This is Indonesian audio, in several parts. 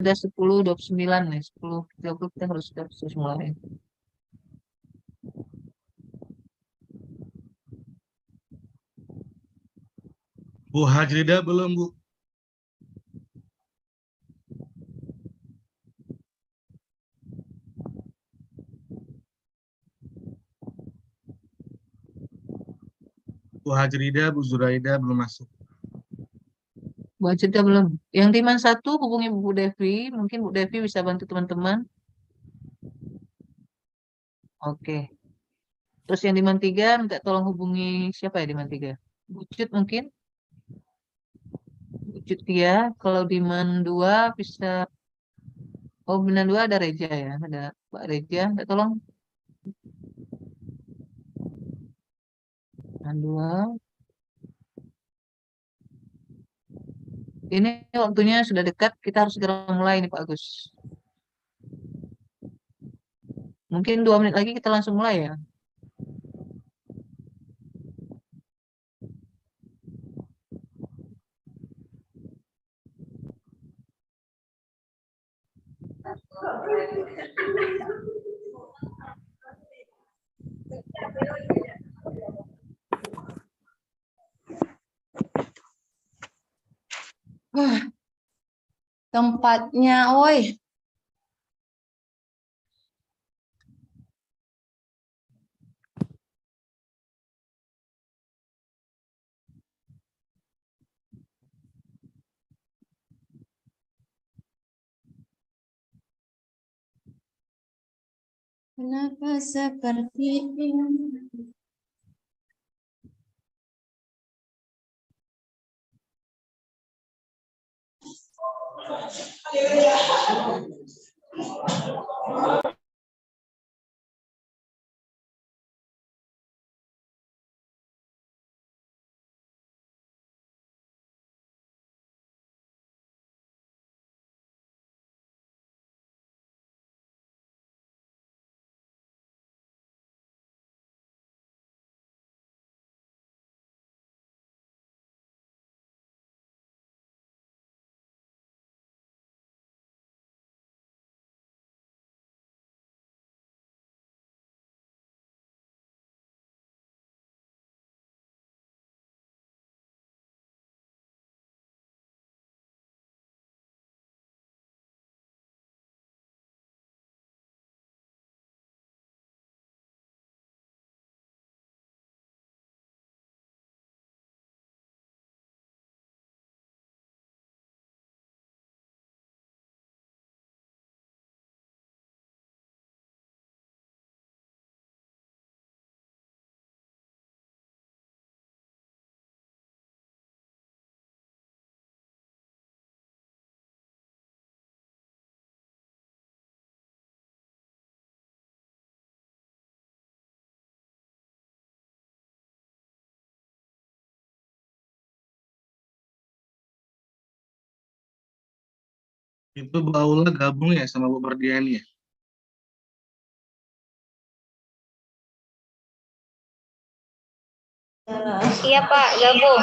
udah 10.29 nih, 10.30 kita harus mulai. Bu Hajrida belum, Bu? Bu Hajrida, Bu Zuraida belum masuk. Buat cerita belum. Yang Diman 1 hubungi Bu Devi, mungkin Bu Devi bisa bantu teman-teman. Oke. Terus yang Diman 3 minta tolong hubungi siapa ya Diman 3? Bucut mungkin. Bucut ya. Kalau Diman 2 bisa. Oh, Diman 2 ada Reja ya. Ada Mbak Reja. Minta tolong. Diman 2. Ini waktunya sudah dekat. Kita harus segera mulai nih Pak Agus. Mungkin 2 menit lagi kita langsung mulai ya. Tempatnya, woi. Kenapa seperti ini? Itu Bu Aula gabung ya sama Bu Mardiani ya? Iya Pak, gabung.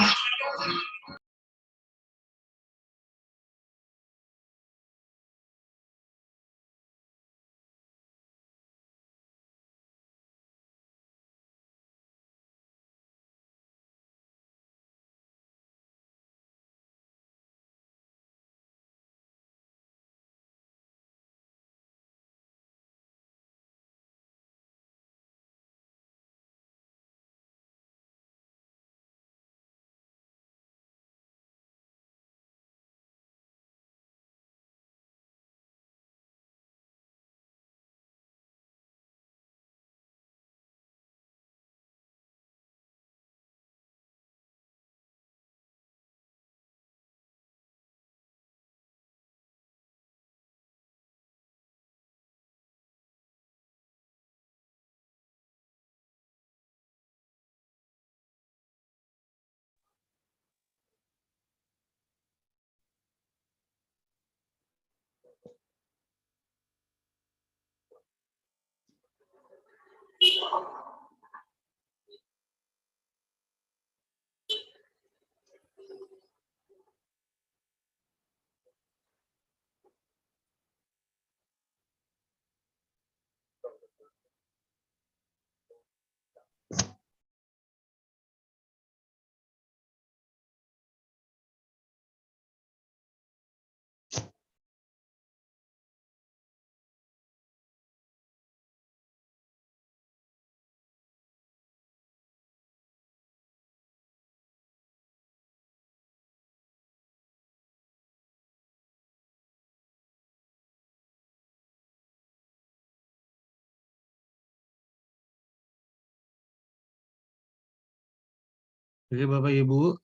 Oke Bapak Ibu,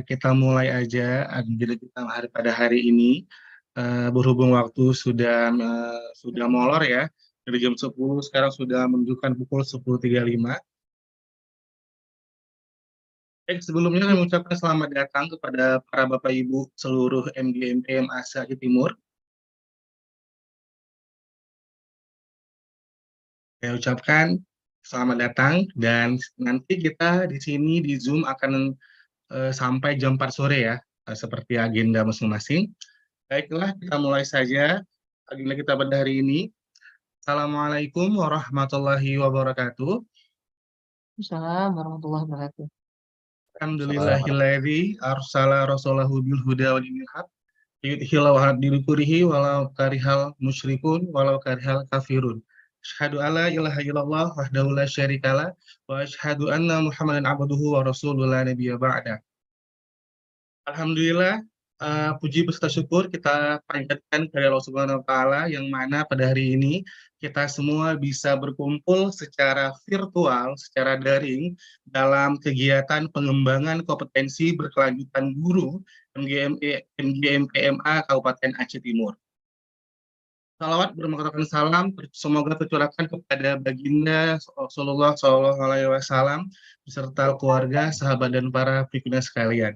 kita mulai aja agenda kita pada hari ini. Berhubung waktu sudah molor ya, dari jam 10 sekarang sudah menunjukkan pukul 10.35. Baik, sebelumnya kami mengucapkan selamat datang kepada para Bapak Ibu seluruh MGMPM Asia Timur. Saya ucapkan selamat datang dan nanti kita di sini di Zoom akan sampai jam 4 sore ya, seperti agenda masing-masing. Baiklah, kita mulai saja agenda kita pada hari ini. Assalamualaikum warahmatullahi wabarakatuh. Assalamualaikum warahmatullahi wabarakatuh. Alhamdulillahilladzi arsala rasulahu bil huda wa dinil haq liyudhhilahu 'ala dini kullihi walau karihal musyrikun walau karihal kafirun. Asyhadu alla ilaha illallah wahdahu la syarikalah wa asyhadu anna Muhammadan abduhu wa rasuluhu la nabiyya ba'da. Alhamdulillah, puji beserta syukur kita panjatkan kepada Allah Subhanahu wa Ta'ala, yang mana pada hari ini kita semua bisa berkumpul secara virtual, secara daring dalam kegiatan pengembangan kompetensi berkelanjutan guru MGMPMA Kabupaten Aceh Timur. Salawat bermakna salam semoga tercurahkan kepada baginda Rasulullah SAW beserta keluarga, sahabat dan para pimpinan sekalian.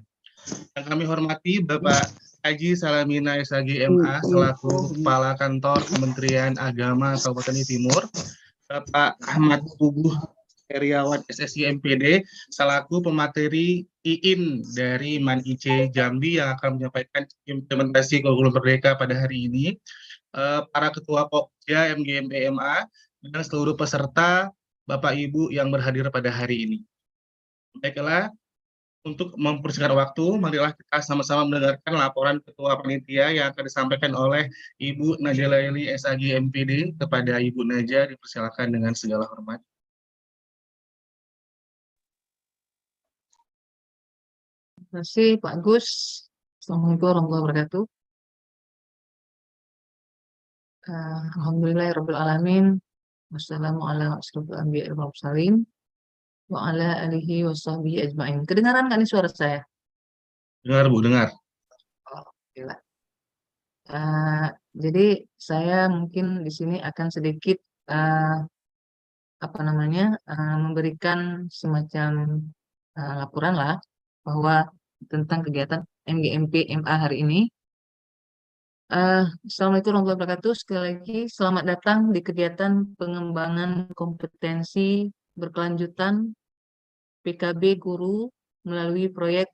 Yang kami hormati Bapak Haji Salamina SAG MA selaku Kepala Kantor Kementerian Agama Kabupaten Timur, Bapak Ahmad Puguh Heriawan SSI MPD selaku pemateri IIN dari MAN IC Jambi yang akan menyampaikan implementasi kurikulum merdeka pada hari ini, para ketua Pokja MGMPMA dan seluruh peserta Bapak Ibu yang berhadir pada hari ini. Baiklah, untuk mempersingkat waktu, marilah kita sama-sama mendengarkan laporan Ketua Panitia yang akan disampaikan oleh Ibu Najah Laili SAG MPD. Kepada Ibu Najah, dipersilakan dengan segala hormat. Terima kasih Pak Gus. Assalamualaikum warahmatullahi wabarakatuh. Alhamdulillahirabbil alamin. Wassalamualaikum warahmatullahi wabarakatuh. Wa ala alihi washabihi ajmain. Kedengaran nggak nih suara saya? Dengar Bu, dengar. Alhamdulillah. Jadi saya mungkin di sini akan sedikit memberikan semacam laporan lah bahwa tentang kegiatan MGMPMA hari ini. Assalamualaikum warahmatullahi wabarakatuh. Sekali lagi selamat datang di kegiatan pengembangan kompetensi berkelanjutan PKB guru melalui proyek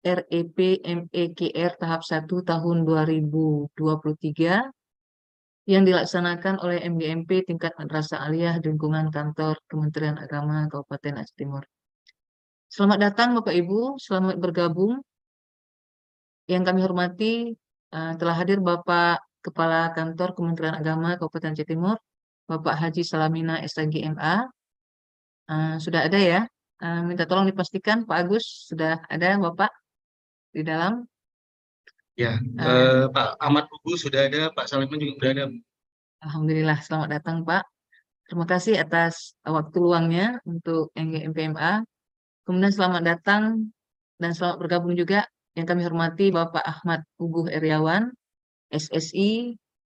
REP MEKR tahap 1 tahun 2023 yang dilaksanakan oleh MGMP tingkat madrasah aliyah di lingkungan kantor Kementerian Agama Kabupaten Aceh Timur. Selamat datang Bapak Ibu, selamat bergabung. Yang kami hormati, telah hadir Bapak Kepala Kantor Kementerian Agama Kabupaten Aceh Timur, Bapak Haji Salamina SAG MA. Sudah ada ya? Minta tolong dipastikan Pak Agus sudah ada Bapak di dalam. Ya, Pak Ahmad Puguh sudah ada, Pak Saliman juga sudah ada. Alhamdulillah, selamat datang Pak. Terima kasih atas waktu luangnya untuk MGMPMA. Kemudian selamat datang dan selamat bergabung juga yang kami hormati Bapak Ahmad Puguh Heriawan, SSI,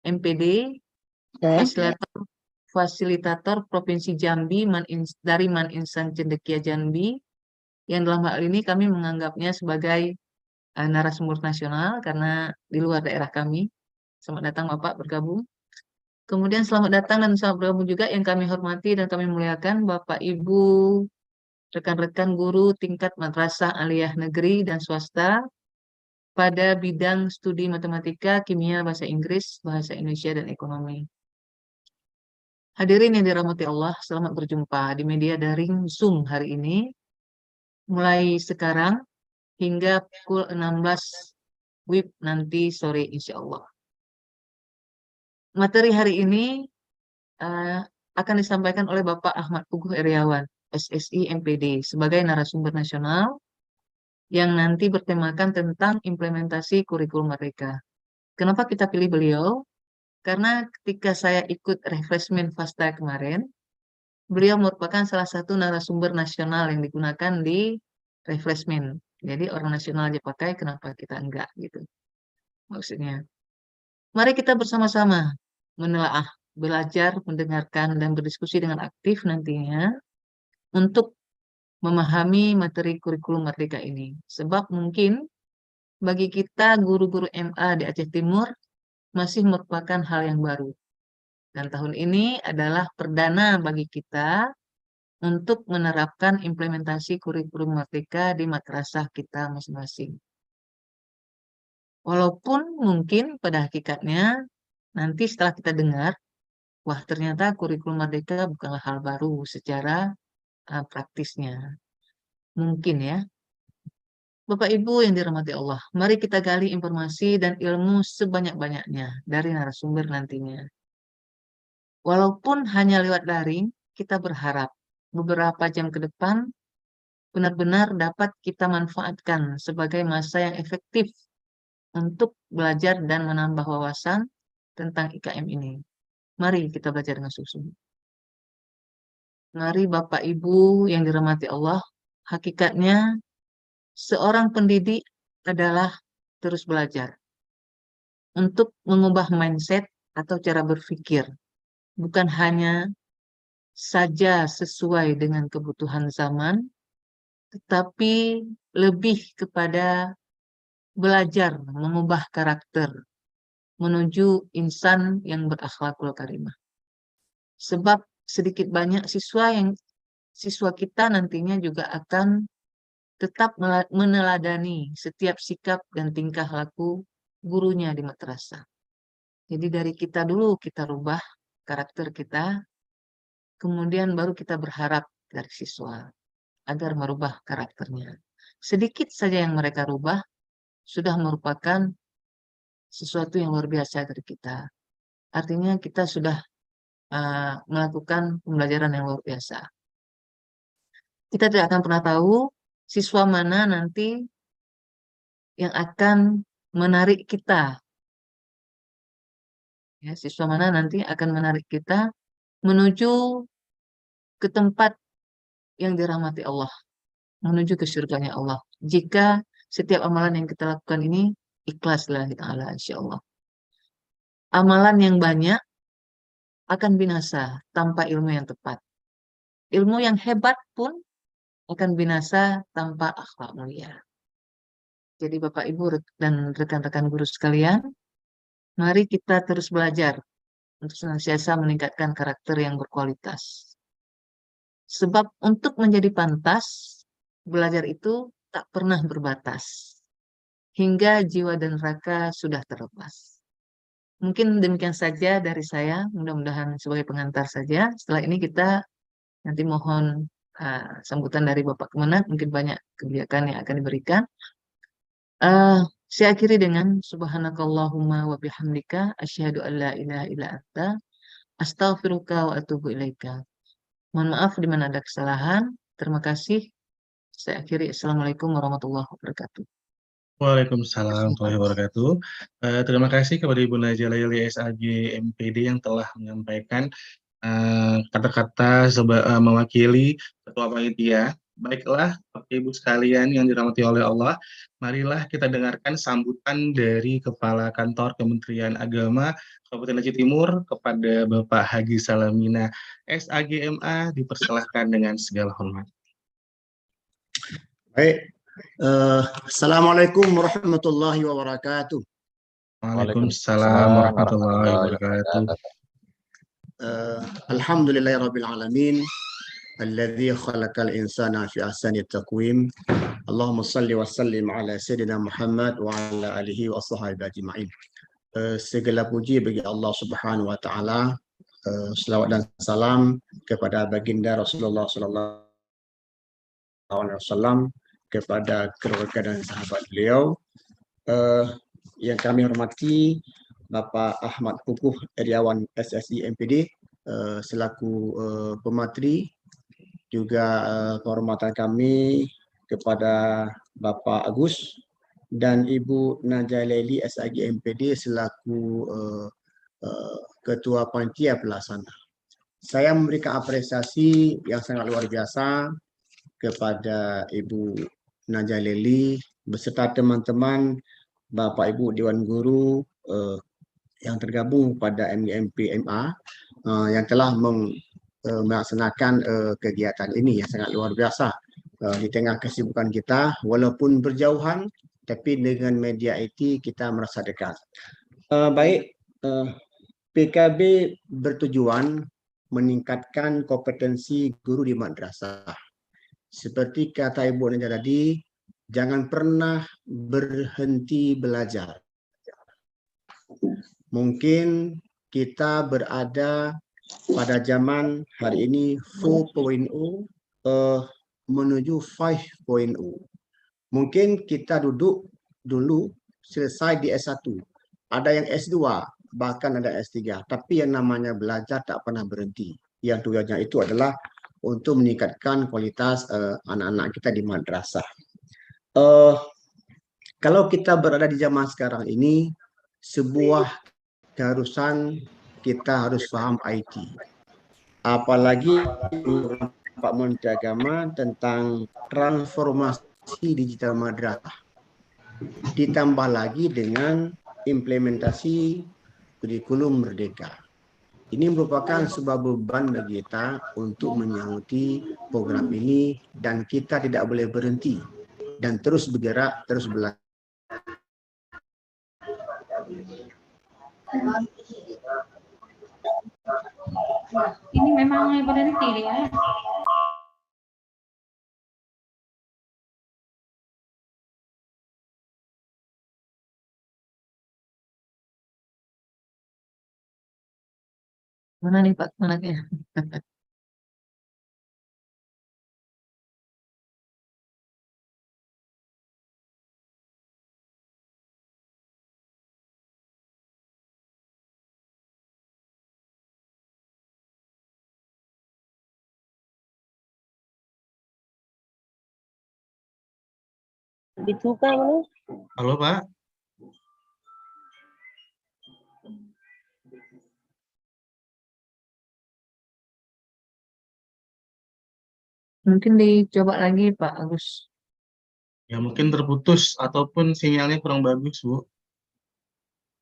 MPD, Fasilitator Provinsi Jambi dari Man Insan Cendekia Jambi, yang dalam hal ini kami menganggapnya sebagai narasumber nasional karena di luar daerah kami. Selamat datang Bapak bergabung. Kemudian selamat datang dan selamat bergabung juga yang kami hormati dan kami muliakan Bapak Ibu rekan-rekan guru tingkat madrasah aliyah negeri dan swasta pada bidang studi matematika, kimia, bahasa Inggris, bahasa Indonesia, dan ekonomi. Hadirin yang dirahmati Allah, selamat berjumpa di media daring Zoom hari ini, mulai sekarang hingga pukul 16 WIB nanti sore insya Allah. Materi hari ini akan disampaikan oleh Bapak Ahmad Puguh Heriawan, SSI MPD, sebagai narasumber nasional yang nanti bertemakan tentang implementasi kurikulum merdeka. Kenapa kita pilih beliau? Karena ketika saya ikut refreshment FASTA kemarin, beliau merupakan salah satu narasumber nasional yang digunakan di refreshment. Jadi orang nasional aja pakai, kenapa kita enggak gitu maksudnya. Mari kita bersama-sama menelaah, belajar, mendengarkan, dan berdiskusi dengan aktif nantinya untuk memahami materi kurikulum Merdeka ini. Sebab mungkin bagi kita guru-guru MA di Aceh Timur masih merupakan hal yang baru. Dan tahun ini adalah perdana bagi kita untuk menerapkan implementasi kurikulum Merdeka di madrasah kita masing-masing. Walaupun mungkin pada hakikatnya nanti setelah kita dengar, wah ternyata kurikulum Merdeka bukanlah hal baru secara praktisnya. Mungkin ya. Bapak Ibu yang dirahmati Allah, mari kita gali informasi dan ilmu sebanyak-banyaknya dari narasumber nantinya. Walaupun hanya lewat daring, kita berharap beberapa jam ke depan benar-benar dapat kita manfaatkan sebagai masa yang efektif untuk belajar dan menambah wawasan tentang IKM ini. Mari kita belajar dengan sungguh-sungguh. Mari Bapak Ibu yang dirahmati Allah, hakikatnya seorang pendidik adalah terus belajar untuk mengubah mindset atau cara berpikir, bukan hanya saja sesuai dengan kebutuhan zaman, tetapi lebih kepada belajar mengubah karakter menuju insan yang berakhlakul karimah. Sebab sedikit banyak siswa kita nantinya juga akan tetap meneladani setiap sikap dan tingkah laku gurunya di madrasah. Jadi dari kita dulu kita rubah karakter kita, kemudian baru kita berharap dari siswa agar merubah karakternya. Sedikit saja yang mereka rubah sudah merupakan sesuatu yang luar biasa dari kita. Artinya kita sudah melakukan pembelajaran yang luar biasa. Kita tidak akan pernah tahu siswa mana nanti yang akan menarik kita. Ya, siswa mana nanti akan menarik kita menuju ke tempat yang dirahmati Allah, menuju ke surganya Allah. Jika setiap amalan yang kita lakukan ini ikhlas lillahi ta'ala, insya Allah. Amalan yang banyak akan binasa tanpa ilmu yang tepat. Ilmu yang hebat pun akan binasa tanpa akhlak mulia. Jadi Bapak Ibu dan rekan-rekan guru sekalian, mari kita terus belajar untuk senantiasa meningkatkan karakter yang berkualitas. Sebab untuk menjadi pantas, belajar itu tak pernah berbatas. Hingga jiwa dan raga sudah terlepas. Mungkin demikian saja dari saya, mudah-mudahan sebagai pengantar saja. Setelah ini kita nanti mohon sambutan dari Bapak Kemenag, mungkin banyak kebijakan yang akan diberikan. Saya akhiri dengan subhanakallahumma wa bihamdika asyhadu an la ilaha illa anta astaghfiruka wa atubu ilaika. Mohon maaf di mana ada kesalahan. Terima kasih. Saya akhiri. Assalamualaikum warahmatullahi wabarakatuh. Waalaikumsalam warahmatullahi wabarakatuh. Terima kasih kepada Ibu Najah Laili SAG MPD yang telah menyampaikan kata-kata mewakili Ketua Panitia. Baiklah, Bapak Ibu sekalian yang dirahmati oleh Allah, marilah kita dengarkan sambutan dari Kepala Kantor Kementerian Agama Kabupaten Aceh Timur kepada Bapak Haji Salamina SAGMA, dipersilahkan dengan segala hormat. Baik. Assalamualaikum warahmatullahi wabarakatuh. Waalaikumsalam warahmatullahi wabarakatuh. Alhamdulillahirabbil alamin alladzi khalaqal insana fi ahsani taqwim. Allahumma shalli wa sallim ala sayyidina Muhammad wa ala alihi wa sahbihi ajma'in. Segala puji bagi Allah Subhanahu wa taala. Selawat dan salam kepada baginda Rasulullah sallallahu alaihi wasallam, kepada keluarga dan sahabat beliau. Yang kami hormati Bapak Ahmad Pupuh Iriawan SSI MPD selaku pemateri, juga penghormatan kami kepada Bapak Agus dan Ibu Najah Laili SAG MPD selaku Ketua Panitia Pelaksana. Saya memberikan apresiasi yang sangat luar biasa kepada Ibu Najalili beserta teman-teman Bapak Ibu Dewan Guru yang tergabung pada MGMP MA yang telah melaksanakan kegiatan ini yang sangat luar biasa di tengah kesibukan kita, walaupun berjauhan, tapi dengan media IT kita merasa dekat. Baik, PKB bertujuan meningkatkan kompetensi guru di madrasah. Seperti kata Ibu Nadia tadi, jangan pernah berhenti belajar. Mungkin kita berada pada zaman hari ini 4.0 menuju 5.0. Mungkin kita duduk dulu selesai di S1. Ada yang S2, bahkan ada S3. Tapi yang namanya belajar tak pernah berhenti. Yang tujuannya itu adalah untuk meningkatkan kualitas anak-anak kita di madrasah. Kalau kita berada di zaman sekarang ini, sebuah keharusan kita harus paham IT. Apalagi Pak Menteri Agama tentang transformasi digital madrasah. Ditambah lagi dengan implementasi kurikulum merdeka. Ini merupakan sebuah beban bagi kita untuk menyanggupi program ini dan kita tidak boleh berhenti dan terus bergerak, terus belajar. Ini memang berhenti ya. Mana nih Pak anaknya? Dibuka mana? Halo Pak. Mungkin dicoba lagi Pak Agus. Ya mungkin terputus ataupun sinyalnya kurang bagus, Bu.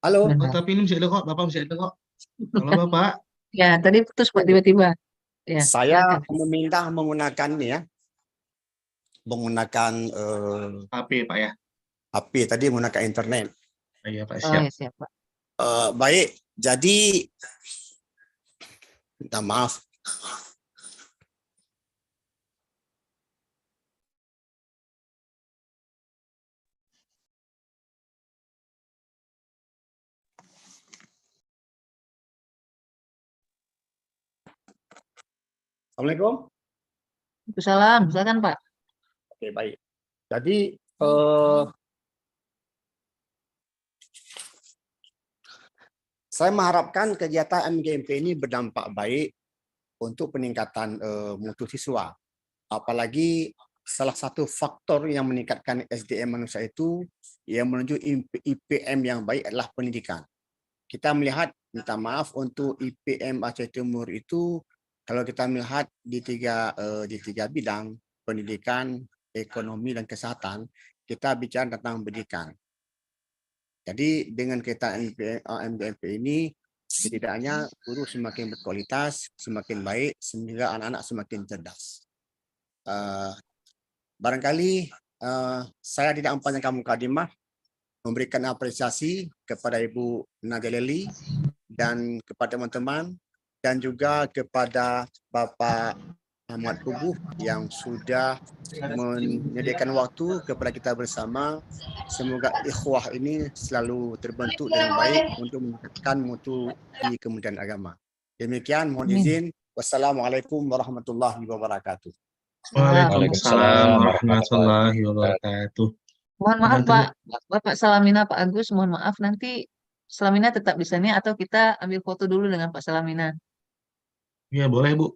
Halo. Oh, Benar. tapi ini masih ada kok, Bapak masih ada kok. Halo Bapak. Ya, tadi putus Pak tiba-tiba. Ya, Saya silakan. meminta menggunakan ini ya, menggunakan HP Pak ya. HP tadi menggunakan internet. Iya Pak, Oh siap. ya siap Pak. Baik, jadi minta maaf. Assalamualaikum. Salam, silakan Pak. Oke, baik. Jadi saya mengharapkan kegiatan MGMP ini berdampak baik untuk peningkatan mutu siswa. Apalagi salah satu faktor yang meningkatkan SDM manusia itu yang menuju IPM yang baik adalah pendidikan. Kita melihat, minta maaf untuk IPM Aceh Timur itu, kalau kita melihat di tiga bidang, pendidikan, ekonomi, dan kesehatan, kita bicara tentang pendidikan. Jadi dengan kegiatan MGMP ini, setidaknya guru semakin berkualitas, semakin baik, sehingga anak-anak semakin cerdas. Barangkali saya tidak mempanjangkan mukadimah, memberikan apresiasi kepada Ibu Najalili dan kepada teman-teman, dan juga kepada Bapak Ahmad Kubuh yang sudah menyediakan waktu kepada kita bersama. Semoga ikhwah ini selalu terbentuk dengan baik untuk meningkatkan mutu di Kementerian Agama. Demikian, mohon izin. Wassalamualaikum warahmatullahi wabarakatuh. Waalaikumsalam warahmatullahi wabarakatuh. Mohon maaf Dan Pak, Bapak Salamina, Pak Agus, mohon maaf nanti Salamina tetap di sini atau kita ambil foto dulu dengan Pak Salamina. Ya boleh Bu.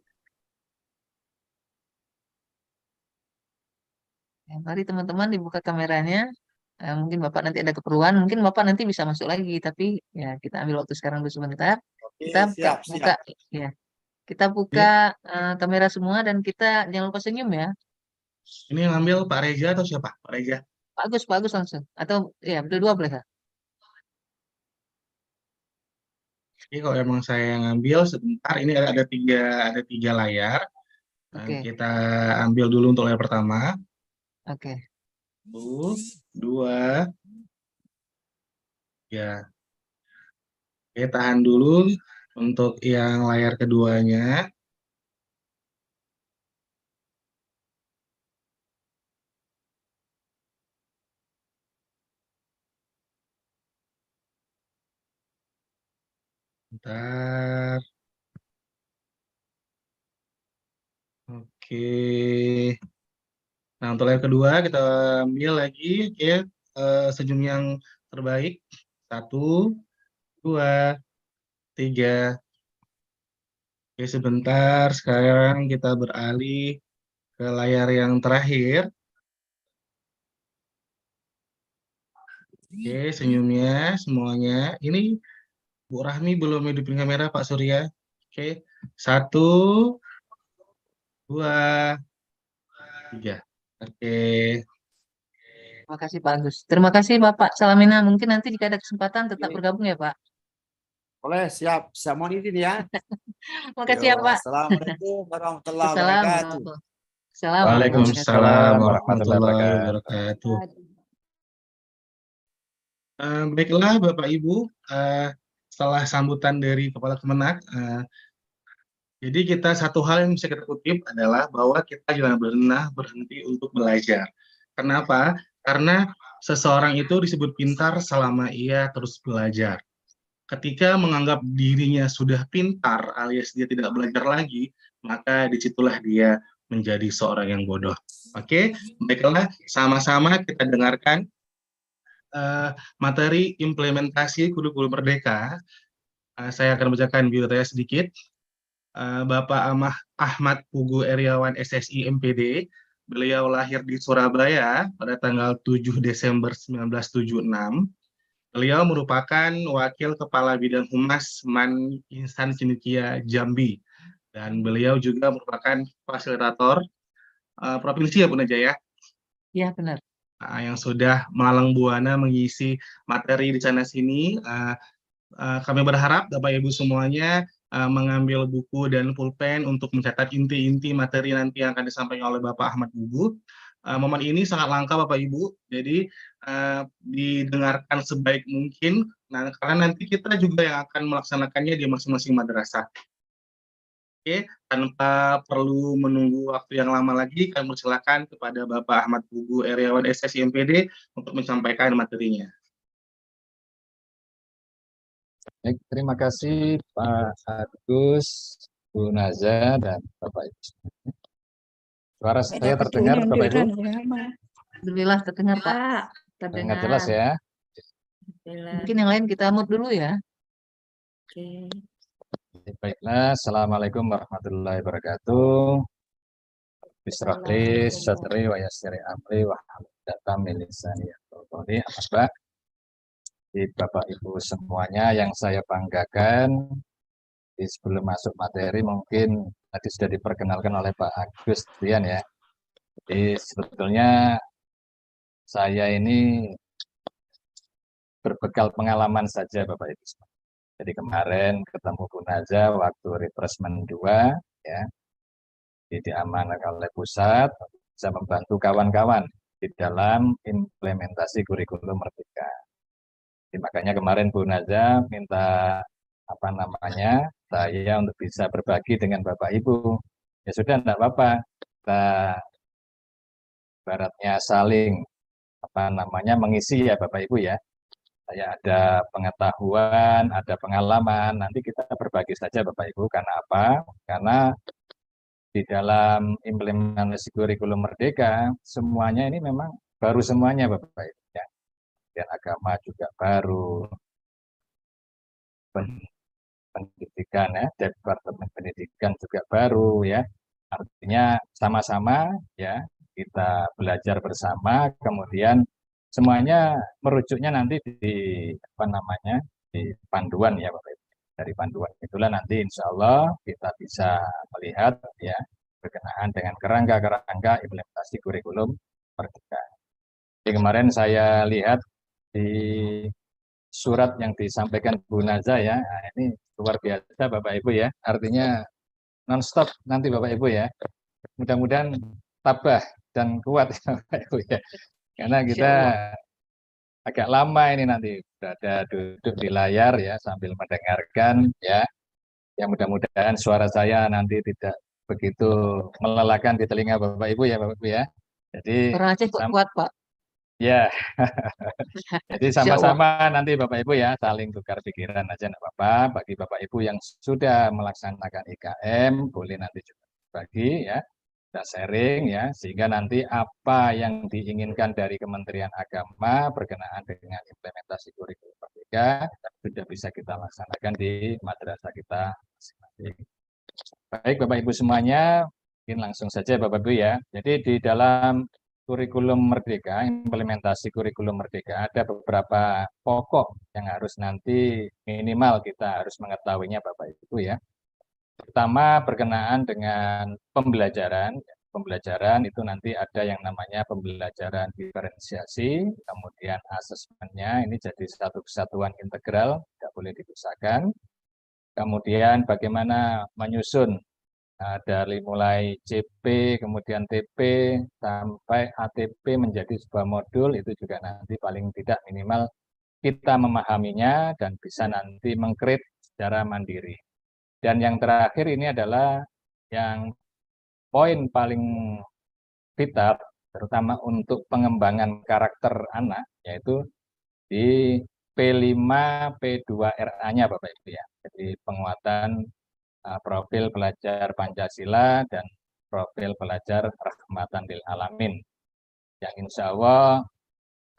Ya, mari teman-teman dibuka kameranya. Mungkin Bapak nanti ada keperluan, mungkin Bapak nanti bisa masuk lagi, tapi ya kita ambil waktu sekarang dulu sebentar. Kita buka, ya, kita buka kamera semua dan kita jangan lupa senyum ya. Ini yang ngambil Pak Reza atau siapa? Pak Reza. Pak Agus langsung. Atau ya berdua boleh Kak? Jadi kalau emang saya yang ngambil sebentar, ini ada tiga layar. Oke, Kita ambil dulu untuk layar pertama. oke. 1, 2, ya. Oke, tahan dulu untuk yang layar keduanya. Bentar. Oke. Nah, untuk layar kedua kita ambil lagi. Oke, senyum yang terbaik. 1, 2, 3. Oke, sebentar. Sekarang kita beralih ke layar yang terakhir. Oke, senyumnya semuanya. Ini Bu Rahmi belum hidupin kamera, Pak Surya. Oke, 1, 2, 3. Oke, Terima kasih Pak Agus. Terima kasih Bapak Salamina. Mungkin nanti jika ada kesempatan tetap Oke. bergabung ya Pak. Boleh, siap. Saya mohon izin ya. Terima kasih ya Yo, Pak. Assalamualaikum warahmatullahi Assalamualaikum wabarakatuh. Assalamualaikum. Waalaikumsalam warahmatullahi warahmatullahi wabarakatuh. wabarakatuh. Baiklah Bapak Ibu, setelah sambutan dari Kepala Kemenak, jadi kita satu hal yang bisa kita kutip adalah bahwa kita jangan pernah berhenti untuk belajar. Kenapa? Karena seseorang itu disebut pintar selama ia terus belajar. Ketika menganggap dirinya sudah pintar alias dia tidak belajar lagi, maka disitulah dia menjadi seorang yang bodoh. Oke, baiklah, sama-sama kita dengarkan materi implementasi kurikulum merdeka. Saya akan bacakan biodata sedikit. Bapak Ahmad Pugu Eriawan SSI MPD. Beliau lahir di Surabaya pada tanggal 7 Desember 1976. Beliau merupakan Wakil Kepala Bidang Humas Man Insan Cendekia Jambi. Dan beliau juga merupakan fasilitator provinsi ya Bu Najwa ya? Iya benar. Yang sudah melalang buana mengisi materi di sana sini. Kami berharap Bapak Ibu semuanya mengambil buku dan pulpen untuk mencatat inti-inti materi nanti yang akan disampaikan oleh Bapak Ahmad Pugu. Momen ini sangat langka Bapak Ibu, jadi didengarkan sebaik mungkin, karena nanti kita juga yang akan melaksanakannya di masing-masing madrasah. Oke, tanpa perlu menunggu waktu yang lama lagi, kami persilakan kepada Bapak Ahmad Pugu Eriawan SSI MPD untuk menyampaikan materinya. Baik, terima kasih Pak Agus, Bu Naza, dan Bapak Ibu. Suara saya terdengar, Bapak Ibu? Alhamdulillah terdengar Pak. Terdengar jelas ya? Mungkin yang lain kita mute dulu ya. Oke. Baiklah, Assalamualaikum warahmatullahi wabarakatuh. Bismillahirrahmanirrahim, sadri wa yassiri amri wa hamdata min lisani yafqahu qawli. Di Bapak Ibu semuanya yang saya banggakan, sebelum masuk materi mungkin tadi sudah diperkenalkan oleh Pak Agus Dian ya. Jadi sebetulnya saya ini berbekal pengalaman saja Bapak Ibu. Jadi kemarin ketemu Bu Naza waktu refreshment 2 ya. Diamanahkan oleh pusat bisa membantu kawan-kawan di dalam implementasi kurikulum merdeka. Jadi, makanya kemarin Bu Naza minta saya untuk bisa berbagi dengan Bapak Ibu. Ya sudah, enggak apa-apa. Kita ibaratnya saling mengisi ya Bapak Ibu ya. Saya ada pengetahuan, ada pengalaman, nanti kita berbagi saja Bapak Ibu. Karena apa? Karena di dalam implementasi kurikulum merdeka, semuanya ini memang baru semuanya Bapak Ibu ya. Dan agama juga baru, pendidikan ya, Departemen Pendidikan juga baru ya. Artinya sama-sama ya, kita belajar bersama, kemudian semuanya merujuknya nanti di di panduan ya Bapak Ibu. Dari panduan itulah nanti insya Allah kita bisa melihat ya berkenaan dengan kerangka-kerangka implementasi kurikulum Merdeka. Jadi kemarin saya lihat di surat yang disampaikan Bu Naza ya, nah, ini luar biasa Bapak Ibu ya, artinya non-stop nanti Bapak Ibu ya. Mudah-mudahan tabah dan kuat ya Bapak Ibu ya. Karena kita agak lama ini nanti berada duduk di layar ya sambil mendengarkan ya. Ya mudah-mudahan suara saya nanti tidak begitu melelahkan di telinga Bapak Ibu ya Bapak Ibu ya. Jadi Orang Aceh kok kuat, Pak. ya, jadi Insya Allah. sama-sama nanti Bapak Ibu ya saling tukar pikiran aja enggak apa-apa. Bagi Bapak Ibu yang sudah melaksanakan IKM boleh nanti juga bagi ya. Kita sharing ya, sehingga nanti apa yang diinginkan dari Kementerian Agama berkenaan dengan implementasi kurikulum Merdeka sudah bisa kita laksanakan di madrasah kita masing-masing. Baik Bapak Ibu semuanya, mungkin langsung saja Bapak Ibu ya. Jadi di dalam kurikulum Merdeka, implementasi kurikulum Merdeka ada beberapa pokok yang harus nanti minimal kita harus mengetahuinya Bapak Ibu ya. Pertama berkenaan dengan pembelajaran. Pembelajaran itu nanti ada yang namanya pembelajaran diferensiasi, kemudian asesmennya ini jadi satu kesatuan integral, tidak boleh dipisahkan. Kemudian bagaimana menyusun dari mulai CP, kemudian TP, sampai ATP menjadi sebuah modul, itu juga nanti paling tidak minimal kita memahaminya dan bisa nanti meng-create secara mandiri. Dan yang terakhir ini adalah yang poin paling vital, terutama untuk pengembangan karakter anak, yaitu di P5, P2RA-nya Bapak Ibu ya. Jadi penguatan profil pelajar Pancasila dan profil pelajar Rahmatan lil Alamin. Yang insya Allah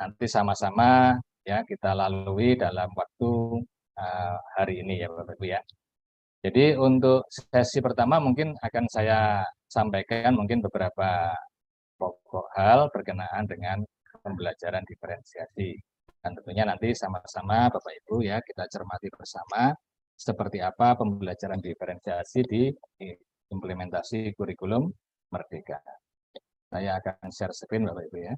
nanti sama-sama ya kita lalui dalam waktu hari ini ya Bapak Ibu ya. Jadi untuk sesi pertama mungkin akan saya sampaikan mungkin beberapa pokok hal berkenaan dengan pembelajaran diferensiasi. Dan tentunya nanti sama-sama Bapak Ibu ya kita cermati bersama seperti apa pembelajaran diferensiasi di implementasi kurikulum Merdeka. Saya akan share screen Bapak Ibu ya.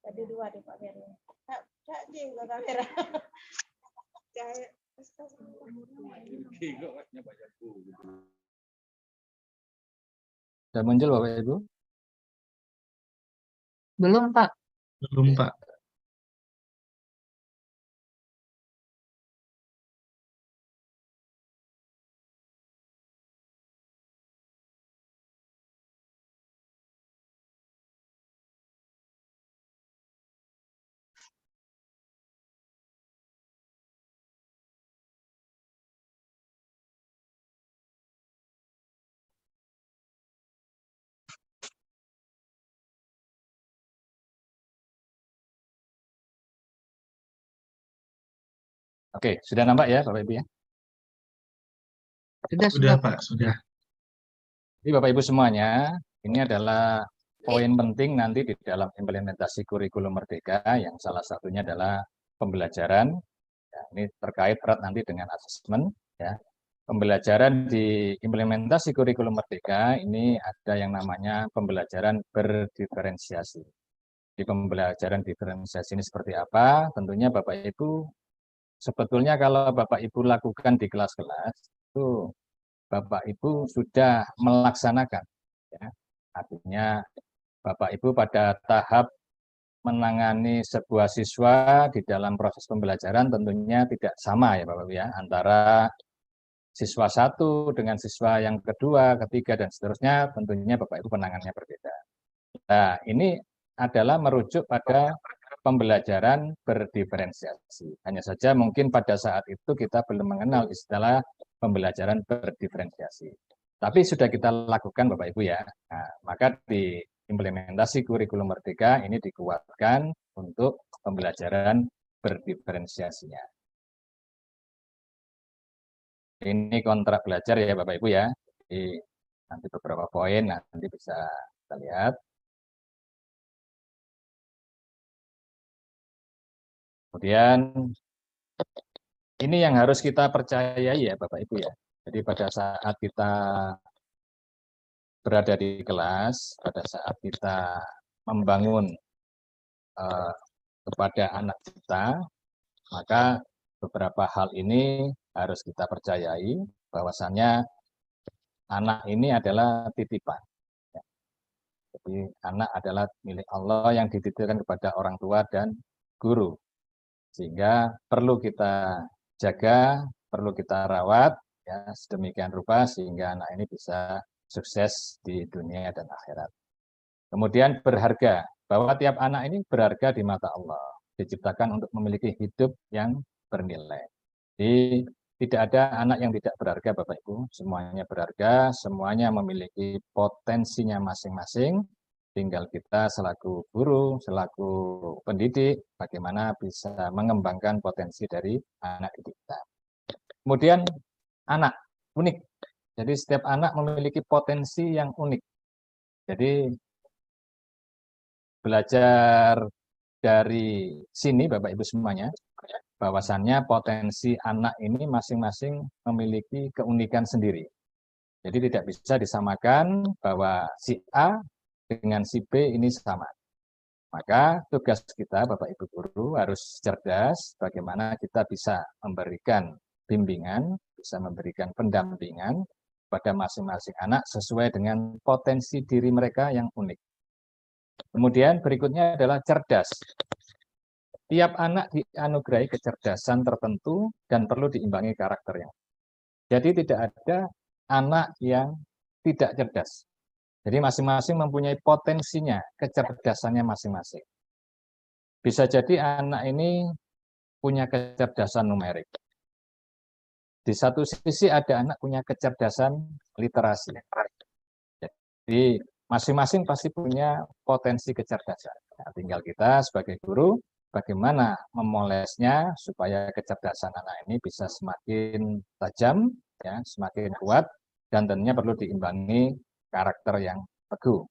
Tadi dua di Pak Ferry. Cak jing ke kamera. Sudah muncul Bapak Ibu? Belum, Pak. Belum, Pak. Oke, sudah nampak ya Bapak Ibu ya? Sudah, Pak, sudah. Jadi Bapak Ibu semuanya, ini adalah poin penting nanti di dalam implementasi kurikulum Merdeka yang salah satunya adalah pembelajaran. Ya, ini terkait erat nanti dengan asesmen. Ya. Pembelajaran di implementasi kurikulum Merdeka ini ada yang namanya pembelajaran berdiferensiasi. Di pembelajaran diferensiasi ini seperti apa? Tentunya Bapak Ibu, sebetulnya kalau Bapak Ibu lakukan di kelas-kelas, itu Bapak Ibu sudah melaksanakan. Ya. Artinya Bapak Ibu pada tahap menangani sebuah siswa di dalam proses pembelajaran tentunya tidak sama ya Bapak Ibu ya, antara siswa satu dengan siswa yang kedua, ketiga, dan seterusnya tentunya Bapak Ibu penanganannya berbeda. Nah, ini adalah merujuk pada pembelajaran berdiferensiasi. Hanya saja mungkin pada saat itu kita belum mengenal istilah pembelajaran berdiferensiasi. Tapi sudah kita lakukan Bapak Ibu ya. Nah, maka di implementasi kurikulum Merdeka ini dikuatkan untuk pembelajaran berdiferensiasinya. Ini kontrak belajar ya Bapak Ibu ya. Jadi nanti beberapa poin nanti bisa kita lihat. Kemudian ini yang harus kita percayai ya Bapak Ibu ya. Jadi pada saat kita berada di kelas, pada saat kita membangun kepada anak kita, maka beberapa hal ini harus kita percayai bahwasannya anak ini adalah titipan. Jadi anak adalah milik Allah yang dititipkan kepada orang tua dan guru. Sehingga perlu kita jaga, perlu kita rawat ya sedemikian rupa sehingga anak ini bisa sukses di dunia dan akhirat. Kemudian berharga, bahwa tiap anak ini berharga di mata Allah, diciptakan untuk memiliki hidup yang bernilai. Jadi tidak ada anak yang tidak berharga Bapak Ibu, semuanya berharga, semuanya memiliki potensinya masing-masing. Tinggal kita selaku guru, selaku pendidik, bagaimana bisa mengembangkan potensi dari anak didik kita. Kemudian anak unik. Jadi setiap anak memiliki potensi yang unik. Jadi belajar dari sini Bapak Ibu semuanya, bahwasannya potensi anak ini masing-masing memiliki keunikan sendiri. Jadi tidak bisa disamakan bahwa si A dengan si B ini sama. Maka tugas kita Bapak Ibu guru harus cerdas bagaimana kita bisa memberikan bimbingan, bisa memberikan pendampingan pada masing-masing anak sesuai dengan potensi diri mereka yang unik. Kemudian berikutnya adalah cerdas. Tiap anak dianugerahi kecerdasan tertentu dan perlu diimbangi karakternya. Jadi tidak ada anak yang tidak cerdas. Jadi masing-masing mempunyai potensinya, kecerdasannya masing-masing. Bisa jadi anak ini punya kecerdasan numerik. Di satu sisi ada anak punya kecerdasan literasi. Jadi masing-masing pasti punya potensi kecerdasan. Nah, tinggal kita sebagai guru bagaimana memolesnya supaya kecerdasan anak ini bisa semakin tajam, ya, semakin kuat, dan tentunya perlu diimbangi karakter yang teguh.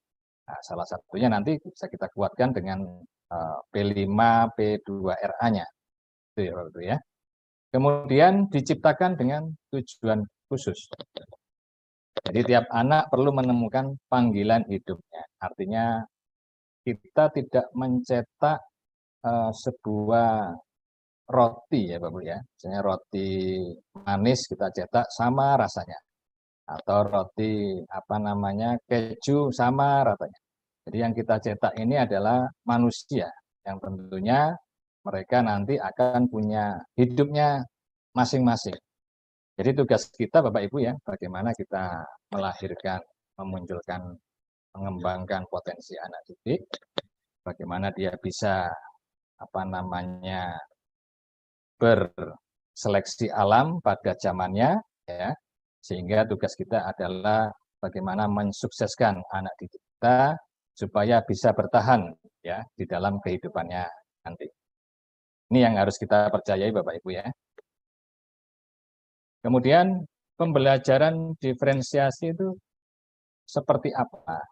Nah, salah satunya nanti bisa kita kuatkan dengan P5, P2RA-nya. Itu ya, Bapak Ibu ya. Kemudian diciptakan dengan tujuan khusus. Jadi tiap anak perlu menemukan panggilan hidupnya. Artinya kita tidak mencetak sebuah roti ya Bapak ya. Misalnya roti manis kita cetak sama rasanya. Atau roti keju sama rasanya. Jadi yang kita cetak ini adalah manusia yang tentunya mereka nanti akan punya hidupnya masing-masing. Jadi tugas kita Bapak Ibu ya, bagaimana kita melahirkan, memunculkan, mengembangkan potensi anak didik, bagaimana dia bisa berseleksi alam pada zamannya, ya, sehingga tugas kita adalah bagaimana mensukseskan anak didik kita supaya bisa bertahan ya di dalam kehidupannya nanti. Ini yang harus kita percayai Bapak Ibu ya. Kemudian pembelajaran diferensiasi itu seperti apa?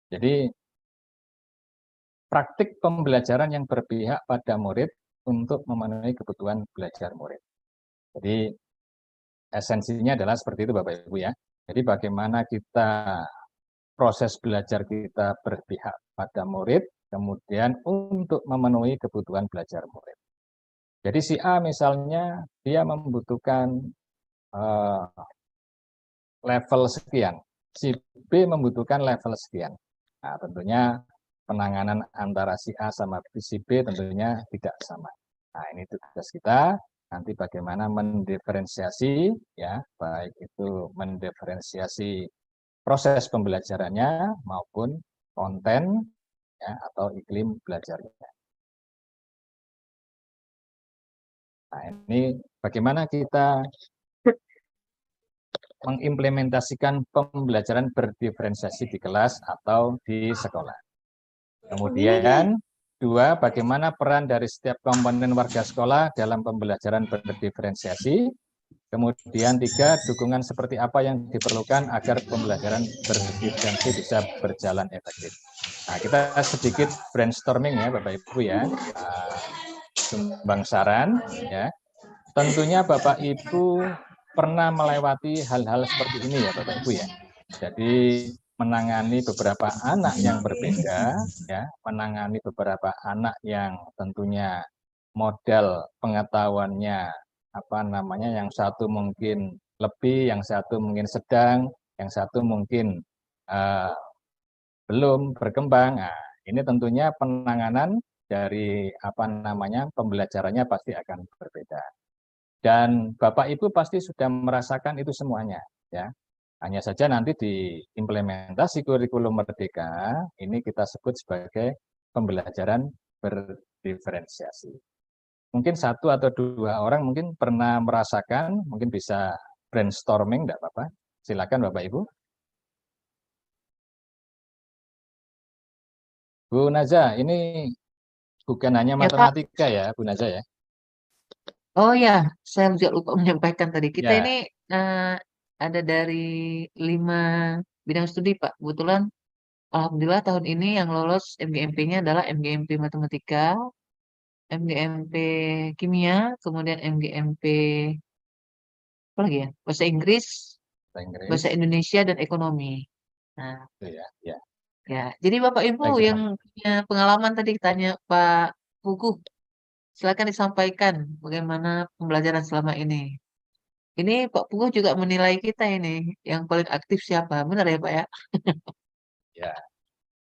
Jadi praktik pembelajaran yang berpihak pada murid untuk memenuhi kebutuhan belajar murid. Jadi esensinya adalah seperti itu Bapak Ibu ya. Jadi bagaimana kita proses belajar kita berpihak pada murid, kemudian untuk memenuhi kebutuhan belajar murid. Jadi si A misalnya dia membutuhkan level sekian, si B membutuhkan level sekian. Nah, tentunya penanganan antara si A sama si B tentunya tidak sama. Nah, ini tugas kita nanti bagaimana mendiferensiasi ya, baik itu mendiferensiasi proses pembelajarannya maupun konten ya, atau iklim belajarnya. Nah, ini bagaimana kita mengimplementasikan pembelajaran berdiferensiasi di kelas atau di sekolah. Kemudian 2, bagaimana peran dari setiap komponen warga sekolah dalam pembelajaran berdiferensiasi. Kemudian 3, dukungan seperti apa yang diperlukan agar pembelajaran berdiferensiasi bisa berjalan efektif. Nah, kita sedikit brainstorming ya Bapak Ibu ya, sumbang saran ya. Tentunya Bapak Ibu pernah melewati hal-hal seperti ini ya Bapak Ibu ya. Jadi menangani beberapa anak yang berbeda ya, menangani beberapa anak yang tentunya modal pengetahuannya yang satu mungkin lebih, yang satu mungkin sedang, yang satu mungkin belum berkembang. Nah, ini tentunya penanganan dari pembelajarannya pasti akan berbeda. Dan Bapak Ibu pasti sudah merasakan itu semuanya ya. Hanya saja nanti di implementasi kurikulum Merdeka ini kita sebut sebagai pembelajaran berdiferensiasi. Mungkin 1 atau 2 orang mungkin pernah merasakan, mungkin bisa brainstorming, enggak apa-apa. Silakan Bapak Ibu. Bu Naza, ini bukan hanya Ya, Pak. matematika ya, Bu Naza ya. Oh ya, saya juga lupa menyampaikan tadi. Kita Ya. ini ada dari 5 bidang studi, Pak. Kebetulan, alhamdulillah tahun ini yang lolos MGMP-nya adalah MGMP Matematika, MGMP Kimia, kemudian MGMP apa lagi ya? Bahasa Inggris, Bahasa Inggris. Bahasa Indonesia, dan Ekonomi. Nah, Itu ya, ya. ya. Jadi Bapak Ibu Baik, yang punya pengalaman tadi tanya Pak Puguh, silakan disampaikan bagaimana pembelajaran selama ini. Ini Pak Puguh juga menilai kita ini, yang paling aktif siapa? Benar ya Pak ya? Ya.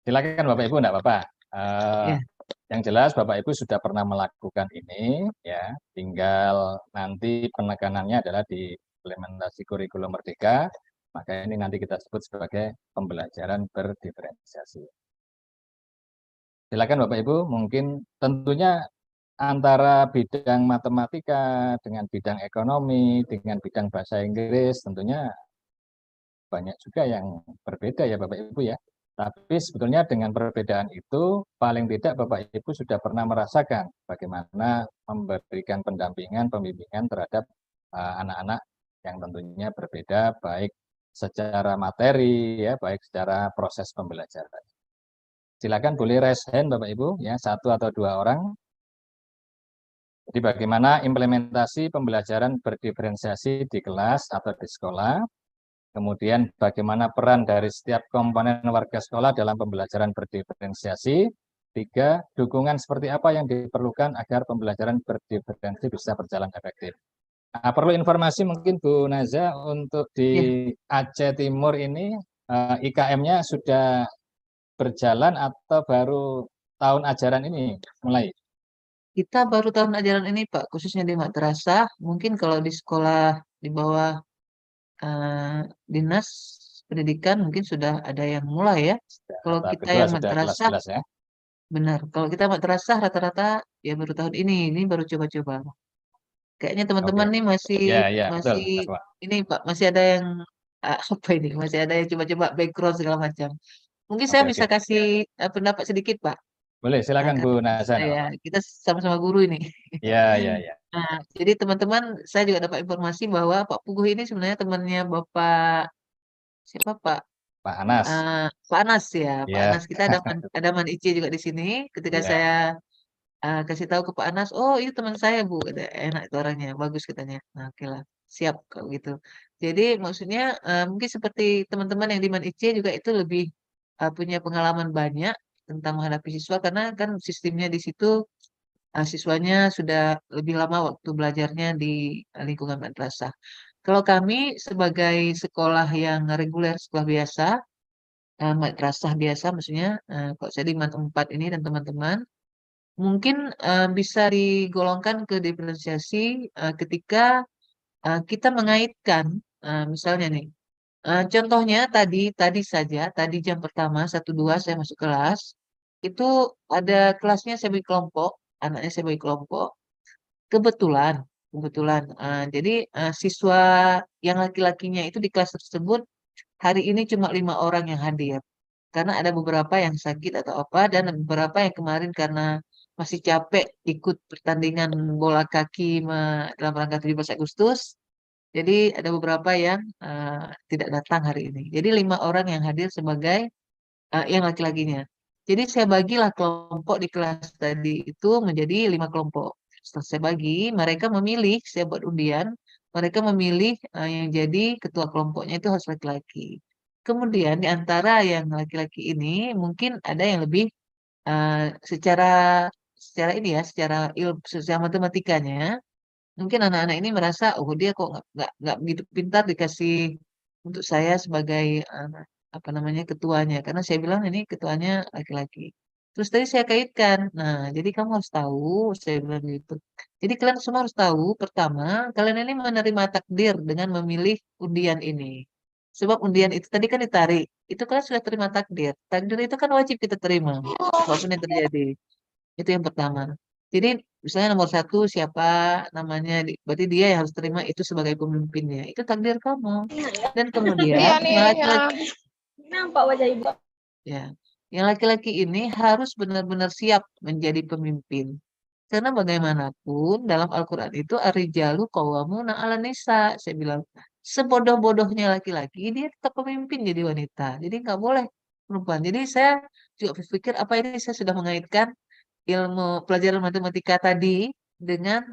Silakan Bapak Ibu, enggak apa-apa. Ya. Yang jelas Bapak Ibu sudah pernah melakukan ini ya, tinggal nanti penekanannya adalah di implementasi kurikulum Merdeka, maka ini nanti kita sebut sebagai pembelajaran berdiferensiasi. Silakan Bapak Ibu, mungkin tentunya antara bidang matematika dengan bidang ekonomi, dengan bidang bahasa Inggris, tentunya banyak juga yang berbeda ya Bapak Ibu ya. Tapi sebetulnya dengan perbedaan itu, paling tidak Bapak Ibu sudah pernah merasakan bagaimana memberikan pendampingan, pembimbingan terhadap anak-anak yang tentunya berbeda, baik secara materi, ya, baik secara proses pembelajaran. Silakan boleh raise hand Bapak Ibu, ya, 1 atau 2 orang. Jadi bagaimana implementasi pembelajaran berdiferensiasi di kelas atau di sekolah, kemudian bagaimana peran dari setiap komponen warga sekolah dalam pembelajaran berdiferensiasi. 3, dukungan seperti apa yang diperlukan agar pembelajaran berdiferensiasi bisa berjalan efektif. Nah, perlu informasi mungkin Bu Naza, untuk di Aceh Timur ini IKM-nya sudah berjalan atau baru tahun ajaran ini mulai? Kita baru tahun ajaran ini Pak, khususnya di madrasah. Mungkin kalau di sekolah di bawah Dinas Pendidikan mungkin sudah ada yang mulai ya. Kalau kita yang madrasah, ya? Benar. Kalau kita madrasah rata-rata ya baru tahun ini baru coba-coba. Kayaknya teman-teman nih masih betul, ini Pak, masih ada yang apa ini? Masih ada yang coba-coba background segala macam. Mungkin saya bisa kasih pendapat sedikit Pak. Boleh, silakan Bu Naza. Ya, kita sama-sama guru ini. Ya. Nah, jadi teman-teman, saya juga dapat informasi bahwa Pak Puguh ini sebenarnya temannya Bapak siapa Pak? Pak Anas. Pak Anas ya, Pak Anas. Kita ada Man Ici juga di sini. Ketika saya kasih tahu ke Pak Anas, oh itu teman saya Bu, enak itu orangnya, bagus katanya. Nah, oke lah, siap kalau gitu. Jadi maksudnya mungkin seperti teman-teman yang di Man Ici juga itu lebih punya pengalaman banyak tentang menghadapi siswa, karena kan sistemnya di situ siswanya sudah lebih lama waktu belajarnya di lingkungan madrasah. Kalau kami sebagai sekolah yang reguler, sekolah biasa, madrasah biasa maksudnya, kalau saya di MAN 4 ini dan teman-teman, mungkin bisa digolongkan ke diferensiasi ketika kita mengaitkan, misalnya nih, contohnya tadi jam pertama 1-2 saya masuk kelas, itu ada kelasnya saya bagi kelompok, anaknya saya bagi kelompok. Kebetulan, jadi siswa yang laki-lakinya itu di kelas tersebut hari ini cuma 5 orang yang hadir. karena ada beberapa yang sakit atau apa, dan beberapa yang kemarin karena masih capek ikut pertandingan bola kaki dalam rangka 17 Agustus. Jadi ada beberapa yang tidak datang hari ini. Jadi 5 orang yang hadir sebagai yang laki-lakinya. Jadi saya bagilah kelompok di kelas tadi itu menjadi 5 kelompok. Setelah saya bagi, mereka memilih, saya buat undian, mereka memilih yang jadi ketua kelompoknya itu harus laki-laki. Kemudian di antara yang laki-laki ini mungkin ada yang lebih secara secara ini ya, secara ilmu, secara matematikanya, mungkin anak-anak ini merasa, oh dia kok nggak begitu pintar dikasih untuk saya sebagai apa namanya ketuanya, karena saya bilang ini ketuanya laki-laki. Terus tadi saya kaitkan, nah jadi kamu harus tahu, saya bilang gitu. Jadi kalian semua harus tahu, pertama kalian ini menerima takdir dengan memilih undian ini. Sebab undian itu tadi kan ditarik, itu kalian sudah terima takdir. Takdir itu kan wajib kita terima, apapun yang terjadi. Itu yang pertama. Jadi misalnya nomor 1 siapa namanya, berarti dia yang harus terima itu sebagai pemimpinnya. Itu takdir kamu. Dan kemudian Iya nih, yang laki-laki nampak wajah ibu. ya, yang laki-laki ini harus benar-benar siap menjadi pemimpin. Karena bagaimanapun dalam Al-Quran itu ar-rijalu qawwamuna 'alan nisa. Saya bilang sebodoh-bodohnya laki-laki dia tetap pemimpin jadi wanita. Jadi nggak boleh perempuan. Jadi saya juga berpikir apa ini saya sudah mengaitkan ilmu pelajaran matematika tadi dengan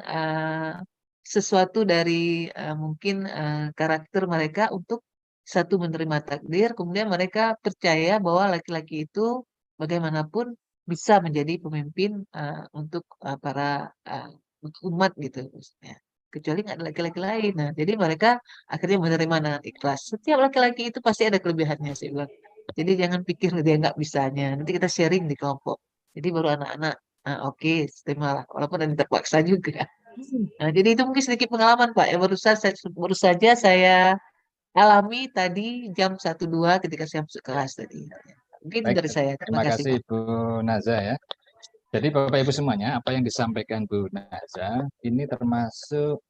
sesuatu dari mungkin karakter mereka untuk satu menerima takdir, kemudian mereka percaya bahwa laki-laki itu bagaimanapun bisa menjadi pemimpin untuk para umat gitu maksudnya. Kecuali nggak ada laki-laki lain. Nah, jadi mereka akhirnya menerima dengan ikhlas. Setiap laki-laki itu pasti ada kelebihannya, saya bilang. Jadi jangan pikir dia nggak bisanya. Nanti kita sharing di kelompok. Jadi baru anak-anak, oke, terimalah. Walaupun ada yang terpaksa juga. Nah, jadi itu mungkin sedikit pengalaman, Pak. Yang baru saja saya alami tadi jam 1.2 ketika saya masuk kelas tadi. Mungkin Baik, dari saya. Terima terima kasih, kasih Pak. Bu Naza ya. Jadi Bapak Ibu semuanya, apa yang disampaikan Bu Naza ini termasuk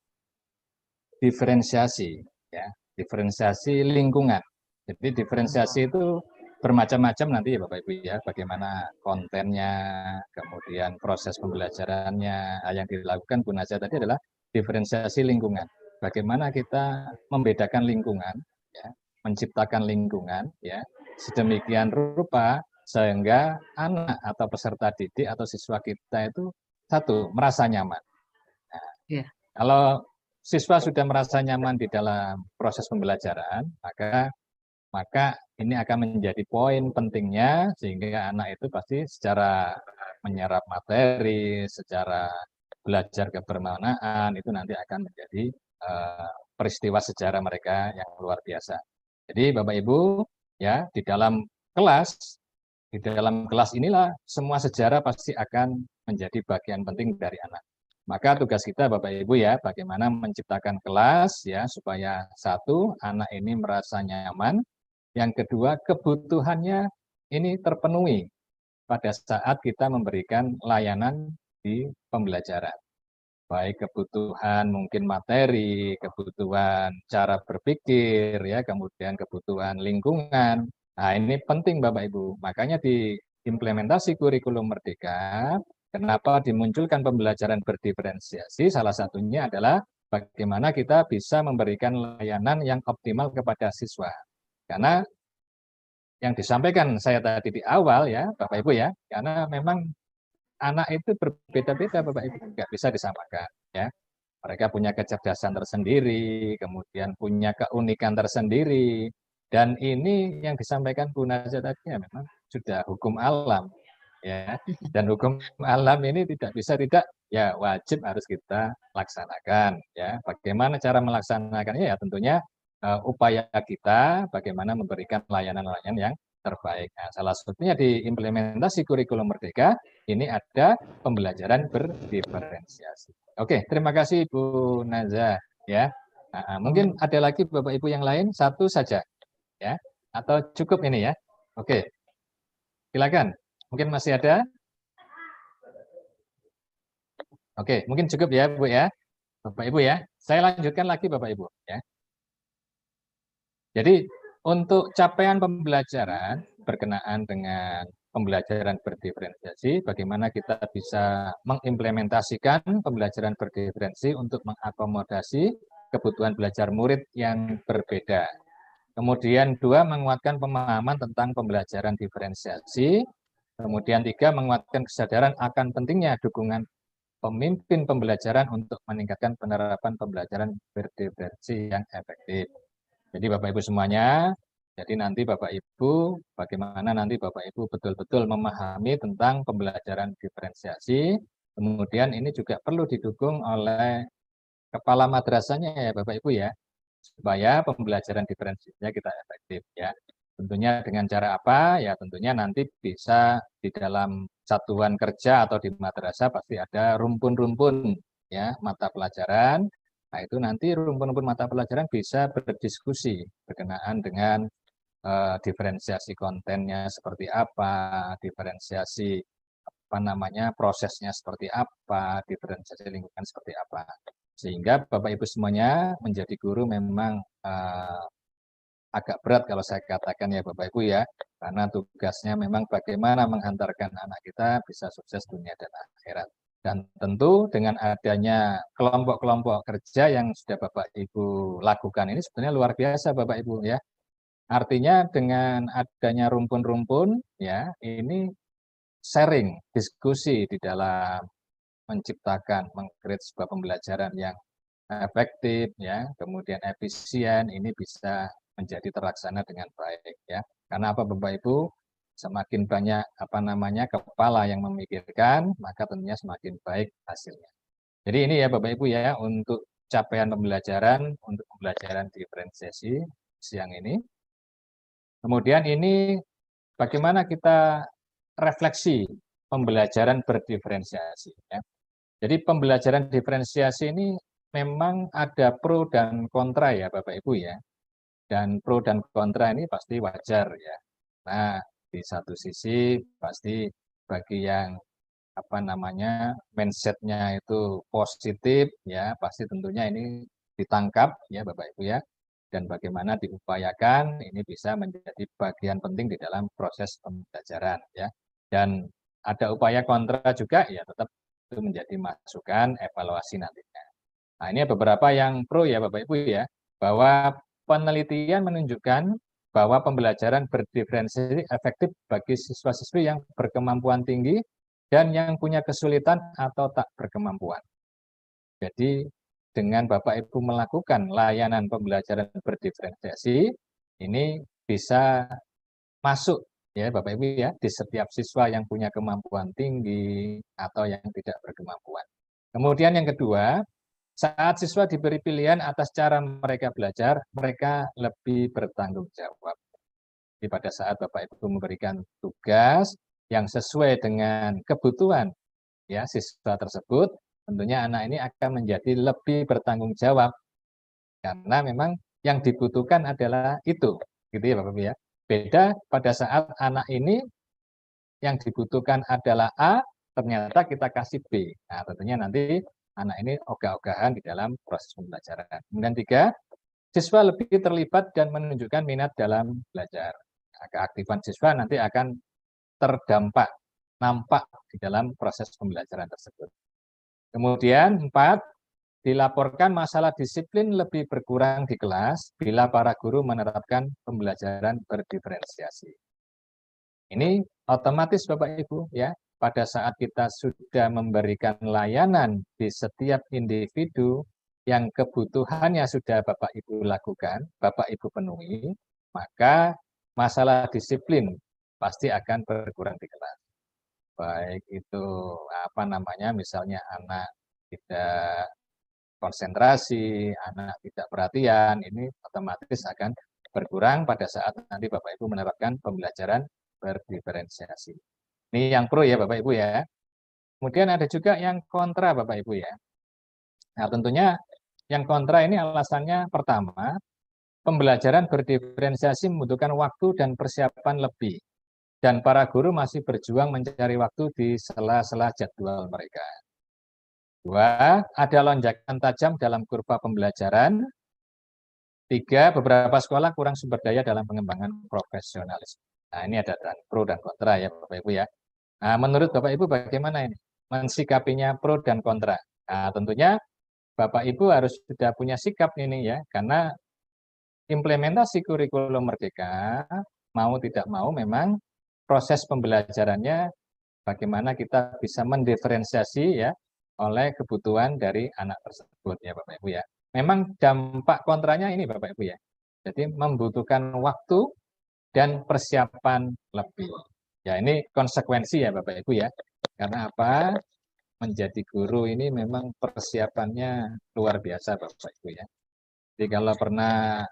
diferensiasi ya, diferensiasi lingkungan. Jadi diferensiasi itu bermacam-macam nanti ya Bapak Ibu ya, bagaimana kontennya, kemudian proses pembelajarannya. Yang dilakukan Bu Naza tadi adalah diferensiasi lingkungan. Bagaimana kita membedakan lingkungan ya, menciptakan lingkungan ya, sedemikian rupa sehingga anak atau peserta didik atau siswa kita itu satu merasa nyaman. Nah, Ya. kalau siswa sudah merasa nyaman di dalam proses pembelajaran, maka ini akan menjadi poin pentingnya sehingga anak itu pasti secara menyerap materi, secara belajar kebermaknaan itu nanti akan menjadi peristiwa sejarah mereka yang luar biasa. Jadi Bapak Ibu ya di dalam kelas inilah semua sejarah pasti akan menjadi bagian penting dari anak. Maka tugas kita Bapak Ibu ya, bagaimana menciptakan kelas ya supaya satu, anak ini merasa nyaman, yang kedua kebutuhannya ini terpenuhi pada saat kita memberikan layanan di pembelajaran. Baik kebutuhan mungkin materi, kebutuhan cara berpikir ya, kemudian kebutuhan lingkungan. Nah, ini penting Bapak Ibu. Makanya di implementasi kurikulum Merdeka, kenapa dimunculkan pembelajaran berdiferensiasi? Salah satunya adalah bagaimana kita bisa memberikan layanan yang optimal kepada siswa. Karena yang disampaikan saya tadi di awal ya, Bapak Ibu ya, karena memang anak itu berbeda-beda Bapak Ibu, nggak bisa disamakan ya. Mereka punya kecerdasan tersendiri, kemudian punya keunikan tersendiri, dan ini yang disampaikan Bu Naza tadi ya memang sudah hukum alam ya. Dan hukum alam ini tidak bisa tidak ya wajib harus kita laksanakan ya. Bagaimana cara melaksanakannya ya tentunya upaya kita bagaimana memberikan layanan-layanan yang terbaik. Nah, salah satunya di implementasi kurikulum Merdeka ini ada pembelajaran berdiferensiasi. Oke, terima kasih Bu Naza ya. Nah, mungkin ada lagi Bapak Ibu yang lain, satu saja ya, atau cukup ini ya. Oke, silakan. Mungkin masih ada. Oke, mungkin cukup ya Bu ya, Bapak Ibu ya. Saya lanjutkan lagi Bapak Ibu ya. Jadi untuk capaian pembelajaran berkenaan dengan pembelajaran berdiferensiasi, bagaimana kita bisa mengimplementasikan pembelajaran berdiferensiasi untuk mengakomodasi kebutuhan belajar murid yang berbeda. Kemudian 2, menguatkan pemahaman tentang pembelajaran diferensiasi. Kemudian 3, menguatkan kesadaran akan pentingnya dukungan pemimpin pembelajaran untuk meningkatkan penerapan pembelajaran berdiferensiasi yang efektif. Jadi Bapak Ibu semuanya, jadi nanti Bapak Ibu, bagaimana nanti Bapak Ibu betul-betul memahami tentang pembelajaran diferensiasi. Kemudian ini juga perlu didukung oleh kepala madrasahnya ya Bapak Ibu ya, supaya pembelajaran diferensiasinya kita efektif ya. Tentunya dengan cara apa? Ya tentunya nanti bisa di dalam satuan kerja atau di madrasah pasti ada rumpun-rumpun ya mata pelajaran. Nah itu nanti rumpun-rumpun mata pelajaran bisa berdiskusi berkenaan dengan diferensiasi kontennya seperti apa, diferensiasi apa namanya prosesnya seperti apa, diferensiasi lingkungan seperti apa. Sehingga Bapak Ibu semuanya menjadi guru memang agak berat kalau saya katakan ya Bapak Ibu ya, karena tugasnya memang bagaimana menghantarkan anak kita bisa sukses dunia dan akhirat. Dan tentu dengan adanya kelompok-kelompok kerja yang sudah Bapak Ibu lakukan ini sebenarnya luar biasa Bapak Ibu ya. Artinya dengan adanya rumpun-rumpun ya, ini sharing, diskusi di dalam menciptakan, mengkreat sebuah pembelajaran yang efektif ya, kemudian efisien, ini bisa menjadi terlaksana dengan baik ya. Karena apa Bapak Ibu? Semakin banyak apa namanya kepala yang memikirkan, maka tentunya semakin baik hasilnya. Jadi ini ya Bapak Ibu ya untuk capaian pembelajaran untuk pembelajaran diferensiasi siang ini. Kemudian ini bagaimana kita refleksi pembelajaran berdiferensiasi ya. Jadi pembelajaran diferensiasi ini memang ada pro dan kontra ya Bapak Ibu ya. Dan pro dan kontra ini pasti wajar ya. Nah, di satu sisi pasti bagi yang apa namanya mindsetnya itu positif ya, pasti tentunya ini ditangkap ya Bapak Ibu ya. Dan bagaimana diupayakan ini bisa menjadi bagian penting di dalam proses pembelajaran ya. Dan ada upaya kontra juga ya tetap itu menjadi masukan evaluasi nantinya. Nah ini beberapa yang pro ya Bapak Ibu ya, bahwa penelitian menunjukkan bahwa pembelajaran berdiferensiasi efektif bagi siswa-siswi yang berkemampuan tinggi dan yang punya kesulitan atau tak berkemampuan. Jadi dengan Bapak Ibu melakukan layanan pembelajaran berdiferensiasi, ini bisa masuk ya Bapak Ibu ya di setiap siswa yang punya kemampuan tinggi atau yang tidak berkemampuan. Kemudian yang kedua, saat siswa diberi pilihan atas cara mereka belajar, mereka lebih bertanggung jawab. Jadi pada saat Bapak Ibu memberikan tugas yang sesuai dengan kebutuhan ya siswa tersebut, tentunya anak ini akan menjadi lebih bertanggung jawab. Karena memang yang dibutuhkan adalah itu, gitu ya Bapak Ibu ya. Beda pada saat anak ini yang dibutuhkan adalah A, ternyata kita kasih B. Nah, tentunya nanti anak ini ogah-ogahan di dalam proses pembelajaran. Kemudian 3, siswa lebih terlibat dan menunjukkan minat dalam belajar. Nah, keaktifan siswa nanti akan terdampak, nampak di dalam proses pembelajaran tersebut. Kemudian 4, dilaporkan masalah disiplin lebih berkurang di kelas bila para guru menerapkan pembelajaran berdiferensiasi. Ini otomatis Bapak Ibu ya, pada saat kita sudah memberikan layanan di setiap individu yang kebutuhannya sudah Bapak Ibu lakukan, Bapak Ibu penuhi, maka masalah disiplin pasti akan berkurang di kelas. Baik itu apa namanya, misalnya anak tidak konsentrasi, anak tidak perhatian, ini otomatis akan berkurang pada saat nanti Bapak Ibu menerapkan pembelajaran berdiferensiasi. Ini yang pro ya Bapak Ibu ya. Kemudian ada juga yang kontra Bapak Ibu ya. Nah tentunya yang kontra ini alasannya pertama, pembelajaran berdiferensiasi membutuhkan waktu dan persiapan lebih. Dan para guru masih berjuang mencari waktu di sela-sela jadwal mereka. 2, ada lonjakan tajam dalam kurva pembelajaran. 3, beberapa sekolah kurang sumber daya dalam pengembangan profesionalisme. Nah, ini ada pro dan kontra ya Bapak Ibu ya. Nah, menurut Bapak Ibu bagaimana ini? Mensikapinya pro dan kontra. Nah, tentunya Bapak Ibu harus sudah punya sikap ini ya, karena implementasi kurikulum merdeka, mau tidak mau memang proses pembelajarannya bagaimana kita bisa mendiferensiasi ya oleh kebutuhan dari anak tersebut ya Bapak Ibu ya. Memang dampak kontranya ini Bapak Ibu ya. Jadi membutuhkan waktu dan persiapan lebih. Ya ini konsekuensi ya Bapak Ibu ya. Karena apa? Menjadi guru ini memang persiapannya luar biasa Bapak Ibu ya. Jadi kalau pernah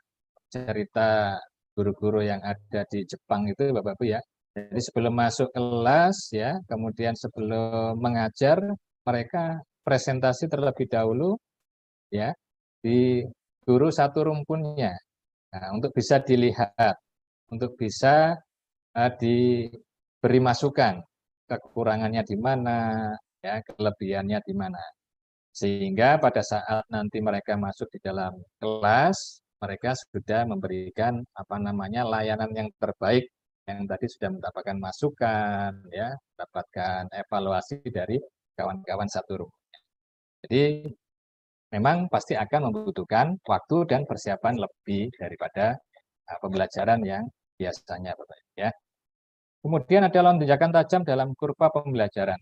cerita guru-guru yang ada di Jepang itu Bapak Ibu ya. Jadi sebelum masuk kelas ya, kemudian sebelum mengajar mereka presentasi terlebih dahulu ya di guru satu rumpunnya. Nah, untuk bisa dilihat, untuk bisa diberi masukan kekurangannya di mana, ya kelebihannya di mana. Sehingga pada saat nanti mereka masuk di dalam kelas, mereka sudah memberikan layanan yang terbaik yang tadi sudah mendapatkan masukan, ya, mendapatkan evaluasi dari kawan-kawan satu rumah. Jadi memang pasti akan membutuhkan waktu dan persiapan lebih daripada pembelajaran yang biasanya, Bapak Ibu ya. Kemudian ada lonjakan tajam dalam kurva pembelajaran.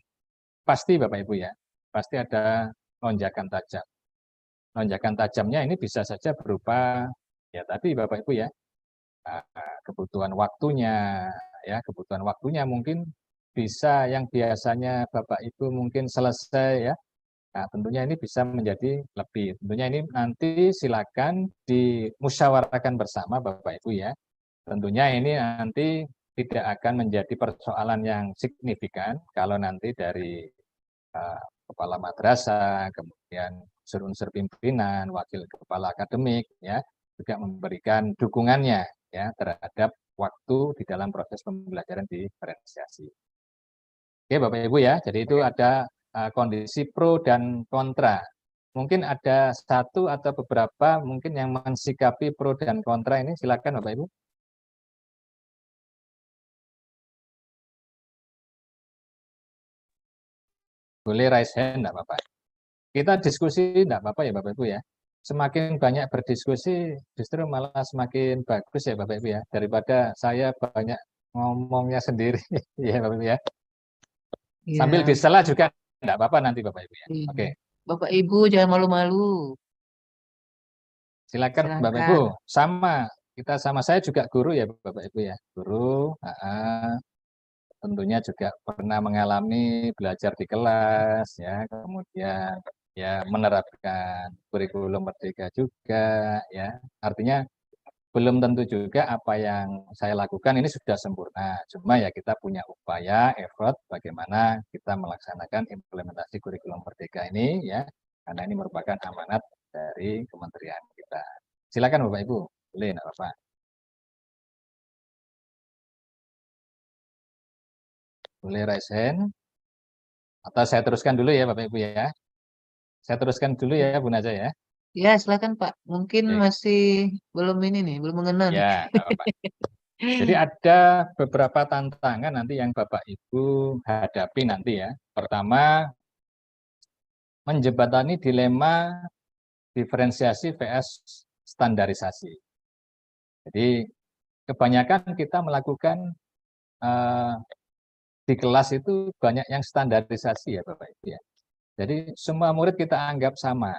Pasti Bapak Ibu ya, pasti ada lonjakan tajam. Lonjakan tajamnya ini bisa saja berupa ya tadi Bapak Ibu ya, kebutuhan waktunya ya, kebutuhan waktunya mungkin bisa yang biasanya Bapak Ibu mungkin selesai ya. Nah, tentunya ini bisa menjadi lebih. Tentunya ini nanti silakan dimusyawarahkan bersama Bapak Ibu ya. Tentunya ini nanti tidak akan menjadi persoalan yang signifikan kalau nanti dari kepala madrasah, kemudian unsur-unsur pimpinan, wakil kepala akademik, ya, juga memberikan dukungannya ya terhadap waktu di dalam proses pembelajaran diferensiasi. Oke, Bapak Ibu ya, jadi itu ada kondisi pro dan kontra. Mungkin ada satu atau beberapa mungkin yang mensikapi pro dan kontra ini, silakan Bapak Ibu. Boleh raise hand, enggak apa-apa. Kita diskusi enggak apa-apa ya Bapak Ibu ya. Semakin banyak berdiskusi justru malah semakin bagus ya Bapak Ibu ya, daripada saya banyak ngomongnya sendiri ya Bapak Ibu ya. Iya. Sambil disela juga enggak apa-apa nanti Bapak Ibu ya. Iya. Oke. Bapak Ibu jangan malu-malu. Silakan Bapak Ibu. Sama, kita sama saya juga guru ya Bapak Ibu ya. Guru, tentunya juga pernah mengalami belajar di kelas ya, kemudian ya menerapkan kurikulum merdeka juga ya. Artinya belum tentu juga apa yang saya lakukan ini sudah sempurna. Cuma ya kita punya upaya, effort bagaimana kita melaksanakan implementasi kurikulum merdeka ini ya, karena ini merupakan amanat dari kementerian kita. Silakan Bapak Ibu, boleh enggak apa-apa. Boleh raise hand. Atau saya teruskan dulu ya Bapak Ibu ya. Saya teruskan dulu ya Bu Naja ya. Ya, silakan Pak. Mungkin masih belum ini nih, belum mengenal. Ya, enggak apa-apa. Jadi ada beberapa tantangan nanti yang Bapak Ibu hadapi nanti ya. Pertama, menjembatani dilema diferensiasi vs standarisasi. Jadi kebanyakan kita melakukan di kelas itu banyak yang standarisasi ya Bapak Ibu ya. Jadi semua murid kita anggap sama.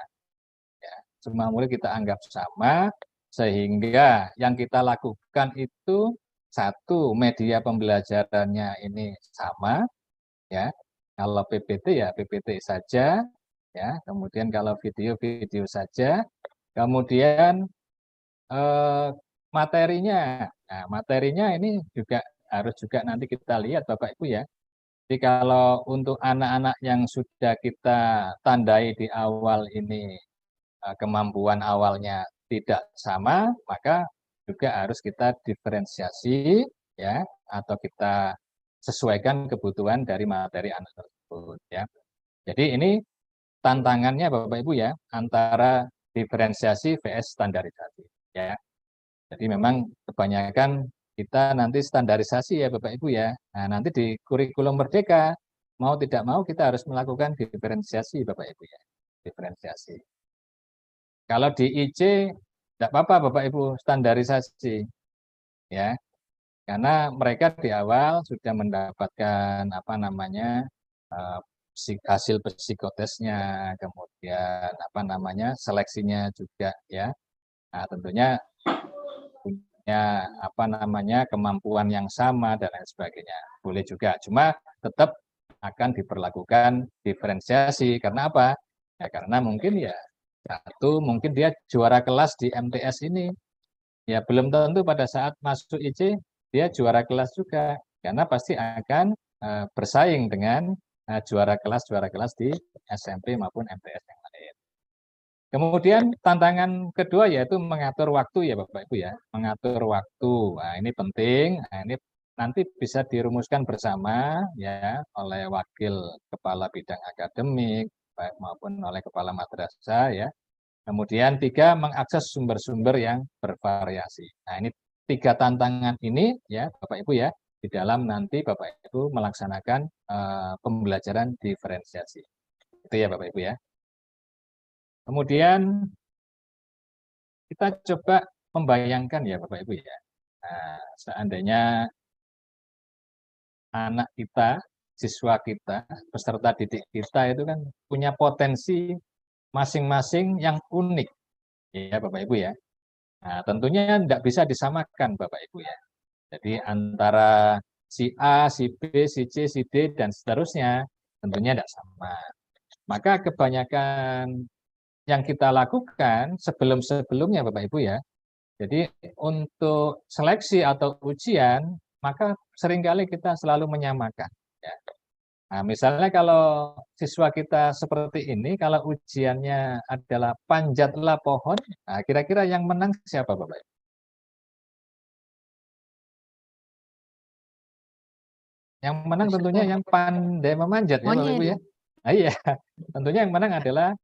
Ya, semua murid kita anggap sama sehingga yang kita lakukan itu satu, media pembelajarannya ini sama ya. Kalau PPT ya PPT saja ya, kemudian kalau video saja. Kemudian materinya. Nah, materinya ini juga harus juga nanti kita lihat Bapak Ibu ya. Jadi kalau untuk anak-anak yang sudah kita tandai di awal ini kemampuan awalnya tidak sama, maka juga harus kita diferensiasi ya atau kita sesuaikan kebutuhan dari materi anak tersebut ya. Jadi ini tantangannya Bapak Ibu ya antara diferensiasi vs standarisasi ya. Jadi memang kebanyakan kita nanti standarisasi ya Bapak Ibu ya. Nah, nanti di kurikulum Merdeka, mau tidak mau kita harus melakukan diferensiasi Bapak Ibu ya. Diferensiasi. Kalau di IC, tidak apa-apa Bapak Ibu, standarisasi. Ya, karena mereka di awal sudah mendapatkan apa namanya hasil psikotesnya, kemudian apa namanya seleksinya juga ya. Nah, tentunya punya apa namanya kemampuan yang sama dan lain sebagainya. Boleh juga, cuma tetap akan diperlakukan diferensiasi. Karena apa? Ya karena mungkin ya satu mungkin dia juara kelas di MTS ini. Ya belum tentu pada saat masuk IC dia juara kelas juga, karena pasti akan bersaing dengan juara kelas di SMP maupun MTS yang lain. Kemudian tantangan kedua yaitu mengatur waktu ya Bapak Ibu ya, mengatur waktu. Nah, ini penting. Nah, ini nanti bisa dirumuskan bersama ya oleh wakil kepala bidang akademik baik maupun oleh kepala madrasah ya. Kemudian 3, mengakses sumber-sumber yang bervariasi. Nah, ini 3 tantangan ini ya Bapak Ibu ya, di dalam nanti Bapak Ibu melaksanakan pembelajaran diferensiasi. Itu ya Bapak Ibu ya. Kemudian kita coba membayangkan ya Bapak Ibu ya. Nah, seandainya anak kita, siswa kita, peserta didik kita itu kan punya potensi masing-masing yang unik ya Bapak Ibu ya. Nah, tentunya tidak bisa disamakan Bapak Ibu ya. Jadi antara si A, si B, si C, si D, dan seterusnya tentunya tidak sama. Maka kebanyakan yang kita lakukan sebelum-sebelumnya Bapak Ibu ya, jadi untuk seleksi atau ujian, maka seringkali kita selalu menyamakan. Ya. Nah, misalnya kalau siswa kita seperti ini, kalau ujiannya adalah panjatlah pohon, nah kira-kira yang menang siapa Bapak Ibu? Yang menang tentunya yang pandai memanjat ya Bapak Ibu ya. Nah, iya, tentunya yang menang adalah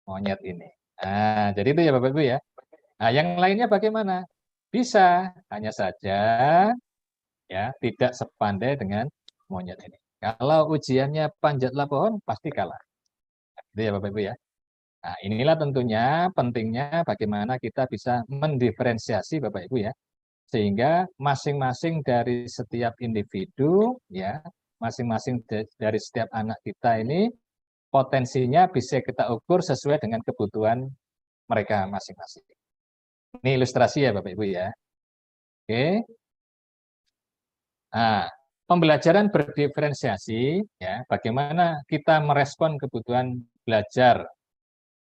monyet ini. Nah, jadi itu ya Bapak Ibu ya. Nah, yang lainnya bagaimana? Bisa, hanya saja ya tidak sepandai dengan monyet ini. Kalau ujiannya panjatlah pohon, pasti kalah. Itu ya Bapak Ibu ya. Nah, inilah tentunya pentingnya bagaimana kita bisa mendiferensiasi Bapak Ibu ya. Sehingga masing-masing dari setiap individu ya, masing-masing dari setiap anak kita ini potensinya bisa kita ukur sesuai dengan kebutuhan mereka masing-masing. Ini ilustrasi ya Bapak Ibu ya. Oke. Nah, pembelajaran berdiferensiasi ya, bagaimana kita merespon kebutuhan belajar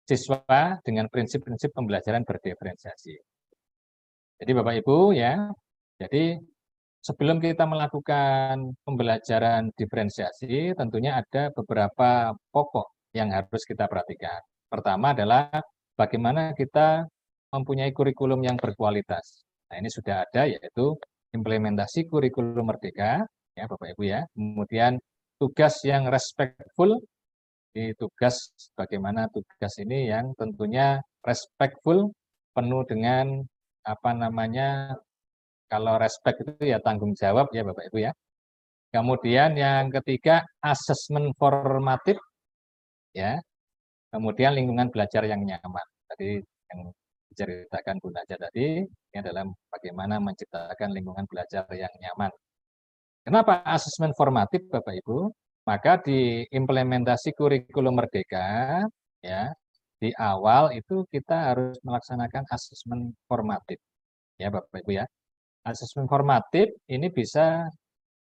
siswa dengan prinsip-prinsip pembelajaran berdiferensiasi. Jadi Bapak Ibu ya, jadi sebelum kita melakukan pembelajaran diferensiasi, tentunya ada beberapa pokok yang harus kita perhatikan. Pertama adalah bagaimana kita mempunyai kurikulum yang berkualitas. Nah, ini sudah ada yaitu implementasi kurikulum Merdeka, ya Bapak Ibu ya. Kemudian tugas yang respectful, di tugas bagaimana tugas ini yang tentunya respectful, penuh dengan apa namanya, kalau respect itu ya tanggung jawab ya Bapak Ibu ya. Kemudian yang ketiga asesmen formatif ya. Kemudian lingkungan belajar yang nyaman. Tadi yang diceritakan Bu Naja tadi ini adalah bagaimana menciptakan lingkungan belajar yang nyaman. Kenapa asesmen formatif Bapak Ibu? Maka di implementasi kurikulum Merdeka ya, di awal itu kita harus melaksanakan asesmen formatif. Ya Bapak Ibu ya. Asesmen formatif ini bisa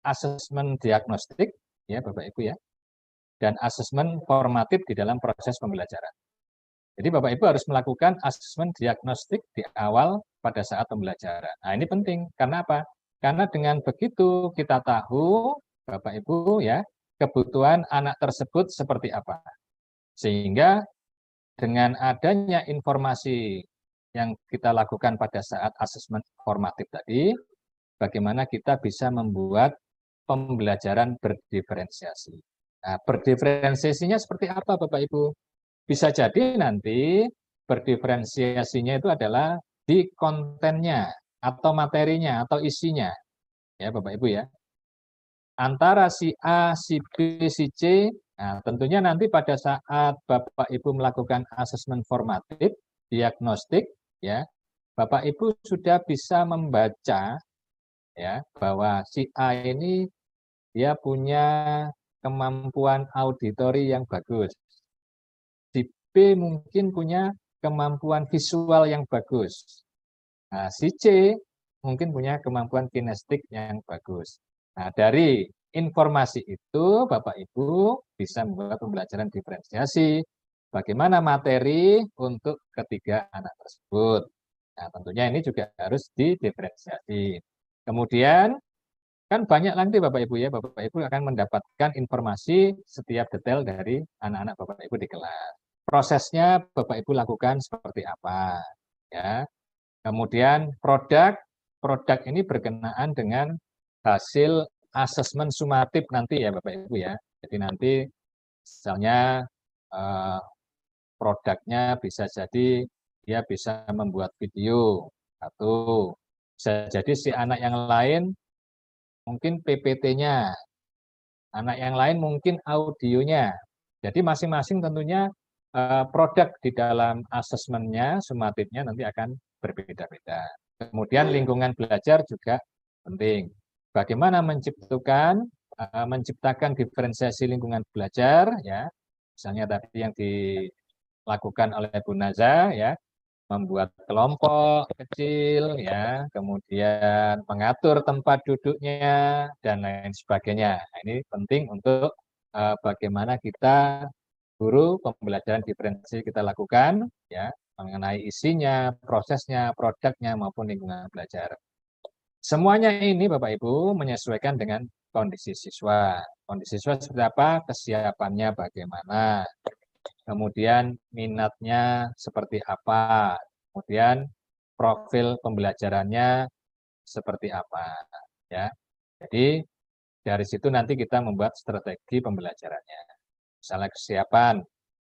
asesmen diagnostik ya Bapak Ibu ya. Dan asesmen formatif di dalam proses pembelajaran. Jadi Bapak Ibu harus melakukan asesmen diagnostik di awal pada saat pembelajaran. Nah, ini penting. Karena apa? Karena dengan begitu kita tahu Bapak Ibu ya, kebutuhan anak tersebut seperti apa. Sehingga dengan adanya informasi yang kita lakukan pada saat asesmen formatif tadi, bagaimana kita bisa membuat pembelajaran berdiferensiasi. Nah, berdiferensiasinya seperti apa Bapak Ibu? Bisa jadi nanti berdiferensiasinya itu adalah di kontennya. atau materinya atau isinya, ya Bapak Ibu ya, antara si A, si B, si C. Nah, tentunya nanti pada saat Bapak Ibu melakukan asesmen formatif, diagnostik, ya, Bapak Ibu sudah bisa membaca ya bahwa si A ini dia punya kemampuan auditori yang bagus. Si B mungkin punya kemampuan visual yang bagus. Nah, si C mungkin punya kemampuan kinestik yang bagus. Nah, dari informasi itu Bapak Ibu bisa membuat pembelajaran diferensiasi. Bagaimana materi untuk ketiga anak tersebut. Nah, tentunya ini juga harus didiferensiasi. Kemudian, kan banyak nanti Bapak Ibu ya, Bapak Ibu akan mendapatkan informasi setiap detail dari anak-anak Bapak Ibu di kelas. Prosesnya Bapak Ibu lakukan seperti apa, ya. Kemudian produk ini berkenaan dengan hasil asesmen sumatif nanti ya Bapak Ibu ya. Jadi nanti misalnya produknya bisa jadi dia bisa membuat video atau bisa jadi si anak yang lain mungkin PPT-nya, anak yang lain mungkin audionya. Jadi masing-masing tentunya produk di dalam asesmennya, sumatifnya nanti akan berbeda-beda. Kemudian lingkungan belajar juga penting. Bagaimana menciptakan diferensiasi lingkungan belajar, ya, misalnya tadi yang dilakukan oleh Bu Naza, ya, membuat kelompok kecil, ya, kemudian mengatur tempat duduknya dan lain sebagainya. Nah, ini penting untuk bagaimana kita guru pembelajaran diferensiasi kita lakukan, ya, mengenai isinya, prosesnya, produknya maupun lingkungan belajar. Semuanya ini Bapak Ibu menyesuaikan dengan kondisi siswa. Kondisi siswa seperti apa, kesiapannya bagaimana, kemudian minatnya seperti apa, kemudian profil pembelajarannya seperti apa, ya. Jadi dari situ nanti kita membuat strategi pembelajarannya. Misalnya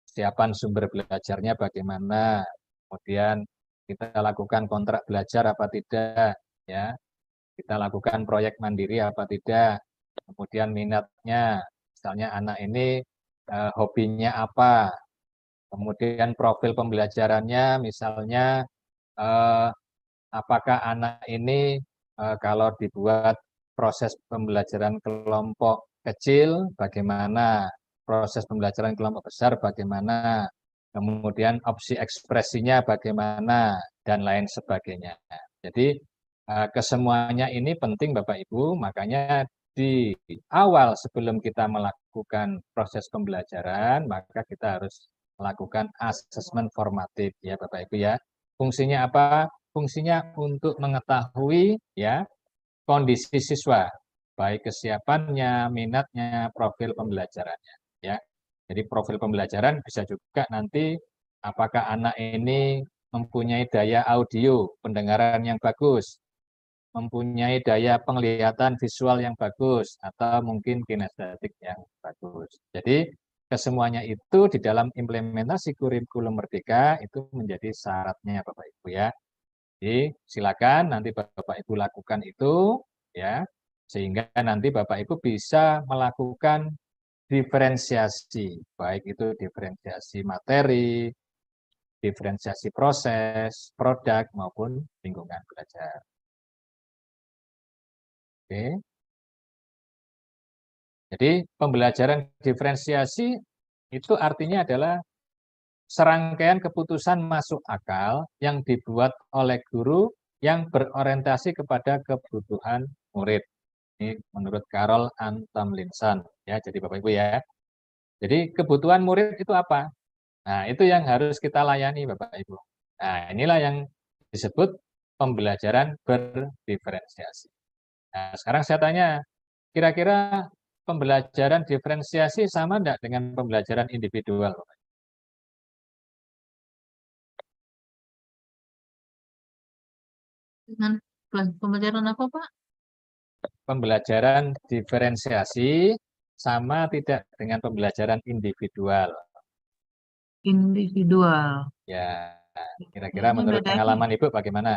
kesiapan sumber belajarnya bagaimana, kemudian kita lakukan kontrak belajar apa tidak, ya. Kita lakukan proyek mandiri apa tidak, kemudian minatnya, misalnya anak ini hobinya apa, kemudian profil pembelajarannya, misalnya apakah anak ini kalau dibuat proses pembelajaran kelompok kecil, bagaimana, proses pembelajaran kelompok besar bagaimana, kemudian opsi ekspresinya bagaimana, dan lain sebagainya. Jadi kesemuanya ini penting Bapak Ibu, makanya di awal sebelum kita melakukan proses pembelajaran, maka kita harus melakukan asesmen formatif ya Bapak Ibu ya. Fungsinya apa? Fungsinya untuk mengetahui ya kondisi siswa, baik kesiapannya, minatnya, profil pembelajarannya ya. Jadi profil pembelajaran bisa juga nanti apakah anak ini mempunyai daya audio, pendengaran yang bagus, mempunyai daya penglihatan visual yang bagus, atau mungkin kinestetik yang bagus. Jadi kesemuanya itu di dalam implementasi kurikulum Merdeka itu menjadi syaratnya Bapak Ibu ya. Jadi silakan nanti Bapak Ibu lakukan itu ya, sehingga nanti Bapak Ibu bisa melakukan diferensiasi, baik itu diferensiasi materi, diferensiasi proses, produk maupun lingkungan belajar. Oke. Jadi pembelajaran diferensiasi itu artinya adalah serangkaian keputusan masuk akal yang dibuat oleh guru yang berorientasi kepada kebutuhan murid. Ini menurut Carol Ann Tomlinson ya. Jadi Bapak Ibu ya. Jadi kebutuhan murid itu apa? Nah, itu yang harus kita layani Bapak Ibu. Nah, inilah yang disebut pembelajaran berdiferensiasi. Nah, sekarang saya tanya, kira-kira pembelajaran diferensiasi sama enggak dengan pembelajaran individual? Dengan pembelajaran apa, Pak? Pembelajaran diferensiasi sama tidak dengan pembelajaran individual? Individual. Ya, kira-kira Kayaknya menurut bedanya. pengalaman Ibu bagaimana?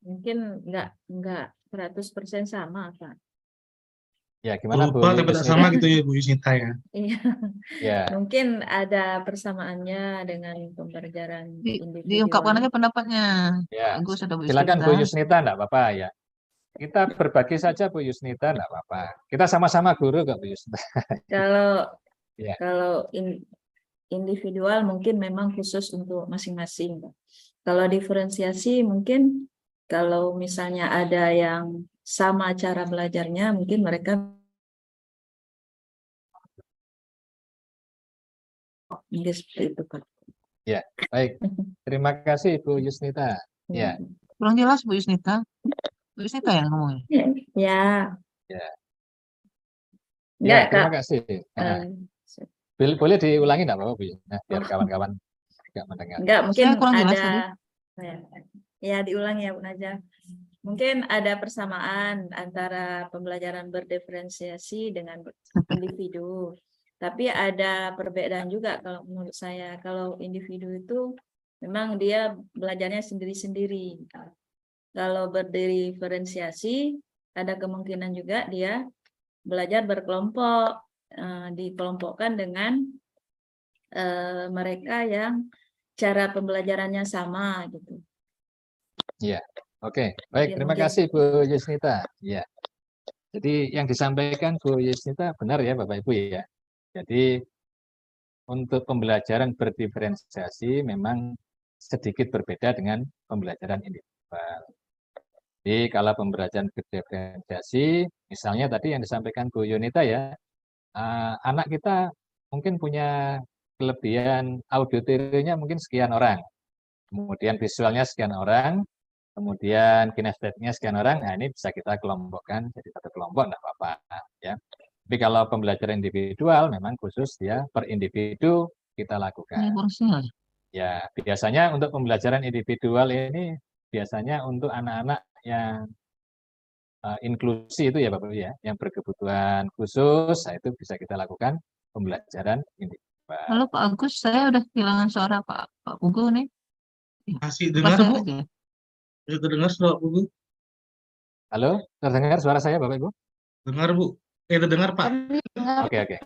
Mungkin nggak 100% sama, Pak. Ya, gimana Bu Lupa tapi tak sama Yusnita? gitu ya Bu Yusnita ya. Iya, Ya, mungkin ada persamaannya dengan pembelajaran Diungkapkan individual. aja pendapatnya. ya. Bagus ada Bu Silakan Bu Yusnita. Yusnita, enggak apa-apa ya. Kita berbagi saja Bu Yusnita, enggak apa-apa. Kita sama-sama guru kok Bu Yusnita. Kalau Ya. kalau individual mungkin memang khusus untuk masing-masing, Pak. Kalau diferensiasi mungkin kalau misalnya ada yang sama cara belajarnya, mungkin mereka mungkin seperti itu, Pak. Ya, baik. Terima kasih Bu Yusnita. Ya, Kurang jelas Bu Yusnita. Bu Yusnita yang ngomongnya. Ya, ya. enggak, Ya, terima Kak. kasih. Boleh diulangi enggak apa-apa Bu? Nah, biar kawan-kawan juga mendengar. Enggak, mungkin Saya kurang jelas ada tadi. ya diulangi ya Bu Najah. Mungkin ada persamaan antara pembelajaran berdiferensiasi dengan individu. Tapi ada perbedaan juga kalau menurut saya. Kalau individu itu memang dia belajarnya sendiri-sendiri. Kalau berdiferensiasi ada kemungkinan juga dia belajar berkelompok, dikelompokkan dengan mereka yang cara pembelajarannya sama gitu. Iya, oke, baik. Mungkin- Terima mungkin kasih Bu Yusnita. Ya, jadi yang disampaikan Bu Yusnita benar ya Bapak Ibu ya. Jadi untuk pembelajaran berdiferensiasi memang sedikit berbeda dengan pembelajaran individual. Jadi kalau pembelajaran berdiferensiasi, misalnya tadi yang disampaikan Bu Yunita ya, anak kita mungkin punya kelebihan auditorinya mungkin sekian orang, kemudian visualnya sekian orang, kemudian kinestetiknya sekian orang, nah ini bisa kita kelompokkan jadi satu kelompok, enggak apa-apa ya. Tapi kalau pembelajaran individual memang khusus ya per individu kita Ini lakukan. kurang sinyal. Ya, biasanya untuk pembelajaran individual ini biasanya untuk anak-anak yang inklusi itu ya Bapak Ibu ya, yang berkebutuhan khusus, nah itu bisa kita lakukan pembelajaran individual. Halo Pak Agus, saya udah kehilangan suara Pak Pugu nih. Masih Apa dengar saya Bu? aja? Bisa terdengar suara Bu? Halo, terdengar suara saya Bapak Ibu? Dengar Bu? Terdengar Pak. Oke, oke.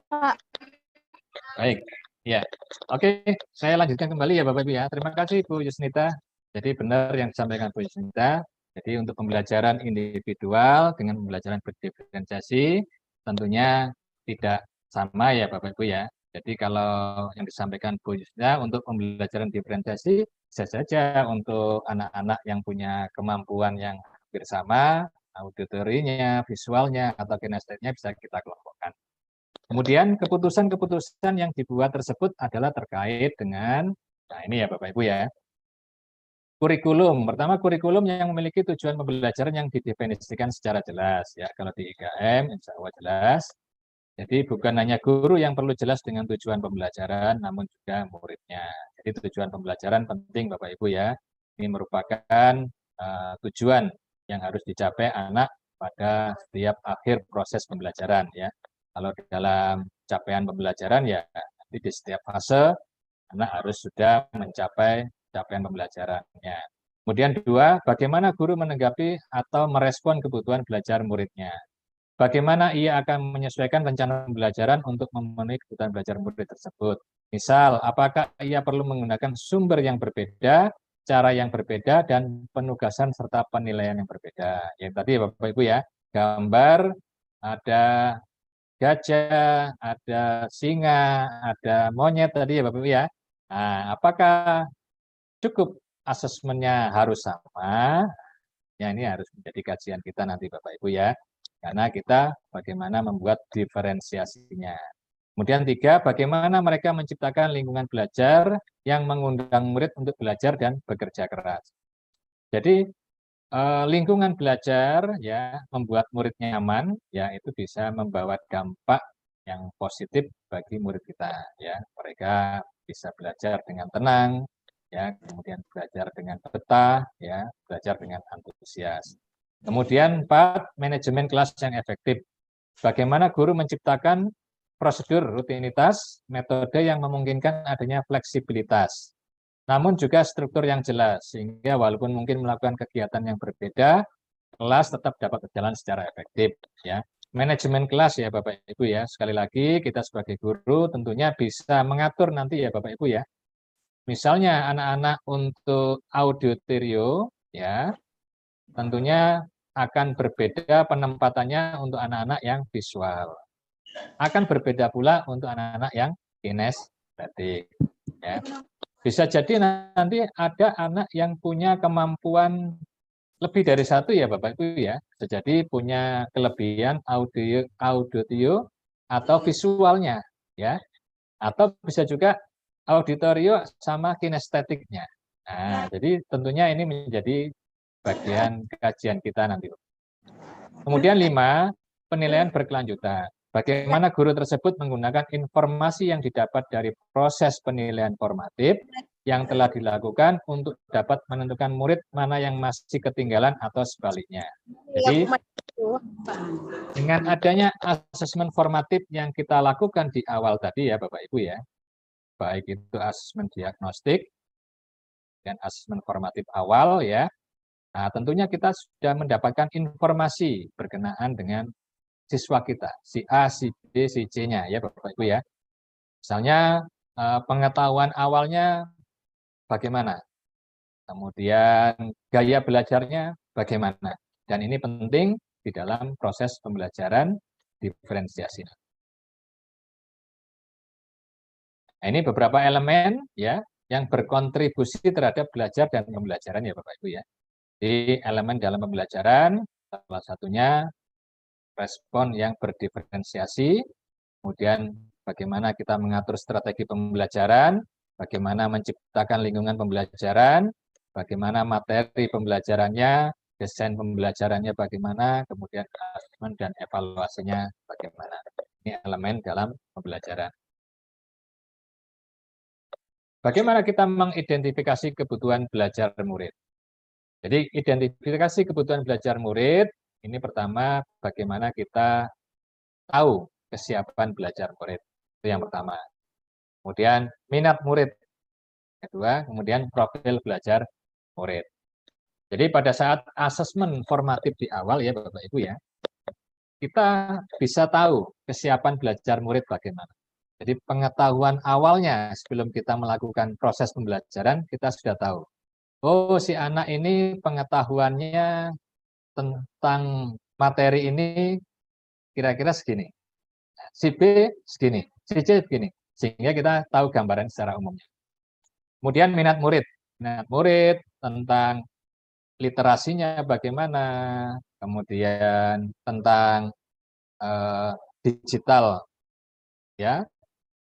Baik, ya. Oke, saya lanjutkan kembali ya Bapak Ibu ya. Terima kasih Bu Yusnita. Jadi benar yang disampaikan Bu Yusnita. Jadi untuk pembelajaran individual dengan pembelajaran berdiferensiasi tentunya tidak sama ya Bapak Ibu ya. Jadi kalau yang disampaikan Bu Yusnita untuk pembelajaran diferensiasi bisa saja untuk anak-anak yang punya kemampuan yang hampir sama, auditorinya, visualnya, atau kinestetiknya bisa kita kelompokkan. Kemudian keputusan-keputusan yang dibuat tersebut adalah terkait dengan, nah ini ya Bapak Ibu ya, kurikulum. Pertama, kurikulum yang memiliki tujuan pembelajaran yang didefinisikan secara jelas. Ya, kalau di IKM, insya Allah jelas. Jadi bukan hanya guru yang perlu jelas dengan tujuan pembelajaran, namun juga muridnya. Jadi tujuan pembelajaran penting Bapak Ibu ya. Ini merupakan tujuan yang harus dicapai anak pada setiap akhir proses pembelajaran ya. Kalau di dalam capaian pembelajaran ya nanti di setiap fase anak harus sudah mencapai capaian pembelajarannya. Kemudian dua, bagaimana guru menanggapi atau merespon kebutuhan belajar muridnya. Bagaimana ia akan menyesuaikan rencana pembelajaran untuk memenuhi kebutuhan belajar murid tersebut. Misal, apakah ia perlu menggunakan sumber yang berbeda, cara yang berbeda, dan penugasan serta penilaian yang berbeda. Yang tadi Bapak Ibu ya, gambar, ada gajah, ada singa, ada monyet tadi ya Bapak Ibu ya. Nah, apakah cukup asesmennya harus sama? Ya, ini harus menjadi kajian kita nanti Bapak Ibu ya. Karena kita bagaimana membuat diferensiasinya. Kemudian tiga, bagaimana mereka menciptakan lingkungan belajar yang mengundang murid untuk belajar dan bekerja keras. Jadi lingkungan belajar ya membuat murid nyaman ya itu bisa membawa dampak yang positif bagi murid kita ya. Mereka bisa belajar dengan tenang ya, kemudian belajar dengan betah ya, belajar dengan antusias. Kemudian 4, manajemen kelas yang efektif. Bagaimana guru menciptakan prosedur rutinitas, metode yang memungkinkan adanya fleksibilitas. namun juga struktur yang jelas, sehingga walaupun mungkin melakukan kegiatan yang berbeda, kelas tetap dapat berjalan secara efektif. Ya. Manajemen kelas ya Bapak Ibu ya, sekali lagi kita sebagai guru tentunya bisa mengatur nanti ya Bapak Ibu ya. Misalnya anak-anak untuk auditorium ya, tentunya akan berbeda penempatannya untuk anak-anak yang visual. Akan berbeda pula untuk anak-anak yang kinestetik. Ya. Bisa jadi nanti ada anak yang punya kemampuan lebih dari satu ya Bapak Ibu ya. Bisa jadi punya kelebihan audio atau visualnya ya. Atau bisa juga auditorio sama kinestetiknya. Nah, jadi tentunya ini menjadi bagian kajian kita nanti. Kemudian 5, penilaian berkelanjutan. Bagaimana guru tersebut menggunakan informasi yang didapat dari proses penilaian formatif yang telah dilakukan untuk dapat menentukan murid mana yang masih ketinggalan atau sebaliknya. Jadi, dengan adanya asesmen formatif yang kita lakukan di awal tadi ya Bapak Ibu ya, baik itu asesmen diagnostik dan asesmen formatif awal ya, nah tentunya kita sudah mendapatkan informasi berkenaan dengan siswa kita, si A, si B, si C-nya ya Bapak Ibu ya. Misalnya pengetahuan awalnya bagaimana, kemudian gaya belajarnya bagaimana, dan ini penting di dalam proses pembelajaran diferensiasi. Nah, ini beberapa elemen ya yang berkontribusi terhadap belajar dan pembelajaran ya Bapak Ibu ya. Di elemen dalam pembelajaran salah satunya respon yang berdiferensiasi, kemudian bagaimana kita mengatur strategi pembelajaran, bagaimana menciptakan lingkungan pembelajaran, bagaimana materi pembelajarannya, desain pembelajarannya bagaimana, kemudian asesmen dan evaluasinya bagaimana. Ini elemen dalam pembelajaran. Bagaimana kita mengidentifikasi kebutuhan belajar murid? Jadi identifikasi kebutuhan belajar murid, ini pertama bagaimana kita tahu kesiapan belajar murid, itu yang pertama. Kemudian minat murid, kedua, kemudian profil belajar murid. Jadi pada saat asesmen formatif di awal ya Bapak Ibu ya, kita bisa tahu kesiapan belajar murid bagaimana. Jadi pengetahuan awalnya sebelum kita melakukan proses pembelajaran, kita sudah tahu. Oh, si anak ini pengetahuannya tentang materi ini kira-kira segini. Si B segini, si C segini. Sehingga kita tahu gambaran secara umumnya. Kemudian minat murid. Minat murid tentang literasinya bagaimana, kemudian tentang digital, ya,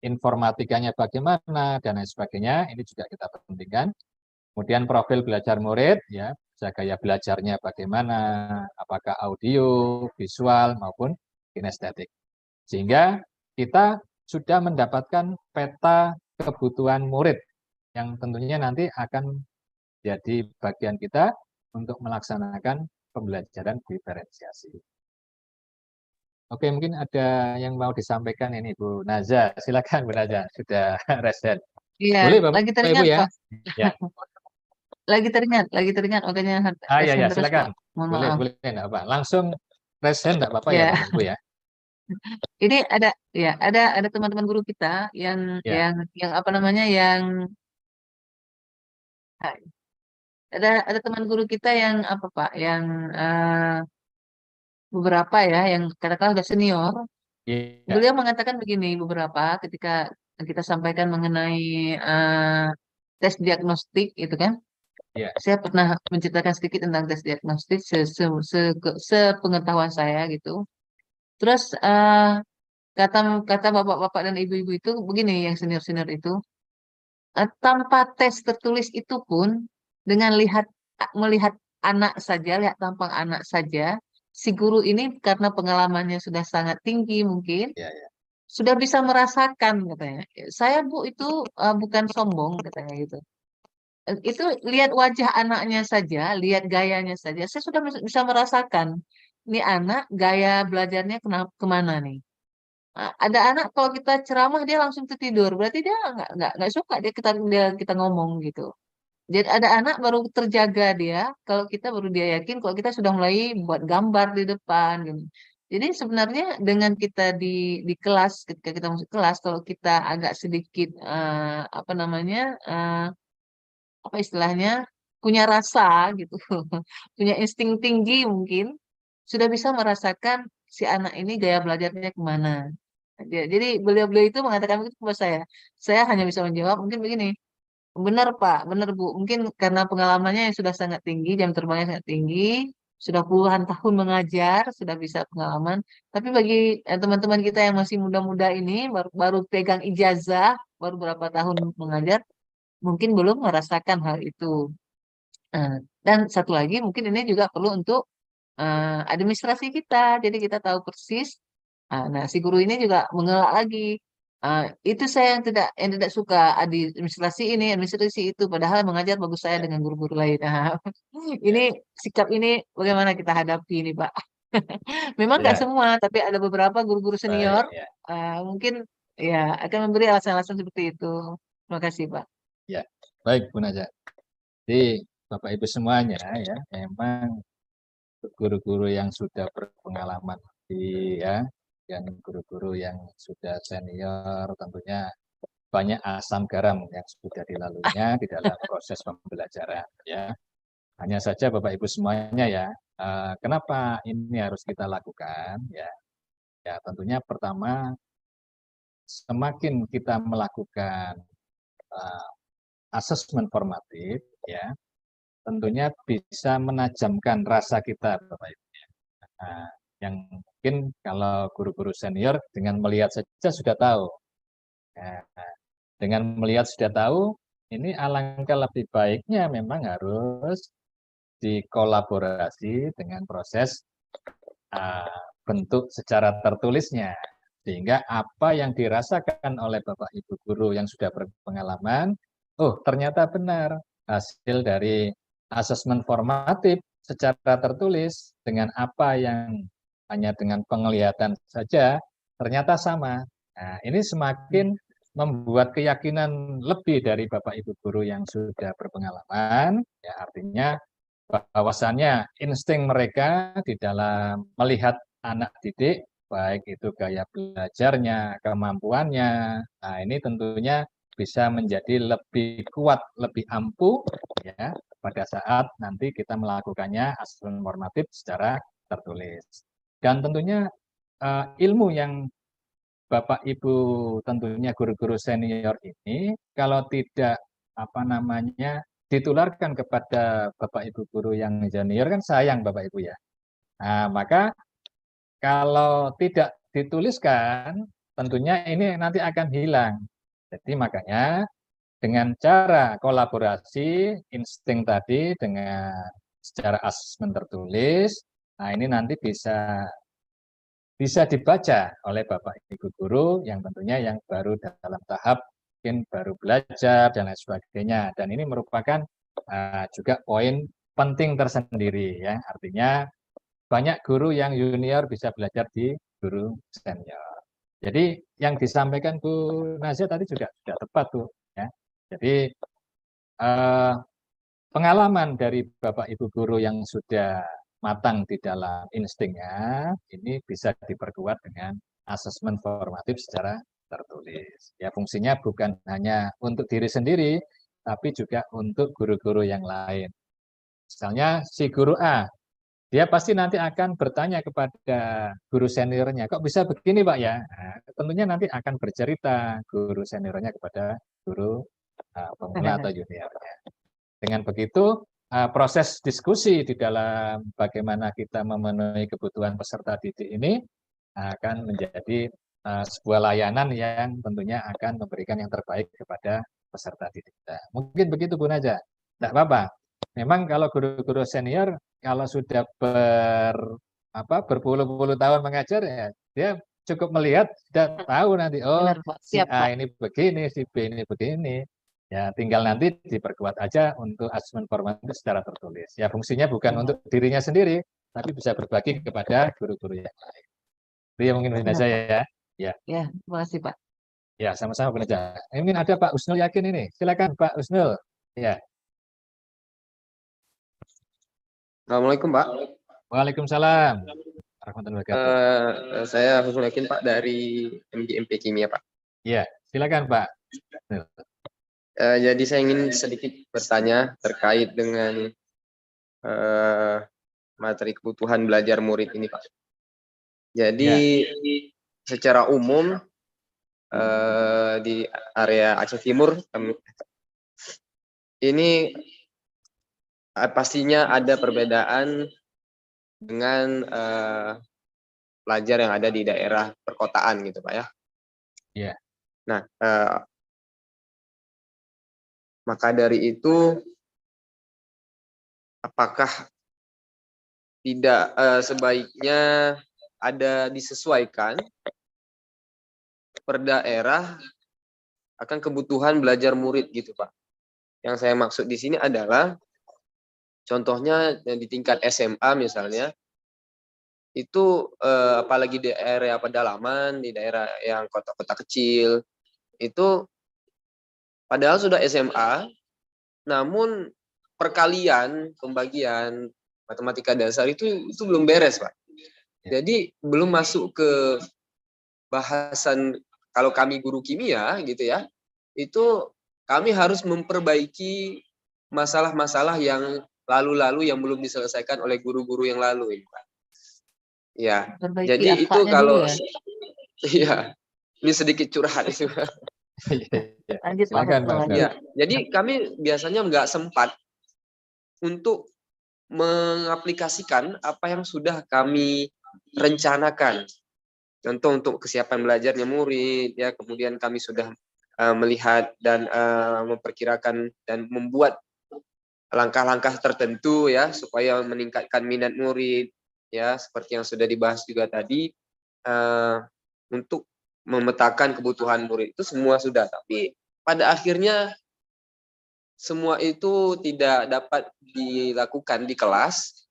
informatikanya bagaimana, dan lain sebagainya, ini juga kita pentingkan. Kemudian profil belajar murid, ya, gaya belajarnya bagaimana, apakah audio, visual, maupun kinestetik. Sehingga kita sudah mendapatkan peta kebutuhan murid, yang tentunya nanti akan jadi bagian kita untuk melaksanakan pembelajaran diferensiasi. Oke, mungkin ada yang mau disampaikan ini Bu Naza. Silakan Bu Naza, sudah resen. Iya, Boleh Bapak lagi Ibu teringat ya? Pak. Ya. Lagi teringat, makanya Ya, resen terus silakan. Pak. Mohon Boleh, maaf. boleh enggak apa. Langsung resen enggak apa-apa ya Ya. Bapak Ibu ya. Ini ada teman-teman guru kita yang Ya. yang apa namanya yang ada teman guru kita yang apa Pak, yang beberapa ya, yang katakanlah sudah senior. Iya. Beliau mengatakan begini beberapa ketika kita sampaikan mengenai tes diagnostik itu kan. Iya. Saya pernah menceritakan sedikit tentang tes diagnostik sepengetahuan saya gitu. Terus kata bapak-bapak dan ibu-ibu itu begini, yang senior-senior itu, tanpa tes tertulis itu pun dengan melihat anak saja, lihat tampang anak saja, si guru ini karena pengalamannya sudah sangat tinggi mungkin, Ya. sudah bisa merasakan katanya. Saya Bu itu bukan sombong katanya gitu. Itu lihat wajah anaknya saja, lihat gayanya saja, saya sudah bisa merasakan ini anak gaya belajarnya kemana nih. Ada anak kalau kita ceramah dia langsung tertidur, berarti dia nggak suka kita ngomong gitu. Jadi ada anak baru terjaga dia kalau kita baru dia yakin kalau kita sudah mulai buat gambar di depan gitu. Jadi sebenarnya dengan kita di kelas ketika kita masuk kelas kalau kita agak sedikit apa namanya apa istilahnya punya rasa gitu, punya insting tinggi mungkin sudah bisa merasakan si anak ini gaya belajarnya kemana. Jadi beliau-beliau itu mengatakan begitu kepada saya. Saya hanya bisa menjawab mungkin begini. Benar Pak, benar Bu. Mungkin karena pengalamannya yang sudah sangat tinggi, jam terbangnya sangat tinggi, sudah puluhan tahun mengajar, sudah bisa pengalaman. Tapi bagi teman-teman kita yang masih muda-muda ini, baru pegang ijazah, baru berapa tahun mengajar, mungkin belum merasakan hal itu. Dan satu lagi, mungkin ini juga perlu untuk administrasi kita. Jadi kita tahu persis. Nah, si guru ini juga mengelak lagi. Itu saya yang tidak suka administrasi ini, administrasi itu. Padahal mengajar bagus saya dengan guru-guru lain. Nah, ini sikap ini bagaimana kita hadapi ini, Pak? Memang nggak Ya, semua, tapi ada beberapa guru-guru senior baik, ya. mungkin ya akan memberi alasan-alasan seperti itu. Terima kasih, Pak. Ya, baik Bu Najat. Jadi Bapak Ibu semuanya ya, memang guru-guru yang sudah berpengalaman ya, yang guru-guru yang sudah senior tentunya banyak asam garam yang sudah dilaluinya di dalam proses pembelajaran ya. Hanya saja Bapak Ibu semuanya ya, kenapa ini harus kita lakukan ya? Ya tentunya pertama semakin kita melakukan asesmen formatif ya, tentunya bisa menajamkan rasa kita Bapak Ibu. Nah, yang mungkin kalau guru-guru senior dengan melihat saja sudah tahu. Nah, dengan melihat sudah tahu, ini alangkah lebih baiknya memang harus dikolaborasi dengan proses bentuk secara tertulisnya. Sehingga apa yang dirasakan oleh Bapak Ibu guru yang sudah berpengalaman, oh ternyata benar hasil dari asesmen formatif secara tertulis dengan apa yang hanya dengan penglihatan saja ternyata sama. Nah, ini semakin membuat keyakinan lebih dari Bapak Ibu guru yang sudah berpengalaman, ya artinya bahwasannya insting mereka di dalam melihat anak didik, baik itu gaya belajarnya, kemampuannya, nah ini tentunya bisa menjadi lebih kuat, lebih ampuh ya pada saat nanti kita melakukannya asesmen formatif secara tertulis. Dan tentunya ilmu yang Bapak Ibu tentunya guru-guru senior ini kalau tidak ditularkan kepada Bapak Ibu guru yang junior kan sayang Bapak Ibu ya. Nah, maka kalau tidak dituliskan tentunya ini nanti akan hilang. Jadi makanya dengan cara kolaborasi insting tadi dengan secara asesmen tertulis, nah ini nanti bisa dibaca oleh Bapak Ibu guru yang tentunya yang baru dalam tahap mungkin baru belajar dan lain sebagainya. Dan ini merupakan juga poin penting tersendiri ya. Artinya banyak guru yang junior bisa belajar di guru senior. Jadi yang disampaikan Bu Nazia tadi juga sudah tepat tuh ya. Jadi pengalaman dari Bapak Ibu guru yang sudah matang di dalam instingnya ini bisa diperkuat dengan asesmen formatif secara tertulis. Ya fungsinya bukan hanya untuk diri sendiri, tapi juga untuk guru-guru yang lain. Misalnya si guru A, dia pasti nanti akan bertanya kepada guru seniornya, kok bisa begini Pak ya? Nah, tentunya nanti akan bercerita guru seniornya kepada guru pemula atau juniornya. Dengan begitu, proses diskusi di dalam bagaimana kita memenuhi kebutuhan peserta didik ini akan menjadi sebuah layanan yang tentunya akan memberikan yang terbaik kepada peserta didik kita. Mungkin begitu Bu Najat. Tidak apa-apa. Memang kalau guru-guru senior kalau sudah berpuluh-puluh tahun mengajar ya dia cukup melihat dan tahu nanti oh Benar, Pak. si Siap, A Pak. ini begini, si B ini begini. Ya tinggal nanti diperkuat aja untuk asesmen formatif secara tertulis. Ya fungsinya bukan untuk dirinya sendiri, tapi bisa berbagi kepada guru-guru yang lain. Itu ya mungkin dari saya ya. Ya, terima kasih Pak. Ya, sama-sama Bu Najah. Mungkin ada Pak Husnul Yakin ini. Silakan Pak Husnul. Ya. Assalamualaikum Pak. Waalaikumsalam warahmatullahi wabarakatuh. Saya Husnul Yakin Pak dari MGMP Kimia Pak. Ya, silakan Pak. Jadi saya ingin sedikit bertanya terkait dengan materi kebutuhan belajar murid ini Pak. Jadi secara umum di area Aceh Timur ini pastinya ada perbedaan dengan pelajar yang ada di daerah perkotaan gitu Pak ya. Iya. Nah, maka dari itu apakah tidak sebaiknya ada disesuaikan per daerah akan kebutuhan belajar murid gitu Pak. Yang saya maksud di sini adalah contohnya di tingkat SMA misalnya, itu apalagi di area pedalaman, di daerah yang kota-kota kecil, itu padahal sudah SMA, namun perkalian, pembagian matematika dasar itu belum beres Pak. Jadi belum masuk ke bahasan, kalau kami guru kimia gitu ya, itu kami harus memperbaiki masalah-masalah yang lalu-lalu yang belum diselesaikan oleh guru-guru yang lalu ini Pak. Ya, Perbaiki jadi itu aksanya kalau dulu ya. iya, ini sedikit curhat itu. Lanjut Pak Silakan Husnul, Pak lanjut. Ya, jadi kami biasanya nggak sempat untuk mengaplikasikan apa yang sudah kami rencanakan. Contoh untuk kesiapan belajarnya murid, ya kemudian kami sudah melihat dan memperkirakan dan membuat langkah-langkah tertentu ya supaya meningkatkan minat murid, ya seperti yang sudah dibahas juga tadi, untuk memetakan kebutuhan murid itu semua sudah, tapi pada akhirnya semua itu tidak dapat dilakukan di kelas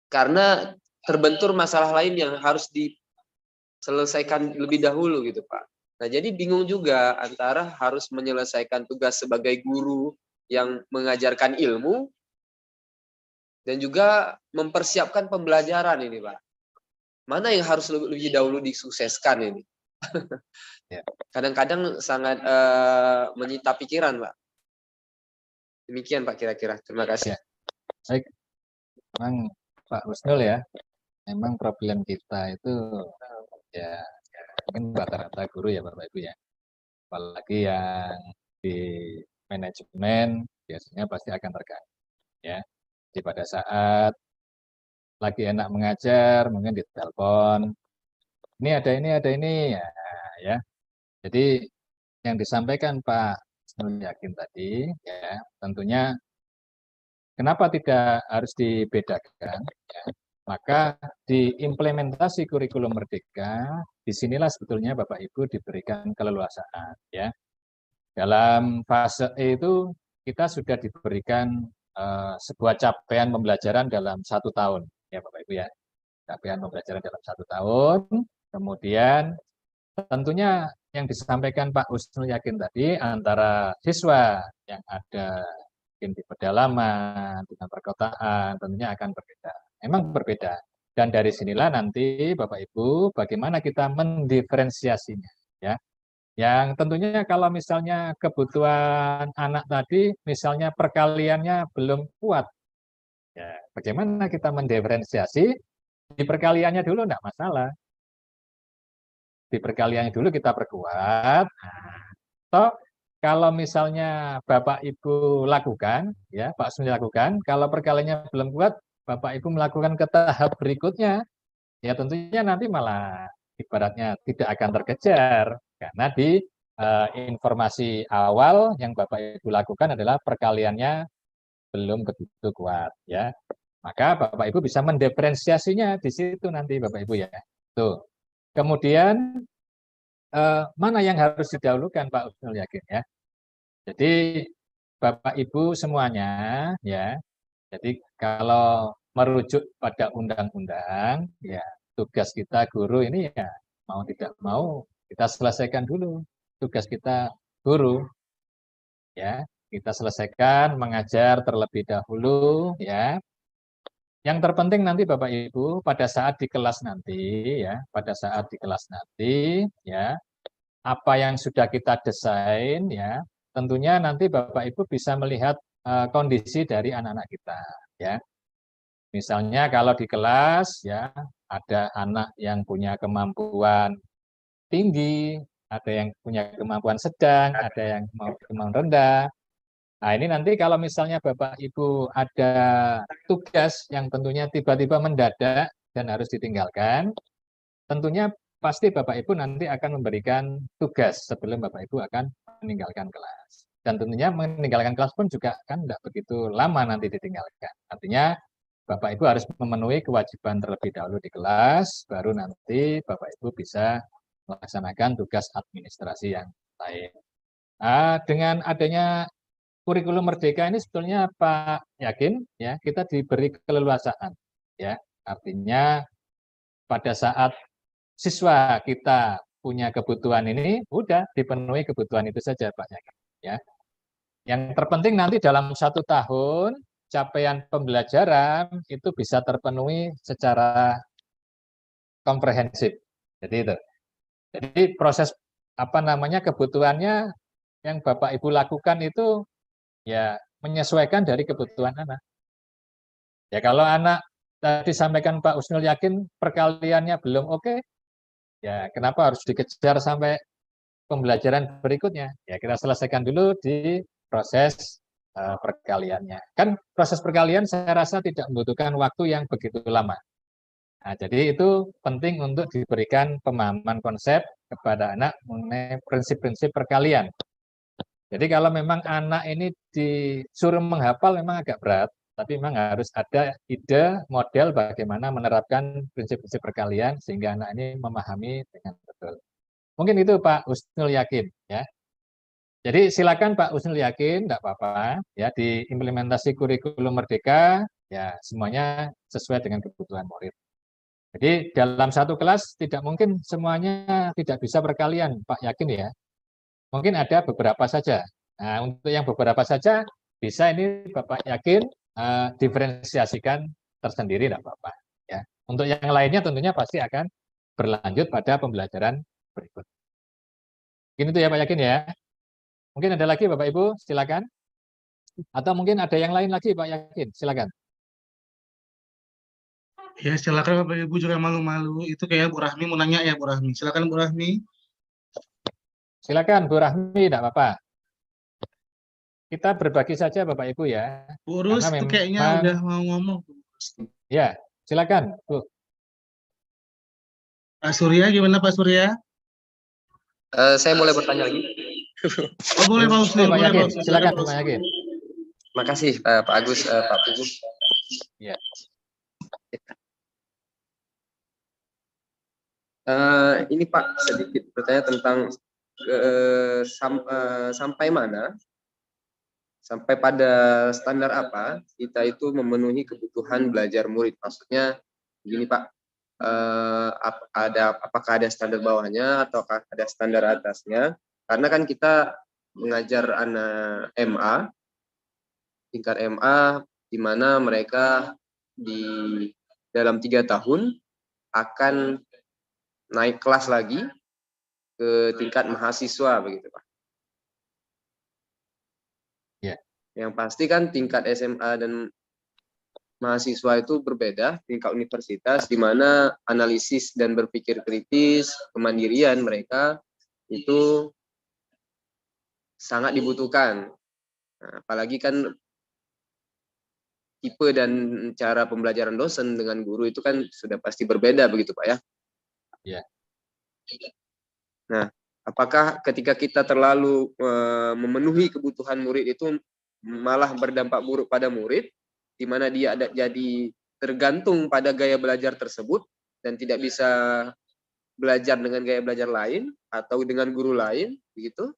karena terbentur masalah lain yang harus diselesaikan lebih dahulu gitu Pak. Nah jadi bingung juga antara harus menyelesaikan tugas sebagai guru yang mengajarkan ilmu dan juga mempersiapkan pembelajaran ini Pak. Mana yang harus lebih dahulu disukseskan ini? Kadang-kadang sangat menyita pikiran Pak. Demikian Pak kira-kira. Terima kasih. Baik. Memang Pak Husnul ya, memang problem kita itu ya mungkin rata-rata guru ya Bapak Ibu ya. Apalagi yang di manajemen biasanya pasti akan terganggu ya. Jadi pada saat lagi enak mengajar mungkin ditelepon, ini ada ini ya. Jadi yang disampaikan Pak Husnul Yakin tadi ya tentunya kenapa tidak harus dibedakan ya. Maka di implementasi kurikulum merdeka disinilah sebetulnya Bapak Ibu diberikan keleluasaan ya. Dalam fase E itu kita sudah diberikan sebuah capaian pembelajaran dalam 1 tahun ya Bapak Ibu ya. Capaian pembelajaran dalam 1 tahun. Kemudian tentunya yang disampaikan Pak Husnul Yakin tadi antara siswa yang ada mungkin di pedalaman, dengan perkotaan, tentunya akan berbeda. Memang berbeda. Dan dari sinilah nanti Bapak Ibu bagaimana kita mendiferensiasinya ya. Yang tentunya kalau misalnya kebutuhan anak tadi misalnya perkaliannya belum kuat. Ya, bagaimana kita mendiferensiasi? Di perkaliannya dulu enggak masalah. Di perkaliannya dulu kita perkuat. Toh kalau misalnya Bapak Ibu lakukan, ya Pak Husnul lakukan, kalau perkaliannya belum kuat, Bapak Ibu melakukan ke tahap berikutnya, ya tentunya nanti malah ibaratnya tidak akan terkejar karena di informasi awal yang Bapak Ibu lakukan adalah perkaliannya belum begitu kuat, ya. Maka Bapak Ibu bisa mendiferensiasinya di situ nanti Bapak Ibu ya. Tuh. Kemudian mana yang harus didahulukan Pak Husnul Yakin ya. Jadi Bapak Ibu semuanya ya. Jadi kalau merujuk pada undang-undang ya tugas kita guru ini ya mau tidak mau kita selesaikan dulu tugas kita guru, ya. Kita selesaikan mengajar terlebih dahulu, ya. Yang terpenting nanti Bapak Ibu pada saat di kelas nanti, ya, pada saat di kelas nanti, ya, apa yang sudah kita desain, ya, tentunya nanti Bapak Ibu bisa melihat kondisi dari anak-anak kita, ya. Misalnya kalau di kelas, ya, ada anak yang punya kemampuan tinggi, ada yang punya kemampuan sedang, ada yang kemampuan rendah. Nah, ini nanti kalau misalnya Bapak Ibu ada tugas yang tentunya tiba-tiba mendadak dan harus ditinggalkan, tentunya pasti Bapak Ibu nanti akan memberikan tugas sebelum Bapak Ibu akan meninggalkan kelas. Dan tentunya meninggalkan kelas pun juga kan tidak begitu lama nanti ditinggalkan. Artinya Bapak Ibu harus memenuhi kewajiban terlebih dahulu di kelas, baru nanti Bapak Ibu bisa melaksanakan tugas administrasi yang lain. Dengan adanya kurikulum merdeka ini sebetulnya Pak Yakin, ya, kita diberi keleluasaan, ya. Artinya pada saat siswa kita punya kebutuhan ini, udah dipenuhi kebutuhan itu saja Pak Yakin, ya. Yang terpenting nanti dalam 1 tahun capaian pembelajaran itu bisa terpenuhi secara komprehensif. Jadi itu. Jadi proses kebutuhannya yang Bapak Ibu lakukan itu ya menyesuaikan dari kebutuhan anak. Ya kalau anak tadi sampaikan Pak Usnul Yakin perkaliannya belum oke, ya kenapa harus dikejar sampai pembelajaran berikutnya? Ya kita selesaikan dulu di proses perkaliannya. Kan proses perkalian saya rasa tidak membutuhkan waktu yang begitu lama. Nah, jadi itu penting untuk diberikan pemahaman konsep kepada anak mengenai prinsip-prinsip perkalian. Jadi kalau memang anak ini disuruh menghafal memang agak berat, tapi memang harus ada ide, model bagaimana menerapkan prinsip-prinsip perkalian sehingga anak ini memahami dengan betul. Mungkin itu Pak Usnul Yakin, ya. Jadi silakan Pak Usnul Yakin, tidak apa-apa, ya, diimplementasi kurikulum merdeka, ya semuanya sesuai dengan kebutuhan murid. Jadi dalam 1 kelas tidak mungkin semuanya tidak bisa perkalian, Pak Yakin, ya. Mungkin ada beberapa saja. Nah, untuk yang beberapa saja bisa ini Bapak Yakin diferensiasikan tersendiri, tidak apa-apa. Ya. Untuk yang lainnya tentunya pasti akan berlanjut pada pembelajaran berikut. Mungkin itu ya Pak Yakin, ya. Mungkin ada lagi Bapak Ibu, silakan. Atau mungkin ada yang lain lagi Pak Yakin, silakan. Ya, silakan Bapak Ibu juga malu-malu. Itu kayak Bu Rahmi mau nanya ya, Bu Rahmi. Silakan Bu Rahmi. Silakan Bu Rahmi, tidak apa-apa. Kita berbagi saja Bapak Ibu, ya. Bu Rus Karena itu memang, kayaknya udah mau ngomong. ya, silakan Bu. Pak Surya, gimana Pak Surya? Saya boleh bertanya lagi? Oh, boleh Pak Usnul, Pak boleh Yakin, Pak Usnul. silakan Pak Yakin. Makasih Pak Agus, Pak Pugu. Ya. Ini Pak, sedikit bertanya tentang sampai mana, sampai pada standar apa kita itu memenuhi kebutuhan belajar murid. Maksudnya begini Pak, apakah ada standar bawahnya ataukah ada standar atasnya? Karena kan kita mengajar anak MA, tingkat MA, di mana mereka di dalam 3 tahun akan naik kelas lagi ke tingkat mahasiswa, begitu Pak. Ya. Yang pasti kan tingkat SMA dan mahasiswa itu berbeda, tingkat universitas di mana analisis dan berpikir kritis, kemandirian mereka itu sangat dibutuhkan. Nah, apalagi kan tipe dan cara pembelajaran dosen dengan guru itu kan sudah pasti berbeda, begitu Pak, ya? Ya. Nah, apakah ketika kita terlalu memenuhi kebutuhan murid itu malah berdampak buruk pada murid, di mana dia jadi tergantung pada gaya belajar tersebut dan tidak bisa belajar dengan gaya belajar lain atau dengan guru lain, begitu?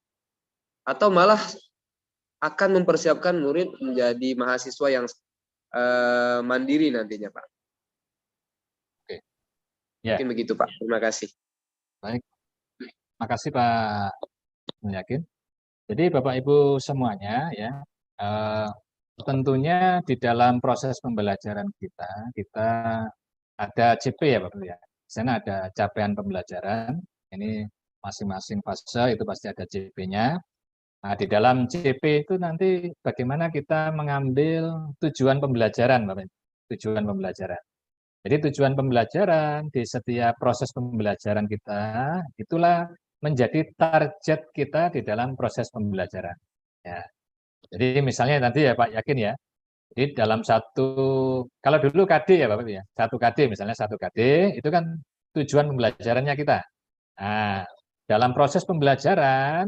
Atau malah akan mempersiapkan murid menjadi mahasiswa yang mandiri nantinya, Pak? Oke. Ya. Mungkin begitu Pak. Terima kasih. Baik, makasih Pak Yakin. Jadi Bapak Ibu semuanya ya, tentunya di dalam proses pembelajaran kita ada CP ya Bapak Ibu ya. Di sana ada capaian pembelajaran. Ini masing-masing fase itu pasti ada CP-nya. Nah, di dalam CP itu nanti bagaimana kita mengambil tujuan pembelajaran Bapak Ibu. Tujuan pembelajaran. Jadi tujuan pembelajaran di setiap proses pembelajaran kita itulah menjadi target kita di dalam proses pembelajaran. Ya. Jadi misalnya nanti ya Pak Yakin ya, jadi dalam kalau dulu KD ya Bapak ya, 1 KD misalnya 1 KD itu kan tujuan pembelajarannya kita. Nah, dalam proses pembelajaran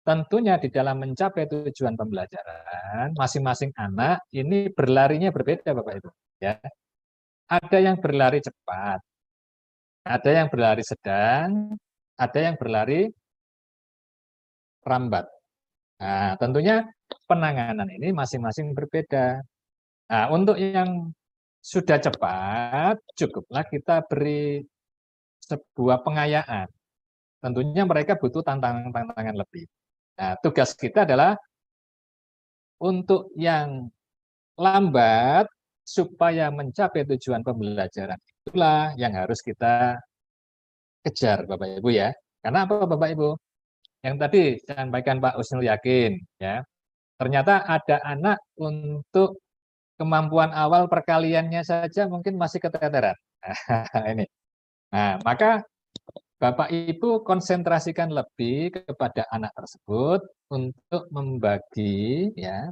tentunya di dalam mencapai tujuan pembelajaran masing-masing anak ini berlarinya berbeda Bapak Ibu ya. Ada yang berlari cepat, ada yang berlari sedang, ada yang berlari lambat. Nah, tentunya penanganan ini masing-masing berbeda. Nah, untuk yang sudah cepat, cukuplah kita beri sebuah pengayaan. Tentunya mereka butuh tantangan lebih. Nah, tugas kita adalah untuk yang lambat, supaya mencapai tujuan pembelajaran itulah yang harus kita kejar Bapak Ibu ya. Karena apa Bapak Ibu? Yang tadi disampaikan Pak Husnul Yakin ya. Ternyata ada anak untuk kemampuan awal perkaliannya saja mungkin masih keteteran. Ini. Nah, maka Bapak Ibu konsentrasikan lebih kepada anak tersebut untuk membagi ya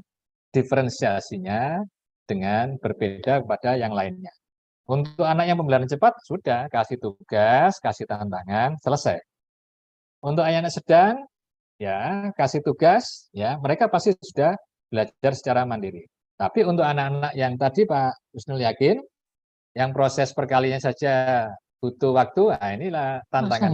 diferensiasinya dengan berbeda kepada yang lainnya. Untuk anak yang pembelajaran cepat, sudah kasih tugas, kasih tantangan, selesai. Untuk anak sedang, ya kasih tugas, ya mereka pasti sudah belajar secara mandiri. Tapi untuk anak-anak yang tadi Pak Husnul Yakin, yang proses perkaliannya saja butuh waktu, nah inilah tantangan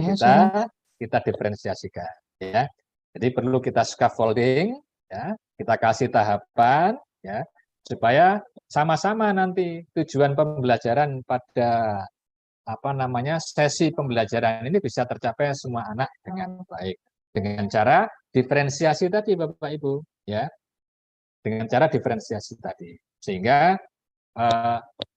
kita diferensiasikan. Ya. Jadi perlu kita scaffolding, ya, kita kasih tahapan, ya, supaya sama-sama nanti tujuan pembelajaran pada sesi pembelajaran ini bisa tercapai semua anak dengan baik dengan cara diferensiasi tadi Bapak Ibu ya, dengan cara diferensiasi tadi sehingga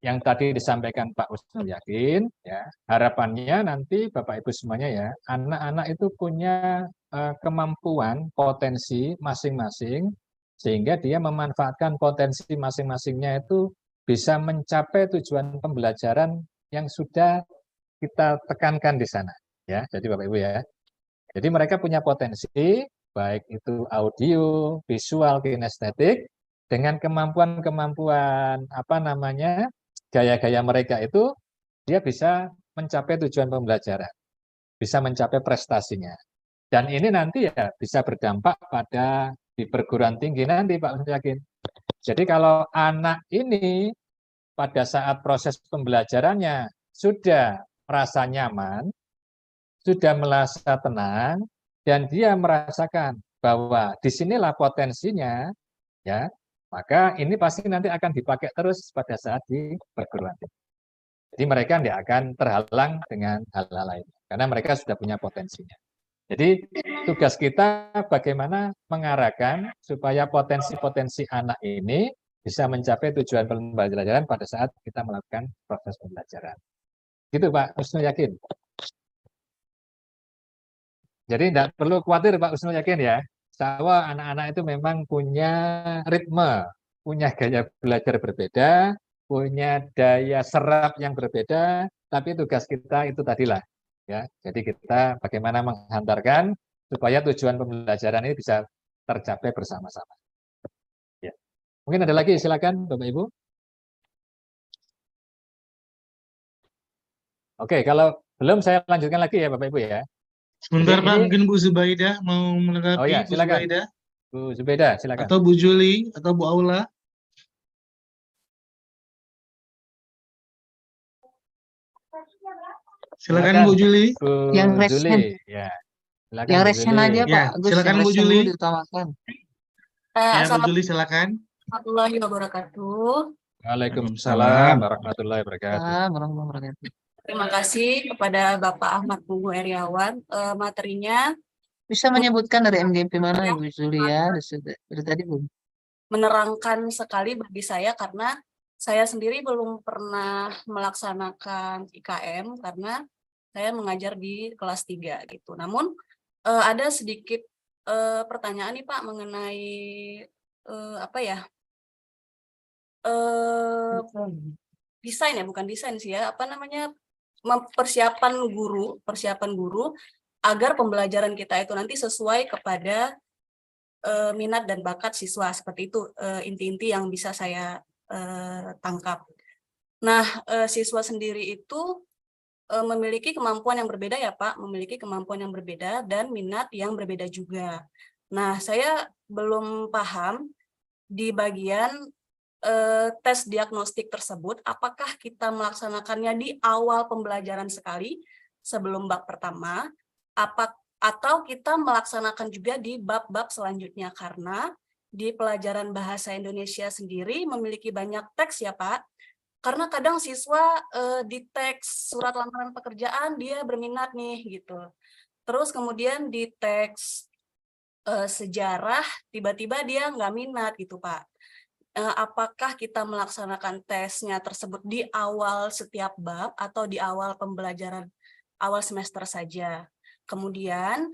yang tadi disampaikan Pak Husnul Yakin ya, harapannya nanti Bapak Ibu semuanya ya, anak-anak itu punya kemampuan potensi masing-masing sehingga dia memanfaatkan potensi masing-masingnya itu bisa mencapai tujuan pembelajaran yang sudah kita tekankan di sana ya. Jadi Bapak Ibu ya. Jadi mereka punya potensi baik itu audio, visual, kinestetik dengan kemampuan-kemampuan gaya-gaya mereka itu dia bisa mencapai tujuan pembelajaran, bisa mencapai prestasinya. Dan ini nanti ya bisa berdampak pada di perguruan tinggi nanti Pak Husnul Yakin. Jadi kalau anak ini pada saat proses pembelajarannya sudah merasa nyaman, sudah merasa tenang, dan dia merasakan bahwa disinilah potensinya, ya, maka ini pasti nanti akan dipakai terus pada saat di perguruan tinggi. Jadi mereka tidak akan terhalang dengan hal-hal lain, karena mereka sudah punya potensinya. Jadi tugas kita bagaimana mengarahkan supaya potensi-potensi anak ini bisa mencapai tujuan pembelajaran pada saat kita melakukan proses pembelajaran. Gitu Pak Husnul Yakin. Jadi tidak perlu khawatir Pak Husnul Yakin ya, bahwa anak-anak itu memang punya ritme, punya gaya belajar berbeda, punya daya serap yang berbeda, tapi tugas kita itu tadilah. Ya, jadi kita bagaimana menghantarkan supaya tujuan pembelajaran ini bisa tercapai bersama-sama. Ya. Mungkin ada lagi, silakan Bapak Ibu. Oke, kalau belum saya lanjutkan lagi ya Bapak Ibu ya. Sebentar Pak, mungkin Bu Zubaidah mau menanggapi. Oh ya, silakan. Bu Zubaidah, silakan. Atau Bu Juli, atau Bu Aula. Silakan Bu Juli. Yang resen. Ya. Silakan yang Bu resen Juli. aja Pak. Ya, silakan Bu Juli. Diutamakan. Ya, Bu Juli silakan. Warahmatullahi wabarakatuh. Waalaikumsalam warahmatullahi wabarakatuh. Warahmatullahi wabarakatuh. Terima kasih kepada Bapak Ahmad Pugu Heriawan. Materinya Bisa menyebutkan dari MGP mana Ya, Ibu Zulia? Dari tadi belum? menerangkan sekali bagi saya karena saya sendiri belum pernah melaksanakan IKM karena saya mengajar di kelas 3 gitu. Namun ada sedikit pertanyaan nih Pak mengenai apa ya? Desain ya, bukan desain sih ya, apa namanya? Persiapan guru agar pembelajaran kita itu nanti sesuai kepada minat dan bakat siswa, seperti itu inti-inti yang bisa saya tangkap. Nah, siswa sendiri itu memiliki kemampuan yang berbeda ya Pak, memiliki kemampuan yang berbeda dan minat yang berbeda juga. Nah, saya belum paham di bagian tes diagnostik tersebut, apakah kita melaksanakannya di awal pembelajaran sekali sebelum bab pertama, atau kita melaksanakan juga di bab-bab selanjutnya, karena di pelajaran bahasa Indonesia sendiri memiliki banyak teks ya Pak, karena kadang siswa di teks surat lamaran pekerjaan dia berminat nih gitu, terus kemudian di teks sejarah tiba-tiba dia nggak minat gitu Pak. Apakah kita melaksanakan tesnya tersebut di awal setiap bab atau di awal pembelajaran awal semester saja? Kemudian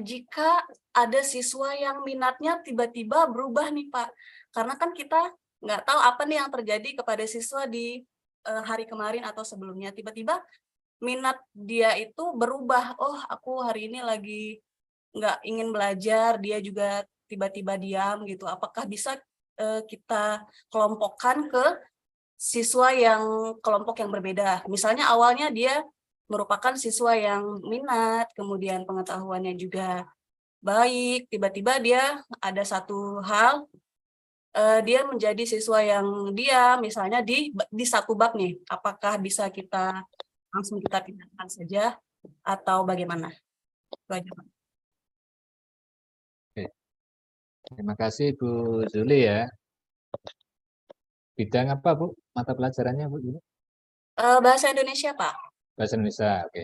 jika ada siswa yang minatnya tiba-tiba berubah nih Pak, karena kan kita nggak tahu apa nih yang terjadi kepada siswa di hari kemarin atau sebelumnya, tiba-tiba minat dia itu berubah, oh aku hari ini lagi nggak ingin belajar, dia juga tiba-tiba diam gitu. Apakah bisa kita kelompokkan ke siswa yang kelompok yang berbeda? Misalnya awalnya dia merupakan siswa yang minat, kemudian pengetahuannya juga baik, tiba-tiba dia ada satu hal, dia menjadi siswa yang diam, misalnya di satu bab nih, apakah bisa kita langsung kita pindahkan saja atau bagaimana? Oke. Terima kasih Bu Zuli ya. Bidang apa Bu? Mata pelajarannya Bu? Bahasa Indonesia Pak. Bahasa Indonesia, oke.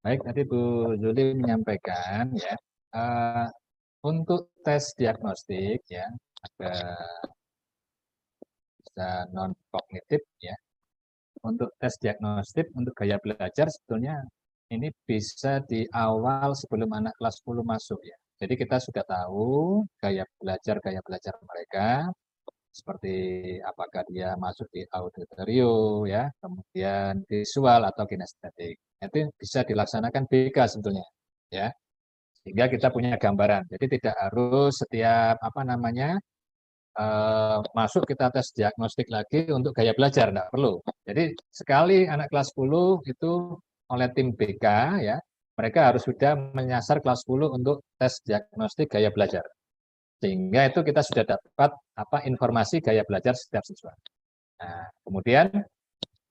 Baik, tadi Bu Zuli menyampaikan ya, untuk tes diagnostik ya, ada bisa non kognitif ya. Untuk tes diagnostik untuk gaya belajar sebetulnya ini bisa di awal sebelum anak kelas 10 masuk ya. Jadi kita sudah tahu gaya belajar mereka, seperti apakah dia masuk di auditorio ya, kemudian visual atau kinestetik. Itu bisa dilaksanakan BK sebetulnya ya. Sehingga kita punya gambaran. Jadi tidak harus setiap masuk kita tes diagnostik lagi untuk gaya belajar, enggak perlu. Jadi sekali anak kelas 10 itu oleh tim BK ya, mereka harus sudah menyasar kelas 10 untuk tes diagnostik gaya belajar. Sehingga itu kita sudah dapat informasi gaya belajar setiap siswa. Nah, kemudian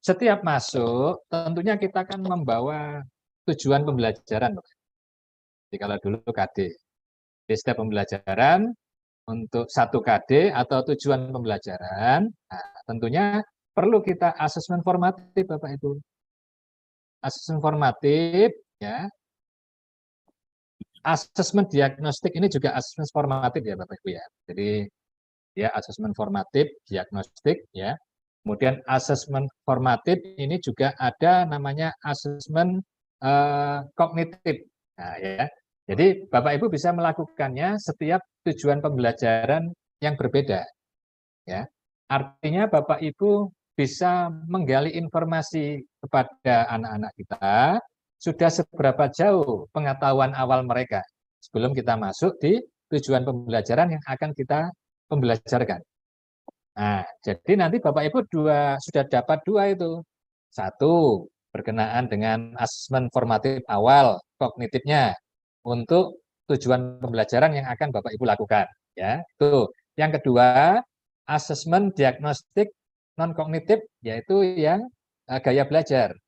setiap masuk tentunya kita akan membawa tujuan pembelajaran. Jadi kalau dulu KD, di setiap pembelajaran untuk satu KD atau tujuan pembelajaran, nah, tentunya perlu kita asesmen formatif Bapak Ibu. Asesmen formatif ya. Asesmen diagnostik ini juga asesmen formatif ya Bapak Ibu ya. Jadi ya asesmen formatif, diagnostik ya. Kemudian asesmen formatif ini juga ada namanya asesmen kognitif. Nah, ya. Jadi Bapak Ibu bisa melakukannya setiap tujuan pembelajaran yang berbeda. Ya. Artinya Bapak Ibu bisa menggali informasi kepada anak-anak kita sudah seberapa jauh pengetahuan awal mereka sebelum kita masuk di tujuan pembelajaran yang akan kita pembelajarkan. Nah, jadi nanti Bapak Ibu sudah dapat dua itu. Satu, berkenaan dengan asesmen formatif awal kognitifnya untuk tujuan pembelajaran yang akan Bapak Ibu lakukan. Ya, itu. Yang kedua, asesmen diagnostik non kognitif, yaitu yang gaya belajar.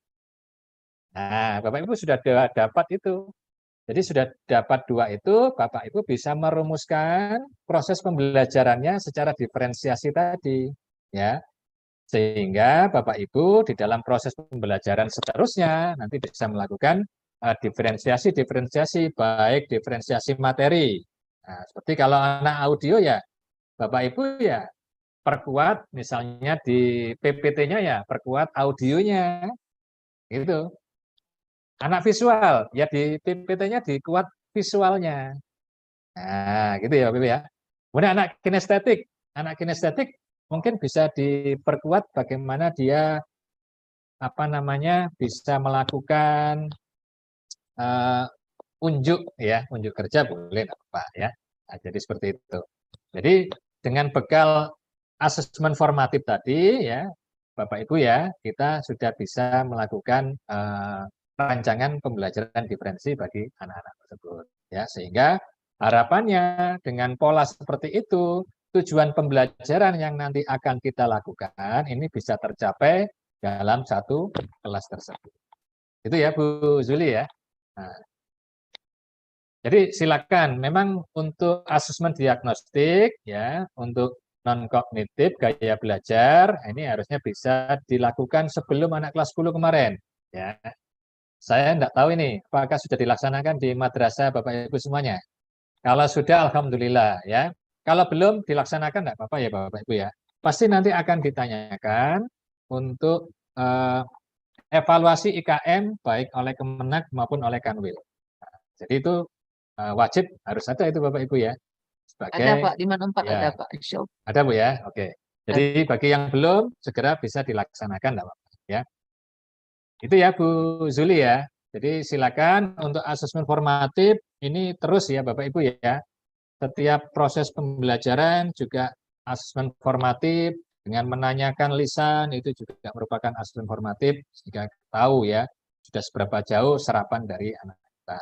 Nah, Bapak Ibu sudah dapat itu. Jadi sudah dapat dua itu, Bapak Ibu bisa merumuskan proses pembelajarannya secara diferensiasi tadi, ya. Sehingga Bapak Ibu di dalam proses pembelajaran seterusnya nanti bisa melakukan diferensiasi baik diferensiasi materi. Nah, seperti kalau anak audio ya Bapak Ibu ya perkuat misalnya di PPT-nya ya perkuat audionya gitu. Anak visual ya di PPT-nya dikuat visualnya. Nah, gitu ya Bapak Ibu ya. Kemudian anak kinestetik mungkin bisa diperkuat bagaimana dia bisa melakukan unjuk kerja boleh apa ya. Nah, jadi seperti itu. Jadi dengan bekal asesmen formatif tadi ya Bapak Ibu ya kita sudah bisa melakukan rancangan pembelajaran diferensi bagi anak-anak tersebut ya sehingga harapannya dengan pola seperti itu tujuan pembelajaran yang nanti akan kita lakukan ini bisa tercapai dalam satu kelas tersebut. Itu ya Bu Zuli ya. Nah, jadi silakan memang untuk asesmen diagnostik ya untuk non kognitif gaya belajar ini harusnya bisa dilakukan sebelum anak kelas 10 kemarin ya. Saya tidak tahu ini apakah sudah dilaksanakan di madrasah Bapak Ibu semuanya. Kalau sudah alhamdulillah ya. Kalau belum dilaksanakan tidak apa-apa ya Bapak Ibu ya. Pasti nanti akan ditanyakan untuk evaluasi IKM baik oleh Kemenak maupun oleh Kanwil. Jadi itu wajib harus ada itu Bapak Ibu ya. Sebagai, ada Pak, di mana 4 ya, ada Pak. Insya Allah. ada Bu ya, oke. Jadi bagi yang belum segera bisa dilaksanakan tidak apa-apa ya. Itu ya Bu Zuli ya. Jadi silakan untuk asesmen formatif ini terus ya Bapak Ibu ya. Setiap proses pembelajaran juga asesmen formatif dengan menanyakan lisan itu juga merupakan asesmen formatif sehingga tahu ya sudah seberapa jauh serapan dari anak kita.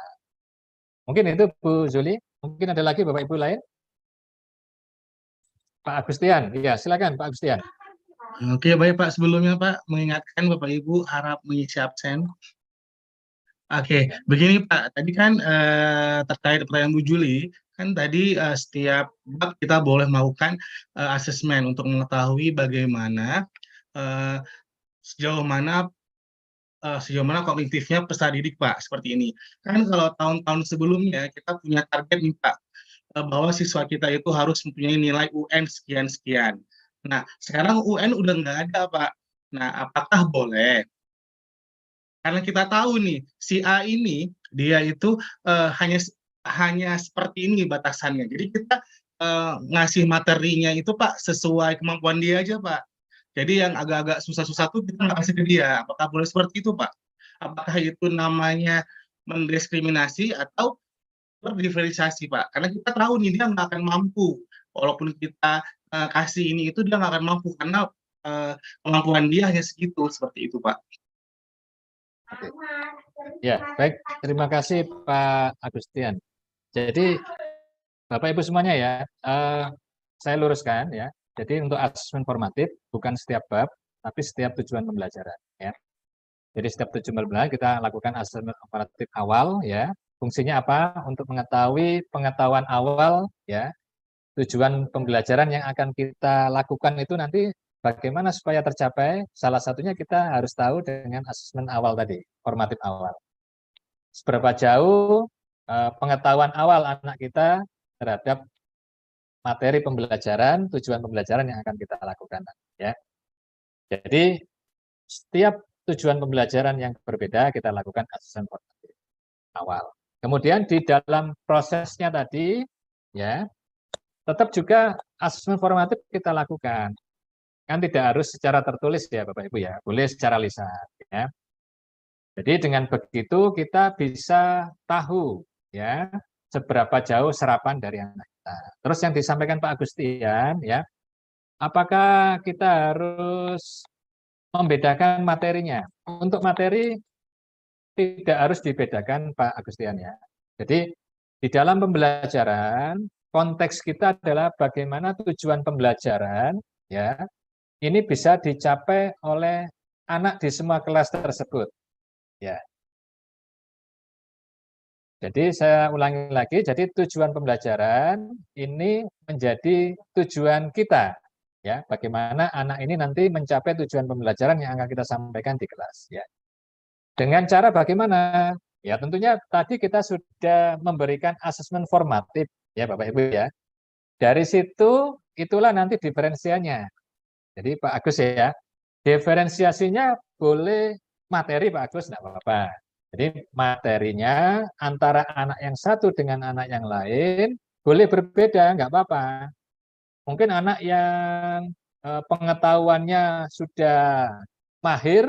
Mungkin itu Bu Zuli. Mungkin ada lagi Bapak Ibu lain? Pak Agustian, iya silakan Pak Agustian. Oke, baik Pak. Sebelumnya Pak, mengingatkan Bapak Ibu harap mengisi absen. Oke, begini Pak. Tadi kan terkait pertanyaan Bu Juli, kan tadi setiap bab kita boleh melakukan asesmen untuk mengetahui bagaimana sejauh mana kognitifnya peserta didik Pak, seperti ini. Kan kalau tahun-tahun sebelumnya kita punya target nih Pak, bahwa siswa kita itu harus mempunyai nilai UN sekian-sekian. Nah, sekarang UN udah nggak ada, Pak. Nah, apakah boleh? Karena kita tahu nih, si A ini, dia itu hanya seperti ini batasannya. Jadi kita ngasih materinya itu, Pak, sesuai kemampuan dia aja, Pak. Jadi yang agak-agak susah-susah tuh kita nggak kasih ke dia. Apakah boleh seperti itu, Pak? Apakah itu namanya mendiskriminasi atau berdiferensiasi Pak, karena kita tahu nih dia nggak akan mampu, walaupun kita kasih ini itu dia nggak akan mampu karena kemampuan dia hanya segitu, seperti itu Pak. Ya, baik. Terima kasih Pak Agustian. Jadi Bapak Ibu semuanya ya, saya luruskan ya. Jadi untuk asesmen formatif bukan setiap bab, tapi setiap tujuan pembelajaran ya. Jadi setiap tujuan pembelajaran kita lakukan asesmen formatif awal ya. Fungsinya apa? Untuk mengetahui pengetahuan awal ya. Tujuan pembelajaran yang akan kita lakukan itu nanti bagaimana supaya tercapai? Salah satunya kita harus tahu dengan asesmen awal tadi, formatif awal. Seberapa jauh pengetahuan awal anak kita terhadap materi pembelajaran, tujuan pembelajaran yang akan kita lakukan ya. Jadi setiap tujuan pembelajaran yang berbeda kita lakukan asesmen formatif awal. Kemudian di dalam prosesnya tadi, ya, tetap juga asesmen formatif kita lakukan. Kan tidak harus secara tertulis ya Bapak Ibu ya, boleh secara lisan. Ya. Jadi dengan begitu kita bisa tahu ya seberapa jauh serapan dari anak kita. Terus yang disampaikan Pak Agustian, ya, apakah kita harus membedakan materinya? Untuk materi tidak harus dibedakan Pak Agustian ya. Jadi di dalam pembelajaran konteks kita adalah bagaimana tujuan pembelajaran ya ini bisa dicapai oleh anak di semua kelas tersebut ya. Jadi saya ulangi lagi, jadi tujuan pembelajaran ini menjadi tujuan kita Ya, bagaimana anak ini nanti mencapai tujuan pembelajaran yang akan kita sampaikan di kelas. Ya, dengan cara bagaimana? Ya, tentunya tadi kita sudah memberikan asesmen formatif, ya Bapak Ibu ya. Dari situ itulah nanti diferensianya. Jadi Pak Agus ya, diferensiasinya boleh materi Pak Agus, tidak apa-apa. Jadi materinya antara anak yang satu dengan anak yang lain boleh berbeda, nggak apa-apa. Mungkin anak yang pengetahuannya sudah mahir,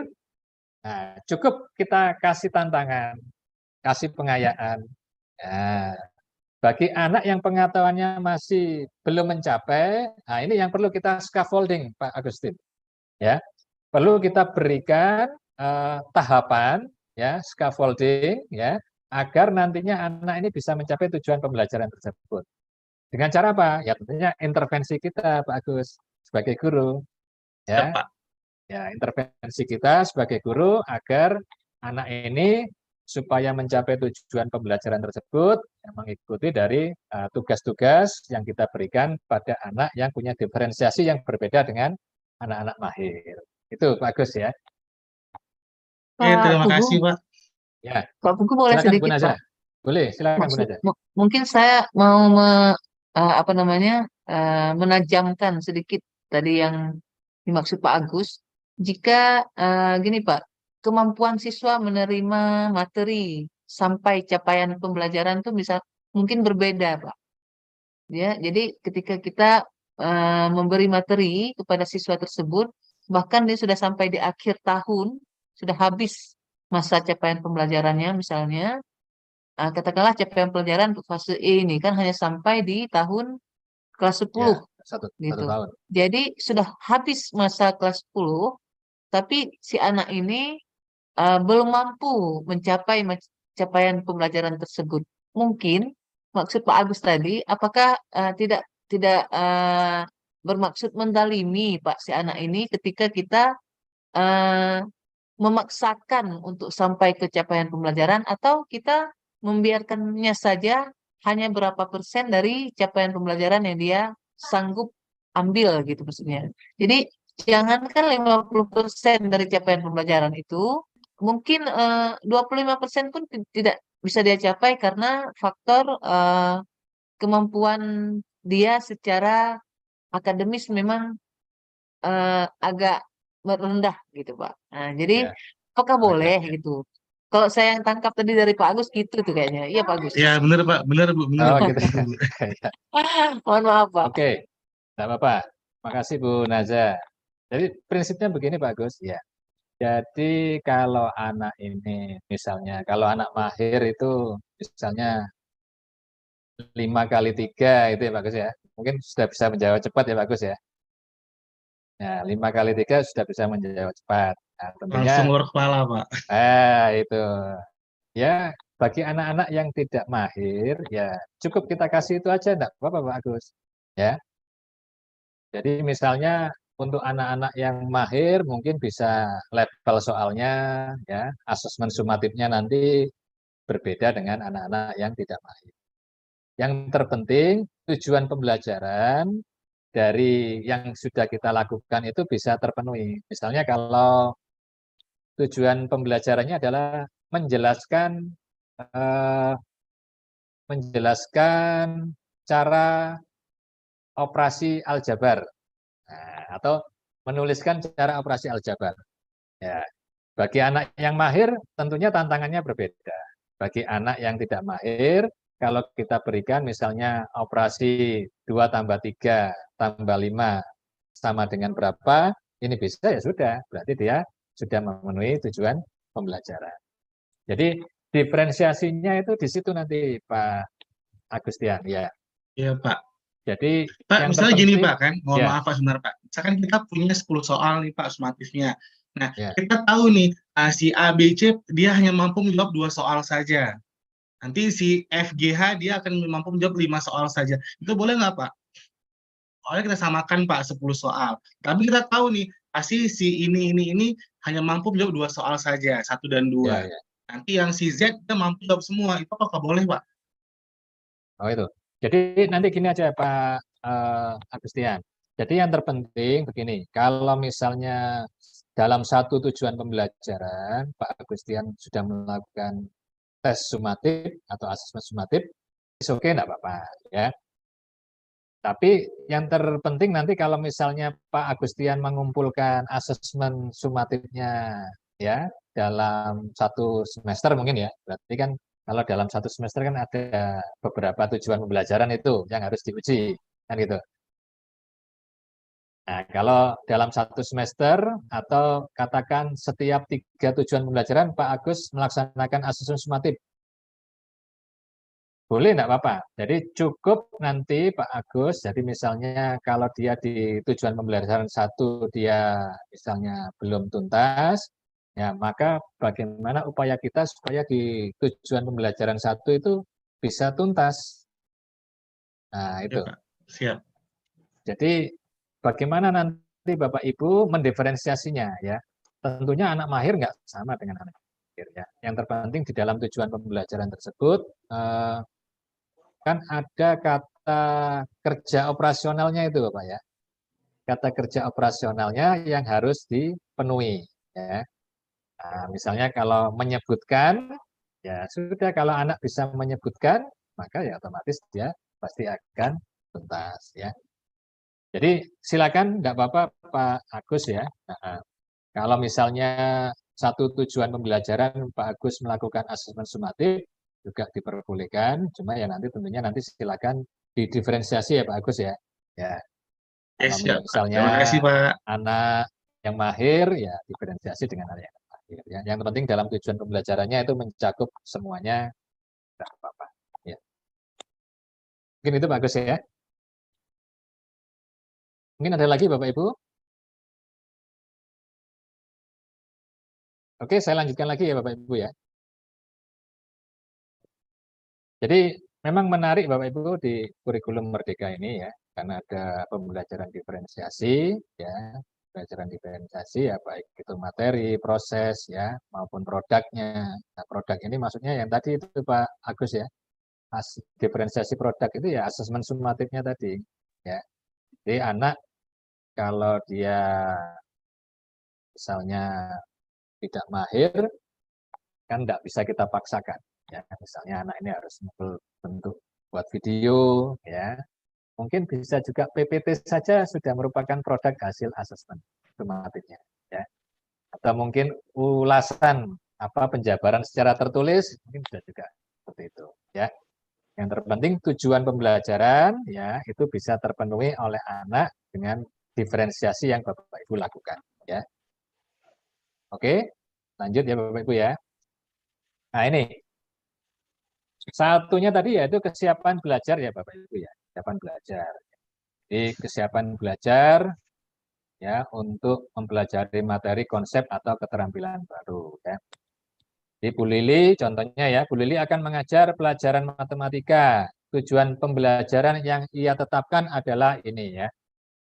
nah, cukup kita kasih tantangan, kasih pengayaan. Nah, bagi anak yang pengetahuannya masih belum mencapai, nah ini yang perlu kita scaffolding, Pak Agustin. Ya, perlu kita berikan tahapan, ya, scaffolding, ya, agar nantinya anak ini bisa mencapai tujuan pembelajaran tersebut. Dengan cara apa? Ya tentunya intervensi kita, Pak Agus, sebagai guru. Ya, ya intervensi kita sebagai guru agar anak ini supaya mencapai tujuan pembelajaran tersebut yang mengikuti dari tugas-tugas yang kita berikan pada anak yang punya diferensiasi yang berbeda dengan anak-anak mahir. Itu Pak Agus ya. Oke, terima kasih Pak. Ya. Pak Pugu boleh Silakan, sedikit Bu Naza. Pak. Boleh, silakan Bu Naza. Mungkin saya mau menajamkan sedikit tadi yang dimaksud Pak Agus. Jika gini Pak, kemampuan siswa menerima materi sampai capaian pembelajaran itu bisa mungkin berbeda Pak. Ya, jadi ketika kita memberi materi kepada siswa tersebut, bahkan dia sudah sampai di akhir tahun, sudah habis masa capaian pembelajarannya misalnya, katakanlah capaian pelajaran untuk fase E ini kan hanya sampai di tahun kelas 10 satu gitu. tahun. Jadi sudah habis masa kelas 10, tapi si anak ini belum mampu mencapai capaian pembelajaran tersebut. Mungkin maksud Pak Agus tadi, apakah tidak bermaksud mendalimi Pak si anak ini ketika kita memaksakan untuk sampai ke capaian pembelajaran, atau kita membiarkannya saja hanya berapa persen dari capaian pembelajaran yang dia sanggup ambil gitu maksudnya. Jadi jangankan 50% dari capaian pembelajaran itu, mungkin 25% pun tidak bisa dia capai karena faktor kemampuan dia secara akademis memang agak rendah gitu Pak. Nah, jadi apakah boleh gitu? Kalau saya yang tangkap tadi dari Pak Agus gitu tuh kayaknya. Iya Pak Agus. Ya benar Pak, benar Bu, benar. Oh gitu. Mohon maaf Pak. Oke, tidak apa-apa. Makasih Bu Naza. Jadi prinsipnya begini Pak Agus, ya. Jadi kalau anak ini misalnya, kalau anak mahir itu misalnya 5x3 itu ya Pak Agus ya. Mungkin sudah bisa menjawab cepat ya Pak Agus ya. Nah, 5x3 sudah bisa menjawab cepat. Nah, tentunya, Langsung luar kepala Pak. Itu. Ya, bagi anak-anak yang tidak mahir, ya cukup kita kasih itu aja, enggak apa-apa Pak Agus. Ya. Jadi misalnya untuk anak-anak yang mahir mungkin bisa level soalnya, ya, asesmen sumatifnya nanti berbeda dengan anak-anak yang tidak mahir. Yang terpenting tujuan pembelajaran dari yang sudah kita lakukan itu bisa terpenuhi. Misalnya kalau tujuan pembelajarannya adalah menjelaskan cara operasi aljabar, atau menuliskan cara operasi aljabar. Ya, bagi anak yang mahir tentunya tantangannya berbeda. Bagi anak yang tidak mahir, kalau kita berikan misalnya operasi 2 tambah 3 tambah 5 sama dengan berapa, ini bisa ya sudah, berarti dia sudah memenuhi tujuan pembelajaran. Jadi diferensiasinya itu di situ nanti Pak Agustian, ya. Iya Pak. Jadi Pak, misalnya gini Pak kan, mohon ya. maaf Pak sebentar Pak. Misalkan kita punya 10 soal nih Pak sumatifnya. Nah, Ya. kita tahu nih si A, B, C dia hanya mampu menjawab 2 soal saja. Nanti si F, G, H dia akan mampu menjawab 5 soal saja. Itu boleh nggak Pak? Soalnya kita samakan Pak 10 soal. Tapi kita tahu nih, pasti si ini hanya mampu menjawab 2 soal saja, 1 dan 2. Ya. Nanti yang si Z kita mampu jawab semua. Itu apakah boleh Pak? Oh itu. Jadi nanti gini aja Pak Agustian. Jadi yang terpenting begini, kalau misalnya dalam satu tujuan pembelajaran, Pak Agustian sudah melakukan tes sumatif atau asesmen sumatif, oke, enggak apa-apa ya. Tapi yang terpenting nanti kalau misalnya Pak Agustian mengumpulkan asesmen sumatifnya ya dalam satu semester mungkin ya, berarti kan kalau dalam satu semester kan ada beberapa tujuan pembelajaran itu yang harus diuji kan gitu. Nah, kalau dalam satu semester atau katakan setiap 3 tujuan pembelajaran Pak Agus melaksanakan asesmen sumatif, boleh enggak apa-apa. Jadi cukup nanti Pak Agus, jadi misalnya kalau dia di tujuan pembelajaran 1 dia misalnya belum tuntas, ya maka bagaimana upaya kita supaya di tujuan pembelajaran 1 itu bisa tuntas. Nah, itu. Ya, Pak. Siap. Jadi bagaimana nanti Bapak Ibu mendiferensiasinya ya. Tentunya anak mahir nggak sama dengan anak mahir ya. Yang terpenting di dalam tujuan pembelajaran tersebut kan ada kata kerja operasionalnya itu Bapak ya. Kata kerja operasionalnya yang harus dipenuhi ya. Nah, misalnya kalau menyebutkan ya sudah, kalau anak bisa menyebutkan maka ya otomatis dia pasti akan tuntas ya. Jadi silakan enggak apa-apa Pak Agus ya. Nah, kalau misalnya satu tujuan pembelajaran Pak Agus melakukan asesmen sumatif juga diperbolehkan, cuma ya nanti tentunya nanti silakan didiferensiasi ya Pak Agus ya. Ya. Kalau Siap, Pak. misalnya Terima kasih, Pak. anak yang mahir ya diferensiasi dengan anak yang mahir ya. Yang penting dalam tujuan pembelajarannya itu mencakup semuanya, enggak apa-apa ya. Mungkin itu Pak Agus ya. Mungkin ada lagi Bapak Ibu? Oke, saya lanjutkan lagi ya Bapak Ibu ya. Jadi memang menarik Bapak Ibu di kurikulum Merdeka ini ya, karena ada pembelajaran diferensiasi ya, pembelajaran diferensiasi ya baik itu materi, proses ya maupun produknya. Nah, produk ini maksudnya yang tadi itu Pak Agus ya. Diferensiasi produk itu ya asesmen sumatifnya tadi ya. Jadi anak kalau dia misalnya tidak mahir kan tidak bisa kita paksakan ya, misalnya anak ini harus bentuk buat video ya, mungkin bisa juga PPT saja sudah merupakan produk hasil asesmen sumatifnya ya, atau mungkin ulasan penjabaran secara tertulis mungkin sudah juga seperti itu ya. Yang terpenting tujuan pembelajaran ya itu bisa terpenuhi oleh anak dengan diferensiasi yang Bapak Ibu lakukan ya. Oke, lanjut ya Bapak Ibu ya. Nah ini satunya tadi yaitu kesiapan belajar ya Bapak Ibu ya, kesiapan belajar. Jadi kesiapan belajar ya untuk mempelajari materi, konsep atau keterampilan baru ya. Jadi Bu Lili contohnya ya, Bu Lili akan mengajar pelajaran matematika. Tujuan pembelajaran yang ia tetapkan adalah ini ya.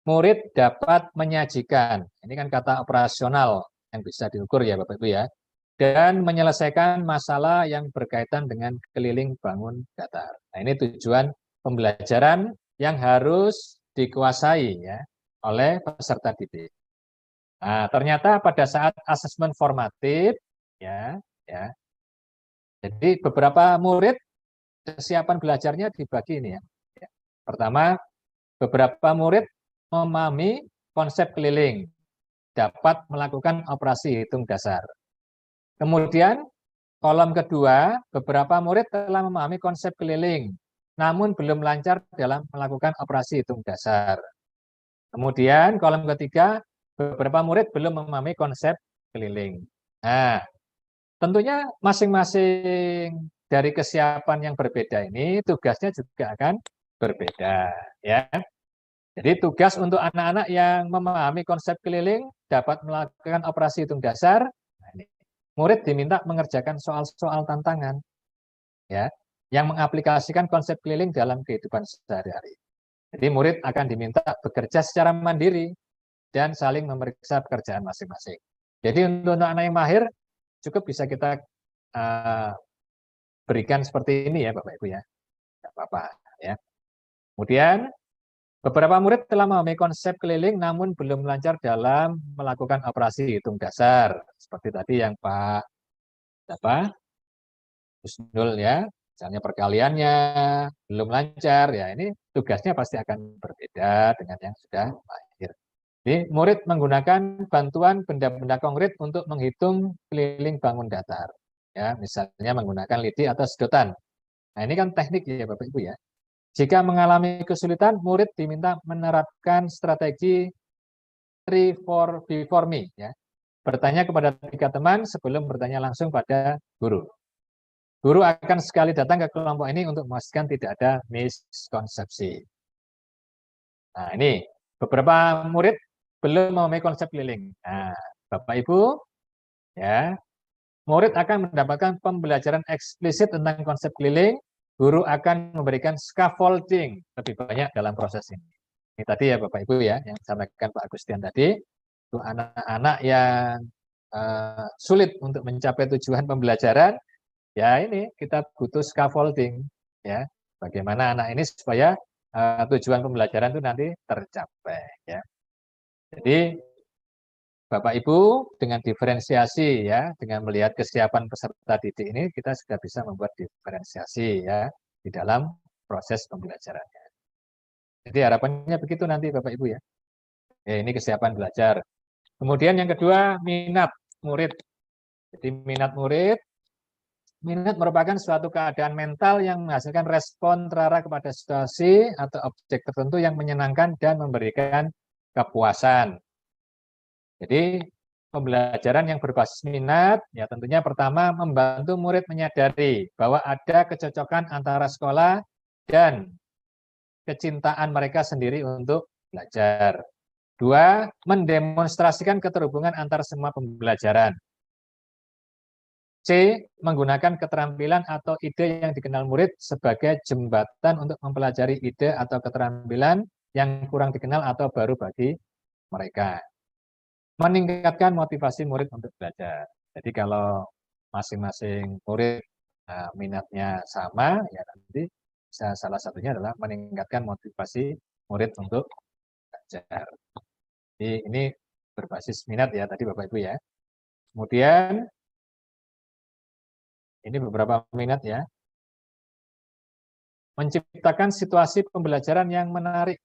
Murid dapat menyajikan, ini kan kata operasional yang bisa diukur ya Bapak Ibu ya. Dan menyelesaikan masalah yang berkaitan dengan keliling bangun datar. Nah, ini tujuan pembelajaran yang harus dikuasai ya oleh peserta didik. Nah, ternyata pada saat asesmen formatif ya. Jadi beberapa murid kesiapan belajarnya dibagi ini ya. Pertama, beberapa murid memahami konsep keliling, dapat melakukan operasi hitung dasar. Kemudian kolom kedua, beberapa murid telah memahami konsep keliling, namun belum lancar dalam melakukan operasi hitung dasar. Kemudian kolom ketiga, beberapa murid belum memahami konsep keliling. Nah, tentunya masing-masing dari kesiapan yang berbeda ini tugasnya juga akan berbeda ya. Jadi tugas untuk anak-anak yang memahami konsep keliling dapat melakukan operasi hitung dasar. Nah, ini murid diminta mengerjakan soal-soal tantangan ya yang mengaplikasikan konsep keliling dalam kehidupan sehari-hari. Jadi murid akan diminta bekerja secara mandiri dan saling memeriksa pekerjaan masing-masing. Jadi untuk anak yang mahir cukup bisa kita berikan seperti ini ya Bapak Ibu ya. Tidak apa-apa ya. Kemudian Beberapa murid telah memahami konsep keliling namun belum lancar dalam melakukan operasi hitung dasar. Seperti tadi yang Pak Husnul ya, misalnya perkaliannya belum lancar, ya ini tugasnya pasti akan berbeda dengan yang sudah mahir. Jadi murid menggunakan bantuan benda-benda konkret untuk menghitung keliling bangun datar. Ya, misalnya menggunakan lidi atau sedotan. Nah ini kan teknik ya Bapak Ibu ya. Jika mengalami kesulitan, murid diminta menerapkan strategi 3 before me. Ya. Bertanya kepada 3 teman sebelum bertanya langsung pada guru. Guru akan sekali datang ke kelompok ini untuk memastikan tidak ada miskonsepsi. Nah ini, beberapa murid belum memahami konsep keliling. Nah, Bapak Ibu, ya, murid akan mendapatkan pembelajaran eksplisit tentang konsep keliling. Guru akan memberikan scaffolding lebih banyak dalam proses ini. Ini tadi ya Bapak Ibu ya, yang disampaikan Pak Agustian tadi, itu anak-anak yang sulit untuk mencapai tujuan pembelajaran, ya ini kita butuh scaffolding, ya, bagaimana anak ini supaya tujuan pembelajaran itu nanti tercapai, ya. Jadi Bapak Ibu dengan diferensiasi ya, dengan melihat kesiapan peserta didik ini kita sudah bisa membuat diferensiasi ya di dalam proses pembelajarannya. Jadi harapannya begitu nanti Bapak Ibu ya. Ya ini kesiapan belajar. Kemudian yang kedua minat murid. Jadi minat merupakan suatu keadaan mental yang menghasilkan respon terarah kepada situasi atau objek tertentu yang menyenangkan dan memberikan kepuasan. Jadi pembelajaran yang berbasis minat, ya tentunya pertama membantu murid menyadari bahwa ada kecocokan antara sekolah dan kecintaan mereka sendiri untuk belajar. 2, mendemonstrasikan keterhubungan antar semua pembelajaran. C, menggunakan keterampilan atau ide yang dikenal murid sebagai jembatan untuk mempelajari ide atau keterampilan yang kurang dikenal atau baru bagi mereka. Meningkatkan motivasi murid untuk belajar. Jadi kalau masing-masing murid minatnya sama, ya nanti salah satunya adalah meningkatkan motivasi murid untuk belajar. Jadi ini berbasis minat ya tadi Bapak Ibu ya. Kemudian ini beberapa minat ya. Menciptakan situasi pembelajaran yang menarik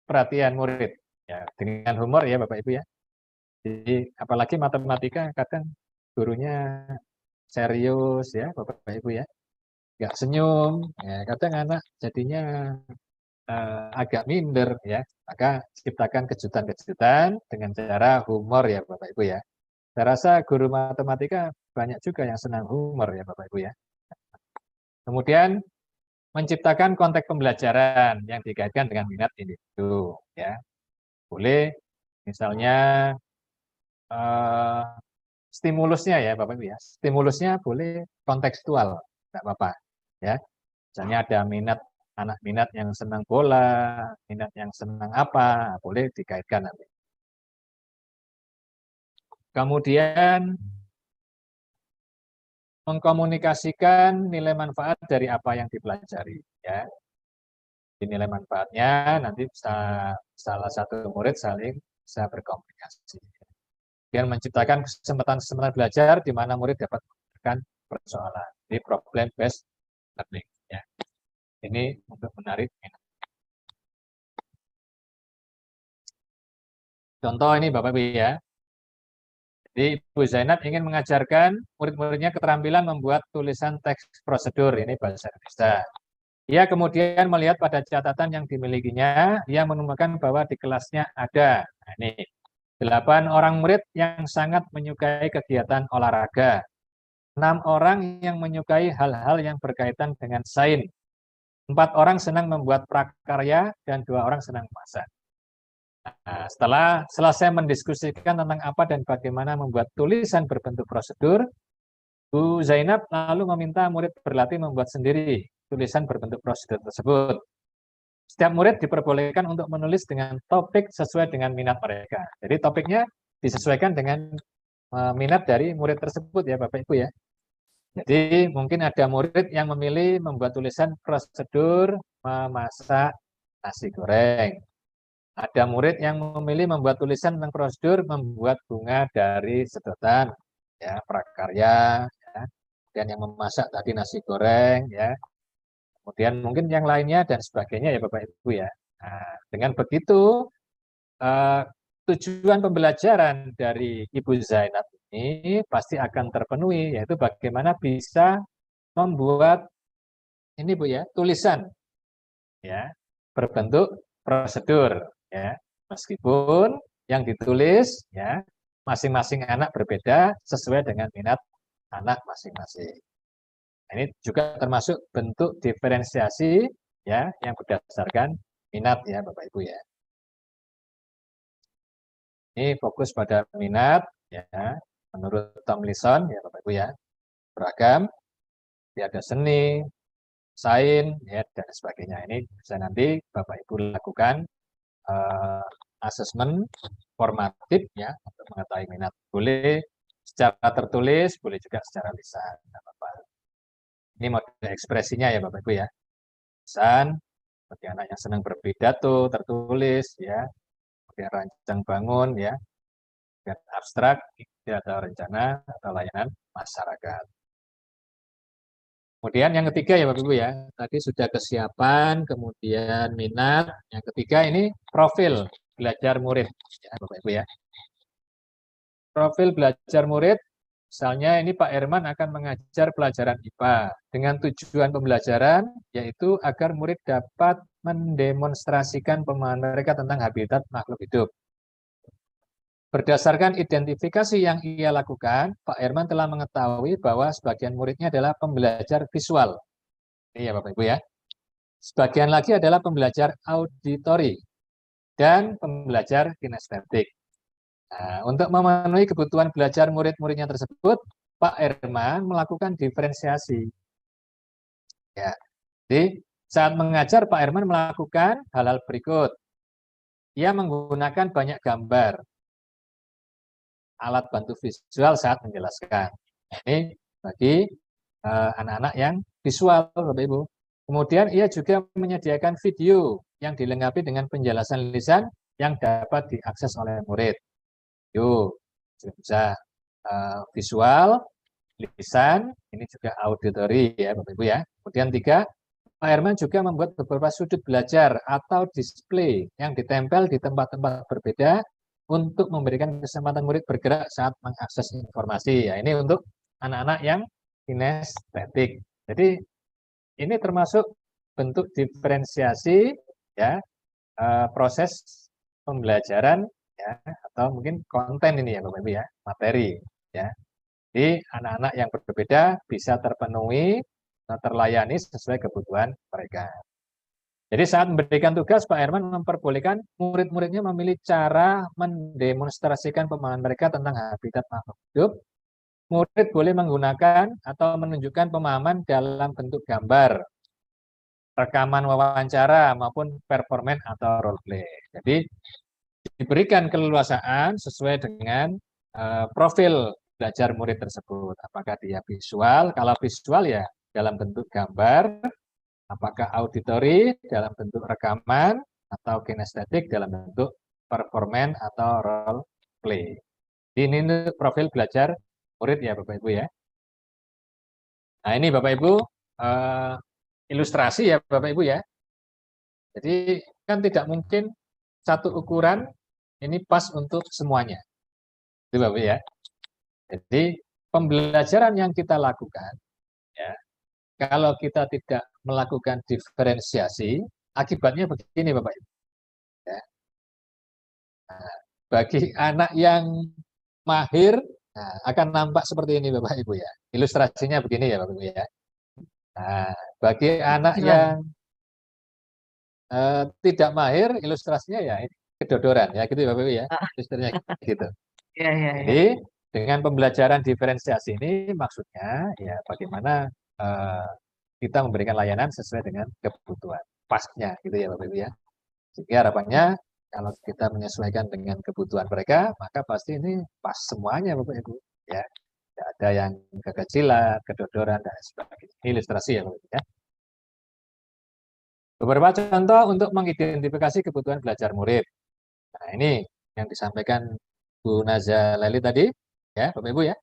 perhatian murid ya dengan humor ya Bapak Ibu ya. Jadi apalagi matematika kadang gurunya serius ya Bapak Ibu ya, nggak senyum, ya kadang anak jadinya agak minder ya, maka ciptakan kejutan-kejutan dengan cara humor ya Bapak Ibu ya. Saya rasa guru matematika banyak juga yang senang humor ya Bapak Ibu ya. Kemudian menciptakan konteks pembelajaran yang dikaitkan dengan minat individu ya. Boleh misalnya stimulusnya ya Bapak Ibu ya. Stimulusnya boleh kontekstual, enggak apa-apa ya. Misalnya ada anak minat yang senang bola, minat yang senang apa, boleh dikaitkan nanti. Kemudian mengkomunikasikan nilai manfaat dari apa yang dipelajari ya. Di nilai manfaatnya nanti bisa salah satu murid saling bisa berkomunikasi. Dan menciptakan kesempatan-kesempatan belajar di mana murid dapat mengerjakan persoalan. Jadi problem based learning ya. Ini untuk menarik minat. Contoh ini Bapak Ibu ya. Jadi Ibu Zainab ingin mengajarkan murid-muridnya keterampilan membuat tulisan teks prosedur, ini bahasa Indonesia. Ia kemudian melihat pada catatan yang dimilikinya, ia menemukan bahwa di kelasnya ada, nah ini, 8 orang murid yang sangat menyukai kegiatan olahraga, 6 orang yang menyukai hal-hal yang berkaitan dengan sains, 4 orang senang membuat prakarya, dan 2 orang senang memasak. Nah, setelah selesai mendiskusikan tentang apa dan bagaimana membuat tulisan berbentuk prosedur, Bu Zainab lalu meminta murid berlatih membuat sendiri tulisan berbentuk prosedur tersebut. Setiap murid diperbolehkan untuk menulis dengan topik sesuai dengan minat mereka. Jadi topiknya disesuaikan dengan minat dari murid tersebut ya Bapak Ibu ya. Jadi mungkin ada murid yang memilih membuat tulisan prosedur memasak nasi goreng. Ada murid yang memilih membuat tulisan tentang prosedur membuat bunga dari sedotan, ya, prakarya, ya. Dan yang memasak tadi nasi goreng, ya. Kemudian mungkin yang lainnya dan sebagainya ya Bapak Ibu ya. Nah, dengan begitu tujuan pembelajaran dari Ibu Zainab ini pasti akan terpenuhi, yaitu bagaimana bisa membuat ini Bu ya, tulisan ya berbentuk prosedur ya. Meskipun yang ditulis ya masing-masing anak berbeda sesuai dengan minat anak masing-masing. Ini juga termasuk bentuk diferensiasi ya yang berdasarkan minat ya Bapak Ibu ya. Ini fokus pada minat ya menurut Tomlinson ya Bapak Ibu ya. Beragam, ada seni, sains ya dan sebagainya. Ini bisa nanti Bapak Ibu lakukan asesmen formatif ya untuk mengetahui minat. Boleh secara tertulis, boleh juga secara lisan. Ini model ekspresinya ya Bapak Ibu ya. Lisan, bagi anak yang senang berpidato, tertulis ya, kemudian rancang bangun ya, dan abstrak, ide atau rencana atau layanan masyarakat. Kemudian yang ketiga ya Bapak Ibu ya, tadi sudah kesiapan, kemudian minat. Yang ketiga ini profil belajar murid ya Bapak Ibu ya. Profil belajar murid, misalnya ini Pak Herman akan mengajar pelajaran IPA dengan tujuan pembelajaran yaitu agar murid dapat mendemonstrasikan pemahaman mereka tentang habitat makhluk hidup. Berdasarkan identifikasi yang ia lakukan, Pak Herman telah mengetahui bahwa sebagian muridnya adalah pembelajar visual. Ini ya Bapak Ibu ya. Sebagian lagi adalah pembelajar auditori dan pembelajar kinestetik. Nah, untuk memenuhi kebutuhan belajar murid-muridnya tersebut, Pak Herman melakukan diferensiasi. Ya, jadi saat mengajar Pak Herman melakukan hal-hal berikut. Ia menggunakan banyak gambar, alat bantu visual saat menjelaskan. Ini bagi anak-anak yang visual, Bapak Ibu. Kemudian ia juga menyediakan video yang dilengkapi dengan penjelasan lisan yang dapat diakses oleh murid. Yuk, bisa visual, lisan, ini juga auditori ya Bapak Ibu ya. Kemudian 3, Pak Herman juga membuat beberapa sudut belajar atau display yang ditempel di tempat-tempat berbeda untuk memberikan kesempatan murid bergerak saat mengakses informasi. Ya, ini untuk anak-anak yang kinestetik. Jadi ini termasuk bentuk diferensiasi ya proses pembelajaran ya atau mungkin konten ini ya Bapak Ibu ya, materi ya. Jadi anak-anak yang berbeda bisa terpenuhi, terlayani sesuai kebutuhan mereka. Jadi saat memberikan tugas, Pak Herman memperbolehkan murid-muridnya memilih cara mendemonstrasikan pemahaman mereka tentang habitat makhluk hidup. Murid boleh menggunakan atau menunjukkan pemahaman dalam bentuk gambar, rekaman wawancara, maupun performan atau role play. Jadi diberikan keleluasaan sesuai dengan profil belajar murid tersebut. Apakah dia visual? Kalau visual ya dalam bentuk gambar, apakah auditori dalam bentuk rekaman, atau kinestetik dalam bentuk performan atau role play. Ini profil belajar murid ya Bapak Ibu ya. Nah ini Bapak Ibu ilustrasi ya Bapak Ibu ya. Jadi kan tidak mungkin satu ukuran ini pas untuk semuanya. Itu Bapak ya. Jadi pembelajaran yang kita lakukan ya, kalau kita tidak melakukan diferensiasi, akibatnya begini Bapak Ibu. Ya. Nah, bagi anak yang mahir, nah, akan nampak seperti ini Bapak Ibu ya. Ilustrasinya begini ya Bapak Ibu ya. Nah, bagi anak yang tidak mahir, ilustrasinya ya ini kedodoran ya gitu ya Bapak Ibu ya. Ilustrasinya gitu. Jadi dengan pembelajaran diferensiasi ini maksudnya ya bagaimana kita memberikan layanan sesuai dengan kebutuhan pasnya gitu ya Bapak Ibu ya. Jadi harapannya kalau kita menyesuaikan dengan kebutuhan mereka, maka pasti ini pas semuanya Bapak Ibu ya. Tidak ada yang kekecilan, kedodoran dan sebagainya. Ini ilustrasi ya Bapak Ibu ya. Beberapa contoh untuk mengidentifikasi kebutuhan belajar murid. Nah, ini yang disampaikan Bu Naza Leli tadi, ya Bapak Ibu ya.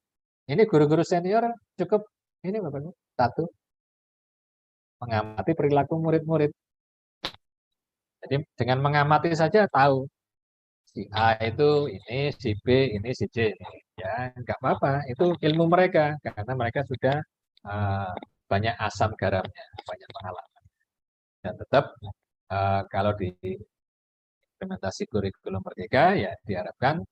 Ini guru-guru senior cukup ini Bapak Ibu, satu, mengamati perilaku murid-murid. Jadi dengan mengamati saja tahu si A itu ini, si B ini, si C ini. Ya, nggak apa-apa, itu ilmu mereka karena mereka sudah banyak asam garamnya, banyak pengalaman. Dan tetap kalau di implementasi kurikulum Merdeka ya diharapkan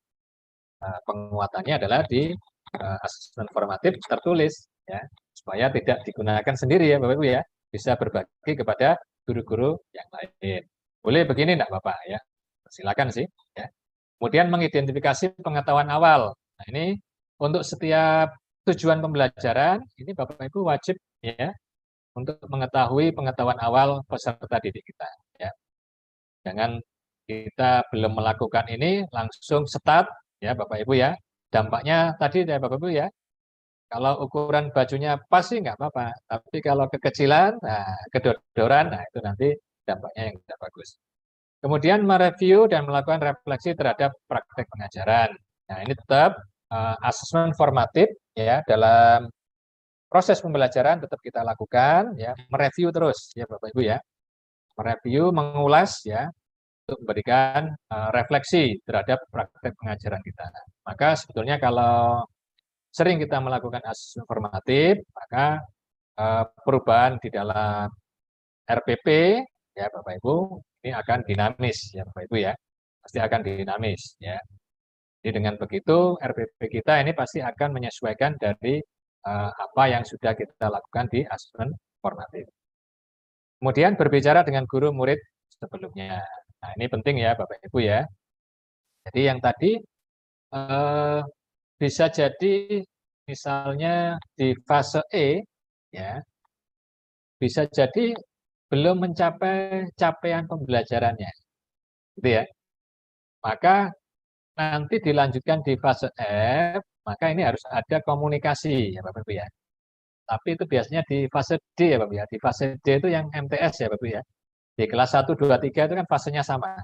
penguatannya adalah di asesmen formatif tertulis ya, supaya tidak digunakan sendiri ya Bapak Ibu ya, bisa berbagi kepada guru-guru yang lain. Boleh begini enggak Bapak ya? Silakan sih ya. Kemudian mengidentifikasi pengetahuan awal. Nah, ini untuk setiap tujuan pembelajaran ini Bapak Ibu wajib ya untuk mengetahui pengetahuan awal peserta didik kita ya. Jangan kita belum melakukan ini langsung start ya Bapak Ibu ya. Dampaknya tadi ya Bapak Ibu ya. Kalau ukuran bajunya pas sih nggak apa-apa, tapi kalau kekecilan, nah, kedodoran, nah itu nanti dampaknya yang tidak bagus. Kemudian mereview dan melakukan refleksi terhadap praktek pengajaran. Nah, ini tetap asesmen formatif ya dalam proses pembelajaran tetap kita lakukan ya, mereview terus ya Bapak Ibu ya. Mereview, mengulas ya untuk memberikan refleksi terhadap praktek pengajaran kita. Maka sebetulnya kalau sering kita melakukan asesmen formatif, maka perubahan di dalam RPP ya Bapak Ibu ini akan dinamis ya Bapak Ibu ya, pasti akan dinamis ya. Jadi dengan begitu RPP kita ini pasti akan menyesuaikan dari apa yang sudah kita lakukan di asesmen formatif. Kemudian berbicara dengan guru murid sebelumnya. Nah ini penting ya Bapak Ibu ya. Jadi yang tadi bisa jadi misalnya di fase E ya, bisa jadi belum mencapai capaian pembelajarannya, gitu ya. Maka nanti dilanjutkan di fase F, maka ini harus ada komunikasi ya Bapak Ibu ya. Tapi itu biasanya di fase D ya Bapak ya. Di fase D itu yang MTS ya Bapak ya. Di kelas 1, 2, 3 itu kan fasenya sama.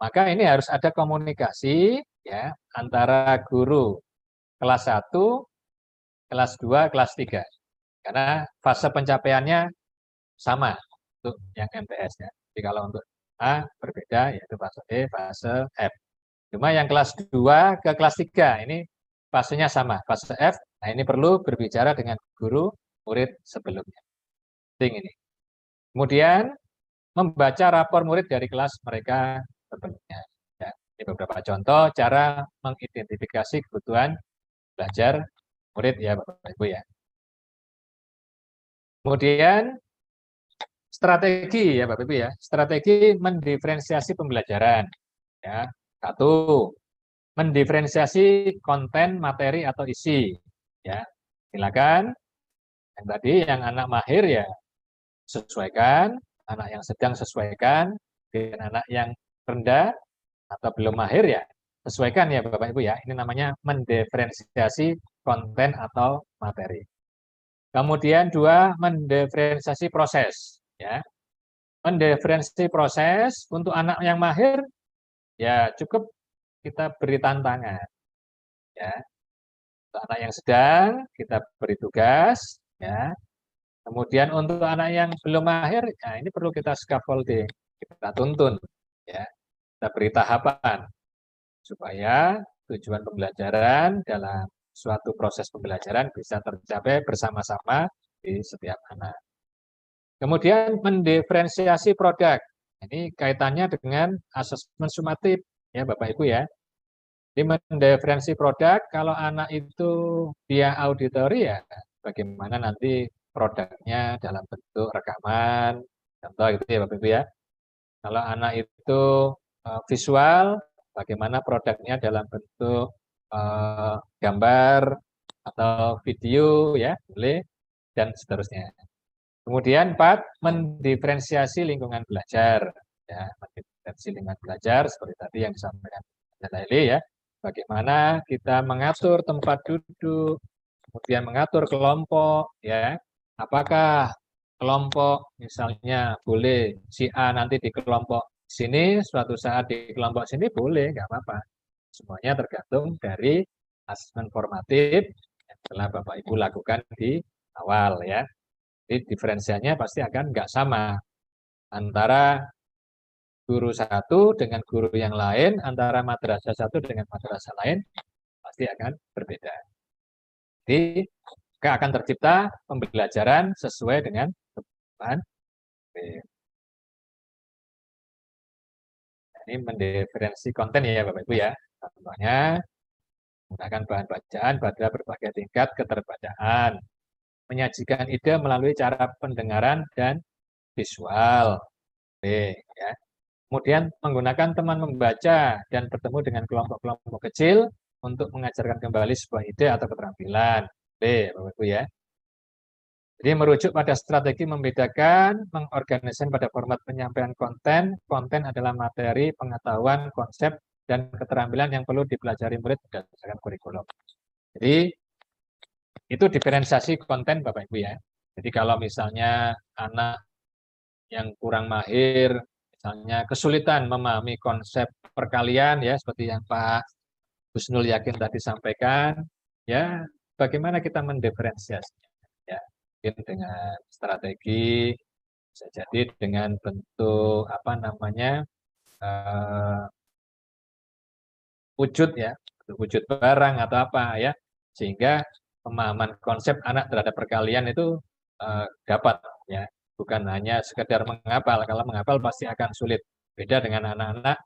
Maka ini harus ada komunikasi ya antara guru kelas 1, kelas 2, kelas 3. Karena fase pencapaiannya sama untuk yang MTS ya. Jadi kalau untuk A berbeda yaitu fase E, fase F. Cuma yang kelas 2 ke kelas 3 ini fasenya sama, fase F. Nah, ini perlu berbicara dengan guru murid sebelumnya. Penting ini. Kemudian membaca rapor murid dari kelas mereka sebelumnya. Ya, ini beberapa contoh cara mengidentifikasi kebutuhan belajar murid ya Bapak Ibu ya. Kemudian strategi ya Bapak Ibu ya. Strategi mendiferensiasi pembelajaran. Ya, satu, mendiferensiasi konten, materi atau isi. Ya, silakan. Yang tadi yang anak mahir ya sesuaikan, anak yang sedang sesuaikan, dengan anak yang rendah atau belum mahir ya sesuaikan ya Bapak Ibu ya. Ini namanya mendiferensiasi konten atau materi. Kemudian dua, mendiferensiasi proses ya. Mendiferensiasi proses untuk anak yang mahir ya cukup kita beri tantangan ya. Untuk anak yang sedang kita beri tugas ya. Kemudian untuk anak yang belum mahir ya ini perlu kita scaffolding, kita tuntun ya. Kita beri tahapan supaya tujuan pembelajaran dalam suatu proses pembelajaran bisa tercapai bersama-sama di setiap anak. Kemudian mendiferensiasi produk. Ini kaitannya dengan asesmen sumatif ya Bapak Ibu ya. Di mendiferensiasi produk, kalau anak itu dia auditori ya bagaimana nanti produknya dalam bentuk rekaman, contoh gitu ya Bapak Ibu ya. Kalau anak itu visual, bagaimana produknya dalam bentuk gambar atau video ya, boleh, dan seterusnya. Kemudian 4, mendiferensiasi lingkungan belajar. Ya, mendiferensiasi lingkungan belajar seperti tadi yang disampaikan Leli ya. Bagaimana kita mengatur tempat duduk, kemudian mengatur kelompok ya. Apakah kelompok, misalnya boleh si A nanti di kelompok sini, suatu saat di kelompok sini boleh, nggak apa-apa. Semuanya tergantung dari asesmen formatif yang telah Bapak Ibu lakukan di awal ya. Jadi diferensialnya pasti akan nggak sama antara guru satu dengan guru yang lain, antara madrasah satu dengan madrasah lain pasti akan berbeda. Jadi akan tercipta pembelajaran sesuai dengan kebutuhan. Ini mendiferensi konten ya Bapak Ibu ya. Contohnya menggunakan bahan bacaan pada berbagai tingkat keterbacaan, menyajikan ide melalui cara pendengaran dan visual. Ya. Kemudian menggunakan teman membaca dan bertemu dengan kelompok-kelompok kecil untuk mengajarkan kembali sebuah ide atau keterampilan. Bapak Ibu ya. Jadi merujuk pada strategi membedakan, mengorganisasikan pada format penyampaian konten. Konten adalah materi, pengetahuan, konsep, dan keterampilan yang perlu dipelajari murid berdasarkan kurikulum. Jadi itu diferensiasi konten Bapak Ibu ya. Jadi kalau misalnya anak yang kurang mahir, misalnya kesulitan memahami konsep perkalian ya, seperti yang Pak Husnul Yakin tadi sampaikan, ya bagaimana kita mendiferensiasinya? Ya, mungkin dengan strategi, bisa jadi dengan bentuk apa namanya wujud ya, wujud barang atau apa ya, sehingga pemahaman konsep anak terhadap perkalian itu dapat ya, bukan hanya sekedar menghafal. Kalau menghafal pasti akan sulit. Beda dengan anak-anak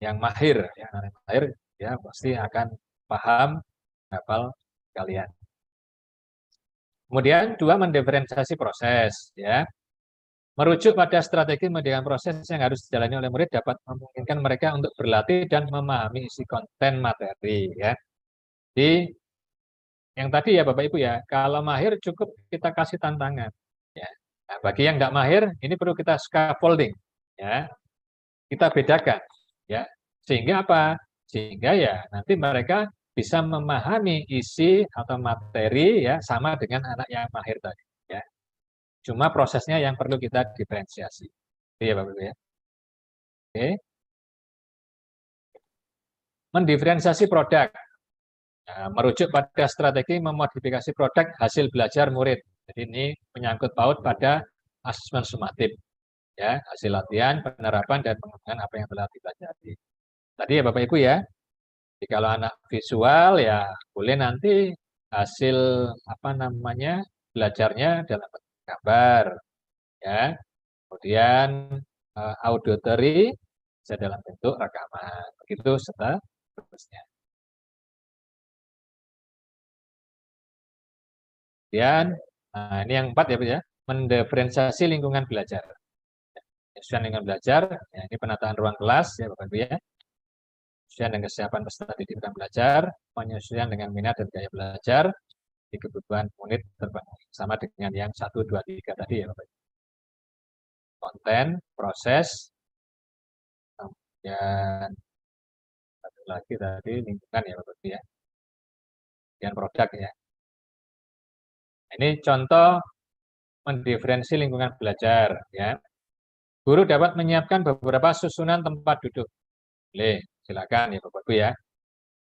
yang mahir, ya, anak mahir ya pasti akan paham menghafal kalian. Kemudian dua, mendiferensiasi proses ya. Merujuk pada strategi mendidikan proses yang harus dijalani oleh murid dapat memungkinkan mereka untuk berlatih dan memahami isi konten materi ya. Jadi yang tadi ya Bapak Ibu ya, kalau mahir cukup kita kasih tantangan ya. Nah, bagi yang tidak mahir ini perlu kita scaffolding ya. Kita bedakan ya. Sehingga apa? Sehingga ya nanti mereka bisa memahami isi atau materi ya sama dengan anak yang mahir tadi ya. Cuma prosesnya yang perlu kita diferensiasi. Iya Bapak Ibu ya. Oke. Mendiferensiasi produk. Nah, merujuk pada strategi memodifikasi produk hasil belajar murid. Jadi ini menyangkut paut pada asesmen sumatif. Ya, hasil latihan, penerapan, dan pengembangan apa yang telah dipelajari. Tadi ya Bapak Ibu ya. Jadi kalau anak visual ya boleh nanti hasil apa namanya belajarnya dalam bentuk gambar. Ya, kemudian auditory bisa dalam bentuk rekaman, begitu seterusnya. Kemudian, nah ini yang 4 ya, Bu ya, mendiferensiasi lingkungan belajar. Penyesuaian lingkungan belajar, ya, ini penataan ruang kelas ya Bapak Ibu ya. Penyesuaian dengan kesiapan peserta didik dan belajar, penyesuaian dengan minat dan gaya belajar di kebutuhan unit terpenuhi. Sama dengan yang 1, 2, 3 tadi ya Bapak Ibu. Konten, proses, kemudian satu lagi tadi lingkungan ya Bapak Ibu ya. Kemudian produk ya. Ini contoh mendiferensi lingkungan belajar ya. Guru dapat menyiapkan beberapa susunan tempat duduk. Boleh, silakan ya Bapak Ibu ya.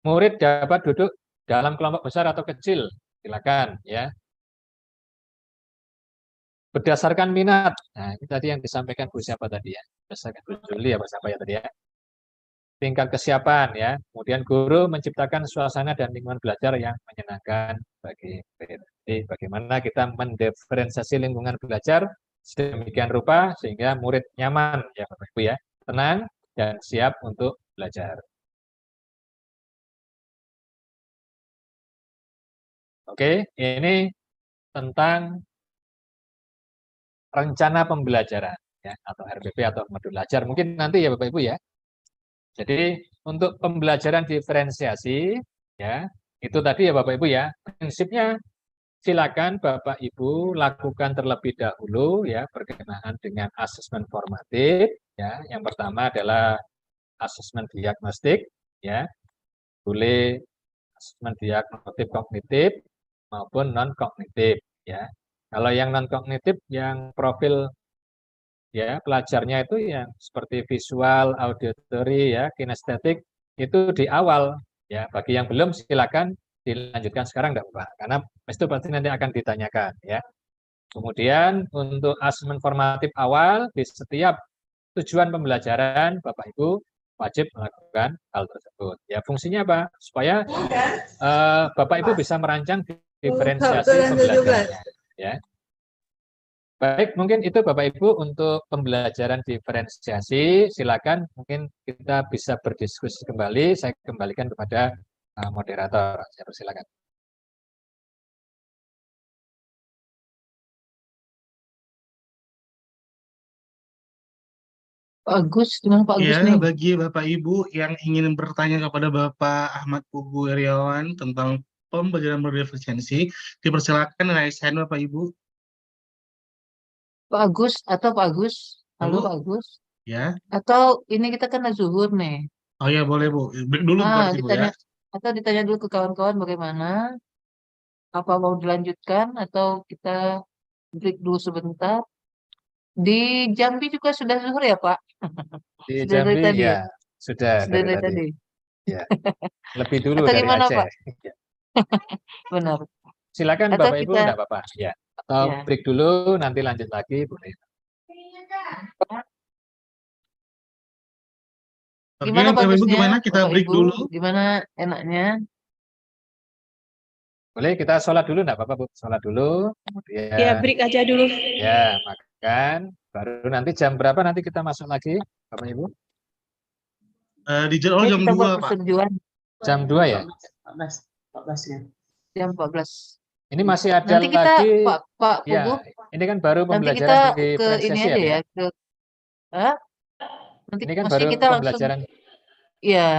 Murid dapat duduk dalam kelompok besar atau kecil, silakan ya. Berdasarkan minat. Nah, ini tadi yang disampaikan Bu siapa tadi ya? Berdasarkan Bu Juli ya, siapa ya tadi ya? Tingkat kesiapan ya. Kemudian guru menciptakan suasana dan lingkungan belajar yang menyenangkan bagi murid. Jadi bagaimana kita mendiferensiasi lingkungan belajar sedemikian rupa sehingga murid nyaman ya Bapak Ibu ya, tenang dan siap untuk belajar. Oke, ini tentang rencana pembelajaran ya, atau RPP atau modul belajar. Mungkin nanti ya Bapak Ibu ya. Jadi untuk pembelajaran diferensiasi ya, itu tadi ya Bapak Ibu ya. Prinsipnya silakan Bapak Ibu lakukan terlebih dahulu ya berkenaan dengan asesmen formatif ya. Yang pertama adalah asesmen diagnostik ya. Boleh asesmen diagnostik kognitif maupun non kognitif ya. Kalau yang non kognitif, yang profil ya pelajarnya itu yang seperti visual, auditory, ya, kinestetik itu di awal. Ya, bagi yang belum silakan dilanjutkan sekarang enggak apa-apa, karena itu pasti nanti akan ditanyakan ya. Kemudian untuk asesmen formatif awal di setiap tujuan pembelajaran Bapak Ibu wajib melakukan hal tersebut. Ya, fungsinya apa? Supaya Bapak Ibu bisa merancang diferensiasi pembelajarannya. Ya. Baik, mungkin itu Bapak Ibu untuk pembelajaran diferensiasi. Silakan, mungkin kita bisa berdiskusi kembali. Saya kembalikan kepada moderator. Saya persilakan. Pak Agus, gimana Pak Agus Ya, nih? bagi Bapak Ibu yang ingin bertanya kepada Bapak Ahmad Pugu Iriawan tentang pembelajaran berdiferensiasi, dipersilakan raise hand Bapak Ibu. Pak Agus atau Pak Agus? Halo Halo? Pak Agus? Ya. Atau ini kita kan zuhur nih. Oh ya, boleh Bu. Break dulu berarti Bu ya. Atau ditanya dulu ke kawan-kawan bagaimana? Apa mau dilanjutkan atau kita break dulu sebentar? Di Jambi juga sudah zuhur ya Pak? Di Sudah dari Jambi tadi ya, ya? sudah Sudah dari dari tadi. tadi. Ya. Lebih dulu Atau dari gimana Aceh. Pak? Benar. Silakan Atau Bapak Ibu, kita enggak apa-apa. Ya. Atau ya. break dulu, nanti lanjut lagi boleh. Oke, Gimana Bapak Ibu bagusnya gimana? Kita Bapak break Ibu? dulu. Gimana enaknya? Boleh kita sholat dulu enggak apa-apa, Bu? Sholat dulu. Kemudian Ya, break aja dulu. ya, makan. Baru nanti jam berapa nanti kita masuk lagi, Bapak Ibu? Di jadwal Ayo jam kita buat 2, Pak. persetujuan. Jam 2 ya? 14 ya. Jam 14. Ini masih ada Nanti kita lagi. Pak Ya, Pugu, ini kan baru nanti kita pembelajaran ke ini diferensiasi aja ya, Bu, ya. ya? Nanti Ini kan maksudnya baru kita langsung pembelajaran. ya,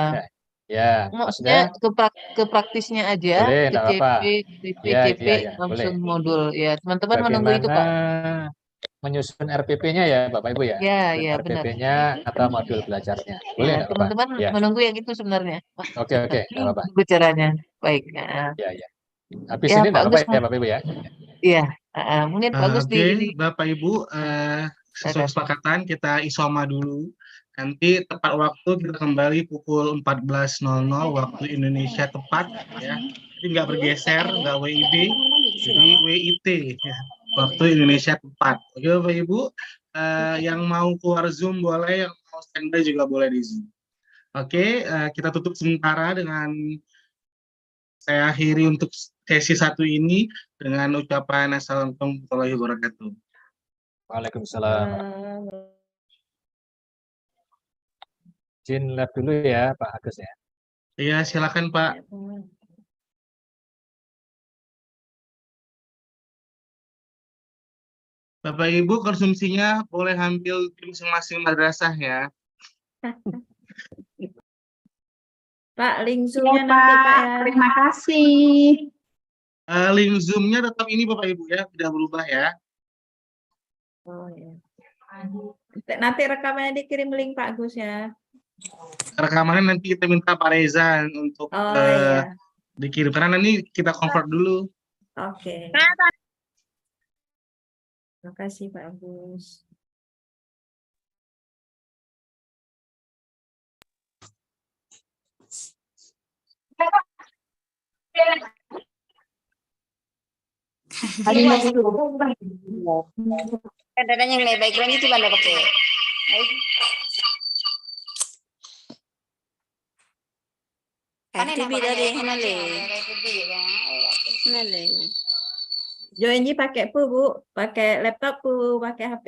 Ya, maksudnya maksudnya ke praktisnya aja, boleh, ke enggak CP, apa-apa. DP, Ya, CP ya, ya, boleh. langsung modul. Ya, teman-teman menunggu itu Bagaimana Pak. menyusun RPP-nya ya, Bapak Ibu ya? Ya, Menyusun ya benar. RPP-nya atau modul belajarnya. Boleh Ya, enggak apa-apa? teman-teman Ya. menunggu yang itu sebenarnya. Oke, enggak apa-apa. Bicaranya. Baik. Ya, ya. Habis Ya, ini Pak enggak Agus. apa-apa ya, Bapak Ibu ya? Iya, mungkin Pak Agus di Oke, ini. Bapak Ibu, sesuai kesepakatan kita isoma dulu. Nanti tepat waktu kita kembali pukul 14.00 waktu Indonesia tepat ya. Jadi nggak bergeser, nggak WIB, jadi WIT ya. Waktu Indonesia tepat. Oke Bapak Ibu, yang mau keluar Zoom boleh, yang mau standby juga boleh di Zoom. Oke, kita tutup sementara dengan saya akhiri untuk sesi 1 ini dengan ucapan Assalamualaikum warahmatullahi wabarakatuh. Waalaikumsalam. Izin lab dulu ya, Pak Agus ya. Iya, silakan Pak. Bapak Ibu konsumsinya boleh ambil di masing-masing madrasah ya. Pak, link Zoom-nya nanti Pak ya. Terima kasih. Link Zoom-nya tetap ini Bapak Ibu ya, tidak berubah ya. Oh ya. Nanti rekamannya dikirim link Pak Agus ya. Rekamannya nanti kita minta Pak Reza untuk iya. dikirim, karena nanti kita convert dulu. Oke. Terima kasih Pak Agus. Kadang-kadang yang lebih baik lagi itu banda pakai. RTB dari Hanale. Joinji pakai Bu, pakai laptop Bu, pakai HP.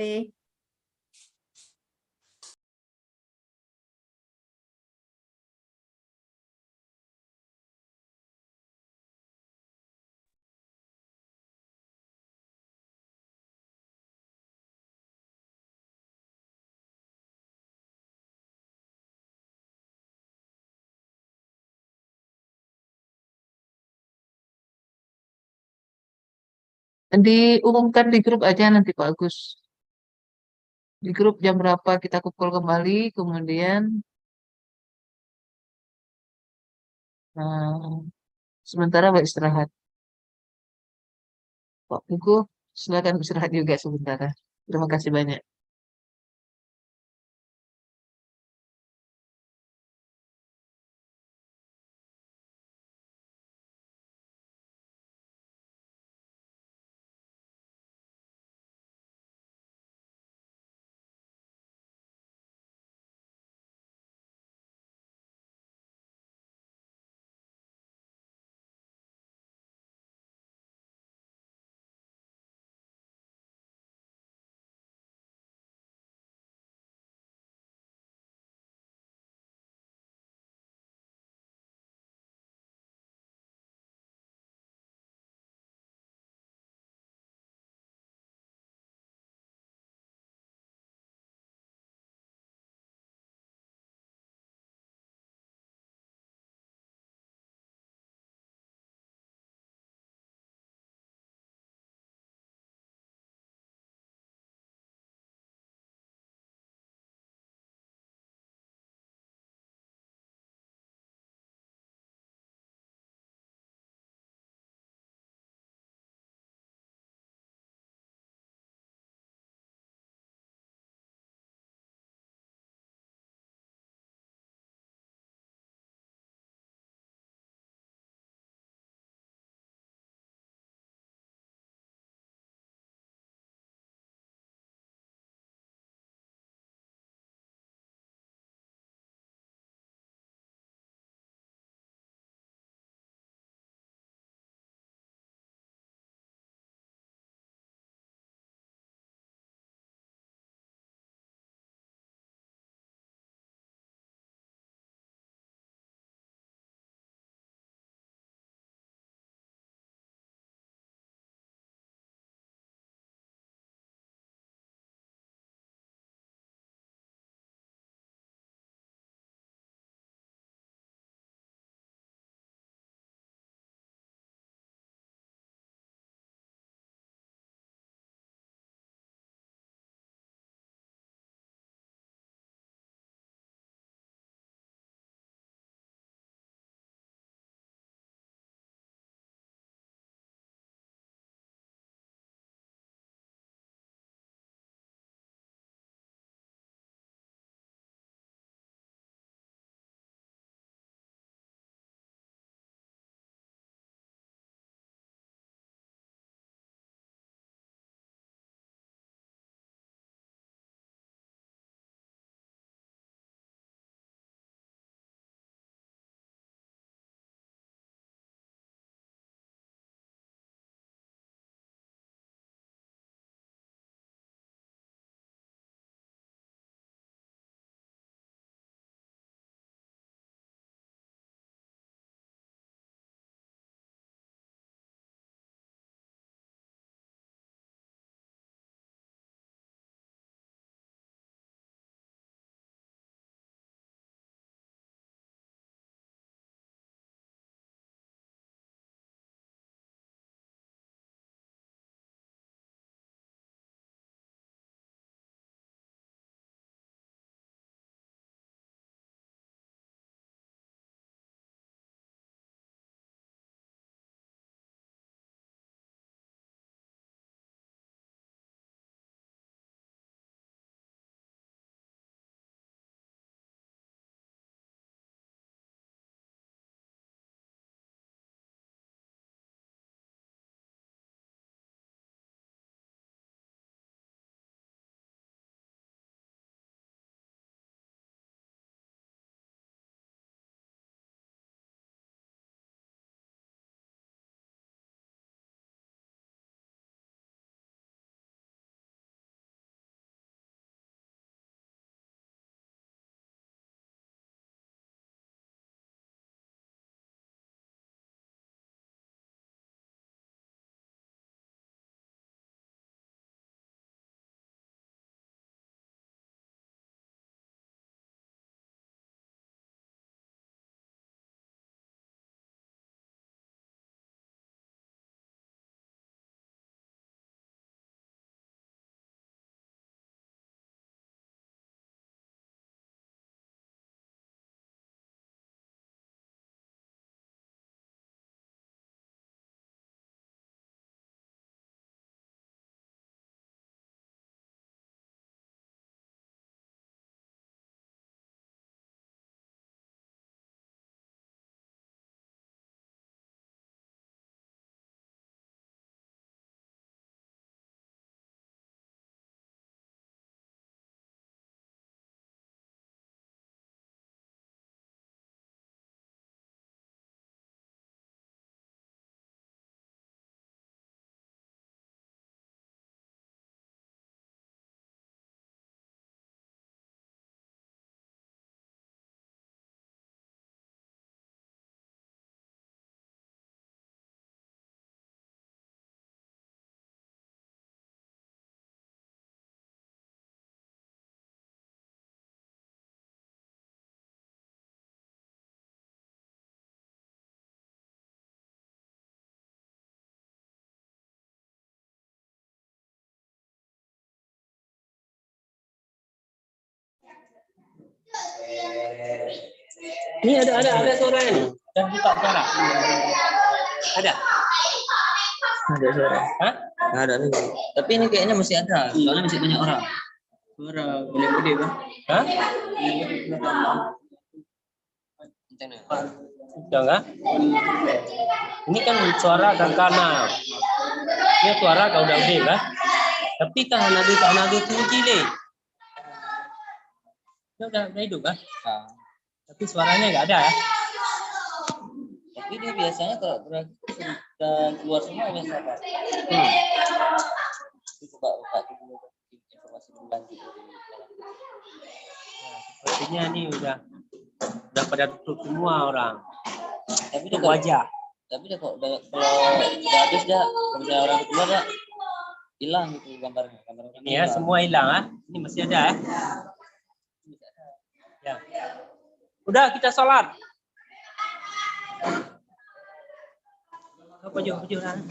Diumumkan di grup aja nanti Pak Agus. Di grup jam berapa kita kumpul kembali, kemudian sementara istirahat. Pak Pugu, Silakan beristirahat juga sebentar. Terima kasih banyak. Ini ada suara ini. Dan buka suara. Ada. Ada suara. Hah? Nggak ada nih. Tapi ini kayaknya masih ada. Soalnya masih banyak orang. Suara boleh gede kan? Hah? Udah enggak? Ini kan suara dan kanal. Ini suara kau udah gede kan? Tapi tahan nadi itu cilik. Ini udah hidup kan? Tapi suaranya nggak ada ya? Tapi dia biasanya kalau sudah keluar semua biasa Pak. Coba buka dulu informasi lanjut. Sepertinya ini udah pada tutup semua orang. Tapi dia wajah. Tapi dia kok kalau udah habis dah, kalau misalnya orang keluar dah hilang gitu gambarnya. Iya, semua hilang ah. Ini masih ada ya. Ya. Udah kita sholat. Kau pejuh kan?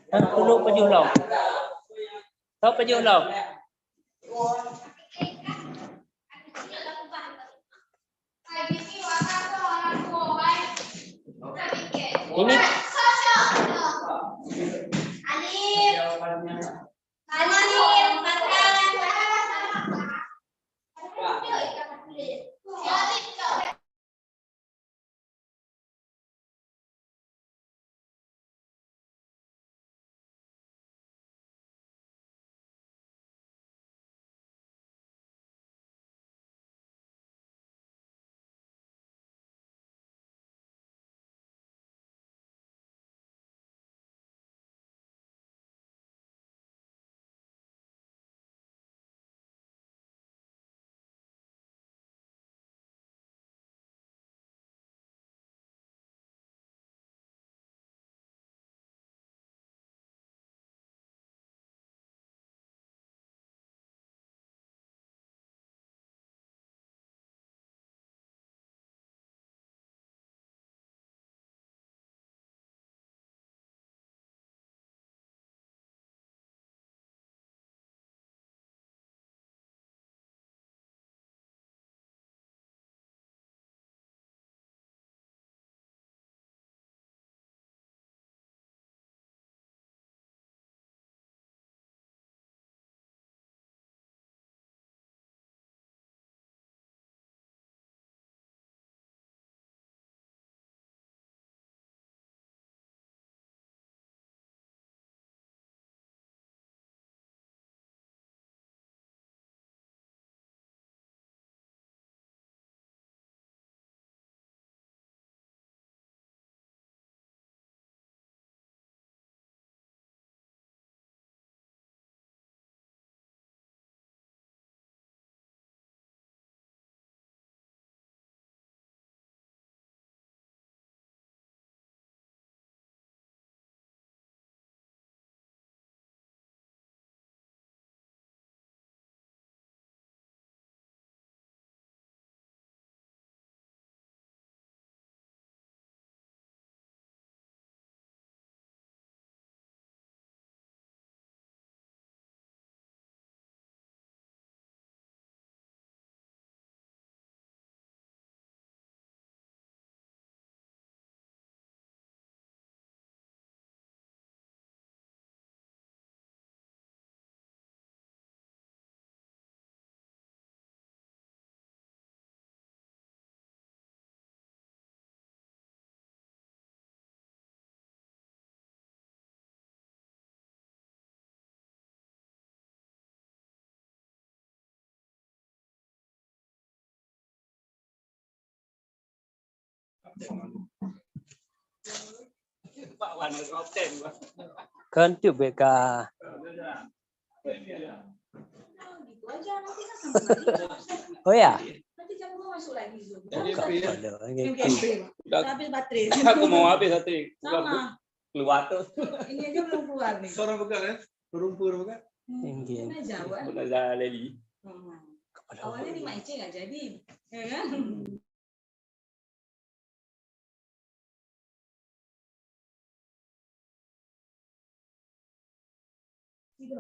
Dulu pejuh lo. Kau pejuh lo. Ini kan tuh BK. Oh ya. Nanti jam 2 masuk lagi Zoom. Habis baterai. Aku mau habis baterai. Sama. Keluar tuh. Ini aja belum keluar nih. Orang bukan ya? Rumpur bukan? Tinggi. Mana Jawa? Bukan Leli. Awalnya di Maice nggak jadi, ya kan? Gitu.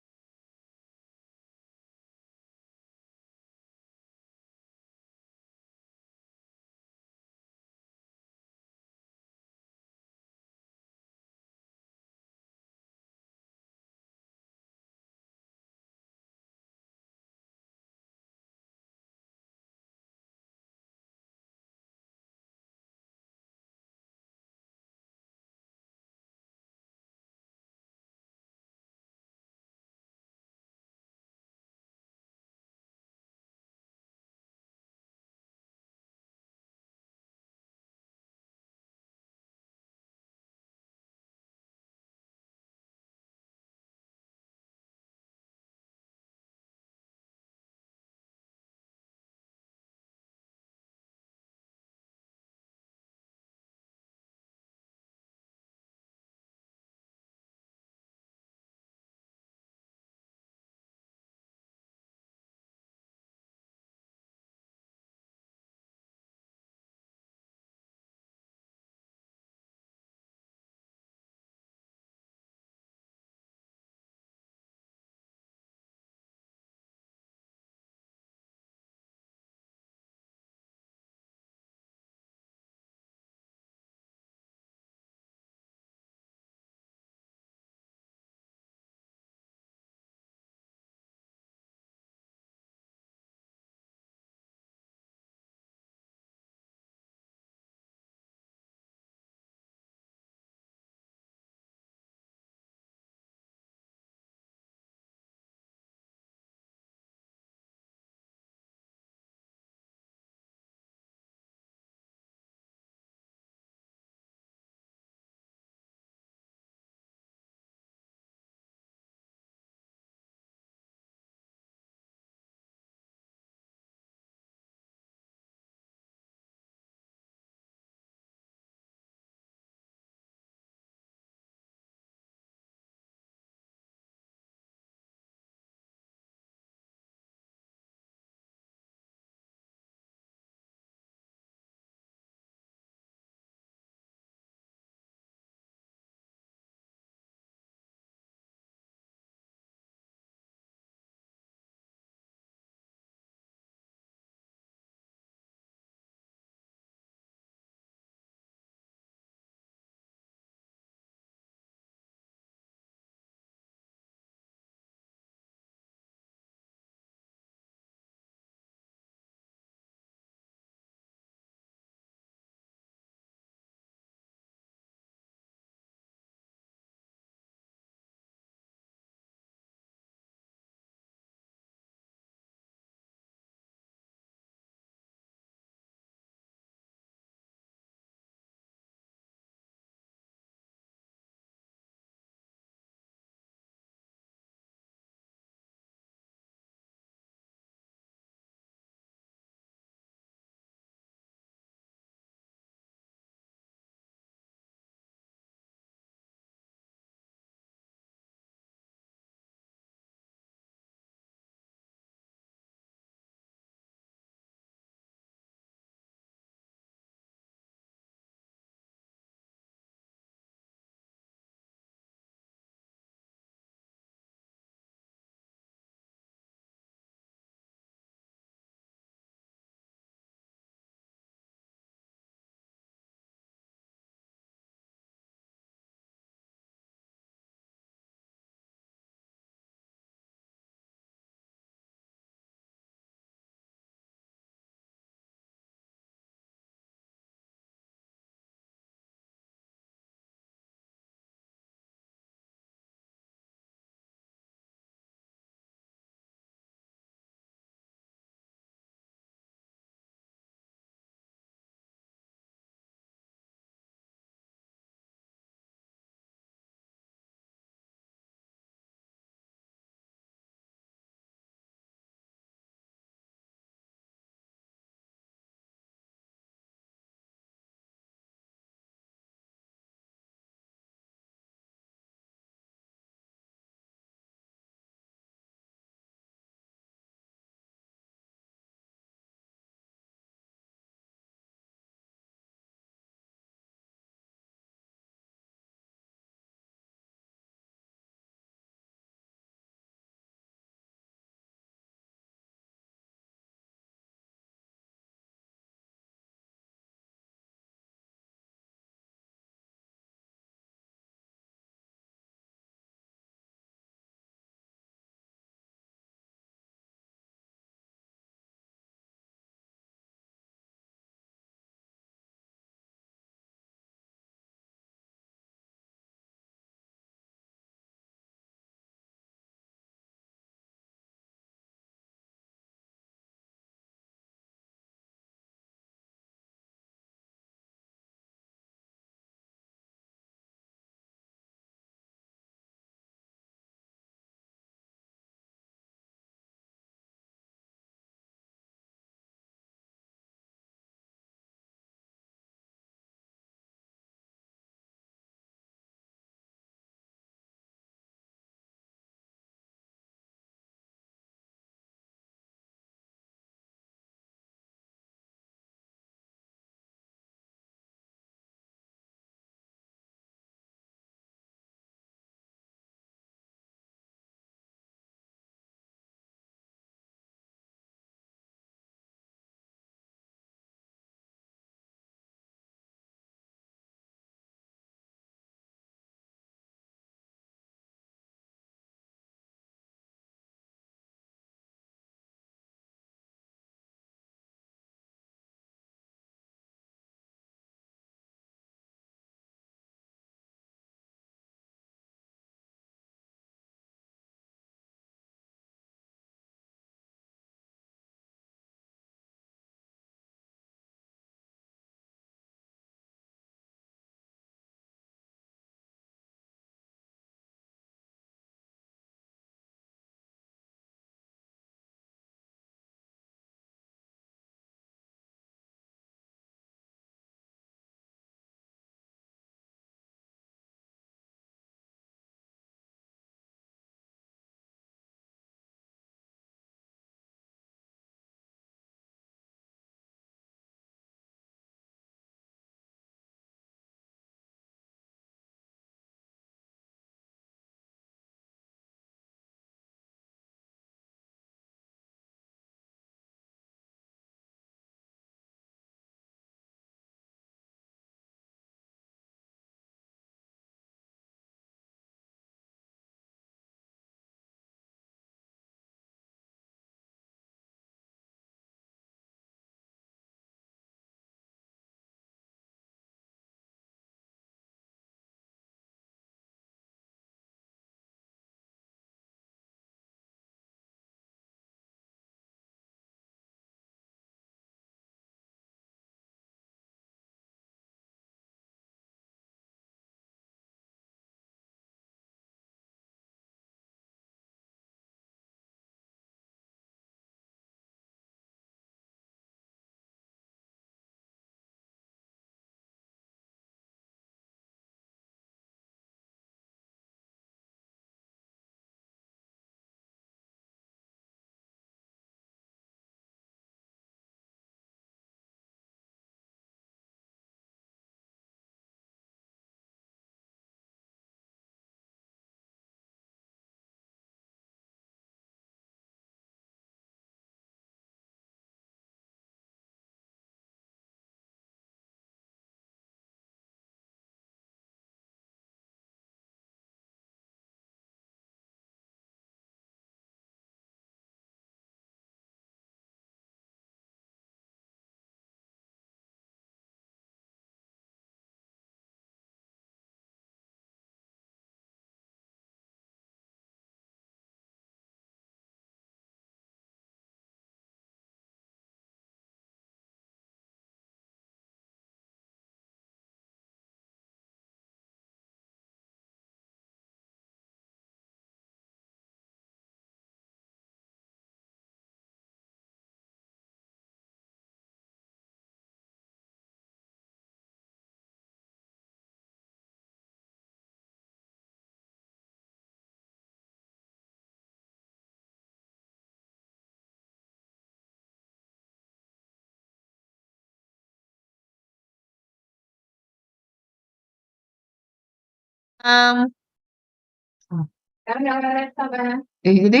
Jadi,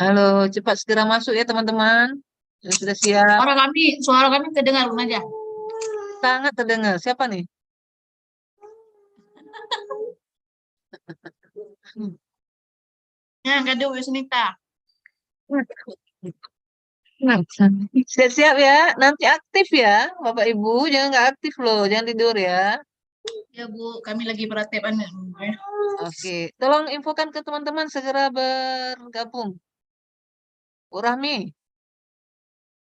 halo, cepat segera masuk ya teman-teman. Sudah siap? Suara kami terdengar aja. Sangat terdengar. Siapa nih? Ya, Kak Wisnita. Siap-siap ya. Nanti aktif ya, Bapak Ibu. Jangan nggak aktif loh. Jangan tidur ya. Ya Bu, kami lagi praktekan. Oke, tolong infokan ke teman-teman segera bergabung. Bu Rahmi,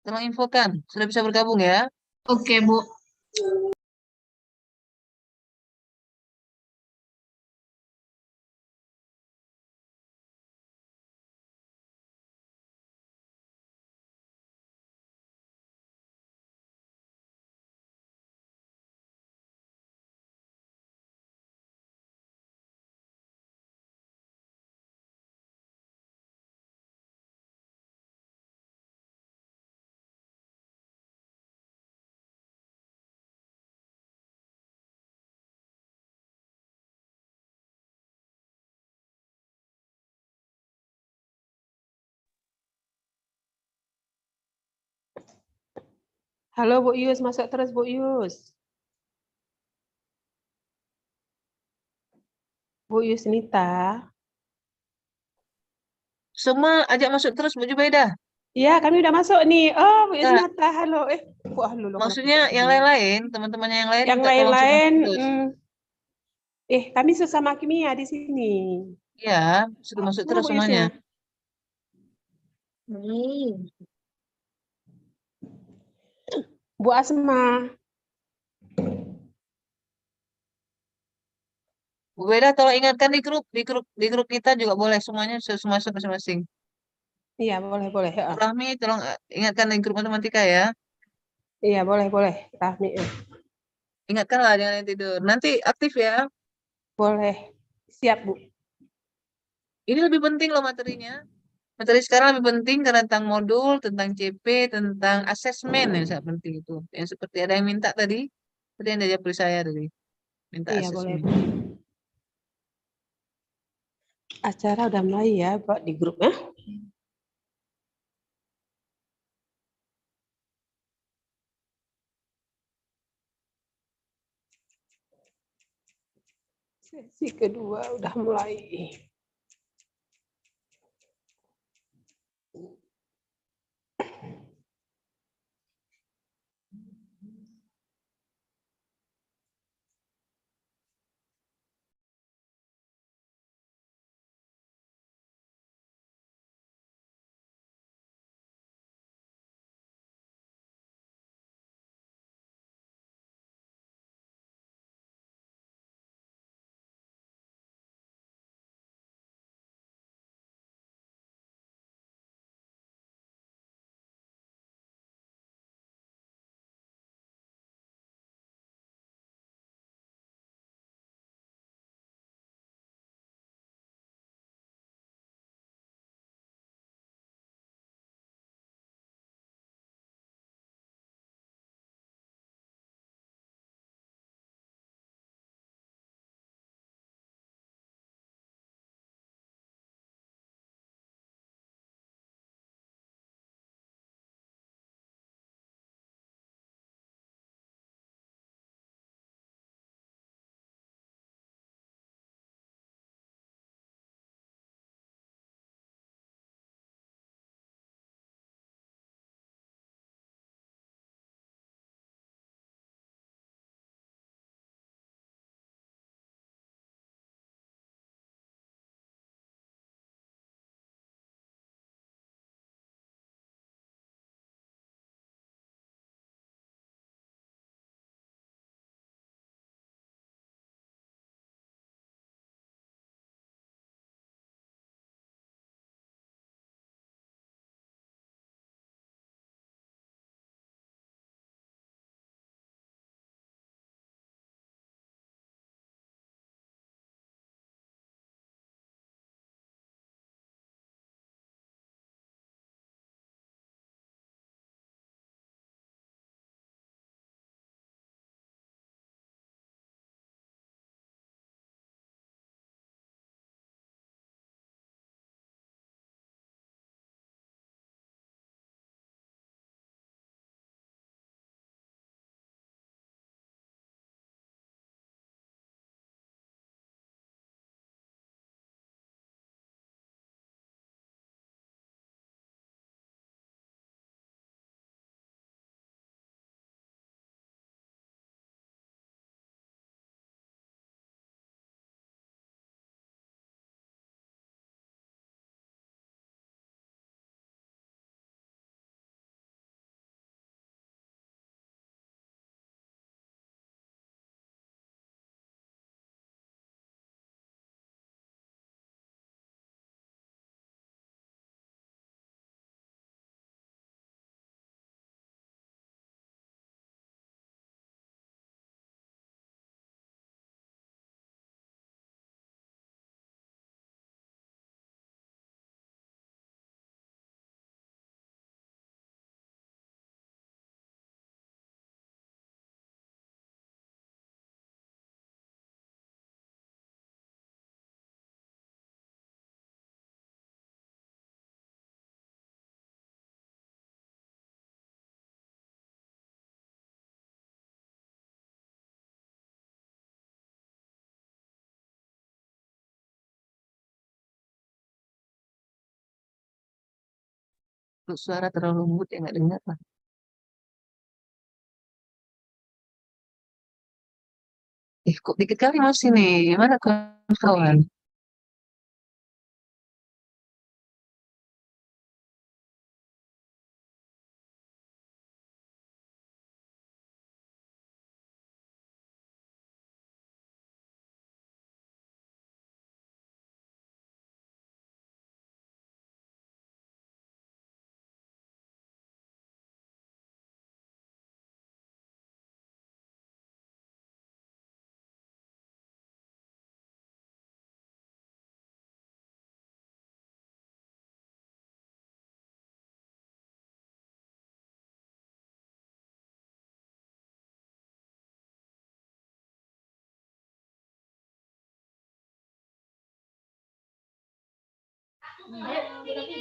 tolong infokan. Sudah bisa bergabung ya. Oke Bu. Halo Bu Yus, masuk terus Bu Yus. Bu Yusnita. Semua ajak masuk terus Bu Jubaidah. Iya, kami udah masuk nih. Oh, Bu Nah, Yusnita, halo. Bu halo loh. maksudnya yang lain-lain, teman-temannya yang lain Yang minta tolong sudah lain-lain, masuk terus. kami sesama kimia di sini. Iya, sudah masuk Mana terus Bu semuanya. Yusnya? Bu Asma. Bu Beda tolong ingatkan di grup kita juga boleh semuanya masuk masing-masing. Iya, boleh. Bu Rahmi tolong ingatkan di grup matematika ya. Iya, boleh. Rahmi. Ingatkanlah jangan yang tidur. Nanti aktif ya. Boleh. Siap, Bu. Ini lebih penting loh materinya. Materi sekarang lebih penting karena tentang modul, tentang CP, tentang asesmen yang sangat penting itu. Yang seperti ada yang minta tadi, seperti yang diajak saya tadi. Minta Iya, boleh. asesmen. Acara udah mulai ya, buat di grup ya. Sesi kedua udah mulai. suara terlalu lembut ya nggak dengar lah. Kok dikit kali masih nih. Mana kawan-kawan?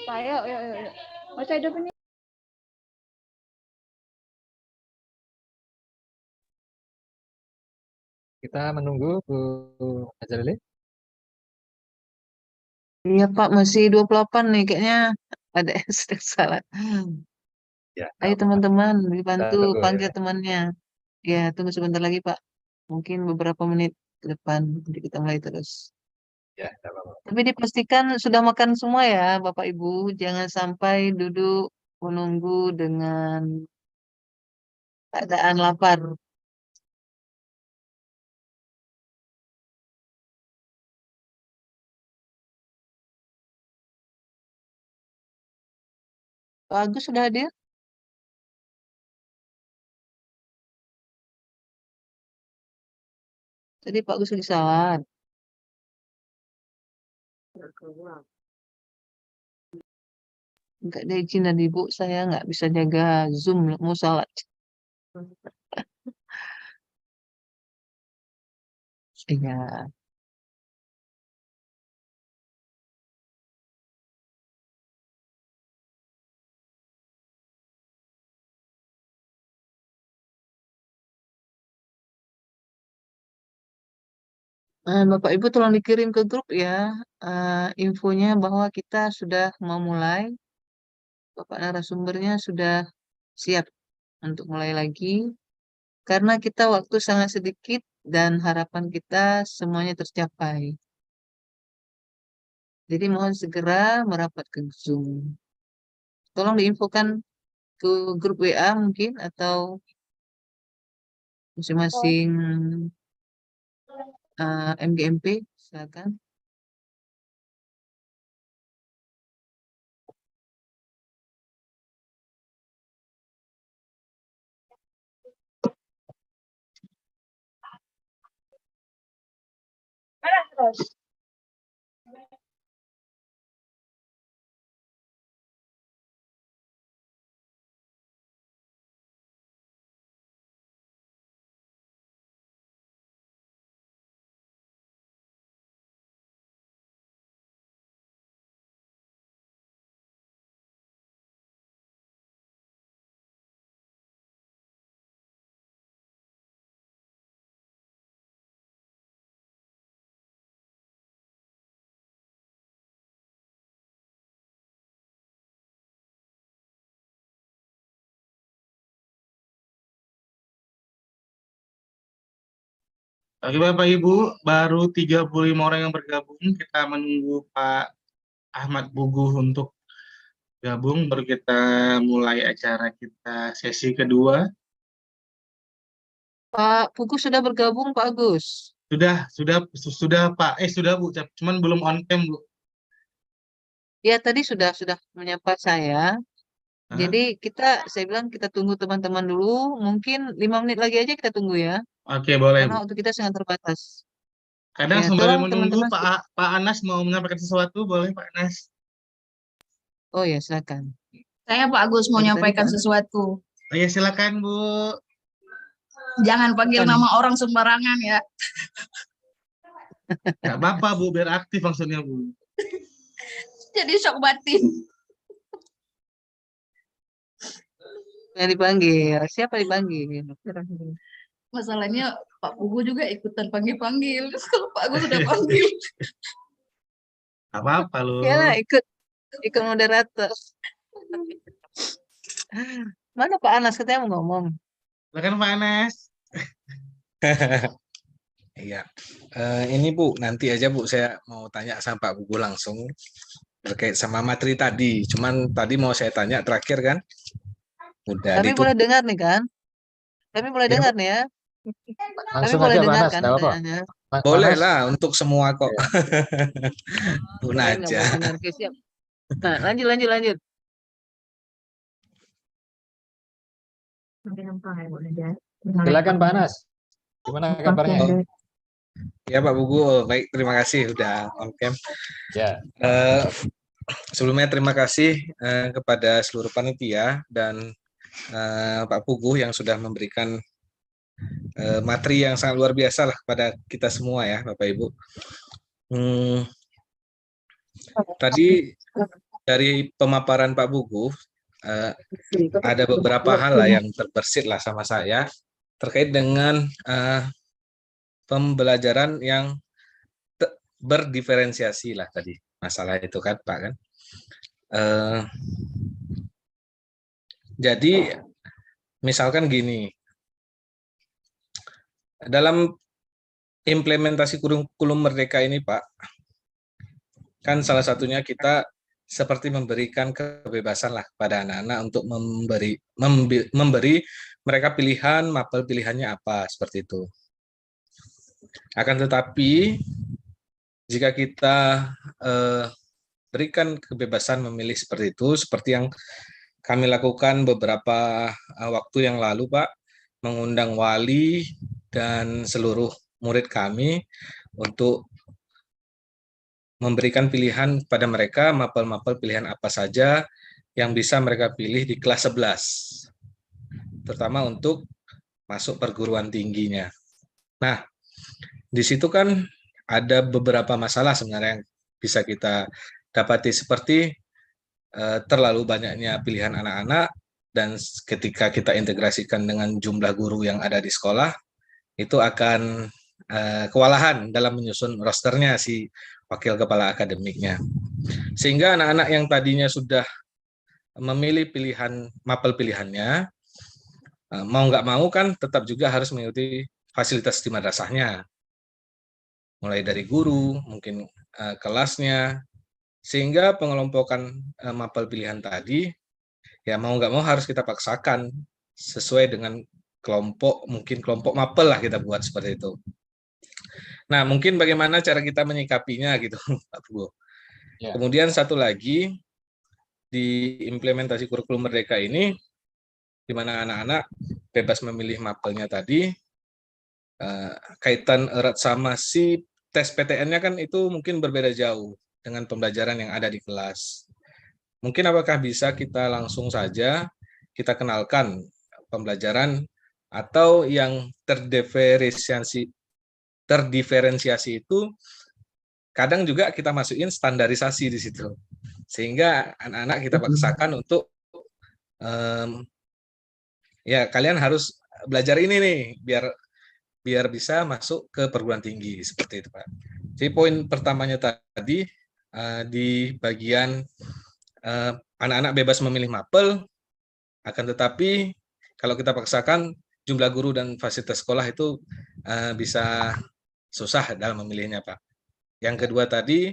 Ayo, baca hidup ini. Kita menunggu Bu Ajalili. Iya Pak, masih 28 nih kayaknya ada yang sedang salah. Ya, Ayo teman-teman, dibantu tunggu panggil ya. temannya. Ya, tunggu sebentar lagi Pak. Mungkin beberapa menit ke depan nanti kita mulai terus. Ya, tidak apa-apa. Tapi dipastikan sudah makan semua ya Bapak Ibu. Jangan sampai duduk menunggu dengan keadaan lapar. Pak Agus sudah hadir? Tadi Pak Agus lagi salat. Enggak ada izin dari Ibu, saya nggak bisa jaga Zoom mau salat. Iya. Bapak Ibu tolong dikirim ke grup ya infonya bahwa kita sudah mau mulai. Bapak narasumbernya sudah siap untuk mulai lagi. Karena kita waktu sangat sedikit dan harapan kita semuanya tercapai. Jadi mohon segera merapat ke Zoom. Tolong diinfokan ke grup WA mungkin atau masing-masing MGMP, silakan. Terus. Oke Bapak Ibu, baru 35 orang yang bergabung. Kita menunggu Pak Ahmad Buguh untuk gabung, baru kita mulai acara kita sesi kedua. Pak Pugu sudah bergabung, Pak Agus? Sudah Pak. Sudah Bu, cuman belum on cam Bu. Ya tadi sudah menyapa saya. Jadi saya bilang kita tunggu teman-teman dulu. Mungkin 5 menit lagi aja kita tunggu ya. Oke, boleh Karena Bu. waktu kita sangat terbatas. Kadang Ya, sembari tolong menunggu teman-teman. Pak Anas mau menyampaikan sesuatu, boleh Pak Anas? Oh ya, silakan. Saya Pak Agus mau Dari tadi, nyampaikan Pak. sesuatu. Oh ya, silakan Bu. Jangan panggil Bukan. nama orang sembarangan ya. Nggak apa-apa Bu, biar aktif maksudnya Bu. Jadi shock batin. Yang dipanggil, siapa dipanggil? Masalahnya Pak Pugu juga ikutan panggil-panggil. Kalau Pak Agus sudah panggil. Nggak apa-apa loh. Ya lah, ikut moderator. Mana Pak Anas katanya mau ngomong. Silakan Pak Anas. Iya. Ini Bu, nanti aja Bu saya mau tanya sama Pak Bubu langsung terkait sama materi tadi. Cuman tadi mau saya tanya terakhir kan, udah Kami ditutup. boleh dengar nih kan? Kami boleh Ya, dengar nih ya. Kami Langsung boleh aja Pak dengar Anas, kan nggak apa-apa. pertanyaannya. Pak boleh Anas, lah untuk semua kok. ya. Pun Kirain nggak aja. mau dengar. Oke, siap. Nah, lanjut. Silakan Pak Anas. Gimana kabarnya? Oh, ya Pak Bugu, baik terima kasih udah on cam. Ya, Eh, Sebelumnya terima kasih kepada seluruh panitia dan Pak Puguh yang sudah memberikan materi yang sangat luar biasa lah kepada kita semua ya Bapak Ibu. Tadi dari pemaparan Pak Puguh ada beberapa hal lah yang terbersit lah sama saya terkait dengan pembelajaran yang berdiferensiasi lah tadi masalah itu kan Pak kan. Jadi misalkan gini, dalam implementasi kurikulum Merdeka ini Pak, kan salah satunya kita seperti memberikan kebebasan lah pada anak-anak untuk memberi mereka pilihan, mapel pilihannya apa, seperti itu. Akan tetapi, jika kita berikan kebebasan memilih seperti itu, seperti yang kami lakukan beberapa waktu yang lalu, Pak, mengundang wali dan seluruh murid kami untuk memberikan pilihan pada mereka, mapel-mapel pilihan apa saja yang bisa mereka pilih di kelas 11, terutama untuk masuk perguruan tingginya. Nah, di situ kan ada beberapa masalah sebenarnya yang bisa kita dapati, seperti terlalu banyaknya pilihan anak-anak, dan ketika kita integrasikan dengan jumlah guru yang ada di sekolah, itu akan kewalahan dalam menyusun rosternya si wakil kepala akademiknya. Sehingga anak-anak yang tadinya sudah memilih pilihan mapel pilihannya, mau nggak mau kan tetap juga harus mengikuti fasilitas di madrasahnya, mulai dari guru, mungkin kelasnya, sehingga pengelompokan mapel pilihan tadi, ya mau nggak mau harus kita paksakan sesuai dengan kelompok, mungkin kelompok mapel lah kita buat seperti itu. Nah, mungkin bagaimana cara kita menyikapinya gitu, Pak Pugo. Ya. Kemudian satu lagi, di implementasi kurikulum Merdeka ini, di mana anak-anak bebas memilih mapelnya tadi, kaitan erat sama si tes PTN-nya kan itu mungkin berbeda jauh dengan pembelajaran yang ada di kelas. Mungkin apakah bisa kita langsung saja kita kenalkan pembelajaran atau yang terdiferensiasi itu kadang juga kita masukin standarisasi di situ, sehingga anak-anak kita paksakan untuk ya kalian harus belajar ini nih biar bisa masuk ke perguruan tinggi, seperti itu Pak. Jadi poin pertamanya tadi di bagian anak-anak bebas memilih mapel, akan tetapi kalau kita paksakan jumlah guru dan fasilitas sekolah itu bisa susah dalam memilihnya Pak. Yang kedua tadi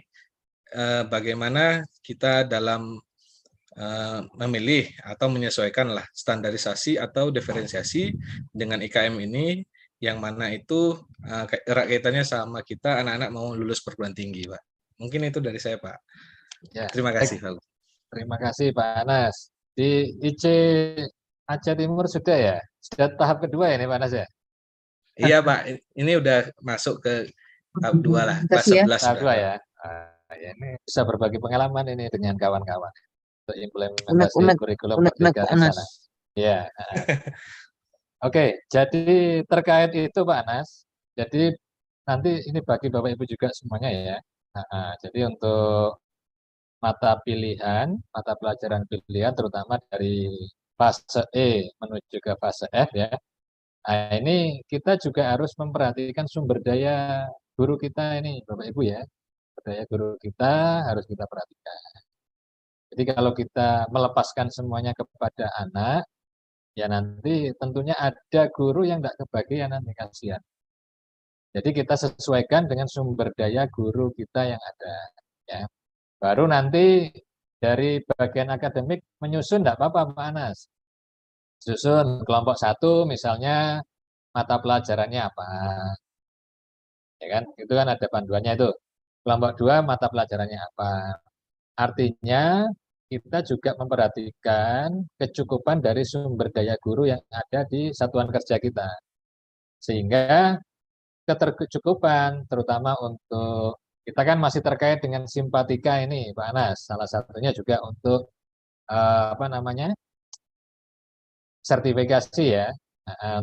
bagaimana kita dalam memilih atau menyesuaikan lah standarisasi atau diferensiasi dengan IKM ini, yang mana itu erat kaitannya sama kita anak-anak mau lulus perguruan tinggi Pak. Mungkin itu dari saya Pak. Ya, terima kasih Pak. Terima kasih Pak Anas. Di IC Aceh Timur sudah ya? Sudah tahap kedua ya ini Pak Anas ya? Iya Pak, ini udah masuk ke tahap 2 lah, kelas 11. Tahap 2 ya. Ya, ini bisa berbagi pengalaman ini dengan kawan-kawan untuk implementasi kurikulum Merdeka di sana. Ya. Oke, jadi terkait itu Pak Anas, jadi nanti ini bagi Bapak Ibu juga semuanya ya. Jadi untuk mata pilihan, mata pelajaran pilihan terutama dari fase E menuju ke fase F ya. Nah, ini kita juga harus memperhatikan sumber daya guru kita ini Bapak Ibu ya. Sumber daya guru kita harus kita perhatikan. Jadi kalau kita melepaskan semuanya kepada anak, ya nanti tentunya ada guru yang tidak kebagian nanti, kasihan. Jadi kita sesuaikan dengan sumber daya guru kita yang ada. Ya. Baru nanti dari bagian akademik menyusun tidak apa-apa Pak Anas. Susun kelompok 1 misalnya mata pelajarannya apa. Ya kan? Itu kan ada panduannya itu. Kelompok 2 mata pelajarannya apa. Artinya kita juga memperhatikan kecukupan dari sumber daya guru yang ada di satuan kerja kita. Sehingga ketercukupan terutama untuk kita kan masih terkait dengan simpatika ini Pak Anas, salah satunya juga untuk apa namanya sertifikasi ya.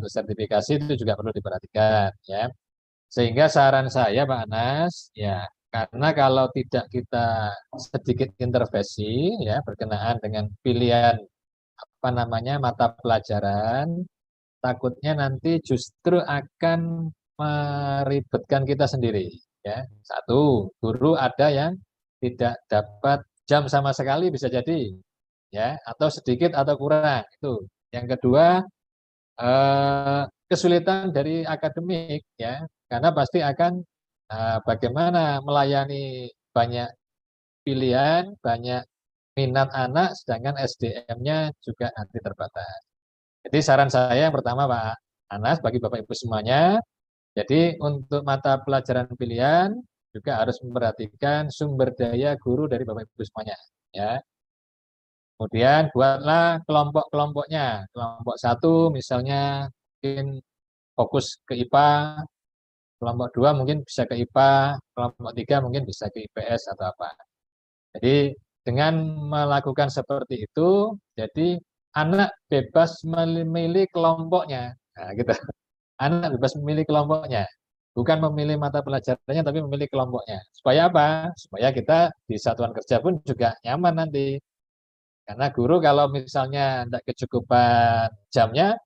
Untuk sertifikasi itu juga perlu diperhatikan ya. Sehingga saran saya Pak Anas ya, karena kalau tidak kita sedikit intervensi ya berkenaan dengan pilihan apa namanya mata pelajaran, takutnya nanti justru akan meribetkan kita sendiri ya. Satu, guru ada yang tidak dapat jam sama sekali bisa jadi ya, atau sedikit atau kurang itu. Yang kedua, kesulitan dari akademik ya, karena pasti akan bagaimana melayani banyak pilihan, banyak minat anak, sedangkan SDM-nya juga nanti terbatas. Jadi saran saya yang pertama Pak Anas, bagi Bapak Ibu semuanya, jadi untuk mata pelajaran pilihan juga harus memperhatikan sumber daya guru dari Bapak Ibu semuanya. Ya. Kemudian buatlah kelompok-kelompoknya. Kelompok 1 misalnya mungkin fokus ke IPA, kelompok 2 mungkin bisa ke IPA, kelompok 3 mungkin bisa ke IPS atau apa. Jadi dengan melakukan seperti itu, jadi anak bebas memilih kelompoknya. Nah, gitu. Anak bebas memilih kelompoknya. Bukan memilih mata pelajarannya, tapi memilih kelompoknya. Supaya apa? Supaya kita di satuan kerja pun juga nyaman nanti. Karena guru kalau misalnya tidak kecukupan jamnya,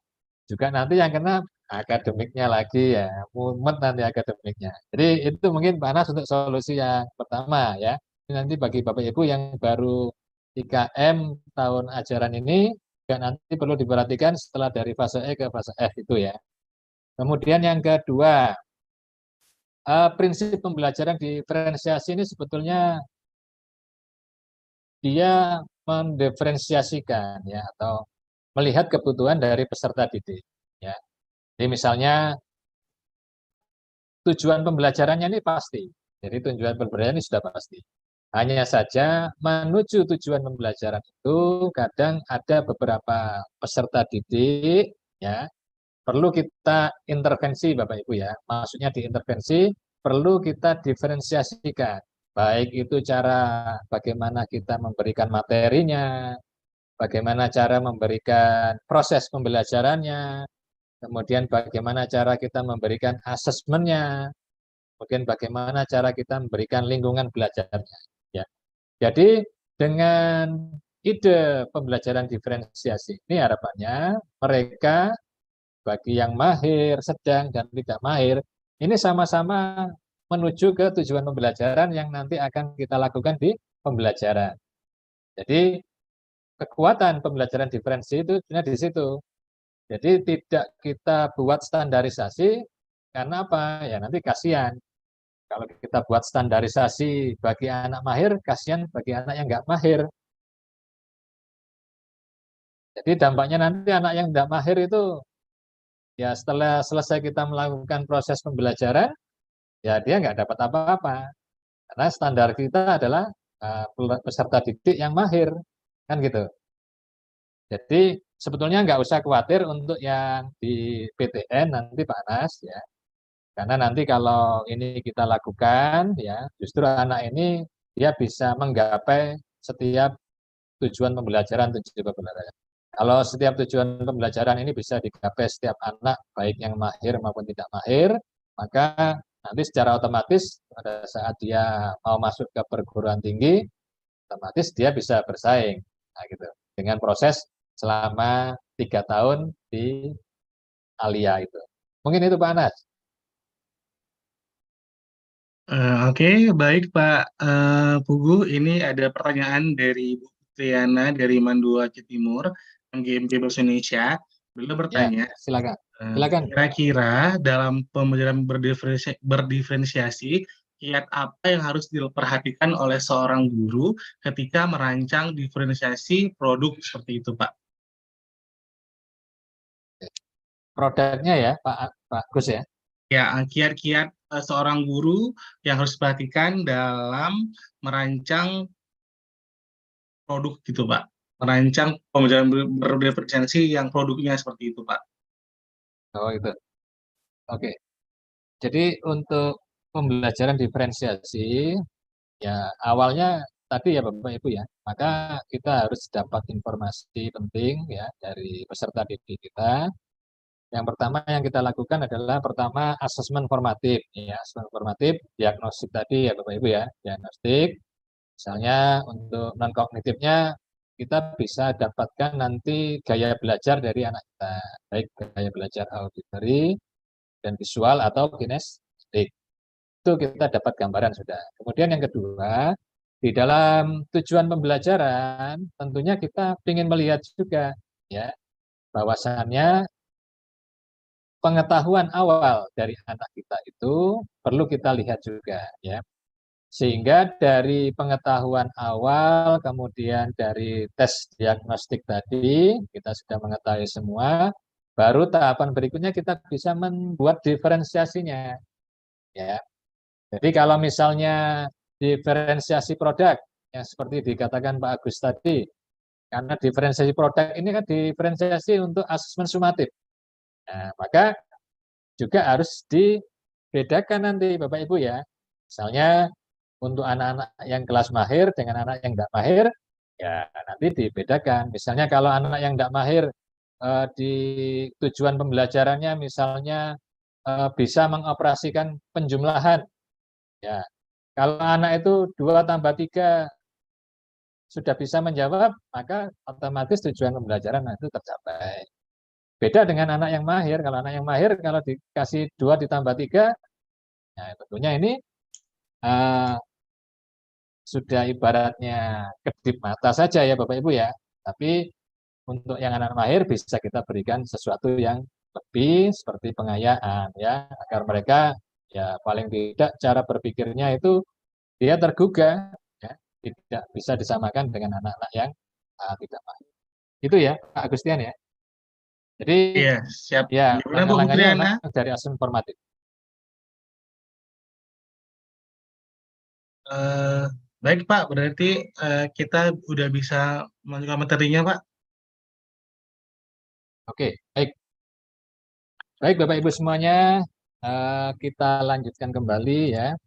juga nanti yang kena akademiknya lagi ya, mumet nanti akademiknya. Jadi itu mungkin Pak Anas untuk solusi yang pertama ya. Ini nanti bagi Bapak Ibu yang baru 3M tahun ajaran ini, juga nanti perlu diperhatikan setelah dari fase E ke fase F itu ya. Kemudian yang kedua, prinsip pembelajaran diferensiasi ini sebetulnya dia mendiferensiasikan ya atau melihat kebutuhan dari peserta didik ya. Jadi misalnya tujuan pembelajarannya ini pasti. Jadi tujuan pembelajaran ini sudah pasti. Hanya saja menuju tujuan pembelajaran itu kadang ada beberapa peserta didik ya perlu kita intervensi Bapak Ibu ya. Maksudnya diintervensi perlu kita diferensiasikan. Baik itu cara bagaimana kita memberikan materinya, bagaimana cara memberikan proses pembelajarannya, kemudian bagaimana cara kita memberikan asesmennya, kemudian bagaimana cara kita memberikan lingkungan belajarnya. Ya. Jadi dengan ide pembelajaran diferensiasi ini harapannya mereka bagi yang mahir, sedang, dan tidak mahir, ini sama-sama menuju ke tujuan pembelajaran yang nanti akan kita lakukan di pembelajaran. Jadi kekuatan pembelajaran diferensi itu sebenarnya di situ. Jadi tidak kita buat standarisasi, karena apa? Ya nanti kasihan. Kalau kita buat standarisasi bagi anak mahir, kasihan bagi anak yang nggak mahir. Jadi dampaknya nanti anak yang tidak mahir itu, ya setelah selesai kita melakukan proses pembelajaran, ya dia nggak dapat apa-apa. Karena standar kita adalah peserta didik yang mahir, kan gitu. Jadi sebetulnya nggak usah khawatir untuk yang di PTN nanti Pak Anas ya. Karena nanti kalau ini kita lakukan ya, justru anak ini dia bisa menggapai setiap tujuan pembelajaran. Kalau setiap tujuan pembelajaran ini bisa digapai setiap anak, baik yang mahir maupun tidak mahir, maka nanti secara otomatis pada saat dia mau masuk ke perguruan tinggi, otomatis dia bisa bersaing, nah, gitu, dengan proses selama 3 tahun di Alia itu. Mungkin itu Pak Anas. Oke, baik Pak Pugu. Ini ada pertanyaan dari Bu Triana dari Mandua Aceh Timur, MGMP Bahasa Indonesia. Beliau bertanya, silakan. Silakan. kira-kira dalam pembelajaran berdiferensiasi, kiat apa yang harus diperhatikan oleh seorang guru ketika merancang diferensiasi produk seperti itu, Pak? Produknya ya, Pak Gus ya. Ya, kiat-kiat seorang guru yang harus diperhatikan dalam merancang produk gitu, Pak. Merancang pembelajaran berdiferensiasi yang produknya seperti itu, Pak. Oh itu. Oke. Jadi untuk pembelajaran diferensiasi, ya awalnya tadi ya Bapak Ibu ya, maka kita harus dapat informasi penting ya dari peserta didik kita. Yang pertama yang kita lakukan adalah pertama asesmen formatif, ya asesmen formatif, diagnostik tadi ya Bapak Ibu ya, diagnostik. Misalnya untuk non kognitifnya kita bisa dapatkan nanti gaya belajar dari anak kita, baik gaya belajar auditory dan visual atau kinestetik. Itu kita dapat gambaran sudah. Kemudian yang kedua, di dalam tujuan pembelajaran tentunya kita ingin melihat juga ya bahwasannya pengetahuan awal dari anak kita itu perlu kita lihat juga ya. Sehingga dari pengetahuan awal, kemudian dari tes diagnostik tadi, kita sudah mengetahui semua, baru tahapan berikutnya kita bisa membuat diferensiasinya. Ya. Jadi kalau misalnya diferensiasi produk, yang seperti dikatakan Pak Agus tadi, karena diferensiasi produk ini kan diferensiasi untuk asesmen sumatif. Nah, maka juga harus dibedakan nanti Bapak Ibu ya. Misalnya untuk anak-anak yang kelas mahir dengan anak yang tidak mahir, ya nanti dibedakan. Misalnya kalau anak yang tidak mahir di tujuan pembelajarannya misalnya bisa mengoperasikan penjumlahan, ya kalau anak itu 2 tambah 3 sudah bisa menjawab, maka otomatis tujuan pembelajaran itu tercapai. Beda dengan anak yang mahir. Kalau anak yang mahir kalau dikasih 2 ditambah 3, nah tentunya ini sudah ibaratnya kedip mata saja ya Bapak Ibu ya. Tapi untuk yang anak mahir bisa kita berikan sesuatu yang lebih seperti pengayaan ya, agar mereka ya paling tidak cara berpikirnya itu dia tergugah ya, tidak bisa disamakan dengan anak-anak yang tidak mahir. Itu ya Pak Agustian ya. Jadi Iya, siap. ya Gimana Bu langkah-langkahnya Triana? memang dari asesmen formatif. Baik Pak, berarti kita udah bisa melanjutkan materinya Pak. Oke, baik. Baik Bapak Ibu semuanya, kita lanjutkan kembali ya.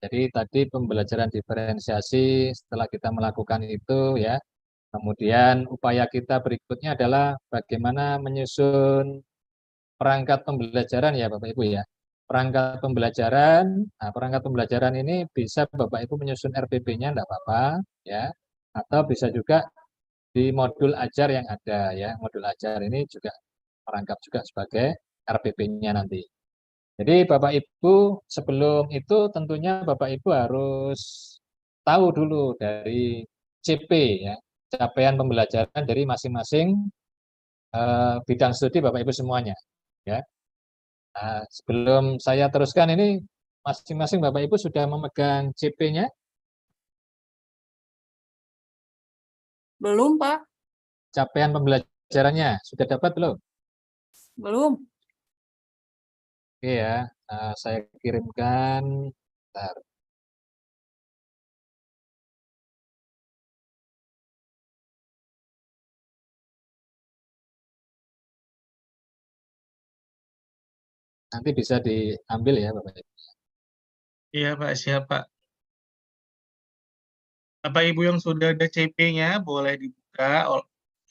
Jadi tadi pembelajaran diferensiasi setelah kita melakukan itu ya. Kemudian upaya kita berikutnya adalah bagaimana menyusun perangkat pembelajaran ya Bapak Ibu ya. Perangkat pembelajaran, nah perangkat pembelajaran ini bisa Bapak Ibu menyusun RPP-nya enggak apa-apa ya. Atau bisa juga di modul ajar yang ada ya. Modul ajar ini juga perangkat juga sebagai RPP-nya nanti. Jadi Bapak Ibu sebelum itu tentunya Bapak Ibu harus tahu dulu dari CP ya, capaian pembelajaran dari masing-masing bidang studi Bapak Ibu semuanya ya. Nah, sebelum saya teruskan ini masing-masing Bapak Ibu sudah memegang CP-nya? Belum, Pak. Capaian pembelajarannya sudah dapat belum? Belum. Oke ya, saya kirimkan. Bentar. Nanti bisa diambil ya Bapak Ibu. Iya Pak, siap Pak. Bapak Ibu yang sudah ada CP-nya boleh dibuka,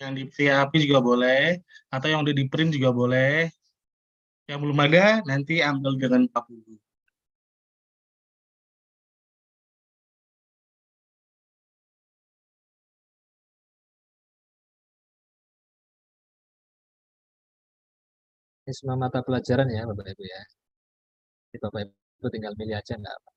yang di via API juga boleh, atau yang udah di print juga boleh. Yang belum ada nanti ambil dengan Pak Pugu. Ini semua mata pelajaran ya Bapak Ibu ya. Jadi Bapak Ibu tinggal pilih aja enggak apa.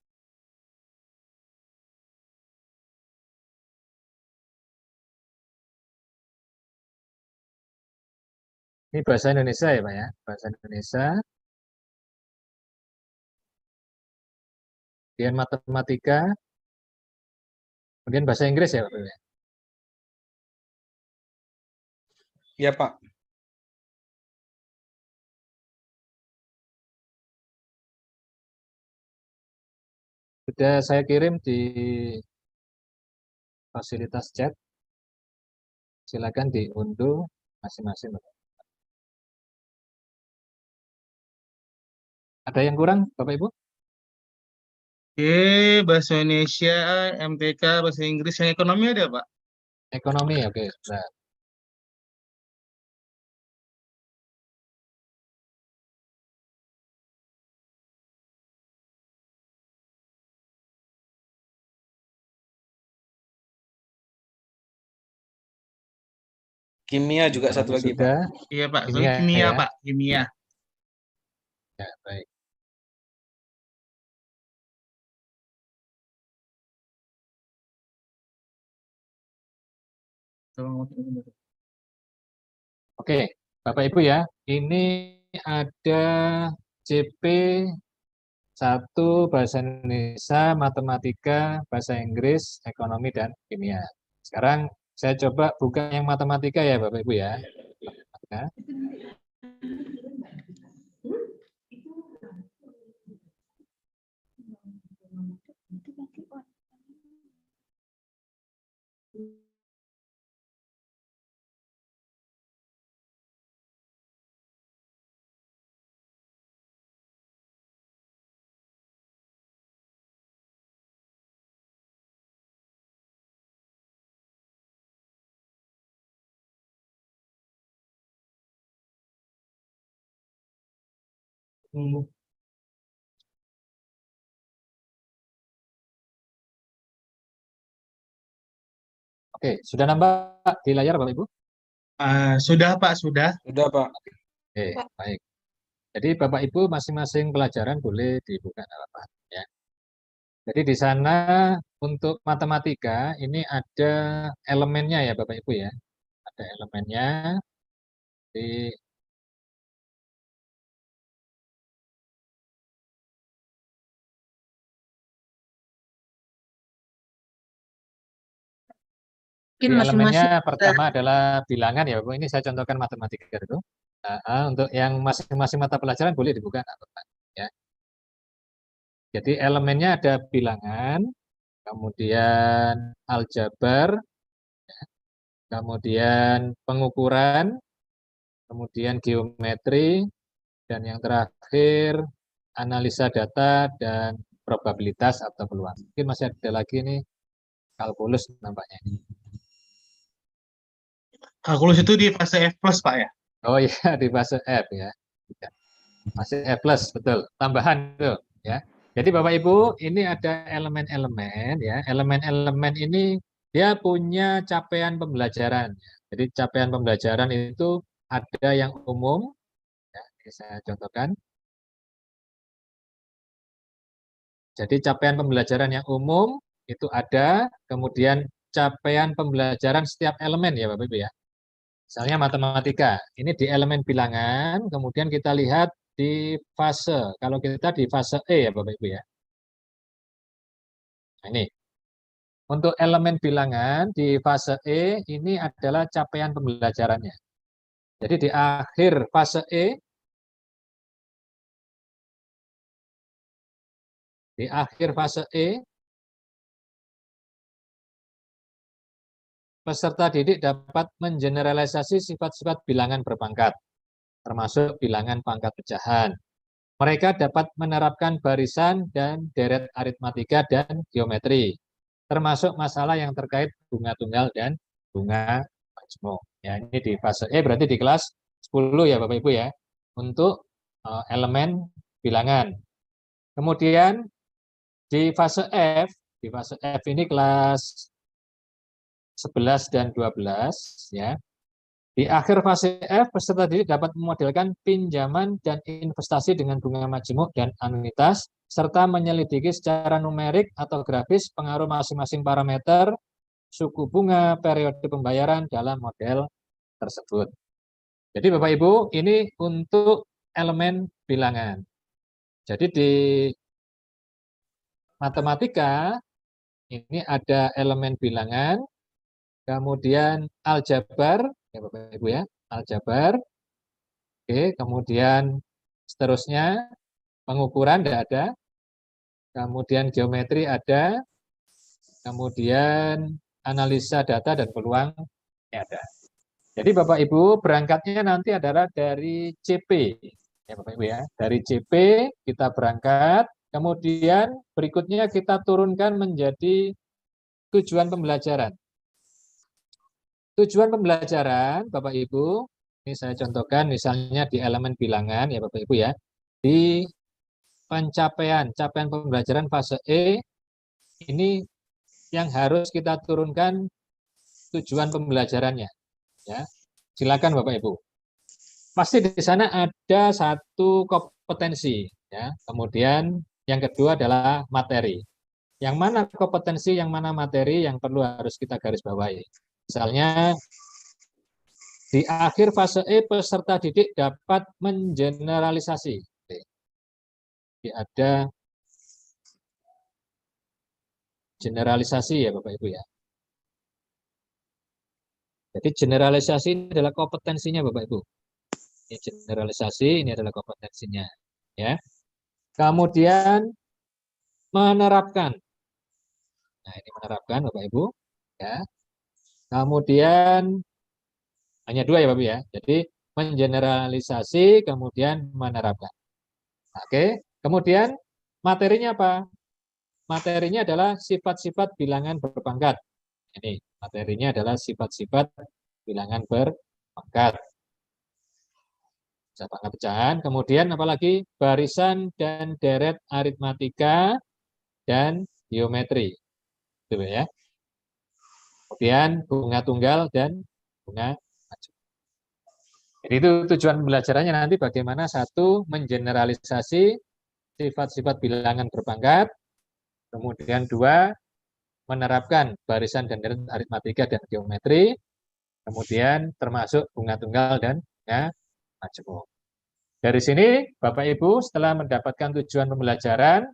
Ini bahasa Indonesia ya Pak ya, bahasa Indonesia. Kemudian matematika, kemudian bahasa Inggris ya Pak ya. Iya Pak. Sudah saya kirim di fasilitas chat. Silakan diunduh masing-masing. Ada yang kurang Bapak Ibu? Oke, bahasa Indonesia, MTK, bahasa Inggris, yang ekonomi ada, Pak? Ekonomi, oke. Nah, Kimia juga satu lagi Pak. sudah. Iya, Pak. Kimia, Kimia, ya. Pak. Kimia. Ya, baik. Oke, Bapak Ibu ya, ini ada CP 1 bahasa Indonesia, matematika, bahasa Inggris, ekonomi, dan kimia. Sekarang saya coba buka yang matematika ya Bapak Ibu ya. Matematika. Oke, sudah nampak di layar Bapak Ibu? Sudah, Pak. Sudah. Sudah Pak. Oke, baik. Jadi Bapak Ibu masing-masing pelajaran boleh dibuka apa ya. Jadi di sana untuk matematika ini ada elemennya ya Bapak Ibu ya. Ada elemennya. Di Mungkin Di elemennya masing-masing pertama adalah bilangan ya Bapak. Ini saya contohkan matematika itu. Untuk yang masing-masing mata pelajaran boleh dibuka ya. Jadi elemennya ada bilangan, kemudian aljabar, kemudian pengukuran, kemudian geometri, dan yang terakhir analisa data dan probabilitas atau peluang. Mungkin masih ada lagi nih kalkulus nampaknya. Kalkulus itu di fase F plus, Pak ya? Oh iya, di fase F ya. Masih F plus, betul. Tambahan itu ya. Jadi Bapak Ibu, ini ada elemen-elemen ya. Elemen-elemen ini dia punya capaian pembelajaran. Jadi capaian pembelajaran itu ada yang umum, ya, ini saya contohkan. Jadi capaian pembelajaran yang umum itu ada, kemudian capaian pembelajaran setiap elemen ya Bapak Ibu ya. Misalnya matematika, ini di elemen bilangan, kemudian kita lihat di fase, kalau kita di fase E ya Bapak Ibu ya. Nah, ini, untuk elemen bilangan di fase E, ini adalah capaian pembelajarannya. Jadi di akhir fase E, peserta didik dapat mengeneralisasi sifat-sifat bilangan berpangkat, termasuk bilangan pangkat pecahan. Mereka dapat menerapkan barisan dan deret aritmatika dan geometri, termasuk masalah yang terkait bunga tunggal dan bunga majmuk. Ya, ini di fase E berarti di kelas 10 ya Bapak Ibu ya, untuk elemen bilangan. Kemudian di fase F ini kelas 11 dan 12 ya. Di akhir fase F, peserta didik dapat memodelkan pinjaman dan investasi dengan bunga majemuk dan anuitas, serta menyelidiki secara numerik atau grafis pengaruh masing-masing parameter, suku bunga, periode pembayaran dalam model tersebut. Jadi Bapak Ibu, ini untuk elemen bilangan. Jadi di matematika ini ada elemen bilangan, kemudian aljabar, ya Bapak Ibu ya, aljabar. Oke, kemudian seterusnya pengukuran tidak ada, kemudian geometri ada, kemudian analisa data dan peluang ada. Jadi Bapak Ibu berangkatnya nanti adalah dari CP, ya Bapak Ibu ya, dari CP kita berangkat, kemudian berikutnya kita turunkan menjadi tujuan pembelajaran. Tujuan pembelajaran Bapak Ibu, ini saya contohkan misalnya di elemen bilangan ya Bapak Ibu ya, di capaian pembelajaran fase E, ini yang harus kita turunkan tujuan pembelajarannya. Ya, silakan Bapak Ibu. Pasti di sana ada satu kompetensi, ya. Kemudian yang kedua adalah materi. Yang mana kompetensi, yang mana materi yang perlu harus kita garis bawahi. Misalnya di akhir fase E peserta didik dapat mengeneralisasi. Jadi ada generalisasi ya Bapak Ibu ya. Jadi generalisasi ini adalah kompetensinya Bapak Ibu. Ini generalisasi, ini adalah kompetensinya. Ya. Kemudian menerapkan. Nah, ini menerapkan Bapak Ibu. Ya. Kemudian hanya dua ya Bapak Ibu ya. Jadi mengeneralisasi, kemudian menerapkan. Oke. Kemudian materinya apa? Materinya adalah sifat-sifat bilangan berpangkat. Ini materinya adalah sifat-sifat bilangan berpangkat. Pangkat pecahan. Kemudian apalagi barisan dan deret aritmatika dan geometri. Itu ya. Kemudian bunga tunggal dan bunga majemuk. Jadi itu tujuan pembelajarannya nanti bagaimana satu mengeneralisasi sifat-sifat bilangan berpangkat. Kemudian dua menerapkan barisan dan deret aritmatika dan geometri, kemudian termasuk bunga tunggal dan bunga majemuk. Dari sini, Bapak Ibu setelah mendapatkan tujuan pembelajaran,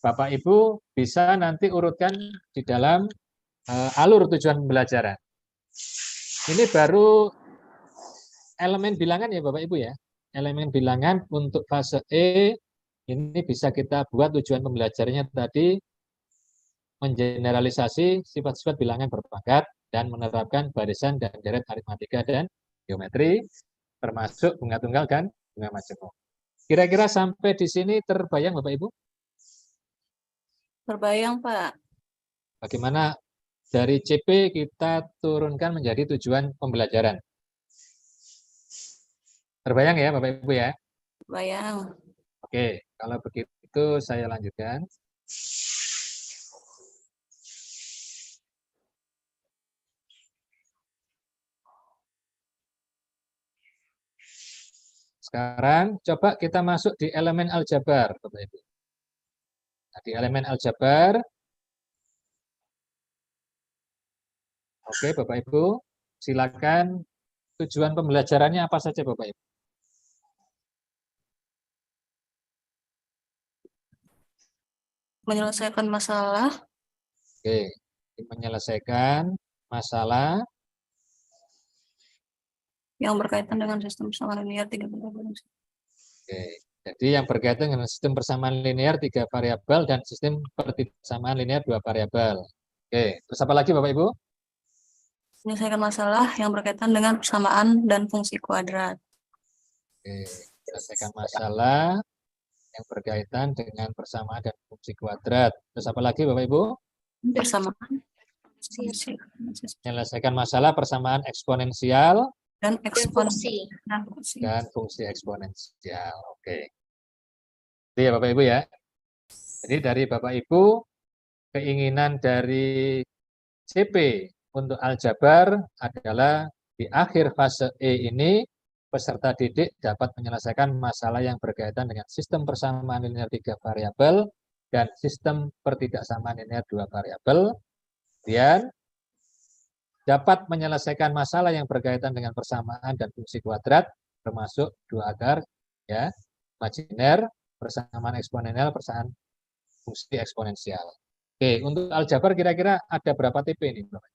Bapak Ibu bisa nanti urutkan di dalam alur tujuan pembelajaran. Ini baru elemen bilangan ya Bapak Ibu ya. Elemen bilangan untuk fase E, ini bisa kita buat tujuan pembelajarannya tadi, mengeneralisasi sifat-sifat bilangan berpangkat dan menerapkan barisan dan deret aritmatika dan geometri, termasuk bunga tunggal dan bunga majemuk. Kira-kira sampai di sini terbayang Bapak Ibu? Terbayang Pak. Bagaimana dari CP kita turunkan menjadi tujuan pembelajaran? Terbayang ya Bapak Ibu ya? Terbayang. Oke, kalau begitu saya lanjutkan. Sekarang coba kita masuk di elemen aljabar, Bapak Ibu. Nah, di elemen aljabar, oke Bapak Ibu, silakan tujuan pembelajarannya apa saja Bapak Ibu? Menyelesaikan masalah. Oke, menyelesaikan masalah yang berkaitan dengan sistem persamaan linear 3 variabel. Oke, jadi yang berkaitan dengan sistem persamaan linear 3 variabel dan sistem persamaan linear 2 variabel. Oke, terus apa lagi Bapak Ibu? Menyelesaikan masalah yang berkaitan dengan persamaan dan fungsi kuadrat. Oke, menyelesaikan masalah yang berkaitan dengan persamaan dan fungsi kuadrat. Terus apa lagi Bapak Ibu? Persamaan. Menyelesaikan masalah persamaan eksponensial dan eksponensi dan fungsi eksponensial. Oke. Itu ya Bapak Ibu ya. Jadi dari Bapak Ibu keinginan dari CP untuk aljabar adalah di akhir fase E ini peserta didik dapat menyelesaikan masalah yang berkaitan dengan sistem persamaan linear 3 variabel dan sistem pertidaksamaan linear 2 variabel. Kemudian dapat menyelesaikan masalah yang berkaitan dengan persamaan dan fungsi kuadrat, termasuk dua akar, ya, imajiner, persamaan eksponensial, persamaan fungsi eksponensial. Oke, untuk aljabar kira-kira ada berapa TP ini, Bapak?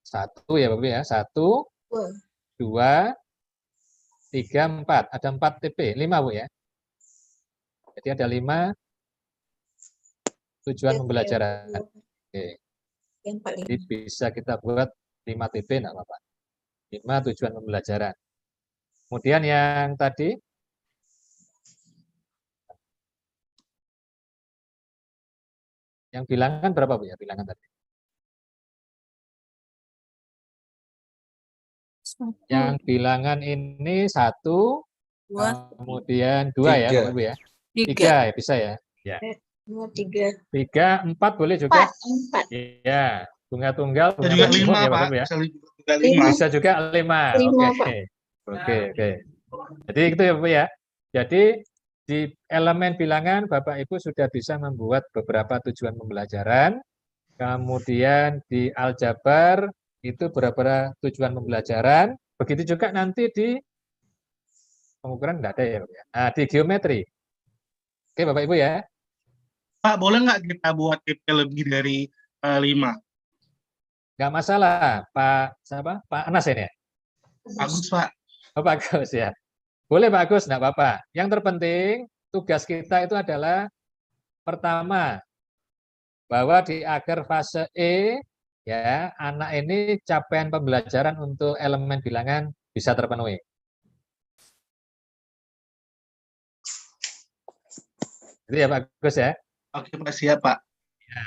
Satu ya Bapak ya, 1, 2, 3, 4. Ada 4 TP, 5 Bu ya. Jadi ada 5 tujuan pembelajaran. Oke. Jadi bisa kita buat 5 TP enggak Bapak? 5 tujuan pembelajaran. Kemudian yang tadi yang bilangan berapa Bu ya? Bilangan tadi. Yang bilangan ini 1, kemudian 2 ya Bapak Ibu ya. 3 ya bisa ya. Ya. 2, 3. 3, 4 boleh juga. 4. Iya, bunga tunggal, bunga juga majemuk 5 ya Pak. Bapak Ibu ya. Bisa juga 5. Bisa juga 5. 5, Oke. Oke, oke. Jadi itu ya Bapak ya. Jadi di elemen bilangan Bapak Ibu sudah bisa membuat beberapa tujuan pembelajaran. Kemudian di aljabar itu beberapa tujuan pembelajaran. Begitu juga nanti di pengukuran enggak ada ya Bapak ya. Nah, di geometri. Oke Bapak Ibu ya. Pak, boleh nggak kita buat TP lebih dari 5? Enggak masalah, Pak siapa? Pak Anas ini ya? Agus, Pak. Oh, Pak Agus ya. Boleh Pak Agus, enggak apa-apa. Yang terpenting tugas kita itu adalah pertama bahwa di akhir fase E ya, anak ini capaian pembelajaran untuk elemen bilangan bisa terpenuhi. Itu ya Pak Agus ya. Oke Pak, siap Pak. Ya,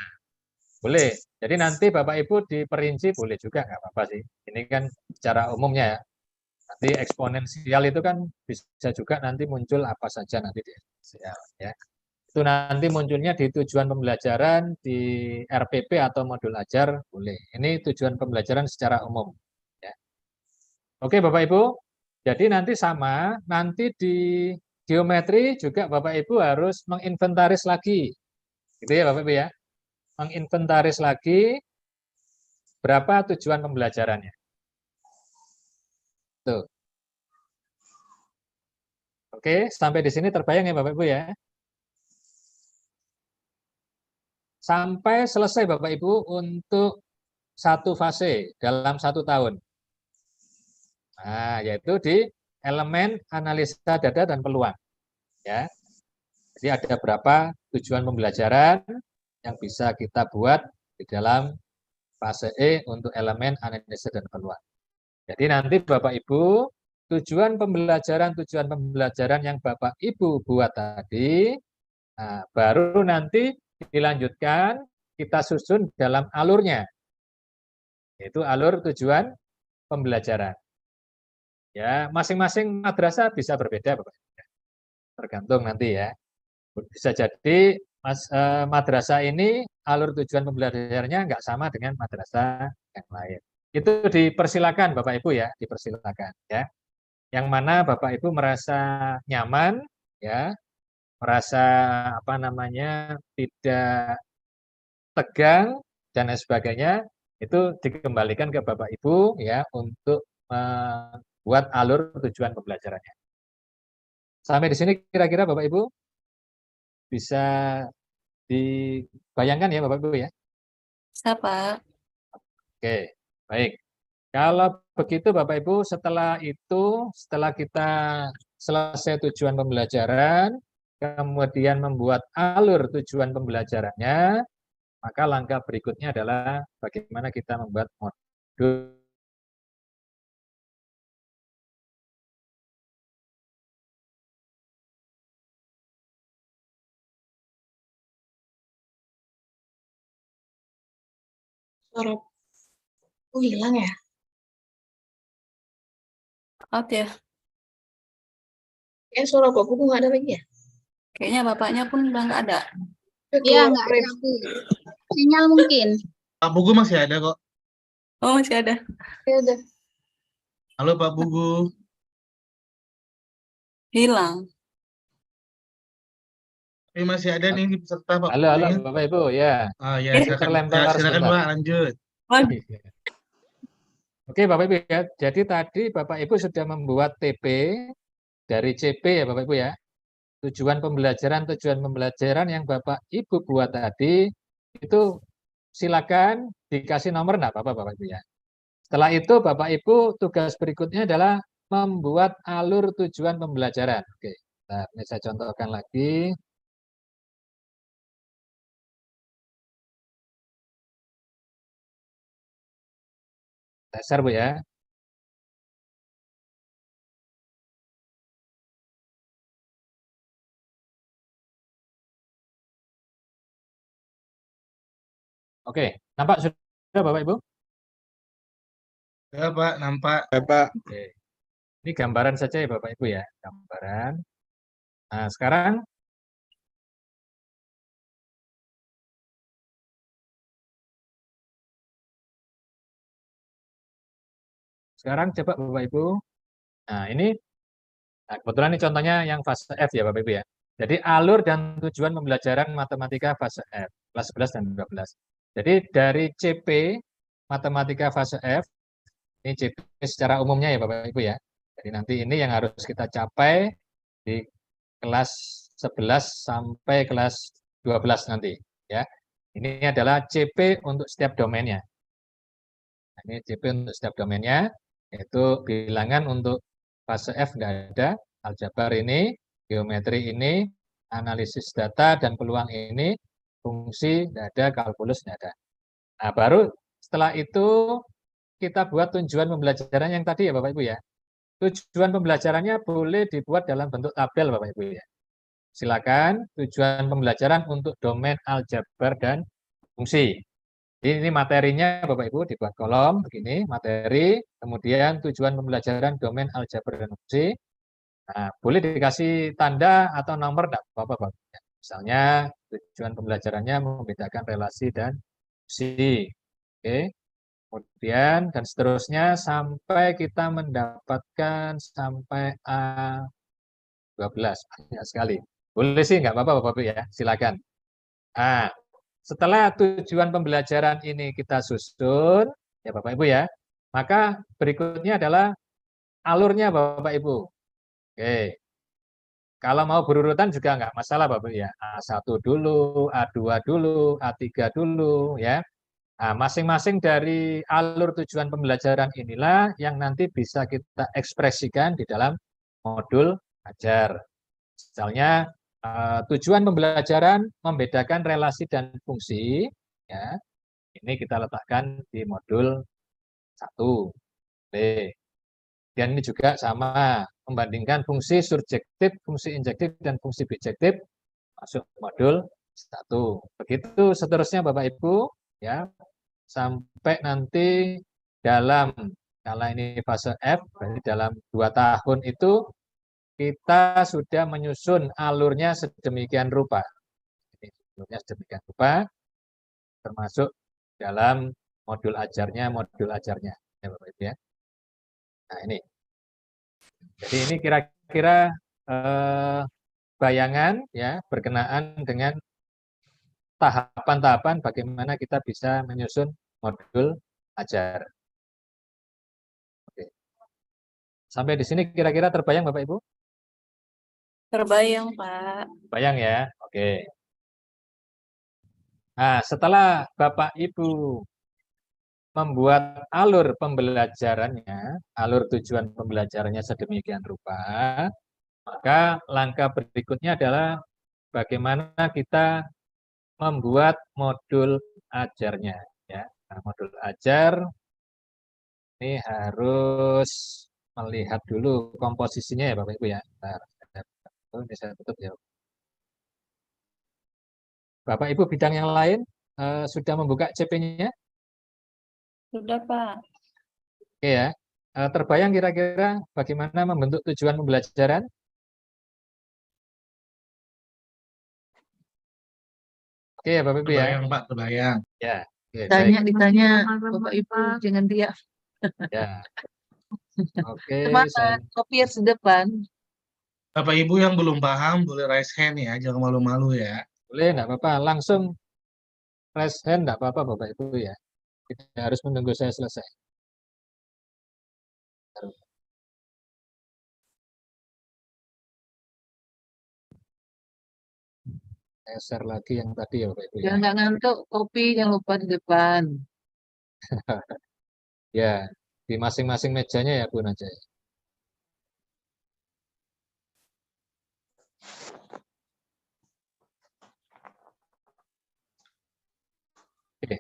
boleh. Jadi nanti Bapak Ibu diperinci boleh juga, nggak apa-apa sih. Ini kan secara umumnya ya. Nanti eksponensial itu kan bisa juga nanti muncul apa saja nanti di eksponensial ya. Itu nanti munculnya di tujuan pembelajaran, di RPP atau modul ajar boleh. Ini tujuan pembelajaran secara umum ya. Oke Bapak Ibu. Jadi nanti sama, nanti di geometri juga Bapak Ibu harus menginventaris lagi. Gitu ya Bapak Ibu ya. Menginventaris lagi berapa tujuan pembelajarannya. Tuh. Oke, sampai di sini terbayang ya Bapak Ibu ya. Sampai selesai Bapak Ibu untuk satu fase dalam 1 tahun. Nah, yaitu di elemen analisa data dan peluang. Ya. Jadi ada berapa tujuan pembelajaran yang bisa kita buat di dalam fase E untuk elemen analisa dan peluang. Jadi nanti Bapak Ibu, tujuan pembelajaran yang Bapak Ibu buat tadi, nah, baru nanti dilanjutkan kita susun dalam alurnya, yaitu alur tujuan pembelajaran. Ya, masing-masing madrasah bisa berbeda, Bapak. Tergantung nanti ya. Bisa jadi madrasah ini alur tujuan pembelajarannya nggak sama dengan madrasah yang lain. Itu dipersilakan Bapak Ibu ya, dipersilakan ya. Yang mana Bapak Ibu merasa nyaman ya, merasa tidak tegang dan lain sebagainya, itu dikembalikan ke Bapak Ibu ya untuk membuat alur tujuan pembelajarannya. Sampai di sini kira-kira Bapak Ibu bisa dibayangkan ya Bapak Ibu ya? Bisa Pak. Oke, baik. Kalau begitu Bapak Ibu, setelah kita selesai tujuan pembelajaran, kemudian membuat alur tujuan pembelajarannya, maka langkah berikutnya adalah bagaimana kita membuat modul. Suara hilang ya? Oke. Suara Pak Buku nggak ada lagi ya? Kayaknya bapaknya pun udah nggak ada. Iya, nggak ada. Sinyal mungkin. Pak Bugu masih ada kok. Oh, masih ada. Ya udah. Halo Pak Bugu. Hilang. Tapi masih ada nih peserta Pak. Halo, halo Bapak Ibu, ya. Ya, silakan, Terlempar silakan sebentar. Pak, lanjut. Oke Bapak Ibu ya, jadi tadi Bapak Ibu sudah membuat TP dari CP ya Bapak Ibu ya. Tujuan pembelajaran yang Bapak Ibu buat tadi itu silakan dikasih nomor enggak Bapak Ibu ya. Setelah itu Bapak Ibu tugas berikutnya adalah membuat alur tujuan pembelajaran. Oke, nah, ini saya contohkan lagi. Dasar Bu ya. Oke, nampak sudah Bapak Ibu? Ya Pak, nampak. Ya Pak. Oke. Ini gambaran saja ya Bapak Ibu ya, gambaran. Nah, sekarang coba Bapak Ibu. Nah, ini kebetulan ini contohnya yang fase F ya Bapak Ibu ya. Jadi alur dan tujuan pembelajaran matematika fase F, kelas 11 dan 12. Jadi dari CP matematika fase F, ini CP secara umumnya ya Bapak Ibu ya. Jadi nanti ini yang harus kita capai di kelas 11 sampai kelas 12 nanti ya. Ini adalah CP untuk setiap domainnya. Nah, ini CP untuk setiap domainnya, yaitu bilangan untuk fase F nggak ada, aljabar ini, geometri ini, analisis data dan peluang ini, fungsi nggak ada, kalkulus nggak ada. Nah, baru setelah itu kita buat tujuan pembelajaran yang tadi ya Bapak Ibu ya. Tujuan pembelajarannya boleh dibuat dalam bentuk tabel Bapak Ibu ya. Silakan tujuan pembelajaran untuk domain aljabar dan fungsi. Ini materinya Bapak Ibu dibuat kolom begini, materi, kemudian tujuan pembelajaran domain aljabar dan fungsi. Nah, boleh dikasih tanda atau nomor enggak Bapak. Misalnya tujuan pembelajarannya membedakan relasi dan fungsi. Oke. Kemudian dan seterusnya sampai kita mendapatkan sampai A12. Banyak sekali. Boleh sih enggak apa-apa Bapak ya, silakan. Nah, setelah tujuan pembelajaran ini kita susun, ya Bapak Ibu ya, maka berikutnya adalah alurnya Bapak Ibu. Oke. Kalau mau berurutan juga enggak masalah Bapak ya. A1 dulu, A2 dulu, A3 dulu ya. Nah, masing-masing dari alur tujuan pembelajaran inilah yang nanti bisa kita ekspresikan di dalam modul ajar. Misalnya tujuan pembelajaran membedakan relasi dan fungsi, ya. Ini kita letakkan di modul 1. Dan ini juga sama, membandingkan fungsi surjektif, fungsi injektif, dan fungsi bijektif masuk modul 1. Begitu seterusnya Bapak Ibu, ya, sampai nanti dalam, kalau ini fase F, berarti dalam 2 tahun itu kita sudah menyusun alurnya sedemikian rupa. Alurnya sedemikian rupa, termasuk dalam modul ajarnya, ya Bapak Ibu ya. Nah ini, jadi ini kira-kira bayangan ya berkenaan dengan tahapan-tahapan bagaimana kita bisa menyusun modul ajar. Oke. Sampai di sini kira-kira terbayang Bapak Ibu? Terbayang, Pak. Bayang ya, oke. Nah, setelah Bapak Ibu membuat alur pembelajarannya, alur tujuan pembelajarannya sedemikian rupa, maka langkah berikutnya adalah bagaimana kita membuat modul ajarnya. Ya, nah, modul ajar ini harus melihat dulu komposisinya ya Bapak Ibu ya. Bentar. Ini saya tutup ya. Bapak Ibu bidang yang lain sudah membuka CP-nya? Sudah, Pak. Oke ya. Terbayang kira-kira bagaimana membentuk tujuan pembelajaran? Oke ya Bapak Ibu ya. Terbayang Pak, terbayang. Ya. Oke, Ditanya Bapak Ibu jangan dia. Ya. Oke, Semangat, kopiar sedepan. Bapak Ibu yang belum paham boleh raise hand ya, jangan malu-malu ya. Boleh, enggak apa-apa. Langsung raise hand, enggak apa-apa Bapak Ibu ya. Tidak harus menunggu saya selesai. Saya share lagi yang tadi ya Bapak Ibu ya. Jangan nggak ngantuk, kopi yang lupa di depan. Ya, di masing-masing mejanya ya Bu Najwa. Oke,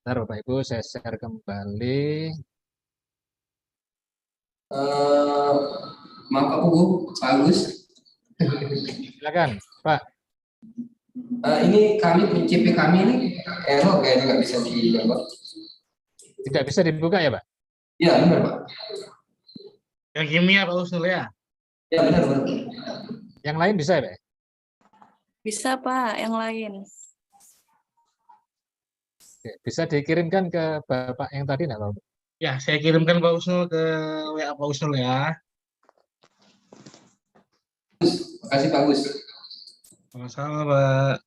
bentar Bapak Ibu, saya share kembali. Maaf Pak Pugu, Pak Agus. Silakan, Pak. Ini kami CP kami ini error kayaknya nggak bisa dibuka. Tidak bisa dibuka ya Pak? Iya benar Pak. Yang kimia Pak Usnul ya? Iya benar. Yang lain bisa ya Pak? Bisa Pak, yang lain. Oke, bisa dikirimkan ke Bapak yang tadi enggak Pak? Ya, saya kirimkan Pak Usnul ke WA Pak Usnul ya. Makasih Pak Agus. Sama-sama Pak.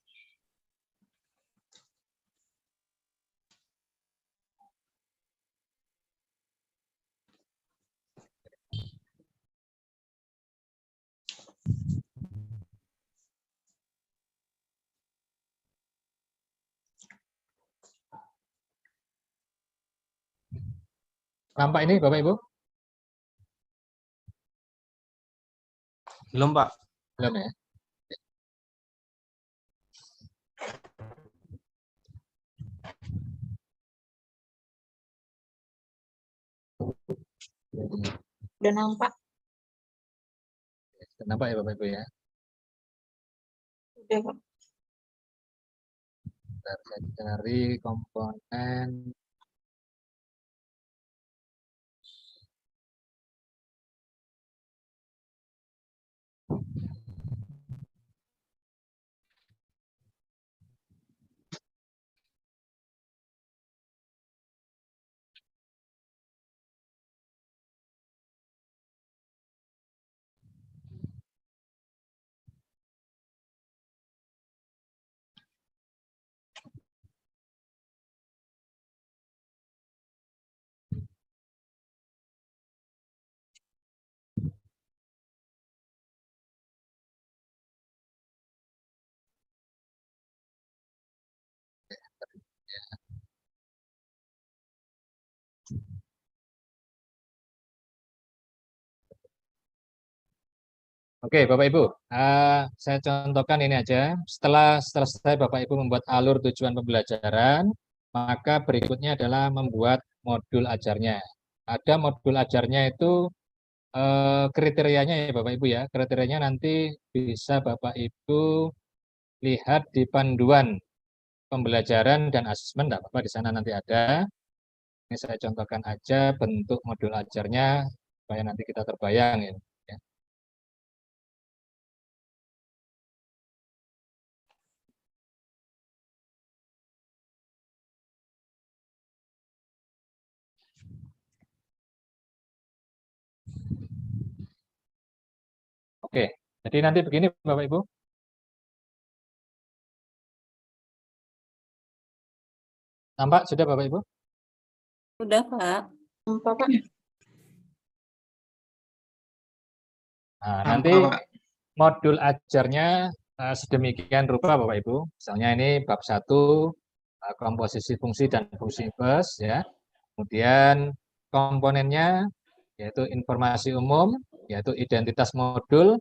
Nampak ini Bapak Ibu? Belum Pak. Belum ya? Udah nampak? Nampak ya Bapak Ibu ya? Udah Pak. Bentar, saya cari komponen. Oke, Bapak Ibu, saya contohkan ini aja. Setelah selesai Bapak Ibu membuat alur tujuan pembelajaran, maka berikutnya adalah membuat modul ajarnya. Ada modul ajarnya itu kriterianya ya Bapak Ibu ya. Kriterianya nanti bisa Bapak Ibu lihat di panduan pembelajaran dan asesmen, enggak apa-apa, di sana nanti ada. Ini saya contohkan aja bentuk modul ajarnya supaya nanti kita terbayang ya. Oke, jadi nanti begini Bapak Ibu. Nampak sudah Bapak Ibu? Sudah Pak. Nampak Pak. Nah, nanti modul ajarnya sedemikian rupa Bapak Ibu. Misalnya ini bab 1 komposisi fungsi dan fungsi inverse ya. Kemudian komponennya yaitu informasi umum, yaitu identitas modul.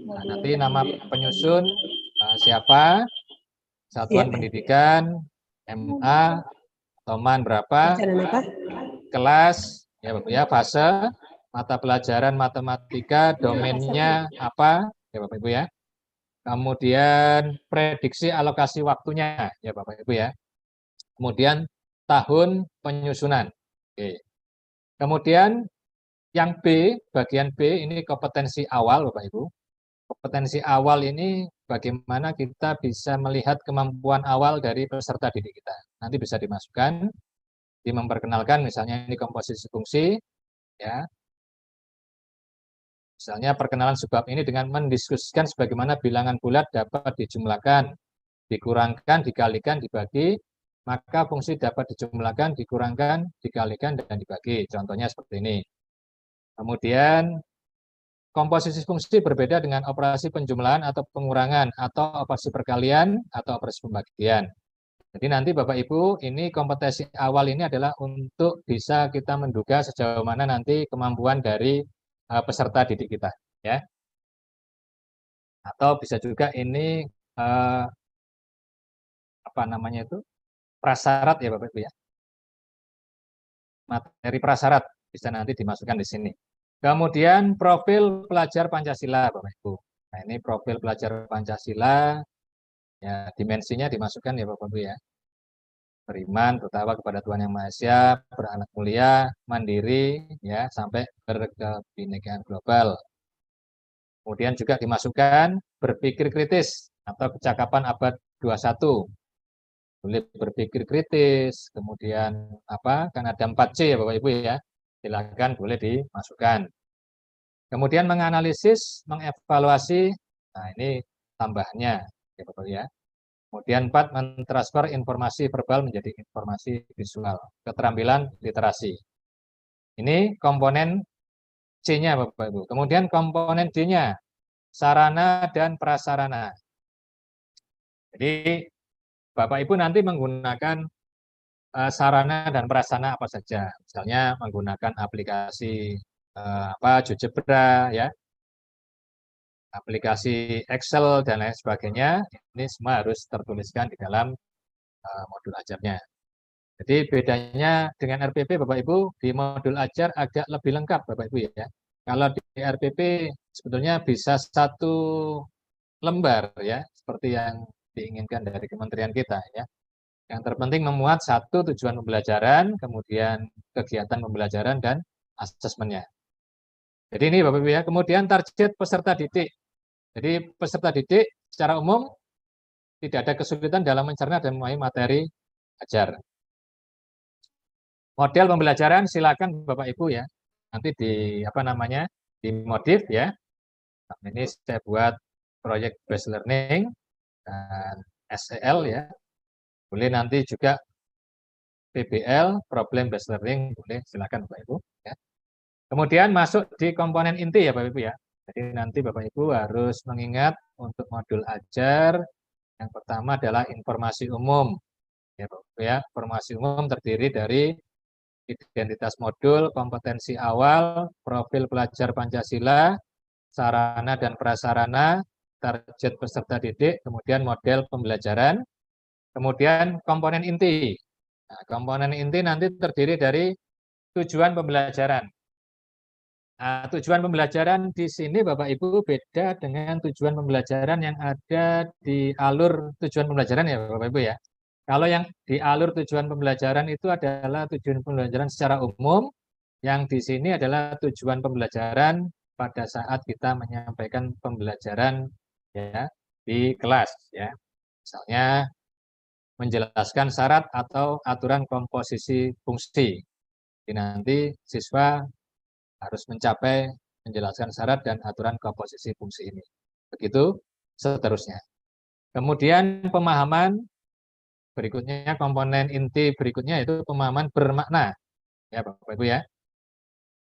Nah, nanti nama penyusun siapa, satuan pendidikan, MA, Toman berapa, kelas, ya Bapak ya, fase, mata pelajaran matematika, domainnya apa, ya Bapak Ibu ya. Kemudian prediksi alokasi waktunya, ya Bapak Ibu ya. Kemudian tahun penyusunan. Oke. Kemudian yang B, bagian B ini kompetensi awal Bapak Ibu. Kompetensi awal ini bagaimana kita bisa melihat kemampuan awal dari peserta didik kita. Nanti bisa dimasukkan, memperkenalkan misalnya ini komposisi fungsi, ya. Misalnya perkenalan subbab ini dengan mendiskusikan sebagaimana bilangan bulat dapat dijumlahkan, dikurangkan, dikalikan, dibagi, maka fungsi dapat dijumlahkan, dikurangkan, dikalikan, dan dibagi. Contohnya seperti ini. Kemudian komposisi fungsi berbeda dengan operasi penjumlahan atau pengurangan, atau operasi perkalian, atau operasi pembagian. Jadi nanti Bapak Ibu, ini kompetensi awal ini adalah untuk bisa kita menduga sejauh mana nanti kemampuan dari peserta didik kita, ya. Atau bisa juga ini apa namanya itu, prasyarat ya Bapak Ibu ya. Materi prasyarat bisa nanti dimasukkan di sini. Kemudian profil pelajar Pancasila Bapak Ibu. Nah, ini profil pelajar Pancasila, ya dimensinya dimasukkan ya Bapak Ibu ya. Beriman, bertakwa kepada Tuhan Yang Maha Esa, beranak mulia, mandiri, ya sampai berkebinekaan global. Kemudian juga dimasukkan berpikir kritis atau kecakapan abad 21. Boleh berpikir kritis, kemudian apa? Kan ada 4C ya Bapak Ibu ya. Silakan boleh dimasukkan. Kemudian menganalisis, mengevaluasi, nah ini tambahnya ya Bapak ya. Kemudian 4, mentransfer informasi verbal menjadi informasi visual. Keterampilan literasi. Ini komponen C-nya Bapak Ibu. Kemudian komponen D-nya, sarana dan prasarana. Jadi Bapak Ibu nanti menggunakan sarana dan prasarana apa saja. Misalnya menggunakan aplikasi GeoGebra ya, aplikasi Excel dan lain sebagainya. Ini semua harus tertuliskan di dalam modul ajarnya. Jadi bedanya dengan RPP Bapak Ibu, di modul ajar agak lebih lengkap Bapak Ibu ya. Kalau di RPP sebetulnya bisa 1 lembar ya, seperti yang diinginkan dari kementerian kita ya. Yang terpenting memuat 1 tujuan pembelajaran, kemudian kegiatan pembelajaran dan asesmennya. Jadi ini Bapak Ibu ya. Kemudian target peserta didik. Jadi peserta didik secara umum tidak ada kesulitan dalam mencerna dan memahami materi ajar. Model pembelajaran silakan Bapak Ibu ya. Nanti dimodif ya. Nah, ini saya buat proyek based learning dan SEL ya. Boleh nanti juga PBL, problem based learning, boleh silakan Bapak Ibu ya. Kemudian masuk di komponen inti ya Bapak Ibu ya. Jadi nanti Bapak Ibu harus mengingat untuk modul ajar yang pertama adalah informasi umum. Ya Bapak Ibu ya, informasi umum terdiri dari identitas modul, kompetensi awal, profil pelajar Pancasila, sarana dan prasarana, target peserta didik, kemudian model pembelajaran, kemudian komponen inti. Nah, komponen inti nanti terdiri dari tujuan pembelajaran. Nah, tujuan pembelajaran di sini Bapak Ibu beda dengan tujuan pembelajaran yang ada di alur tujuan pembelajaran ya Bapak Ibu ya. Kalau yang di alur tujuan pembelajaran itu adalah tujuan pembelajaran secara umum, yang di sini adalah tujuan pembelajaran pada saat kita menyampaikan pembelajaran ya di kelas ya. Misalnya menjelaskan syarat atau aturan komposisi fungsi. Jadi nanti siswa harus mencapai menjelaskan syarat dan aturan komposisi fungsi ini. Begitu seterusnya. Kemudian pemahaman berikutnya, komponen inti berikutnya itu pemahaman bermakna. Ya Bapak Ibu ya.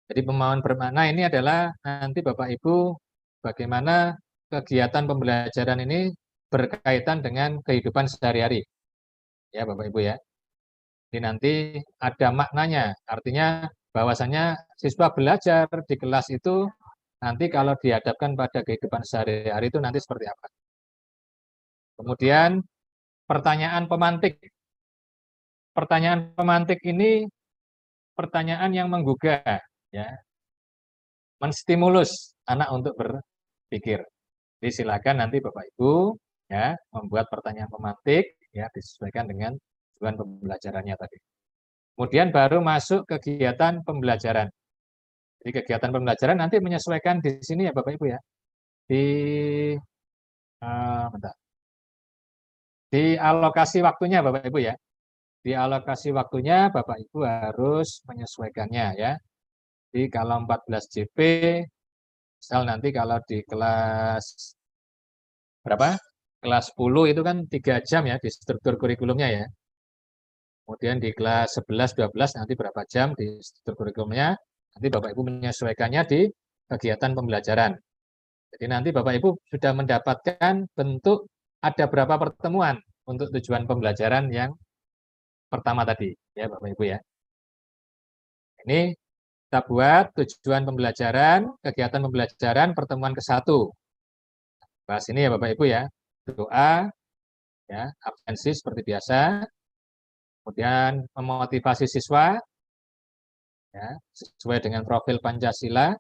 Jadi pemahaman bermakna ini adalah nanti Bapak Ibu bagaimana kegiatan pembelajaran ini berkaitan dengan kehidupan sehari-hari. Ya Bapak Ibu ya. Jadi nanti ada maknanya, artinya bahwasannya siswa belajar di kelas itu nanti kalau dihadapkan pada kehidupan sehari-hari itu nanti seperti apa. Kemudian pertanyaan pemantik. Pertanyaan pemantik ini pertanyaan yang menggugah, ya, menstimulus anak untuk berpikir. Jadi silakan nanti Bapak Ibu ya membuat pertanyaan pemantik ya disesuaikan dengan tujuan pembelajarannya tadi. Kemudian baru masuk kegiatan pembelajaran. Jadi kegiatan pembelajaran nanti menyesuaikan di sini ya Bapak Ibu ya. Di alokasi waktunya Bapak Ibu ya. Di alokasi waktunya Bapak Ibu harus menyesuaikannya ya. Jadi kalau 14 JP Misal nanti kalau di kelas berapa? Kelas 10 itu kan 3 jam ya di struktur kurikulumnya ya. Kemudian di kelas 11, 12 nanti berapa jam di struktur kurikulumnya. Nanti Bapak Ibu menyesuaikannya di kegiatan pembelajaran. Jadi nanti Bapak Ibu sudah mendapatkan bentuk ada berapa pertemuan untuk tujuan pembelajaran yang pertama tadi ya Bapak Ibu ya. Ini kita buat tujuan pembelajaran, kegiatan pembelajaran pertemuan ke-1. Bahas ini ya Bapak Ibu ya. Doa, ya, absensi seperti biasa. Kemudian memotivasi siswa, ya, sesuai dengan profil Pancasila.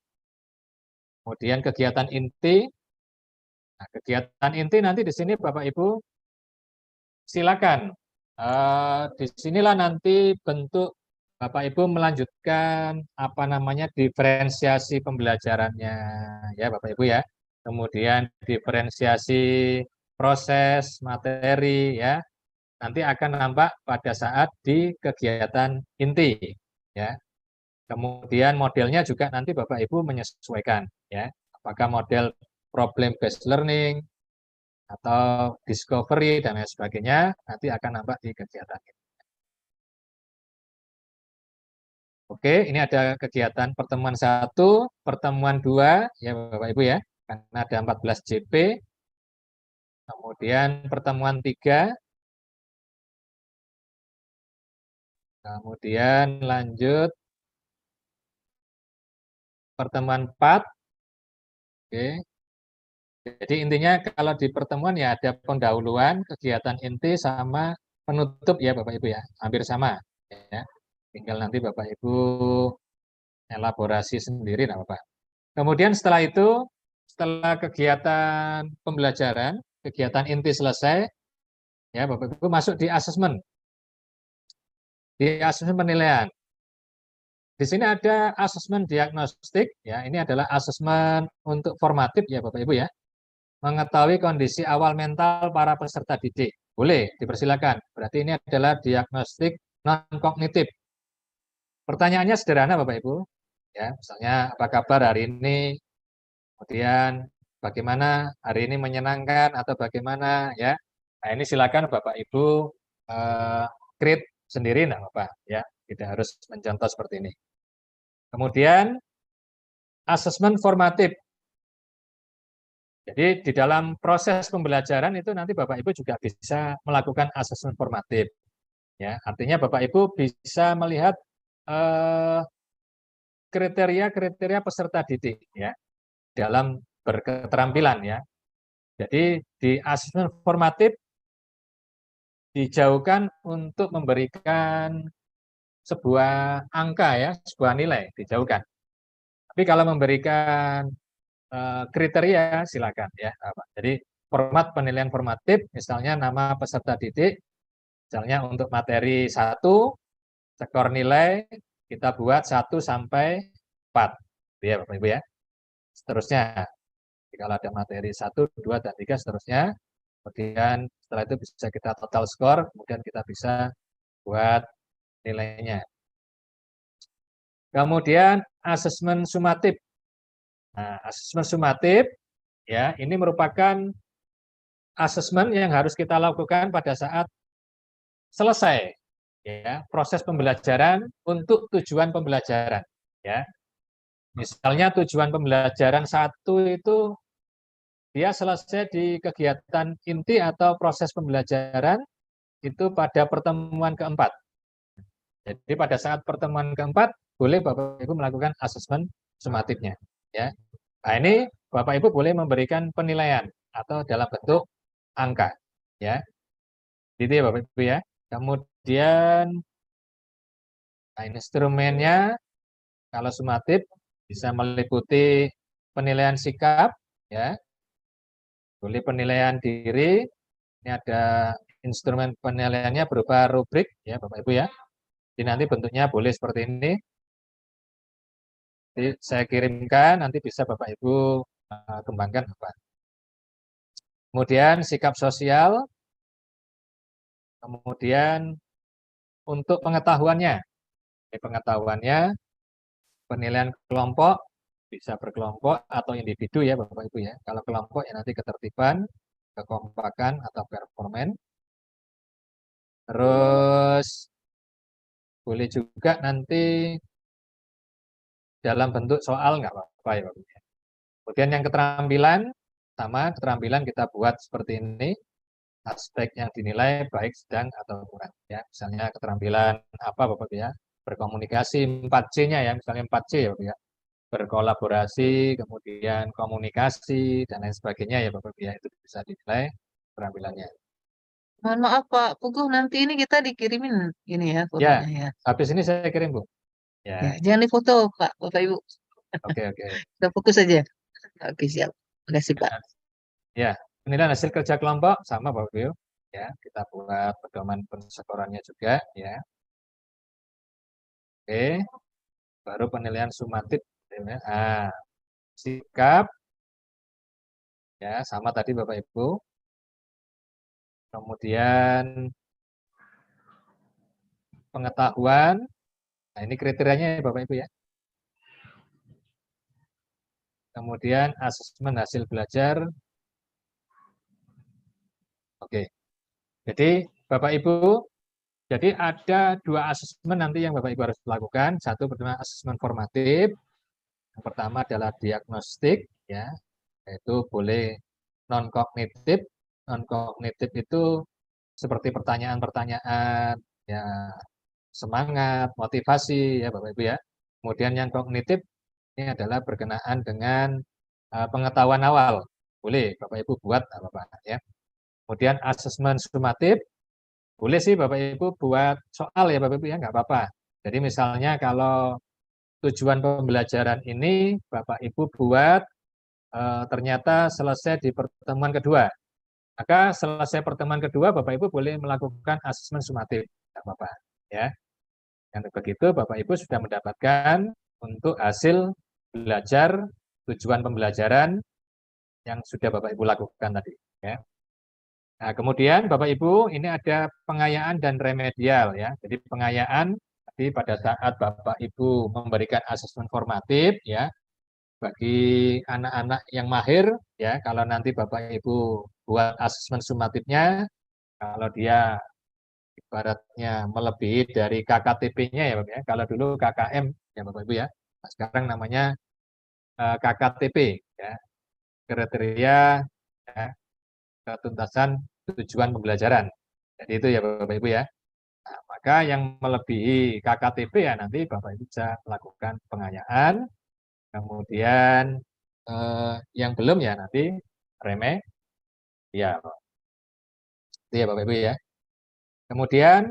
Kemudian kegiatan inti. Nah, kegiatan inti nanti di sini Bapak Ibu silakan. Disinilah nanti bentuk Bapak Ibu melanjutkan apa namanya diferensiasi pembelajarannya, ya Bapak Ibu ya. Kemudian diferensiasi proses materi, ya. Nanti akan nampak pada saat di kegiatan inti, ya. Kemudian modelnya juga nanti Bapak Ibu menyesuaikan, ya. Apakah model problem based learning atau discovery dan lain sebagainya, nanti akan nampak di kegiatan ini. Oke, ini ada kegiatan pertemuan 1, pertemuan 2, ya Bapak Ibu ya, karena ada 14 JP. Kemudian pertemuan 3. Kemudian lanjut pertemuan 4. Oke. Jadi intinya kalau di pertemuan ya ada pendahuluan, kegiatan inti sama penutup ya Bapak Ibu ya, hampir sama ya. Tinggal nanti Bapak Ibu elaborasi sendiri nah Bapak. Kemudian setelah itu, setelah kegiatan pembelajaran, kegiatan inti selesai, ya Bapak Ibu masuk di asesmen. Di asesmen penilaian. Di sini ada asesmen diagnostik, ya ini adalah asesmen untuk formatif ya Bapak Ibu ya. Mengetahui kondisi awal mental para peserta didik. Boleh, dipersilakan. Berarti ini adalah diagnostik non-kognitif. Pertanyaannya sederhana Bapak Ibu. Ya, misalnya apa kabar hari ini? Kemudian bagaimana hari ini menyenangkan atau bagaimana ya. Nah, ini silakan Bapak Ibu create sendiri nah Bapak ya. Tidak harus mencontoh seperti ini. Kemudian asesmen formatif. Jadi di dalam proses pembelajaran itu nanti Bapak Ibu juga bisa melakukan asesmen formatif. Ya, artinya Bapak Ibu bisa melihat kriteria-kriteria peserta didik ya dalam berketerampilan ya. Jadi di asesmen formatif dijauhkan untuk memberikan sebuah angka ya, sebuah nilai dijauhkan. Tapi kalau memberikan kriteria silakan ya. Jadi format penilaian formatif misalnya nama peserta didik, misalnya untuk materi 1 skor nilai kita buat 1 sampai 4. Ya Bapak Ibu ya. Seterusnya kalau ada materi 1, 2 dan 3 seterusnya. Kemudian setelah itu bisa kita total skor, kemudian kita bisa buat nilainya. Kemudian asesmen sumatif. Nah, asesmen sumatif ya, ini merupakan asesmen yang harus kita lakukan pada saat selesai ya, proses pembelajaran untuk tujuan pembelajaran ya. Misalnya tujuan pembelajaran 1 itu dia selesai di kegiatan inti atau proses pembelajaran itu pada pertemuan keempat. Jadi pada saat pertemuan keempat boleh Bapak Ibu melakukan asesmen sumatifnya ya. Nah, ini Bapak Ibu boleh memberikan penilaian atau dalam bentuk angka ya. Gitu ya Bapak Ibu ya. Kemudian nah, instrumennya kalau sumatif bisa meliputi penilaian sikap ya. Boleh penilaian diri. Ini ada instrumen penilaiannya berupa rubrik ya Bapak Ibu ya. Jadi nanti bentuknya boleh seperti ini. Jadi saya kirimkan, nanti bisa Bapak Ibu kembangkan Bapak. Kemudian sikap sosial, kemudian untuk pengetahuannya, penilaian kelompok, bisa berkelompok atau individu ya Bapak Ibu ya. Kalau kelompok ya nanti ketertiban, kekompakan atau performan. Terus boleh juga nanti dalam bentuk soal nggak apa-apa ya Bapak Ibu. Kemudian yang keterampilan, sama keterampilan kita buat seperti ini, aspek yang dinilai baik, sedang, atau kurang. Ya, misalnya keterampilan apa Bapak Ibu ya, berkomunikasi 4C-nya ya, misalnya 4C ya Bapak ya, berkolaborasi, kemudian komunikasi, dan lain sebagainya ya Bapak Ibu ya, itu bisa dinilai keterampilannya. Mohon maaf Pak Puguh, nanti ini kita dikirimin ini ya Ya, fotonya ya. habis ini saya kirim Bu. Ya, Ya, jangan difoto Pak, Bapak Ibu. oke. Udah fokus aja. Oke, siap. Terima kasih Pak. Ya, penilaian hasil kerja kelompok sama Bapak Ibu. Ya, kita buat pedoman penskorannya juga ya. Oke, baru penilaian sumatif. Ah, sikap ya sama tadi Bapak Ibu. Kemudian pengetahuan. Nah, ini kriterianya ya Bapak Ibu ya. Kemudian asesmen hasil belajar. Oke. Jadi Bapak Ibu, jadi ada 2 asesmen nanti yang Bapak Ibu harus lakukan. Satu pertama asesmen formatif. Yang pertama adalah diagnostik ya. Yaitu boleh non kognitif. Non kognitif itu seperti pertanyaan-pertanyaan ya, semangat, motivasi ya Bapak Ibu ya. Kemudian yang kognitif ini adalah berkenaan dengan pengetahuan awal. Boleh Bapak Ibu buat apa-apa ya. Kemudian asesmen sumatif, boleh sih Bapak Ibu buat soal ya Bapak Ibu ya, nggak apa-apa. Jadi misalnya kalau tujuan pembelajaran ini Bapak Ibu buat ternyata selesai di pertemuan kedua. Maka selesai pertemuan kedua Bapak Ibu boleh melakukan asesmen sumatif, nggak apa-apa ya. Yang begitu Bapak Ibu sudah mendapatkan untuk hasil belajar, tujuan pembelajaran yang sudah Bapak Ibu lakukan tadi ya. Nah, kemudian Bapak Ibu ini ada pengayaan dan remedial ya. Jadi pengayaan tadi pada saat Bapak Ibu memberikan asesmen formatif ya bagi anak-anak yang mahir ya, kalau nanti Bapak Ibu buat asesmen sumatifnya, kalau dia ibaratnya melebihi dari KKTP-nya ya Bapak ya. Kalau dulu KKM ya Bapak Ibu ya. Nah, sekarang namanya KKTP ya. Kriteria ya, ketuntasan tujuan pembelajaran. Jadi itu ya Bapak Ibu ya. Nah, maka yang melebihi KKTP ya nanti Bapak Ibu bisa melakukan pengayaan. Kemudian yang belum ya nanti remedial. Itu ya Bapak Ibu ya. Kemudian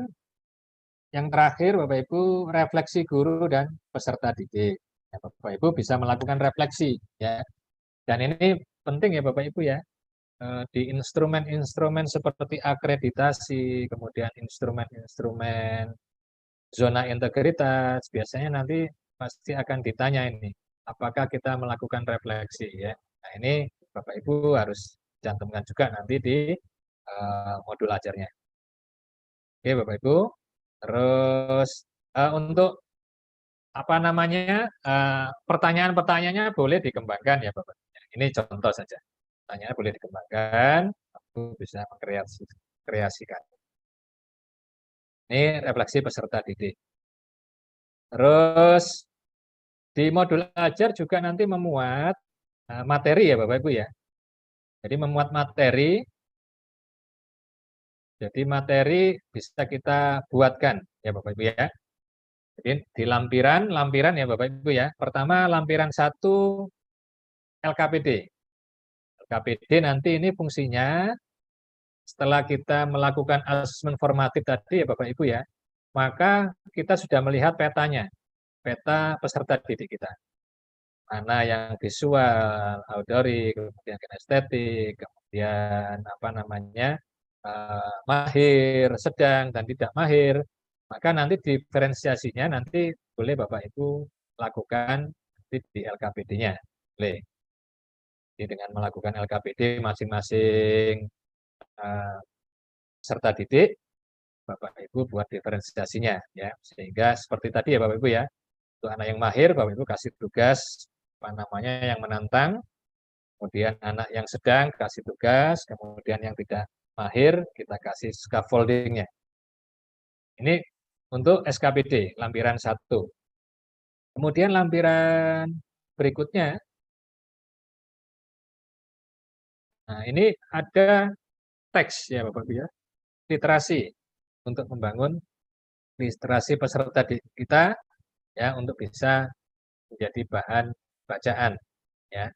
yang terakhir Bapak Ibu refleksi guru dan peserta didik. Ya, Bapak Ibu bisa melakukan refleksi ya. Dan ini penting ya Bapak Ibu ya. Di instrumen-instrumen seperti akreditasi, kemudian instrumen-instrumen zona integritas, biasanya nanti pasti akan ditanya ini, apakah kita melakukan refleksi ya. Nah ini Bapak Ibu harus cantumkan juga nanti di modul ajarnya. Oke Bapak Ibu, terus untuk apa namanya pertanyaan-pertanyaannya boleh dikembangkan ya Bapak. Ini contoh saja. Pertanyaannya boleh dikembangkan, aku bisa mengkreasikan. Ini refleksi peserta didik. Terus di modul ajar juga nanti memuat materi ya Bapak Ibu ya. Jadi memuat materi. Jadi materi bisa kita buatkan ya Bapak Ibu ya. Jadi di lampiran ya Bapak Ibu ya. Pertama lampiran 1 LKPD. LKPD nanti ini fungsinya setelah kita melakukan asesmen formatif tadi ya Bapak Ibu ya, maka kita sudah melihat petanya, peta peserta didik kita. Mana yang visual, auditory, kemudian kinestetik, kemudian apa namanya, mahir, sedang, dan tidak mahir. Maka nanti diferensiasinya nanti boleh Bapak Ibu lakukan di LKPD-nya. Boleh. Jadi dengan melakukan LKPD masing-masing peserta didik, Bapak Ibu buat diferensiasinya ya. Sehingga seperti tadi ya Bapak Ibu ya. Untuk anak yang mahir Bapak Ibu kasih tugas yang menantang, kemudian anak yang sedang kasih tugas, kemudian yang tidak mahir kita kasih scaffoldingnya. Ini untuk SKPD, lampiran 1. Kemudian lampiran berikutnya, nah ini ada teks ya Bapak Ibu ya, literasi untuk membangun literasi peserta kita ya untuk bisa menjadi bahan bacaan ya.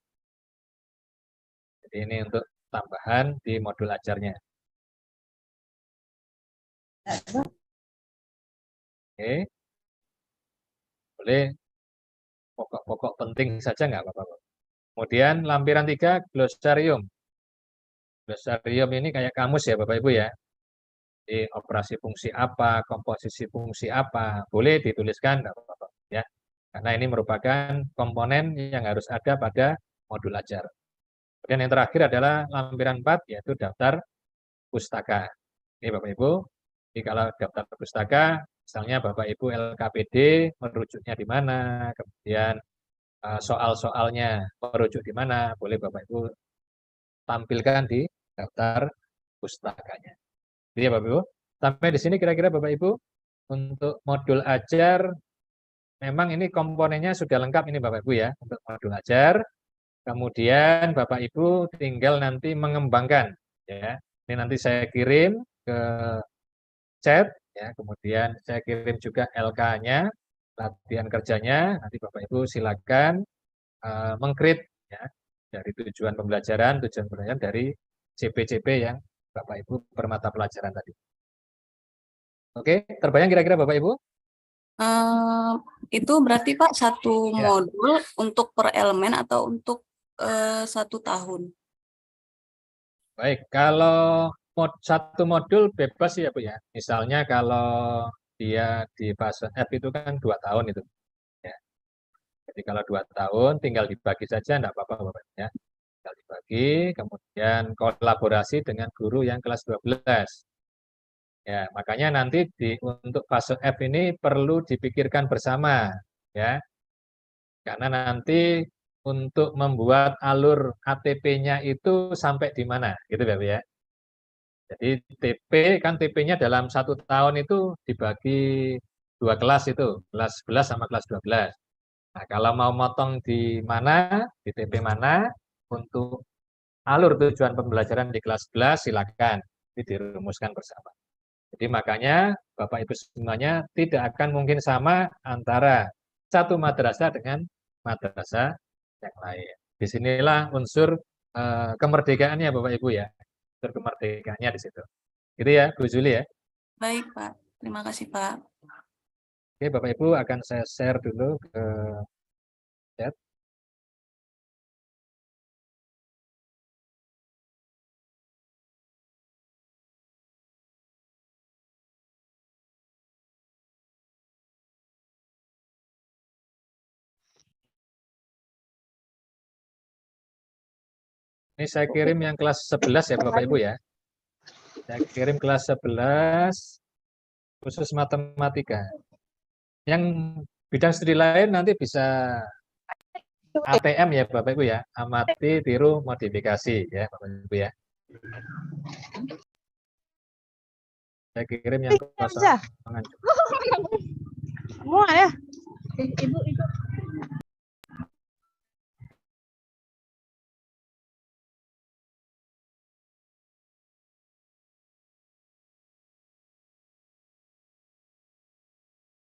Jadi ini untuk tambahan di modul ajarnya. Oke. Boleh pokok-pokok penting saja nggak Bapak-Bapak. Kemudian lampiran 3 glosarium. Glosarium ini kayak kamus ya Bapak Ibu ya. Jadi operasi fungsi apa, komposisi fungsi apa, boleh dituliskan nggak apa-apa ya. Karena ini merupakan komponen yang harus ada pada modul ajar. Kemudian yang terakhir adalah lampiran 4 yaitu daftar pustaka. Ini Bapak Ibu. Jadi kalau daftar pustaka, misalnya Bapak Ibu LKPD merujuknya di mana, kemudian soal-soalnya merujuk di mana, boleh Bapak Ibu tampilkan di daftar pustakanya. Jadi ya Bapak Ibu, sampai di sini kira-kira Bapak Ibu untuk modul ajar memang ini komponennya sudah lengkap ini Bapak Ibu ya untuk modul ajar. Kemudian Bapak Ibu tinggal nanti mengembangkan ya. Ini nanti saya kirim ke chat ya, kemudian saya kirim juga LK-nya, latihan kerjanya. Nanti Bapak Ibu silakan meng-create ya dari tujuan pembelajaran dari CP-CP yang Bapak Ibu per mata pelajaran tadi. Oke, terbayang kira-kira Bapak Ibu? Itu berarti Pak satu Ya. modul untuk per elemen atau untuk 1 tahun? Baik, kalau satu modul bebas ya Bu ya. Misalnya kalau dia di fase F itu kan 2 tahun itu. Ya. Jadi kalau 2 tahun tinggal dibagi saja, enggak apa-apa Bapak ya. Tinggal dibagi, kemudian kolaborasi dengan guru yang kelas 12. Ya, makanya nanti untuk fase F ini perlu dipikirkan bersama ya. Karena nanti untuk membuat alur ATP-nya itu sampai di mana, gitu Bapak ya. Jadi TP-nya dalam 1 tahun itu dibagi 2 kelas itu, kelas 11 sama kelas 12. Nah, kalau mau motong di mana, di TP mana, untuk alur tujuan pembelajaran di kelas 11 silakan, ini dirumuskan bersama. Jadi makanya Bapak Ibu semuanya tidak akan mungkin sama antara satu madrasah dengan madrasah yang lain. Disinilah unsur kemerdekaannya Bapak Ibu ya, unsur kemerdekaannya di situ. Gitu ya, Bu Juli ya. Baik Pak, terima kasih Pak. Oke, Bapak Ibu akan saya share dulu ke chat. Ini saya kirim yang kelas 11 ya Bapak Ibu ya. Saya kirim kelas 11 khusus matematika. Yang bidang studi lain nanti bisa ATM ya Bapak Ibu ya. Amati, tiru, modifikasi ya Bapak Ibu ya. Saya kirim yang kosongan. Semua ya. Ibu.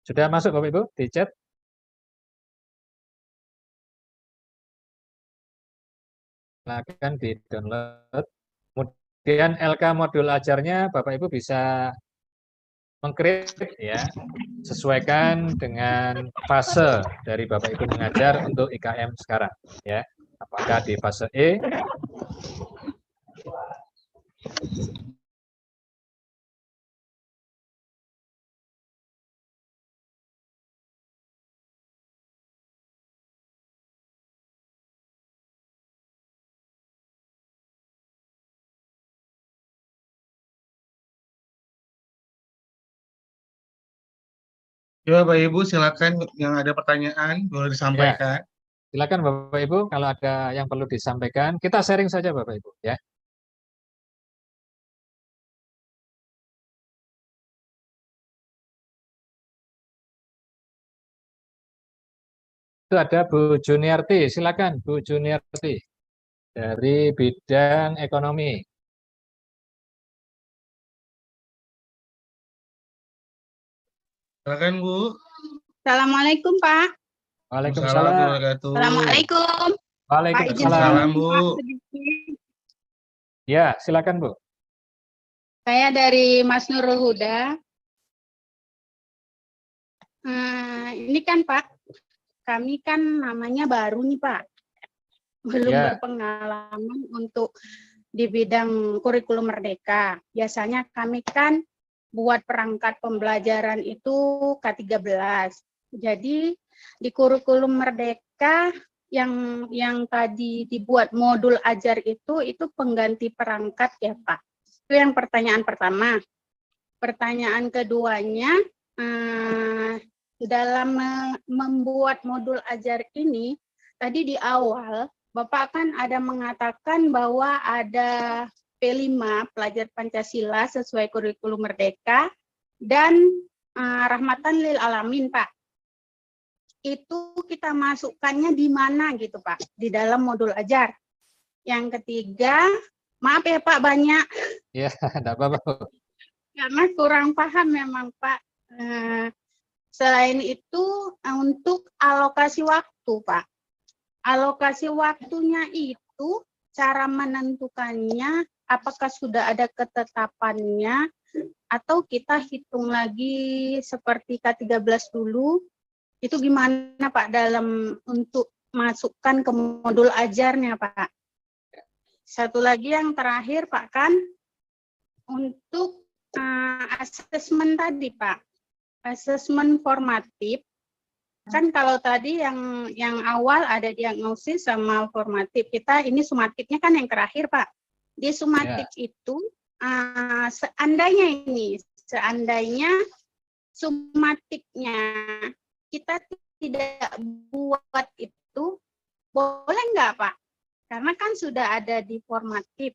Sudah masuk Bapak Ibu di chat? Silakan di-download. Kemudian LK modul ajarnya Bapak Ibu bisa meng-create ya, sesuaikan dengan fase dari Bapak Ibu mengajar untuk IKM sekarang ya. Apakah di fase E, Ya, Bapak Ibu silakan yang ada pertanyaan boleh disampaikan. Silakan Bapak Ibu, kalau ada yang perlu disampaikan, kita sharing saja Bapak Ibu ya. Itu ada Bu Juniarti, silakan Bu Juniarti dari bidang ekonomi. Silakan Bu. Assalamualaikum Pak. Waalaikumsalam. Assalamualaikum. Pak izin Waalaikumsalam. Bu. sedikit. Ya, silakan Bu. Saya dari Mas Nurul Huda. Ini kan Pak, kami kan namanya baru nih Pak. Belum Ya. berpengalaman untuk di bidang kurikulum merdeka. Biasanya kami kan buat perangkat pembelajaran itu K13. Jadi di kurikulum merdeka yang tadi dibuat modul ajar itu pengganti perangkat ya Pak. Itu yang pertanyaan pertama. Pertanyaan keduanya, dalam membuat modul ajar ini, tadi di awal Bapak kan ada mengatakan bahwa ada P5 pelajar Pancasila sesuai kurikulum merdeka dan rahmatan lil alamin Pak. Itu kita masukkannya di mana gitu Pak, di dalam modul ajar. Yang ketiga, maaf ya Pak banyak. Ya, enggak apa-apa. Karena kurang paham memang Pak. Selain itu untuk alokasi waktu Pak. Alokasi waktunya itu cara menentukannya apakah sudah ada ketetapannya atau kita hitung lagi seperti K13 dulu. Itu gimana Pak dalam untuk masukkan ke modul ajarnya Pak? Satu lagi yang terakhir Pak kan untuk asesmen tadi Pak, asesmen formatif kan kalau tadi yang awal ada diagnosis sama formatif, kita ini sumatifnya kan yang terakhir Pak. Di sumatif itu seandainya sumatifnya kita tidak buat itu, boleh nggak Pak? Karena kan sudah ada di formatif.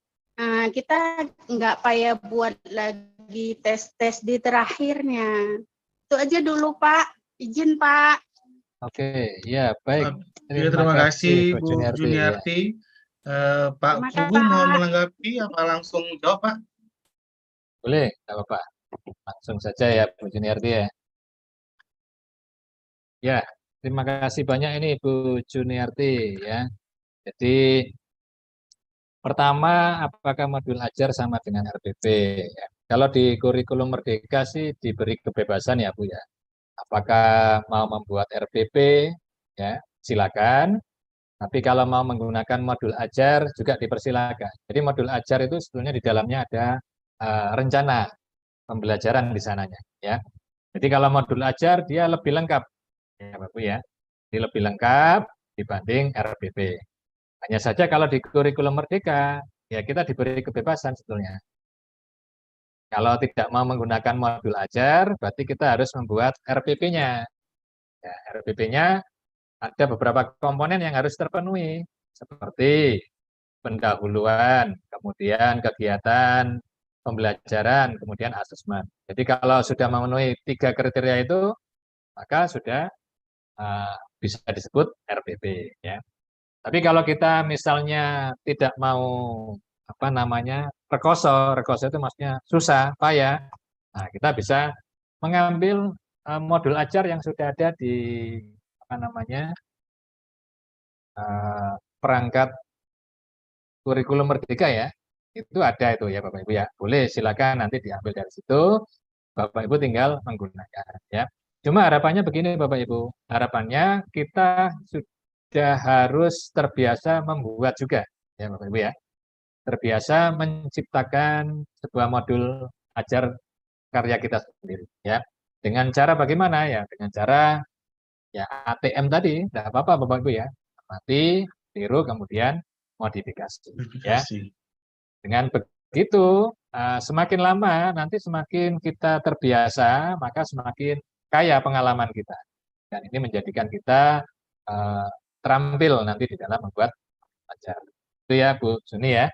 Kita nggak payah buat lagi tes-tes di terakhirnya. Itu aja dulu Pak. Izin Pak. Oke, ya baik. Terima kasih Bu Juniarti. Juniarti. Pak Pugu mau menanggapi apa langsung jawab Pak? Boleh, nggak apa-apa. Langsung saja ya Bu Juniarti ya. Ya, terima kasih banyak ini Bu Juniarti ya. Jadi pertama, apakah modul ajar sama dengan RPP? Ya. Kalau di kurikulum merdeka sih diberi kebebasan ya Bu ya. Apakah mau membuat RPP, ya silakan. Tapi kalau mau menggunakan modul ajar juga dipersilakan. Jadi modul ajar itu sebetulnya di dalamnya ada rencana pembelajaran di sananya. Ya. Jadi kalau modul ajar dia lebih lengkap, ya Bapak ya. Dia lebih lengkap dibanding RPP. Hanya saja kalau di kurikulum merdeka, ya kita diberi kebebasan sebetulnya. Kalau tidak mau menggunakan modul ajar, berarti kita harus membuat RPP-nya. Ya, RPP-nya ada beberapa komponen yang harus terpenuhi, seperti pendahuluan, kemudian kegiatan pembelajaran, kemudian asesmen. Jadi kalau sudah memenuhi 3 kriteria itu, maka sudah bisa disebut RPP. Ya. Tapi kalau kita misalnya tidak mau rekoso itu maksudnya susah, payah. Nah, kita bisa mengambil modul ajar yang sudah ada di perangkat kurikulum merdeka ya. Itu ada itu ya Bapak Ibu ya. Boleh silakan nanti diambil dari situ. Bapak Ibu tinggal menggunakan ya. Cuma harapannya begini Bapak Ibu. Harapannya kita sudah harus terbiasa membuat juga ya Bapak Ibu ya. Terbiasa menciptakan sebuah modul ajar karya kita sendiri ya. Dengan cara bagaimana ya? Dengan cara ya ATM tadi, tidak apa-apa Bapak Ibu ya. Amati, tiru, kemudian modifikasi ya. Dengan begitu semakin lama nanti semakin kita terbiasa, maka semakin kaya pengalaman kita. Dan ini menjadikan kita terampil nanti di dalam membuat pelajar. Itu ya Bu Juni ya.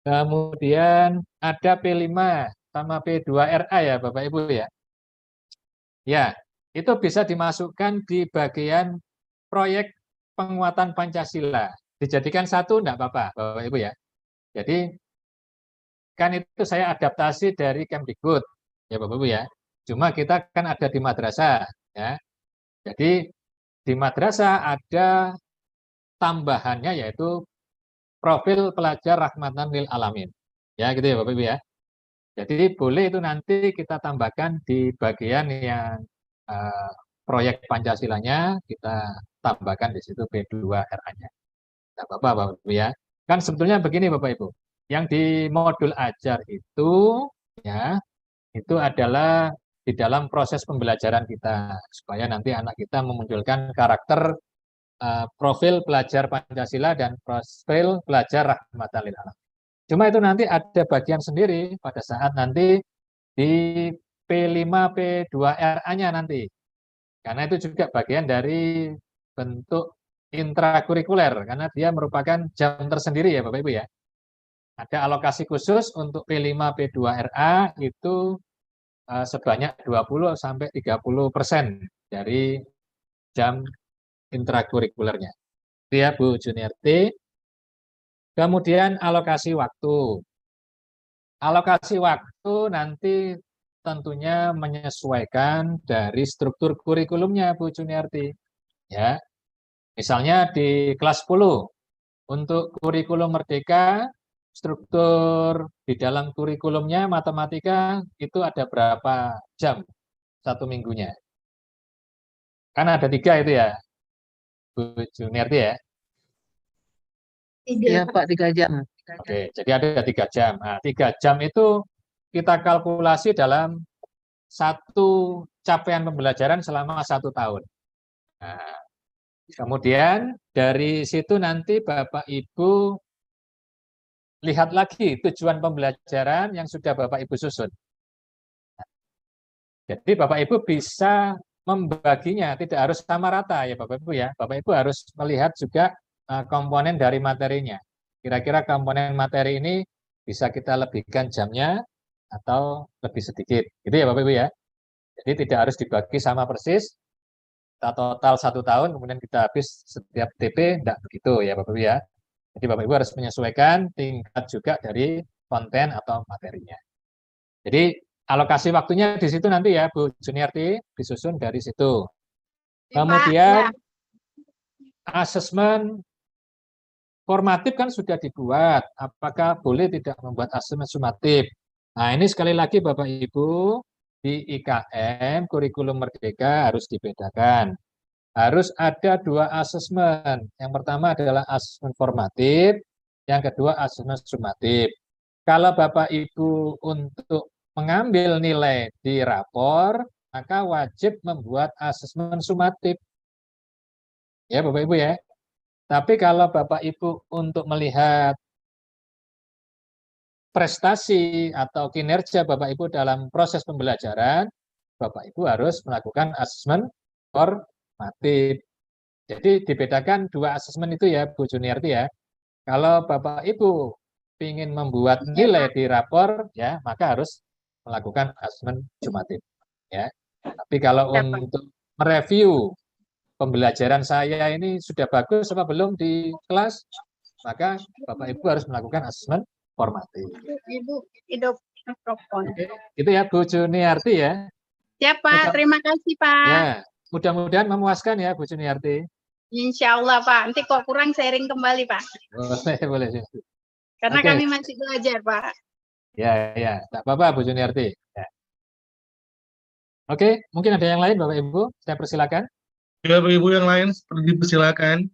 Kemudian ada P5 sama P2RA ya Bapak Ibu ya. Ya, itu bisa dimasukkan di bagian proyek penguatan Pancasila. Dijadikan satu enggak apa-apa Bapak Ibu ya. Jadi kan itu saya adaptasi dari Kemdikbud ya Bapak Ibu ya. Cuma kita kan ada di madrasah ya. Jadi di madrasah ada tambahannya yaitu profil pelajar rahmatan lil alamin. Ya gitu ya Bapak Ibu ya. Jadi boleh itu nanti kita tambahkan di bagian yang proyek Pancasilanya, kita tambahkan di situ P2RA-nya. Tidak apa-apa Bapak Ibu ya. Kan sebetulnya begini Bapak Ibu. Yang di modul ajar itu ya, itu adalah di dalam proses pembelajaran kita supaya nanti anak kita memunculkan karakter profil pelajar Pancasila dan profil pelajar rahmatan lil alamin. Cuma itu nanti ada bagian sendiri pada saat nanti di P5 P2RA-nya nanti. Karena itu juga bagian dari bentuk intrakurikuler karena dia merupakan jam tersendiri ya Bapak Ibu ya. Ada alokasi khusus untuk P5 P2RA itu sebanyak 20 sampai 30% dari jam intrakurikulernya. Itu ya Bu Juniarti. Kemudian alokasi waktu. Alokasi waktu nanti tentunya menyesuaikan dari struktur kurikulumnya Bu Juniarti. Ya. Misalnya di kelas 10 untuk kurikulum merdeka, struktur di dalam kurikulumnya matematika itu ada berapa jam satu minggunya? Kan ada 3 itu ya, Bu Juniarti ya? Iya Pak, 3 jam. Oke, jadi ada 3 jam. Nah, 3 jam itu kita kalkulasi dalam satu capaian pembelajaran selama 1 tahun. Nah, kemudian dari situ nanti Bapak Ibu lihat lagi tujuan pembelajaran yang sudah Bapak Ibu susun. Jadi Bapak Ibu bisa membaginya, tidak harus sama rata ya Bapak Ibu ya. Bapak Ibu harus melihat juga komponen dari materinya. Kira-kira komponen materi ini bisa kita lebihkan jamnya atau lebih sedikit. Gitu ya Bapak Ibu ya. Jadi tidak harus dibagi sama persis, kita total 1 tahun, kemudian kita habis setiap TP, tidak begitu ya Bapak Ibu ya. Jadi Bapak Ibu harus menyesuaikan tingkat juga dari konten atau materinya. Jadi alokasi waktunya di situ nanti ya Bu Juniarti, disusun dari situ. Kemudian asesmen formatif kan sudah dibuat, apakah boleh tidak membuat asesmen sumatif? Nah ini sekali lagi Bapak Ibu, di IKM, kurikulum merdeka harus dibedakan. Harus ada 2 asesmen. Yang pertama adalah asesmen formatif, yang kedua asesmen sumatif. Kalau Bapak Ibu untuk mengambil nilai di rapor, maka wajib membuat asesmen sumatif. Ya Bapak Ibu ya. Tapi kalau Bapak Ibu untuk melihat prestasi atau kinerja Bapak Ibu dalam proses pembelajaran, Bapak Ibu harus melakukan asesmen formatif. Jadi dibedakan 2 asesmen itu ya Bu Juniarti ya. Kalau Bapak Ibu ingin membuat nilai di rapor, ya maka harus melakukan asesmen sumatif. Ya. Tapi kalau untuk mereview pembelajaran saya ini sudah bagus apa belum di kelas, maka Bapak Ibu harus melakukan asesmen formatif. Ibu hidup mikrofon. Itu ya Bu Juniarti ya. Ya Pak, terima kasih Pak. Ya, mudah-mudahan memuaskan ya Bu Juniarti. Insya Allah Pak, nanti kok kurang sharing kembali Pak. Boleh. Karena Oke. kami masih belajar Pak. Ya, tak apa-apa Bu Juniarti. Ya. Oke, mungkin ada yang lain Bapak Ibu, saya persilakan. Ya, Bapak Ibu yang lain seperti dipersilakan.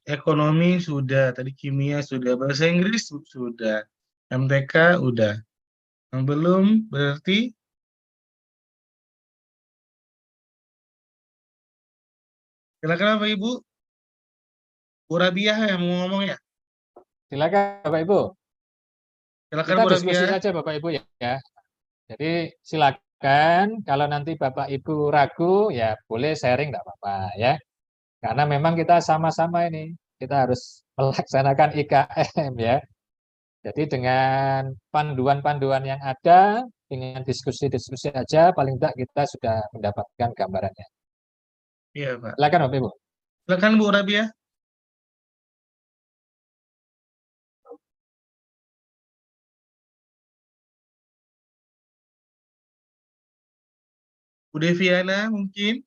Ekonomi sudah, tadi kimia sudah, bahasa Inggris sudah, MTK udah. Yang belum berarti silakan Bapak Ibu. Bu Rabiah yang mau ngomong ya. Silakan Bapak Ibu. Silakan Kita Bu diskusi Rabiah. saja Bapak Ibu ya. Jadi silakan kalau nanti Bapak Ibu ragu ya boleh sharing enggak apa-apa ya. Karena memang kita sama-sama ini, kita harus melaksanakan IKM ya. Jadi dengan panduan-panduan yang ada, dengan diskusi-diskusi aja, paling tidak kita sudah mendapatkan gambarannya. Iya, Pak. Silakan Bapak Ibu. Silakan Bu Rabia. Bu Deviana mungkin.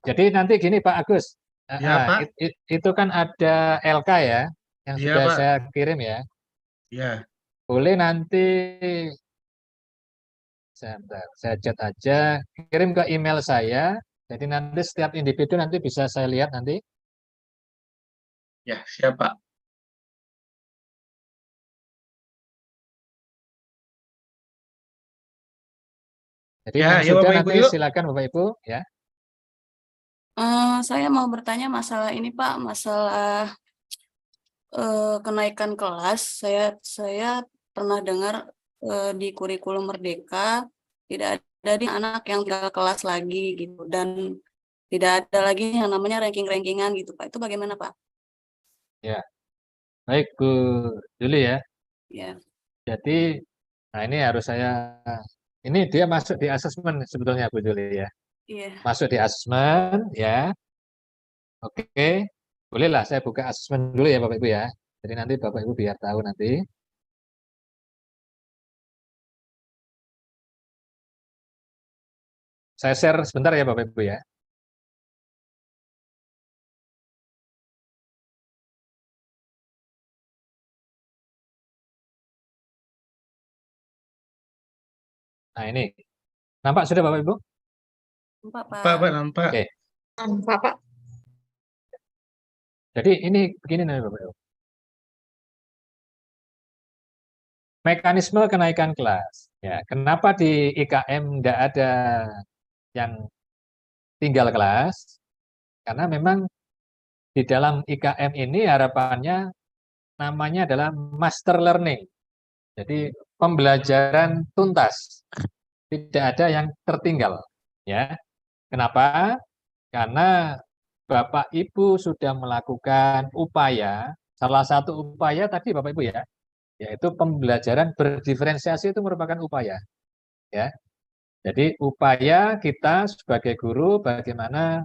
Jadi nanti gini Pak Agus, Ya, Pak. itu kan ada LK ya, yang Iya, sudah Pak. saya kirim ya. Ya. Boleh nanti saya chat aja, kirim ke email saya. Jadi nanti setiap individu nanti bisa saya lihat nanti. Ya, siap Pak. Jadi Ya, yang ya sudah Bapak Ibu nanti yuk. silakan Bapak Ibu ya. Saya mau bertanya masalah ini Pak, masalah kenaikan kelas. Saya pernah dengar di kurikulum Merdeka tidak ada di anak yang tinggal kelas lagi gitu, dan tidak ada lagi yang namanya ranking-rankingan gitu Pak. Itu bagaimana Pak? Ya, baik Bu Juli ya. Ya. Jadi, nah ini harus ini dia masuk di asesmen sebetulnya Bu Juli ya. Iya. Masuk di asesmen ya. Oke, bolehlah saya buka asesmen dulu ya Bapak Ibu ya. Jadi nanti Bapak Ibu biar tahu nanti. Saya share sebentar ya Bapak Ibu ya. Nah ini, nampak sudah Bapak Ibu? Nampak Pak. Pak, nampak. Oke. Nampak Pak. Jadi ini begini nih Bapak Ibu. Mekanisme kenaikan kelas. Ya, kenapa di IKM tidak ada yang tinggal kelas? Karena memang di dalam IKM ini harapannya namanya adalah master learning. Jadi pembelajaran tuntas. Tidak ada yang tertinggal. Ya. Kenapa? Karena Bapak Ibu sudah melakukan upaya, salah satu upaya tadi Bapak Ibu ya, yaitu pembelajaran berdiferensiasi itu merupakan upaya. Ya. Jadi upaya kita sebagai guru bagaimana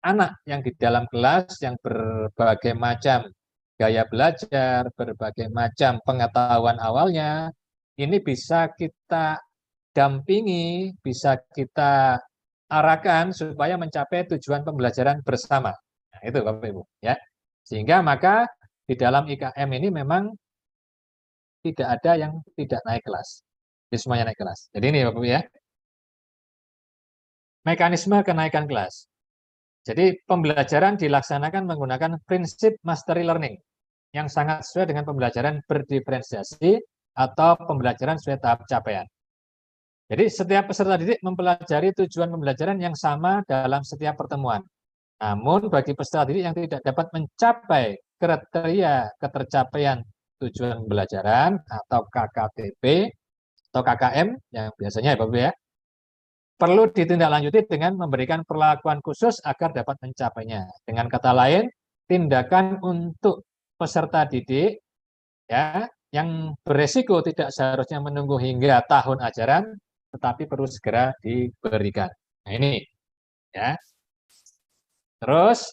anak yang di dalam kelas yang berbagai macam gaya belajar, berbagai macam pengetahuan awalnya, ini bisa kita dampingi, bisa kita arahkan supaya mencapai tujuan pembelajaran bersama. Nah, itu Bapak Ibu ya. Sehingga maka di dalam IKM ini memang tidak ada yang tidak naik kelas. Jadi semuanya naik kelas. Jadi ini Bapak Ibu ya. Mekanisme kenaikan kelas. Jadi pembelajaran dilaksanakan menggunakan prinsip mastery learning yang sangat sesuai dengan pembelajaran berdiferensiasi atau pembelajaran sesuai tahap capaian. Jadi setiap peserta didik mempelajari tujuan pembelajaran yang sama dalam setiap pertemuan. Namun bagi peserta didik yang tidak dapat mencapai kriteria ketercapaian tujuan pembelajaran atau KKTP atau KKM yang biasanya ya Bapak ya, perlu ditindaklanjuti dengan memberikan perlakuan khusus agar dapat mencapainya. Dengan kata lain, tindakan untuk peserta didik ya yang beresiko tidak seharusnya menunggu hingga tahun ajaran, tetapi perlu segera diberikan. Nah ini ya. Terus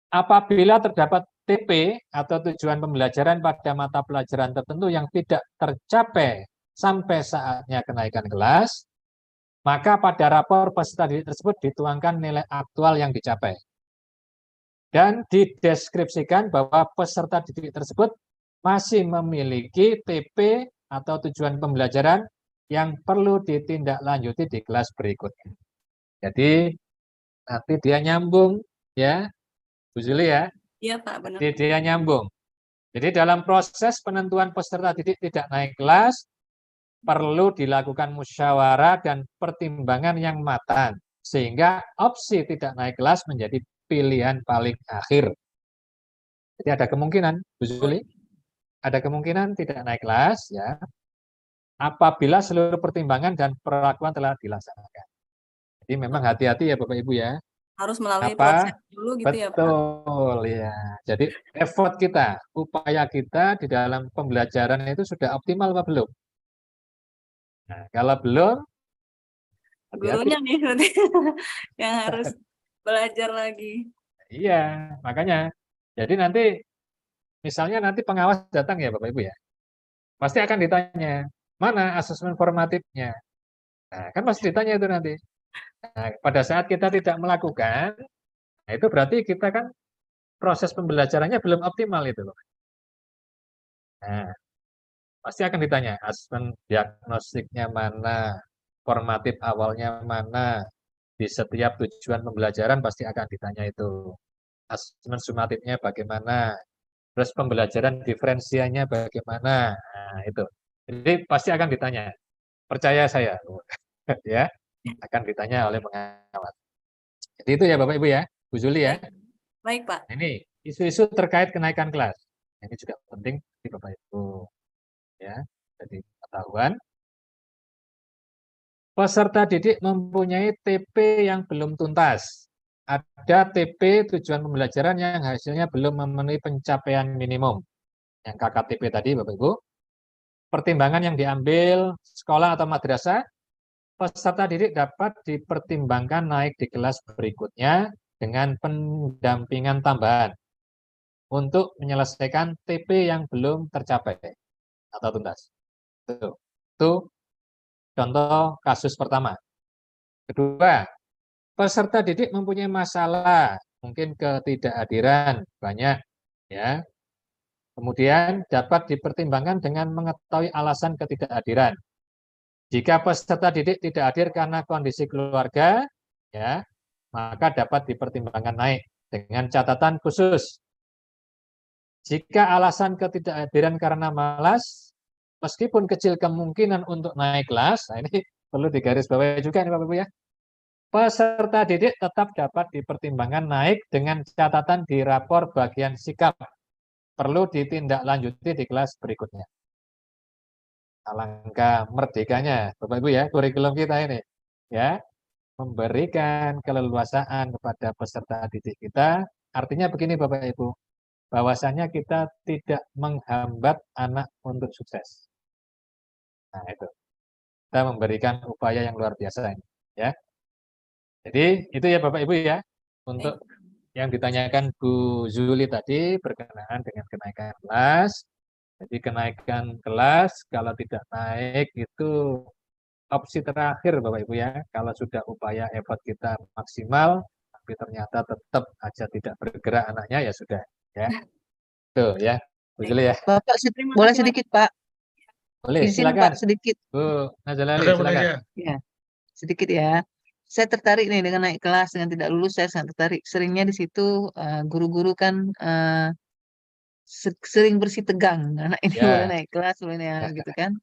apabila terdapat TP atau tujuan pembelajaran pada mata pelajaran tertentu yang tidak tercapai sampai saatnya kenaikan kelas, maka pada rapor peserta didik tersebut dituangkan nilai aktual yang dicapai. Dan dideskripsikan bahwa peserta didik tersebut masih memiliki TP atau tujuan pembelajaran yang perlu ditindaklanjuti di kelas berikutnya. Jadi nanti dia nyambung ya, Bu Zuli ya. Iya Pak, benar. Jadi dia nyambung. Jadi dalam proses penentuan peserta didik tidak naik kelas, perlu dilakukan musyawarah dan pertimbangan yang matang, sehingga opsi tidak naik kelas menjadi pilihan paling akhir. Jadi ada kemungkinan, Bu Zuli, ada kemungkinan tidak naik kelas, ya. apabila seluruh pertimbangan dan perlakuan telah dilaksanakan. Jadi memang hati-hati ya Bapak Ibu ya. Harus melalui Apa? proses dulu gitu ya, Pak. Betul ya. Jadi effort kita, upaya kita di dalam pembelajaran itu sudah optimal apa belum? Nah, kalau belum, hati-hati. Gurunya nih berarti yang harus belajar lagi. Iya, makanya. Jadi nanti, misalnya nanti pengawas datang ya Bapak Ibu ya, pasti akan ditanya, mana asesmen formatifnya? Nah, kan pasti ditanya itu nanti. Nah, pada saat kita tidak melakukan, nah itu berarti kita kan proses pembelajarannya belum optimal itu loh. Nah, pasti akan ditanya, asesmen diagnostiknya mana, formatif awalnya mana, di setiap tujuan pembelajaran pasti akan ditanya itu. Asesmen sumatifnya bagaimana, terus pembelajaran diferensianya bagaimana, nah itu. Jadi pasti akan ditanya, percaya saya, ya, akan ditanya oleh pengawas. Jadi itu ya Bapak Ibu ya, Bu Juli ya. Baik Pak. Ini isu-isu terkait kenaikan kelas, ini juga penting di Bapak Ibu, ya. Jadi pengetahuan. Peserta didik mempunyai TP yang belum tuntas. Ada TP tujuan pembelajaran yang hasilnya belum memenuhi pencapaian minimum. Yang KKTP tadi Bapak Ibu. Pertimbangan yang diambil sekolah atau madrasah, peserta didik dapat dipertimbangkan naik di kelas berikutnya dengan pendampingan tambahan untuk menyelesaikan TP yang belum tercapai atau tuntas. Itu contoh kasus pertama. Kedua, peserta didik mempunyai masalah, mungkin ketidakhadiran banyak, ya. Kemudian dapat dipertimbangkan dengan mengetahui alasan ketidakhadiran. Jika peserta didik tidak hadir karena kondisi keluarga, ya, maka dapat dipertimbangkan naik dengan catatan khusus. Jika alasan ketidakhadiran karena malas, meskipun kecil kemungkinan untuk naik kelas, nah ini perlu digarisbawahi juga nih Bapak Ibu ya. Peserta didik tetap dapat dipertimbangkan naik dengan catatan di rapor bagian sikap. Perlu ditindaklanjuti di kelas berikutnya. Alangkah merdekanya Bapak Ibu ya, kurikulum kita ini. Ya, memberikan keleluasaan kepada peserta didik kita. Artinya begini Bapak Ibu, bahwasanya kita tidak menghambat anak untuk sukses. Nah itu, kita memberikan upaya yang luar biasa ini. Ya. Jadi itu ya Bapak Ibu ya, untuk yang ditanyakan Bu Zuli tadi berkenaan dengan kenaikan kelas. Jadi kenaikan kelas kalau tidak naik itu opsi terakhir Bapak Ibu ya. Kalau sudah upaya effort kita maksimal, tapi ternyata tetap aja tidak bergerak anaknya ya sudah ya. Tuh ya, Bu Zuli ya. Bapak boleh sedikit Pak? Boleh, Izin silakan. Pak sedikit. Bu Nazalali, silakan. Ya, sedikit ya. Saya tertarik nih dengan naik kelas dengan tidak lulus, saya sangat tertarik. Seringnya di situ guru-guru kan sering bersih tegang. Anak ini boleh naik kelas, boleh naik gitu kan.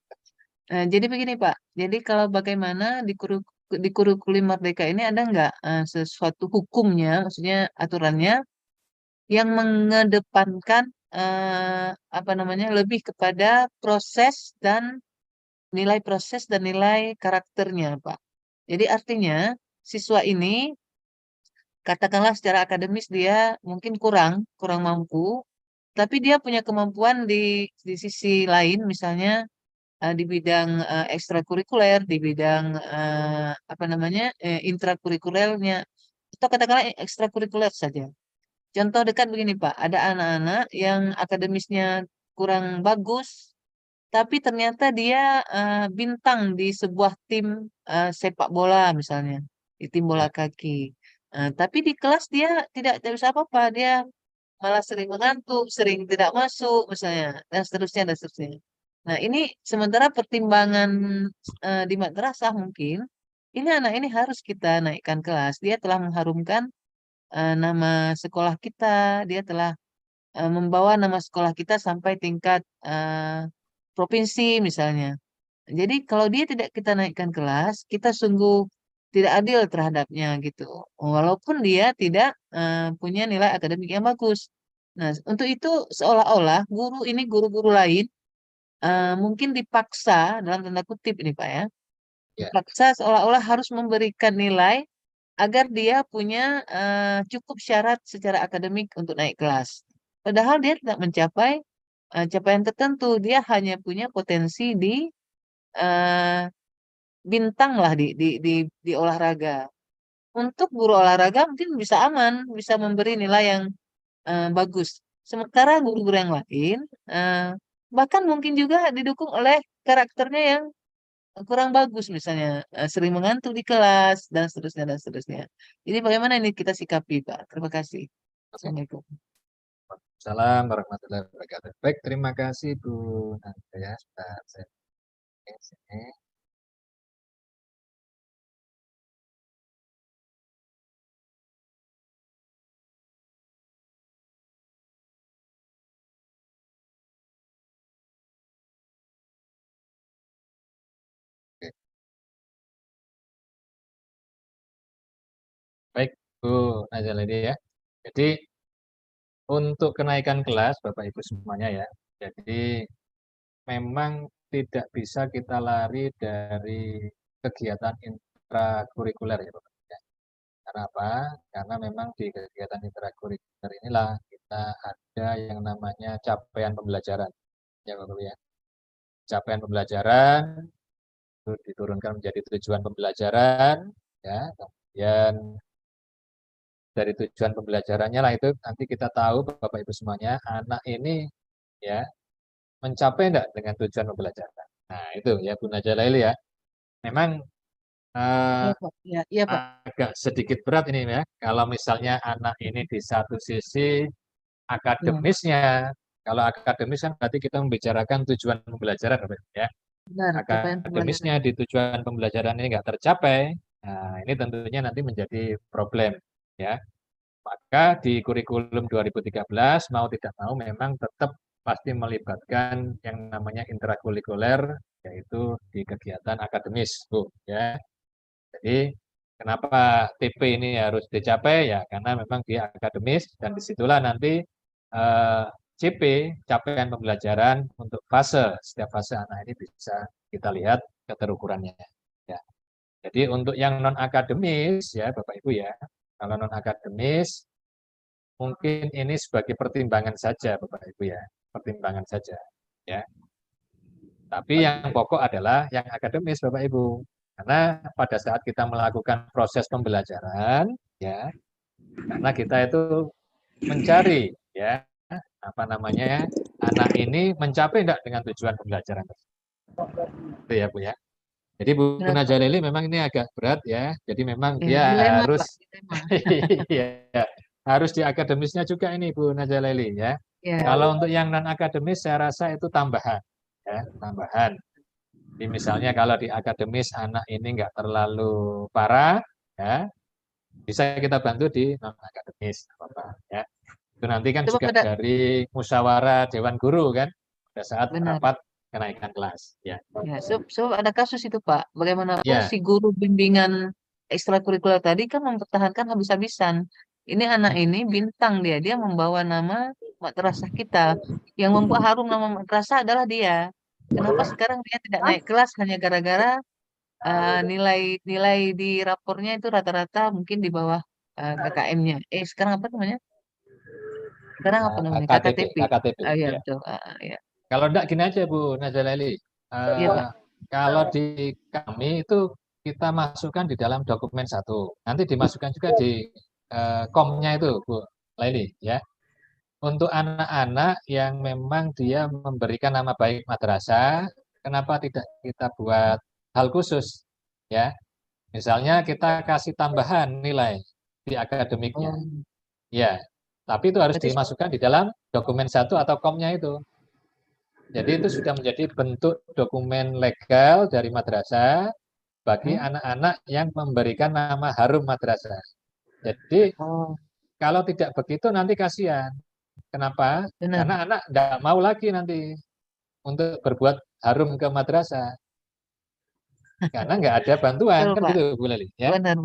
Jadi begini Pak, jadi kalau bagaimana di kurikulum Merdeka ini ada nggak sesuatu hukumnya, maksudnya aturannya yang mengedepankan apa namanya lebih kepada proses dan nilai karakternya Pak. Jadi artinya siswa ini katakanlah secara akademis dia mungkin kurang mampu, tapi dia punya kemampuan di sisi lain, misalnya di bidang ekstrakurikuler, di bidang apa namanya intrakurikulernya, atau katakanlah ekstrakurikuler saja. Contoh dekat begini Pak, ada anak-anak yang akademisnya kurang bagus, tapi ternyata dia bintang di sebuah tim sepak bola misalnya, di tim bola kaki. Tapi di kelas dia tidak bisa apa-apa, dia malah sering mengantuk, sering tidak masuk misalnya, dan seterusnya dan seterusnya. Nah ini sementara pertimbangan di madrasah mungkin, ini anak ini harus kita naikkan kelas. Dia telah mengharumkan nama sekolah kita, dia telah membawa nama sekolah kita sampai tingkat provinsi misalnya. Jadi kalau dia tidak kita naikkan kelas, kita sungguh tidak adil terhadapnya gitu. Walaupun dia tidak punya nilai akademik yang bagus. Nah, untuk itu seolah-olah guru-guru lain mungkin dipaksa dalam tanda kutip ini Pak ya, Ya. dipaksa seolah-olah harus memberikan nilai agar dia punya cukup syarat secara akademik untuk naik kelas. Padahal dia tidak mencapai capaian tertentu, dia hanya punya potensi di bintang lah di olahraga. Untuk guru olahraga mungkin bisa aman, bisa memberi nilai yang bagus. Sementara guru-guru yang lain bahkan mungkin juga didukung oleh karakternya yang kurang bagus, misalnya sering mengantuk di kelas dan seterusnya dan seterusnya. Jadi bagaimana ini kita sikapi Pak? Terima kasih. Assalamualaikum. Assalamualaikum warahmatullahi wabarakatuh. Baik, terima kasih Bu Nanda ya. Sebentar, saya sini. Oke. Baik, Bu Nazaledi ya. Jadi untuk kenaikan kelas Bapak Ibu semuanya ya. Jadi memang tidak bisa kita lari dari kegiatan intrakurikuler ya Bapak ya. Karena apa? Karena memang di kegiatan intrakurikuler inilah kita ada yang namanya capaian pembelajaran ya Bapak Ibu ya. Capaian pembelajaran itu diturunkan menjadi tujuan pembelajaran ya. Kemudian dari tujuan pembelajarannya lah itu nanti kita tahu Bapak Ibu semuanya anak ini ya mencapai enggak dengan tujuan pembelajaran. Nah itu ya Bu Najalaili ya. Memang Iya Pak. Iya Pak. agak sedikit berat ini ya. Kalau misalnya anak ini di satu sisi akademisnya, kalau akademis kan berarti kita membicarakan tujuan pembelajaran ya. Benar, capaian pembelajaran. Akademisnya di tujuan pembelajaran ini nggak tercapai, nah ini tentunya nanti menjadi problem ya. Maka di kurikulum 2013 mau tidak mau memang tetap pasti melibatkan yang namanya intrakurikuler, yaitu di kegiatan akademis, Bu ya. Jadi kenapa TP ini harus dicapai ya karena memang dia akademis dan disitulah nanti CP, capaian pembelajaran untuk setiap fase anak ini bisa kita lihat keterukurannya ya. Jadi untuk yang non akademis ya Bapak Ibu ya, kalau non akademis mungkin ini sebagai pertimbangan saja Bapak Ibu ya, pertimbangan saja ya. Tapi yang pokok adalah yang akademis Bapak Ibu. Karena pada saat kita melakukan proses pembelajaran ya, karena kita itu mencari ya apa namanya anak ini mencapai enggak dengan tujuan pembelajaran. Itu ya Bu ya. Jadi Bu Najalaili memang ini agak berat ya. Jadi memang dia dilema, harus Pak, ya, harus di akademisnya juga ini Bu Najalaili ya. Ya. Kalau untuk yang non akademis saya rasa itu tambahan ya, tambahan. Jadi misalnya kalau di akademis anak ini enggak terlalu parah ya, bisa kita bantu di non akademis apa ya. Itu nanti kan juga dari musyawarah dewan guru kan pada saat rapat kenaikan kelas ya. Ya, sebab ada kasus itu Pak, bagaimanapun Ya. si guru bimbingan ekstrakurikuler tadi kan mempertahankan habis-habisan. Ini anak ini bintang dia membawa nama madrasah kita. Yang membuat harum nama madrasah adalah dia. Kenapa sekarang dia tidak naik kelas hanya gara-gara nilai di rapornya itu rata-rata mungkin di bawah KKM-nya. Sekarang apa namanya? Sekarang apa namanya? KKTP. Oh iya ya. betul. Ya. Kalau enggak gini aja Bu Najalaili. Kalau di kami itu kita masukkan di dalam dokumen satu. Nanti dimasukkan juga di komnya itu Bu Laili ya. Untuk anak-anak yang memang dia memberikan nama baik madrasah, kenapa tidak kita buat hal khusus ya? Misalnya kita kasih tambahan nilai di akademiknya. Ya, tapi itu harus dimasukkan di dalam dokumen satu atau komnya itu. Jadi itu sudah menjadi bentuk dokumen legal dari madrasah bagi anak-anak yang memberikan nama harum madrasah. Jadi kalau tidak begitu nanti kasihan. Kenapa? Karena anak tidak mau lagi nanti untuk berbuat harum ke madrasah. Karena nggak ada bantuan, kan gitu Bu Leli. Ya? Benar.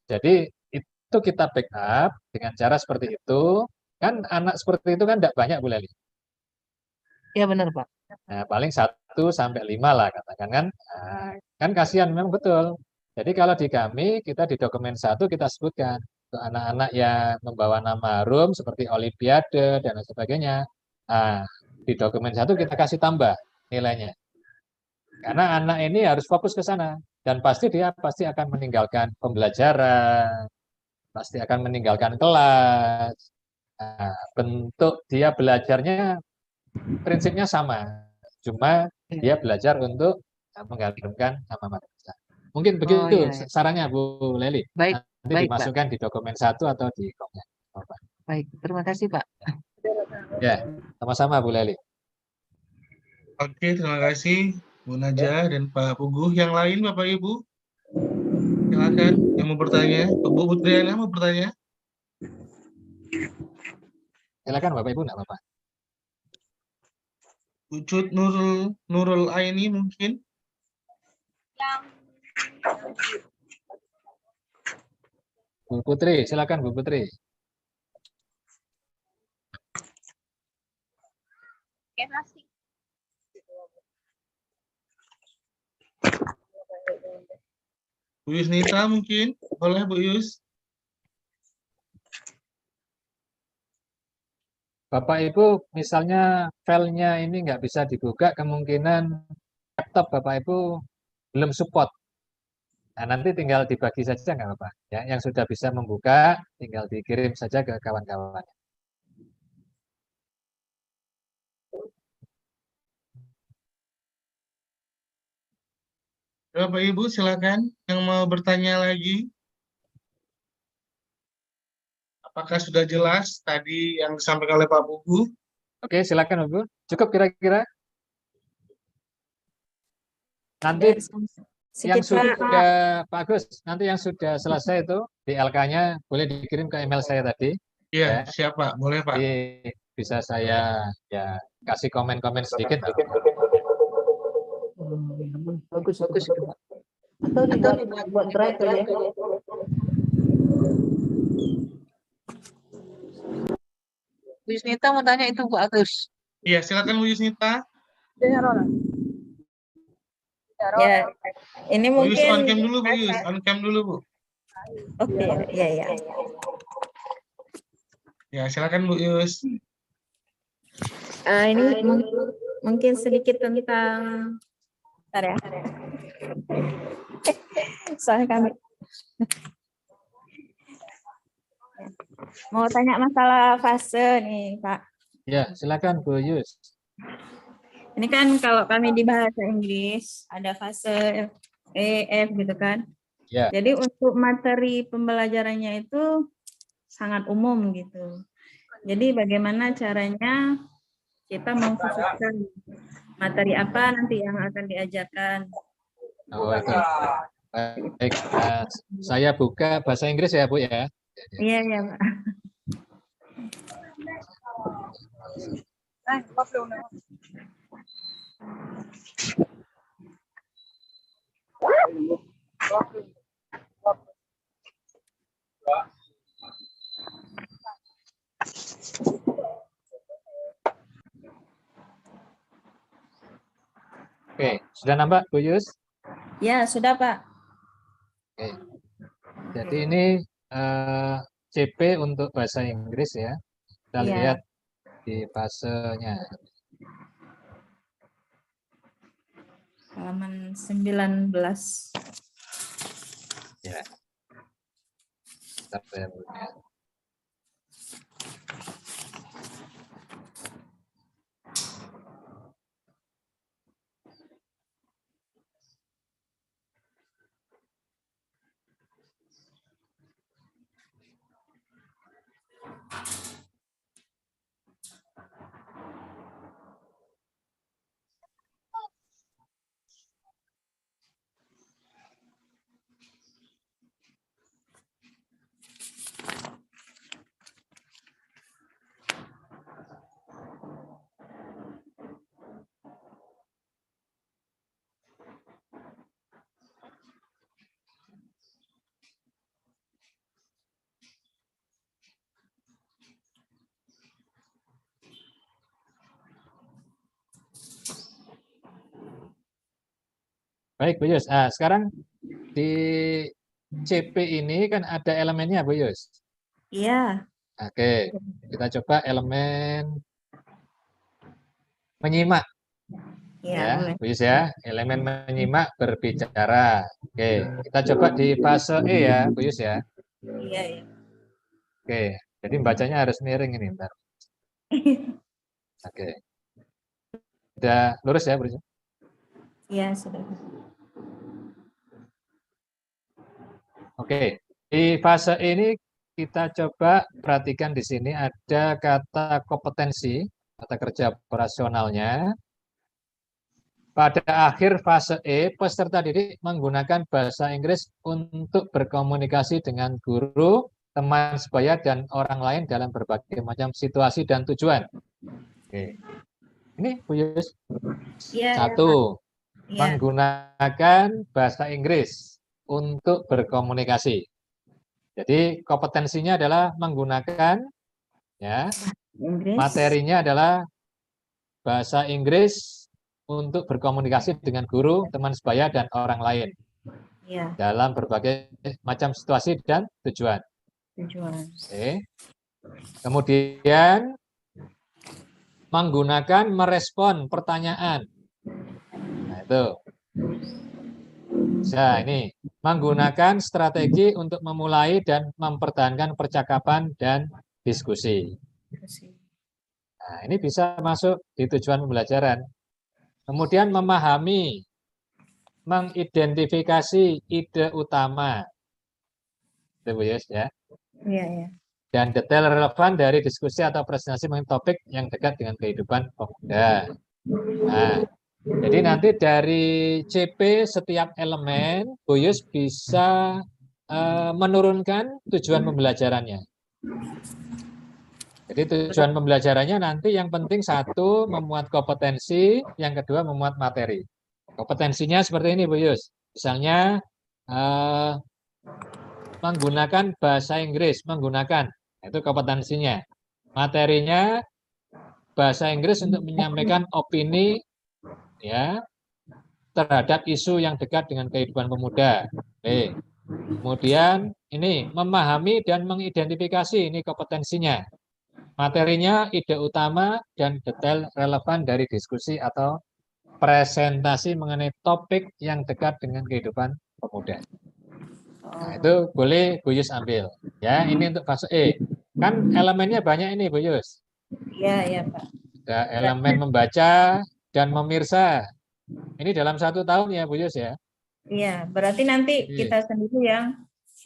Jadi itu kita backup dengan cara seperti itu. Kan anak seperti itu kan tidak banyak Bu Leli. Ya benar Pak. Nah, paling 1 sampai 5 lah katakan kan. Nah, kan kasihan memang betul. Jadi kalau di kami kita di dokumen 1 kita sebutkan untuk anak-anak yang membawa nama harum seperti Olimpiade dan lain sebagainya. Nah, di dokumen 1 kita kasih tambah nilainya. Karena anak ini harus fokus ke sana dan pasti dia akan meninggalkan pembelajaran, pasti akan meninggalkan kelas. Nah, bentuk dia belajarnya prinsipnya sama, cuma dia belajar untuk menggabungkan sama madrasah. Mungkin begitu sarannya Bu Leli. Baik, Nanti baik, Pak. dimasukkan di dokumen 1 atau di komen. Baik, terima kasih, Pak. Ya, sama-sama Bu Leli. Oke, terima kasih Bu Najah dan Pak Puguh. Yang lain Bapak Ibu, silakan yang mau bertanya. Bu Putriana mau bertanya? Silakan Bapak Ibu, enggak apa-apa. Ucut Nurul Aini mungkin? Bu Putri, silakan Bu Putri. Bu Yusnita mungkin? Boleh Bu Yus? Bapak Ibu, misalnya filenya ini nggak bisa dibuka, kemungkinan laptop Bapak Ibu belum support. Nah, nanti tinggal dibagi saja nggak apa-apa. Ya, yang sudah bisa membuka, tinggal dikirim saja ke kawan-kawan. Bapak Ibu silakan yang mau bertanya lagi. Apakah sudah jelas tadi yang disampaikan oleh Pak Puguh? Oke, silakan Bu. Cukup kira-kira? Nanti yang sudah Pak Agus, nanti yang sudah selesai itu di LK-nya boleh dikirim ke email saya tadi. Iya, siap Pak. Boleh Pak. Jadi bisa saya ya kasih komen-komen sedikit. Bagus, bagus itu, Pak. Atau dibuat drive ya. Bu Yusnita mau tanya itu Bu Agus. Iya, silakan Bu Yusnita. Ya, ini Bu Yus mungkin on cam dulu Bu Yus, on cam dulu Bu. Oke, ya. Ya, silakan Bu Yus. Ini mungkin sedikit tentang bentar ya. Soalnya kami mau tanya masalah fase nih, Pak. Ya, silakan Bu Yus. Ini kan kalau kami di bahasa Inggris ada fase E, F gitu kan. Ya. Jadi untuk materi pembelajarannya itu sangat umum gitu. Jadi bagaimana caranya kita mengkhususkan materi apa nanti yang akan diajarkan. Oh, itu. Baik, saya buka bahasa Inggris ya Bu ya. Iya, Pak. Oke, sudah nampak Bu Yus? Ya, sudah Pak. Oke. Jadi ini CP untuk bahasa Inggris ya. Kita lihat di fasenya. Halaman 19. Ya. Bentar ya, Bu, ya. Baik, Bu Yus. Sekarang di CP ini kan ada elemennya, Bu Yus. Iya. Oke, kita coba elemen menyimak. Iya, Ya, boleh. Bu Yus ya. Elemen menyimak berbicara. Oke, kita coba di fase E ya, Bu Yus ya. Iya, iya. Oke, jadi bacanya harus miring ini, bentar. Oke. Udah lurus ya, Bu Yus? Iya, sudah. Oke, di fase ini kita coba perhatikan di sini ada kata kompetensi, kata kerja operasionalnya. Pada akhir fase E, peserta didik menggunakan bahasa Inggris untuk berkomunikasi dengan guru, teman sebaya, dan orang lain dalam berbagai macam situasi dan tujuan. Oke. Ini Bu Yus. Iya, Satu, iya. menggunakan bahasa Inggris untuk berkomunikasi. Jadi kompetensinya adalah menggunakan, ya, Inggris. materinya adalah bahasa Inggris untuk berkomunikasi dengan guru, teman sebaya, dan orang lain Iya. dalam berbagai macam situasi dan tujuan. Tujuan. Oke. Kemudian menggunakan merespon pertanyaan. Nah, itu. Bisa ini menggunakan strategi untuk memulai dan mempertahankan percakapan dan diskusi. Nah, ini bisa masuk di tujuan pembelajaran. Kemudian memahami, mengidentifikasi ide utama. Itu Bu Yus ya. Iya, iya. Dan detail relevan dari diskusi atau presentasi mengenai topik yang dekat dengan kehidupan pemuda. Nah, jadi nanti dari CP setiap elemen, Bu Yus bisa menurunkan tujuan pembelajarannya. Jadi tujuan pembelajarannya nanti yang penting satu, memuat kompetensi, yang kedua memuat materi. Kompetensinya seperti ini Bu Yus. Misalnya menggunakan bahasa Inggris, menggunakan, itu kompetensinya. Materinya bahasa Inggris untuk menyampaikan opini ya terhadap isu yang dekat dengan kehidupan pemuda. Oke. Kemudian ini memahami dan mengidentifikasi, ini kompetensinya. Materinya ide utama dan detail relevan dari diskusi atau presentasi mengenai topik yang dekat dengan kehidupan pemuda. Nah, itu boleh Bu Yus ambil. Ya, ini untuk fase E. Kan elemennya banyak ini Bu Yus. Iya, iya, Pak. Ada elemen membaca dan memirsa. Ini dalam 1 tahun ya Bu Yus ya. Iya, berarti nanti kita sendiri yang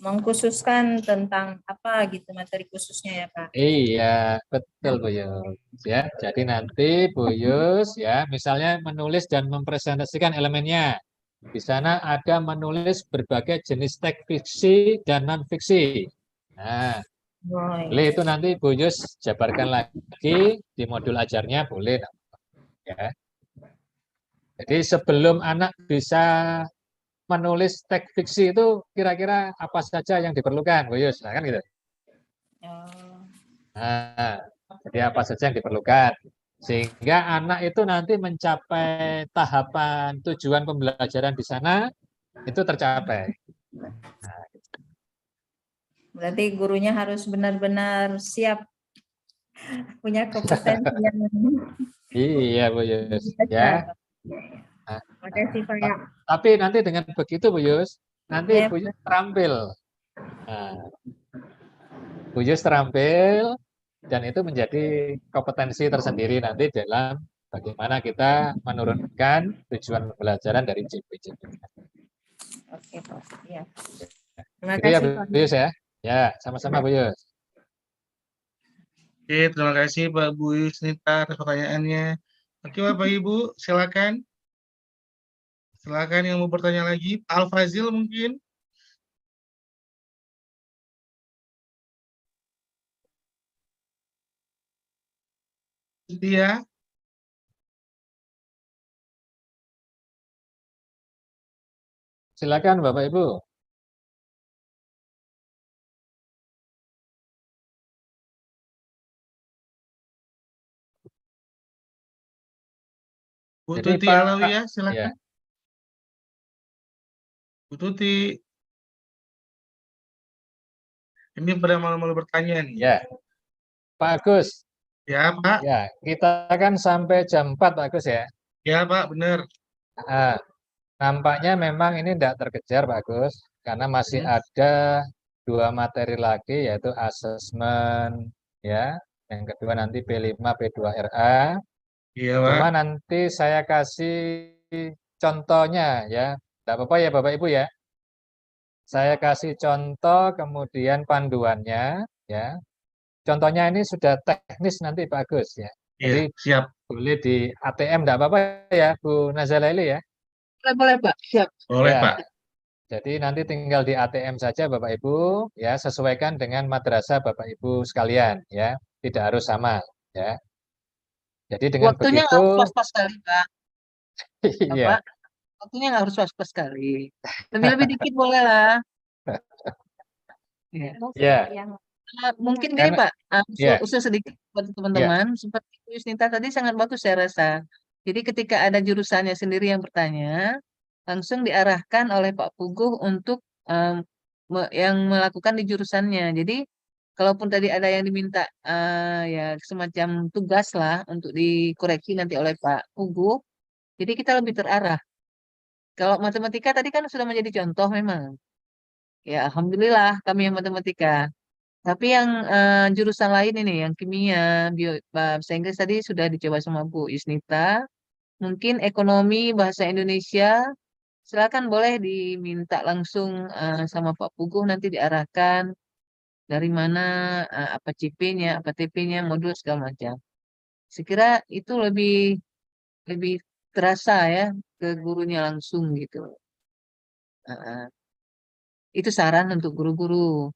mengkhususkan tentang apa gitu materi khususnya ya Pak. Iya, betul Bu Yus ya. Jadi nanti Bu Yus ya, misalnya menulis dan mempresentasikan elemennya. Di sana ada menulis berbagai jenis teks fiksi dan non fiksi. Nah, boleh itu nanti Bu Yus jabarkan lagi di modul ajarnya boleh ya. Jadi sebelum anak bisa menulis teks fiksi itu kira-kira apa saja yang diperlukan, Bu Yus? Nah, kan gitu. Nah, jadi apa saja yang diperlukan sehingga anak itu nanti mencapai tahapan tujuan pembelajaran di sana itu tercapai. Nah, berarti gurunya harus benar-benar siap punya kompetensi yang iya Bu Yus ya. Nah, tapi nanti dengan begitu Bu Yus, nanti Bu Yus terampil. Nah, Bu Yus terampil dan itu menjadi kompetensi tersendiri nanti dalam bagaimana kita menurunkan tujuan pembelajaran dari CP. Oke, Pak. Ya. Terima Itu ya kasih, Bu Yus ya. Ya, sama-sama Bu Yus. Oke, terima kasih Pak Bu Yusnita atas pertanyaannya. Oke, Bapak Ibu, silakan. Silakan yang mau bertanya lagi. Pak Al-Fazil mungkin. Setia. Silakan Bapak Ibu. Bu Tuti Alawiyah, silakan. Ya. Bu Tuti. Ini pada malu-malu bertanya nih. Ya, Pak Agus. Ya, Pak. Ya, kita kan sampai jam 4, Pak Agus ya. Ya, Pak, benar. Nah, nampaknya memang ini tidak terkejar, Pak Agus, karena masih ada 2 materi lagi, yaitu asesmen, ya. Yang kedua nanti P5, P2RA. Iya, Pak. Cuma nanti saya kasih contohnya, ya. Tidak apa-apa ya, Bapak Ibu ya. Saya kasih contoh, kemudian panduannya, ya. Contohnya ini sudah teknis nanti Pak Agus ya. Jadi siap. Boleh di ATM, tidak apa-apa ya Bu Nazalaili ya. Boleh Pak, siap. Boleh Ya. Pak. Jadi nanti tinggal di ATM saja Bapak Ibu, ya sesuaikan dengan madrasah Bapak Ibu sekalian, ya tidak harus sama, ya. Jadi dengan Waktunya begitu, nggak harus pas-pas sekali Pak. iya. Pak, waktunya nggak harus pas-pas sekali. Lebih-lebih dikit boleh lah. Ya. Ya. Mungkin gini Karena- Pak, ya. usul sedikit buat teman-teman, seperti Bu Yusnita tadi sangat bagus saya rasa. Jadi ketika ada jurusannya sendiri yang bertanya, langsung diarahkan oleh Pak Puguh untuk yang melakukan di jurusannya. Jadi kalaupun tadi ada yang diminta ya semacam tugas lah untuk dikoreksi nanti oleh Pak Puguh, jadi kita lebih terarah. Kalau matematika tadi kan sudah menjadi contoh memang. Ya alhamdulillah kami yang matematika. Tapi yang jurusan lain ini, yang kimia, bahasa Inggris tadi sudah dicoba sama Bu Yusnita. Mungkin ekonomi, bahasa Indonesia, silakan boleh diminta langsung sama Pak Puguh, nanti diarahkan dari mana, apa CP-nya, apa TP-nya, modul segala macam. Sekira itu lebih lebih terasa ya ke gurunya langsung gitu. Itu saran untuk guru-guru.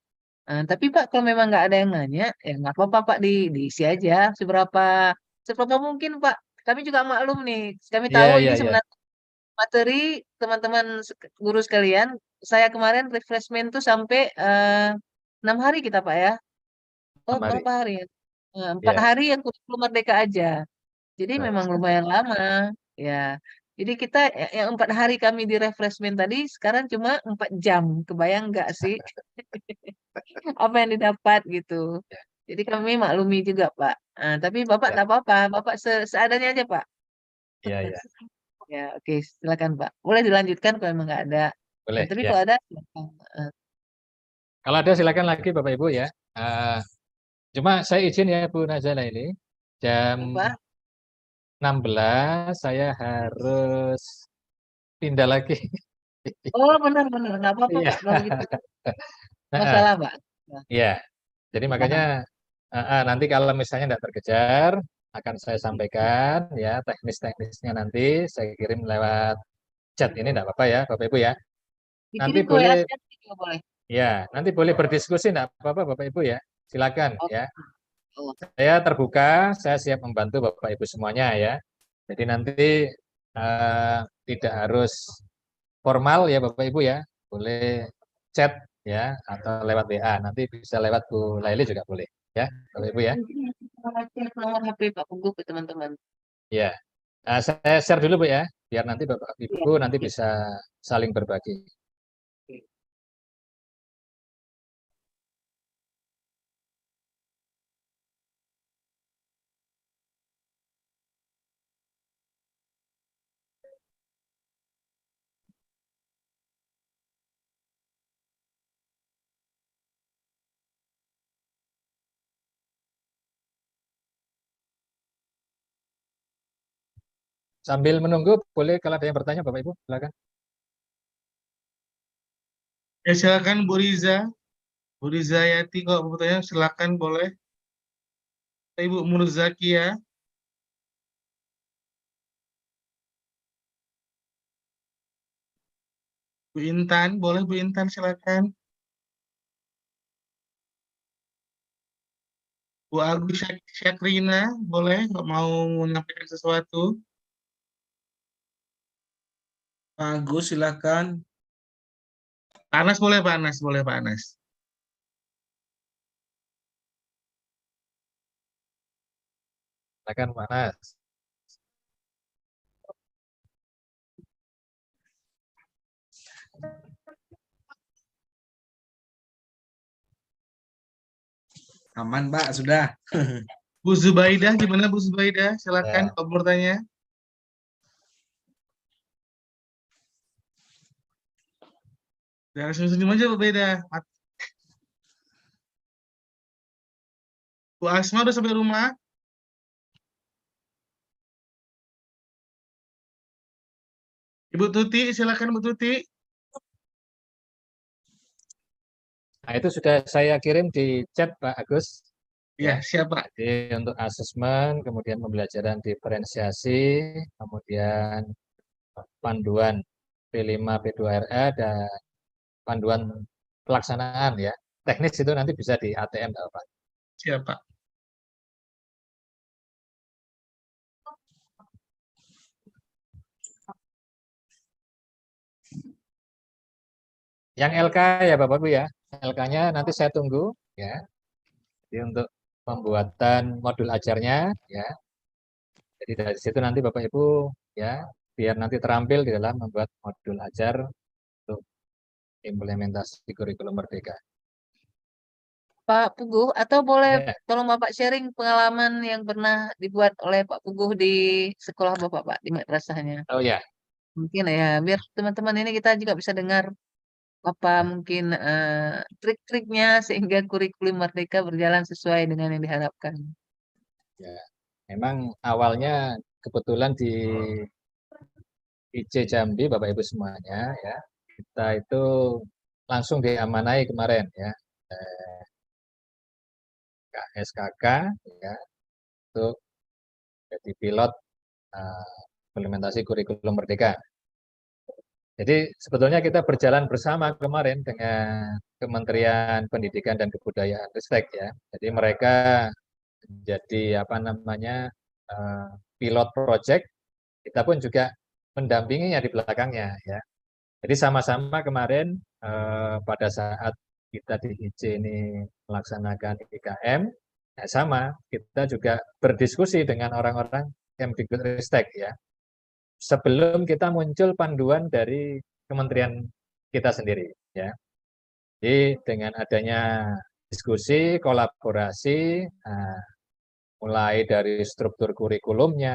Tapi Pak, kalau memang nggak ada yang nanya, ya nggak apa-apa Pak, diisi aja seberapa mungkin Pak. Kami juga maklum nih, kami tahu Iya, ini iya, iya. sebenarnya materi teman-teman guru sekalian. Saya kemarin refreshment tuh sampai 6 hari kita Pak ya. Oh 6 hari. berapa hari ya? 4 Ya. hari yang kurikulum merdeka aja. Jadi memang lumayan lama ya. Jadi kita yang 4 hari kami di refreshment tadi sekarang cuma 4 jam. Kebayang nggak sih apa yang didapat gitu. Jadi kami maklumi juga Pak. Tapi Bapak tak apa-apa, Bapak seadanya aja Pak. Iya, iya. Ya oke silakan Pak. Boleh dilanjutkan kalau memang nggak ada. Boleh, Tapi ya. kalau ada silakan. Kalau ada silakan lagi Bapak Ibu ya. Cuma saya izin ya Bu Nazala ini, jam Apa? 16 saya harus pindah lagi. Oh benar-benar nggak apa-apa Iya. Pak kalau gitu. Masalah Pak. Iya. Jadi makanya nanti kalau misalnya tidak terkejar, akan saya sampaikan ya teknis-teknisnya nanti saya kirim lewat chat ini tidak apa-apa ya Bapak Ibu ya. Nanti Dikirim ke boleh WA saya juga boleh. ya, nanti boleh berdiskusi tidak apa-apa Bapak Ibu ya. Silakan ya. Saya terbuka, saya siap membantu Bapak Ibu semuanya ya. Jadi nanti tidak harus formal ya Bapak Ibu ya. Boleh chat ya atau lewat WA. Nanti bisa lewat Bu Laili juga boleh ya Bapak Ibu ya. Nomor HP Pak Puguh ke teman-teman. Ya. Saya share dulu Bu ya, biar nanti Bapak Ibu nanti bisa saling berbagi. Sambil menunggu, boleh kalau ada yang bertanya Bapak Ibu, silakan. Ya silakan Bu Riza. Bu Riza Yati kalau mau bertanya silakan boleh. Ibu Murzakia. Bu Intan, boleh Bu Intan silakan. Bu Agus Syakrina, boleh mau menyampaikan sesuatu? Pak Agus silakan. Panas boleh panas, boleh panas. Silakan Mas. Aman, Pak, sudah. Bu Zubaidah, gimana Bu Zubaidah? Silakan kalau bertanya. Dari senyum aja Bu Zubaidah. Bu Asma udah sampai rumah? Ibu Tuti, silakan Bu Tuti. Nah, itu sudah saya kirim di chat Pak Agus. Ya, siapa? Jadi untuk asesmen, kemudian pembelajaran diferensiasi, kemudian panduan P5, P2RA, dan panduan pelaksanaan ya. Teknis itu nanti bisa di ATM Pak. Siapa? Yang LK ya Bapak Ibu ya. LK-nya nanti saya tunggu ya. Jadi untuk pembuatan modul ajarnya ya. Jadi dari situ nanti Bapak Ibu ya, biar nanti terampil di dalam membuat modul ajar untuk implementasi kurikulum merdeka. Pak Puguh, atau boleh Ya. tolong Bapak sharing pengalaman yang pernah dibuat oleh Pak Puguh di sekolah Bapak, Pak, di madrasahnya. Oh ya. Mungkin ya, biar teman-teman ini kita juga bisa dengar apa mungkin trik-triknya sehingga kurikulum merdeka berjalan sesuai dengan yang diharapkan. Ya, memang awalnya kebetulan di IC Jambi Bapak Ibu semuanya ya, kita itu langsung diamanai kemarin ya, KSKK ya, untuk jadi pilot implementasi kurikulum merdeka. Jadi sebetulnya kita berjalan bersama kemarin dengan Kementerian Pendidikan dan Kebudayaan Ristek ya. Jadi mereka jadi apa namanya pilot project, kita pun juga mendampinginya di belakangnya ya. Jadi sama-sama kemarin pada saat kita di IC ini melaksanakan IKM, ya sama kita juga berdiskusi dengan orang-orang Kemdikbudristek ya. Sebelum kita muncul panduan dari kementerian kita sendiri ya. Jadi dengan adanya diskusi, kolaborasi, mulai dari struktur kurikulumnya,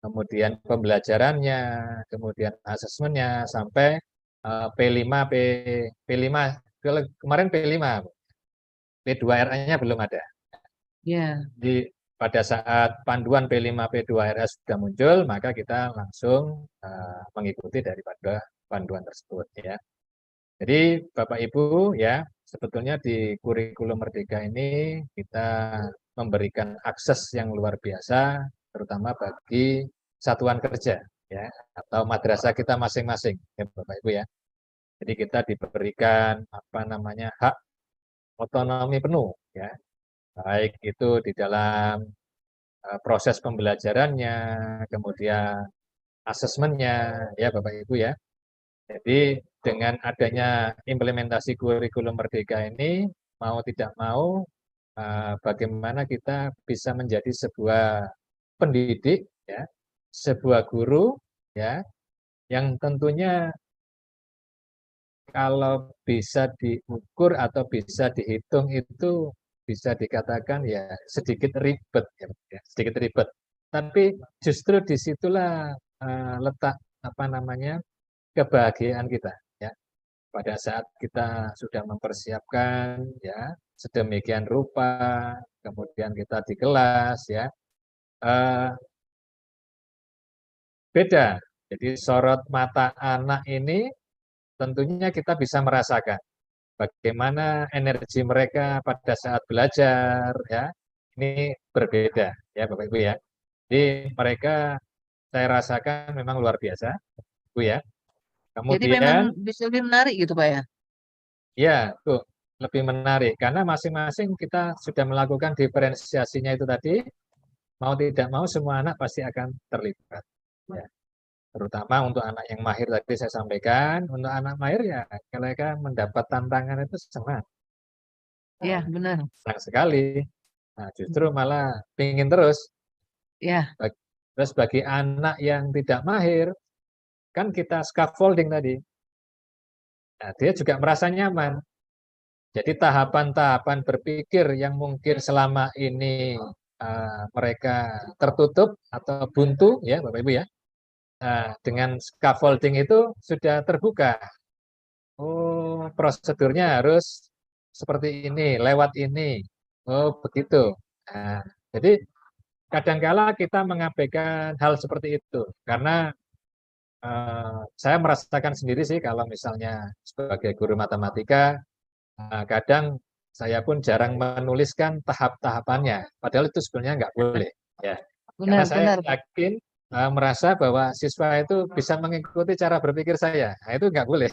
kemudian pembelajarannya, kemudian asesmennya sampai P5 kemarin P5, P2RA-nya belum ada. Ya. Di pada saat panduan P5 P2RA sudah muncul, maka kita langsung mengikuti daripada panduan tersebut ya. Jadi Bapak Ibu ya, sebetulnya di kurikulum merdeka ini kita memberikan akses yang luar biasa, terutama bagi satuan kerja ya, atau madrasah kita masing-masing ya Bapak Ibu ya. Jadi kita diberikan apa namanya hak otonomi penuh ya, baik itu di dalam proses pembelajarannya, kemudian asesmennya ya Bapak Ibu ya. Jadi dengan adanya implementasi kurikulum merdeka ini, mau tidak mau bagaimana kita bisa menjadi sebuah pendidik ya, sebuah guru ya, yang tentunya kalau bisa diukur atau bisa dihitung itu bisa dikatakan ya sedikit ribet ya, sedikit ribet. Tapi justru disitulah letak apa namanya kebahagiaan kita ya. Pada saat kita sudah mempersiapkan ya sedemikian rupa, kemudian kita di kelas ya, beda. Jadi sorot mata anak ini tentunya kita bisa merasakan bagaimana energi mereka pada saat belajar ya. Ini berbeda ya Bapak Ibu ya. Jadi mereka saya rasakan memang luar biasa Bu ya. Jadi memang Kemudian bisa lebih menarik gitu Pak ya? ya, tuh lebih menarik karena masing-masing kita sudah melakukan diferensiasinya itu tadi, mau tidak mau semua anak pasti akan terlibat. Ya. Terutama untuk anak yang mahir tadi saya sampaikan, untuk anak mahir ya mereka mendapat tantangan itu senang. Iya, benar. Senang sekali. Nah, justru malah pingin terus. Ya. Terus bagi anak yang tidak mahir, kan kita scaffolding tadi. Nah, dia juga merasa nyaman. Jadi tahapan-tahapan berpikir yang mungkin selama ini mereka tertutup atau buntu, ya Bapak Ibu ya, dengan scaffolding itu sudah terbuka. Oh, prosedurnya harus seperti ini, lewat ini. Oh, begitu. Nah, jadi kadangkala kita mengabaikan hal seperti itu karena saya merasakan sendiri sih kalau misalnya sebagai guru matematika, kadang saya pun jarang menuliskan tahap-tahapannya, padahal itu sebenarnya nggak boleh. Ya, karena saya Benar-benar, Pak. yakin merasa bahwa siswa itu bisa mengikuti cara berpikir saya, nah, itu nggak boleh.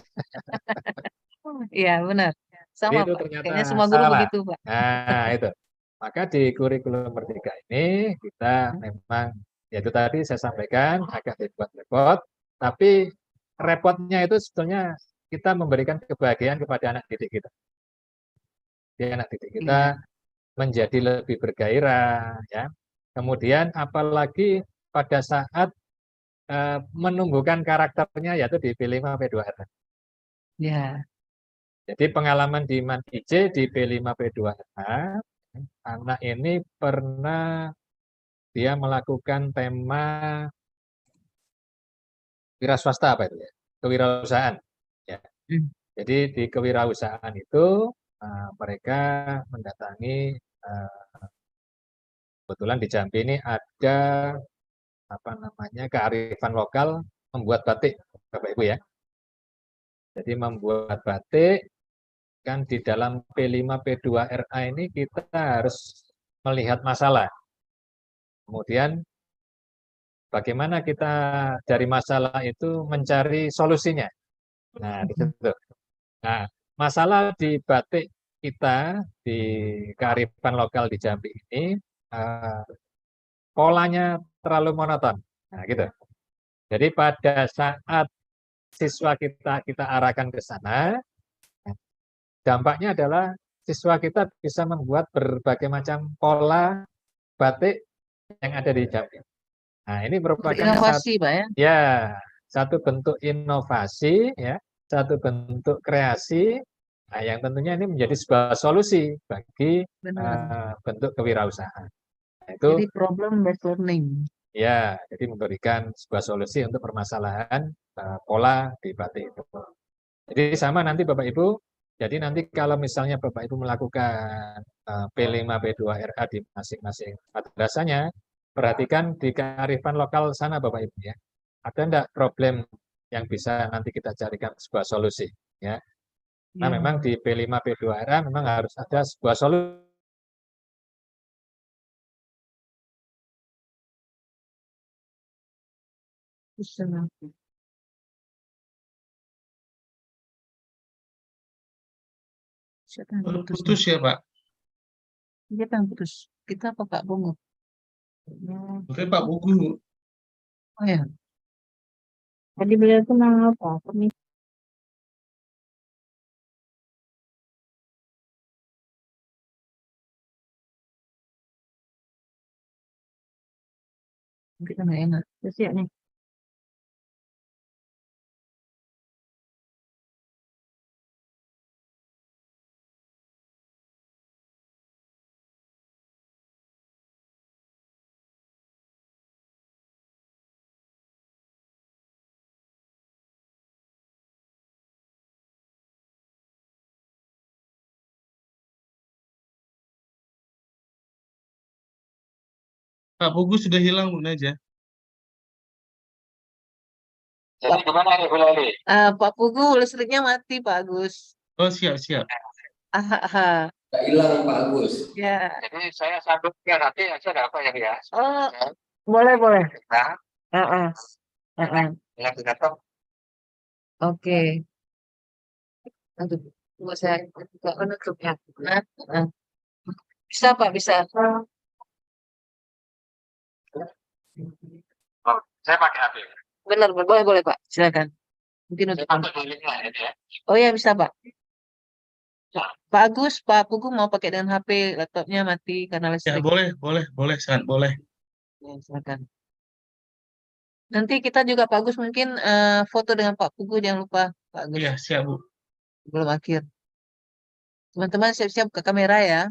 Iya, benar. Sama, Itu Pak. ternyata Kayaknya semua guru salah. begitu, Pak. Nah, itu. Maka di kurikulum Merdeka ini kita memang, yaitu tadi saya sampaikan agak dibuat repot, tapi repotnya itu sebetulnya kita memberikan kebahagiaan kepada anak didik kita. Jadi anak didik kita Iya. menjadi lebih bergairah, ya. Kemudian apalagi pada saat menumbuhkan karakternya yaitu di P5 P2R. Ya. Jadi pengalaman di MAN IJ di P5 P2R, anak ini pernah dia melakukan tema wira swasta apa itu ya? Kewirausahaan. Ya. Jadi di kewirausahaan itu mereka mendatangi kebetulan di Jambi ini ada apa namanya kearifan lokal membuat batik, Bapak Ibu ya. Jadi membuat batik kan di dalam P5 P2RA ini kita harus melihat masalah. Kemudian bagaimana kita dari masalah itu mencari solusinya. Nah, di situ. Nah, masalah di batik kita di kearifan lokal di Jambi ini polanya terlalu monoton. Nah, gitu. Jadi pada saat siswa kita arahkan ke sana, dampaknya adalah siswa kita bisa membuat berbagai macam pola batik yang ada di Jambi. Nah, ini merupakan Inovasi, Pak ya. Ya, satu bentuk inovasi, ya, satu bentuk kreasi, nah, yang tentunya ini menjadi sebuah solusi bagi bentuk kewirausahaan. Nah, itu Jadi problem based learning. ya, jadi memberikan sebuah solusi untuk permasalahan pola di batik itu. Jadi sama nanti Bapak Ibu, jadi nanti kalau misalnya Bapak Ibu melakukan P5 P2RA di masing-masing madrasahnya, perhatikan di kearifan lokal sana Bapak Ibu ya. Ada enggak problem yang bisa nanti kita carikan sebuah solusi ya. Nah, memang di P5 P2RA memang harus ada sebuah solusi. Siapa yang putus? Putus ya, Pak? Siapa yang putus? Kita apa Pak Bungu? Oke, Pak Bugu. Oh ya. Tadi beliau itu nama apa? Kita nggak enak. Terus ya nih. Pak Bugu sudah hilang, Bu Naja. Jadi gimana nih Bu Lali? Pak Pugu listriknya mati Pak Agus. Oh, siap. Aha. Hilang Pak Agus. Ya. Jadi saya sambutnya nanti aja ada apa ya? Oh, boleh. Nah, Ya, datang. Oke. Aduh, coba saya buka penutupnya. Bisa Pak, bisa. Oh, saya pakai HP. Benar, boleh Pak. Silakan. Mungkin untuk Oh ya bisa Pak. Pak Agus, Pak Pugu mau pakai dengan HP, laptopnya mati karena Ya, listrik. boleh, sangat boleh. Ya, silakan. Nanti kita juga Pak Agus mungkin foto dengan Pak Pugu, jangan lupa Pak Agus. Iya, siap Bu. Belum akhir. Teman-teman siap-siap ke kamera ya.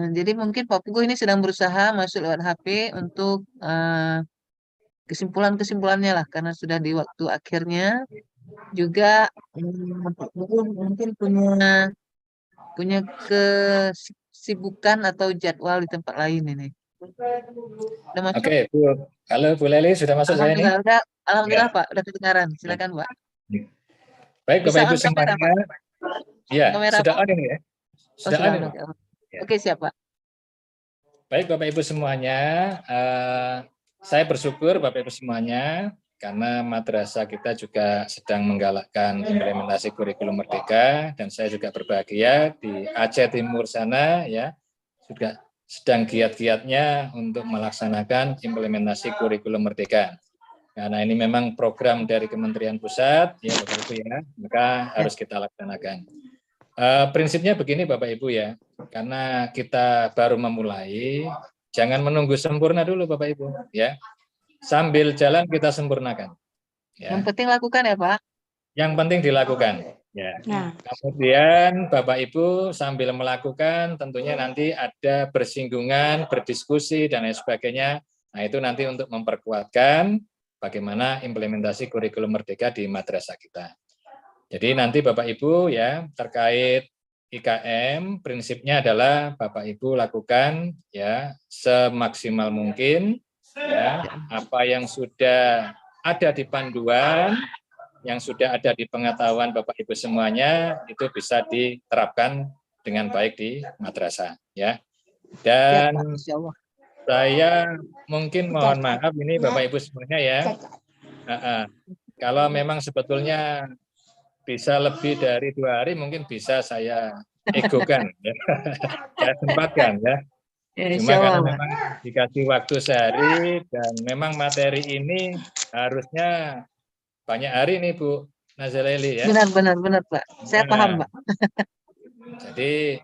Jadi mungkin Pak Pugu ini sedang berusaha masuk lewat HP untuk kesimpulan-kesimpulannya lah, karena sudah di waktu akhirnya. Juga Pak Pugu mungkin punya kesibukan atau jadwal di tempat lain ini. Udah masuk? Oke, Bu. Halo Bu Leli, sudah masuk saya ini? Alhamdulillah, alhamdulillah Ya. Pak, udah kedengaran. Silakan Pak. Baik, Bisa Bapak Ibu on kamera, semuanya. Ya, Kamera, sudah Pak? on ini ya. Oh, Sudah sudah on on, ini. oke. Ya. Oke, siap Pak. Baik Bapak Ibu semuanya, saya bersyukur Bapak Ibu semuanya karena madrasah kita juga sedang menggalakkan implementasi kurikulum merdeka, dan saya juga berbahagia di Aceh Timur sana ya juga sedang giat-giatnya untuk melaksanakan implementasi kurikulum merdeka. Karena ini memang program dari Kementerian Pusat ya Bapak Ibu ya, maka harus kita laksanakan. Prinsipnya begini Bapak Ibu ya, karena kita baru memulai, jangan menunggu sempurna dulu Bapak Ibu ya. Sambil jalan kita sempurnakan. Ya. Yang penting lakukan ya Pak. Yang penting dilakukan. Ya. Kemudian Bapak Ibu sambil melakukan tentunya nanti ada bersinggungan, berdiskusi dan lain sebagainya. Nah itu nanti untuk memperkuatkan bagaimana implementasi kurikulum merdeka di madrasah kita. Jadi nanti Bapak Ibu ya terkait IKM prinsipnya adalah Bapak Ibu lakukan ya semaksimal mungkin ya apa yang sudah ada di panduan, yang sudah ada di pengetahuan Bapak Ibu semuanya itu bisa diterapkan dengan baik di madrasah ya. Dan saya mungkin mohon maaf ini Bapak Ibu semuanya ya. Kalau memang sebetulnya bisa lebih dari 2 hari mungkin bisa saya egokan ya. Saya sempatkan ya. Cuma karena memang dikasih waktu sehari dan memang materi ini harusnya banyak hari nih Bu Nazaleli ya. Benar Pak. Saya paham Pak. Jadi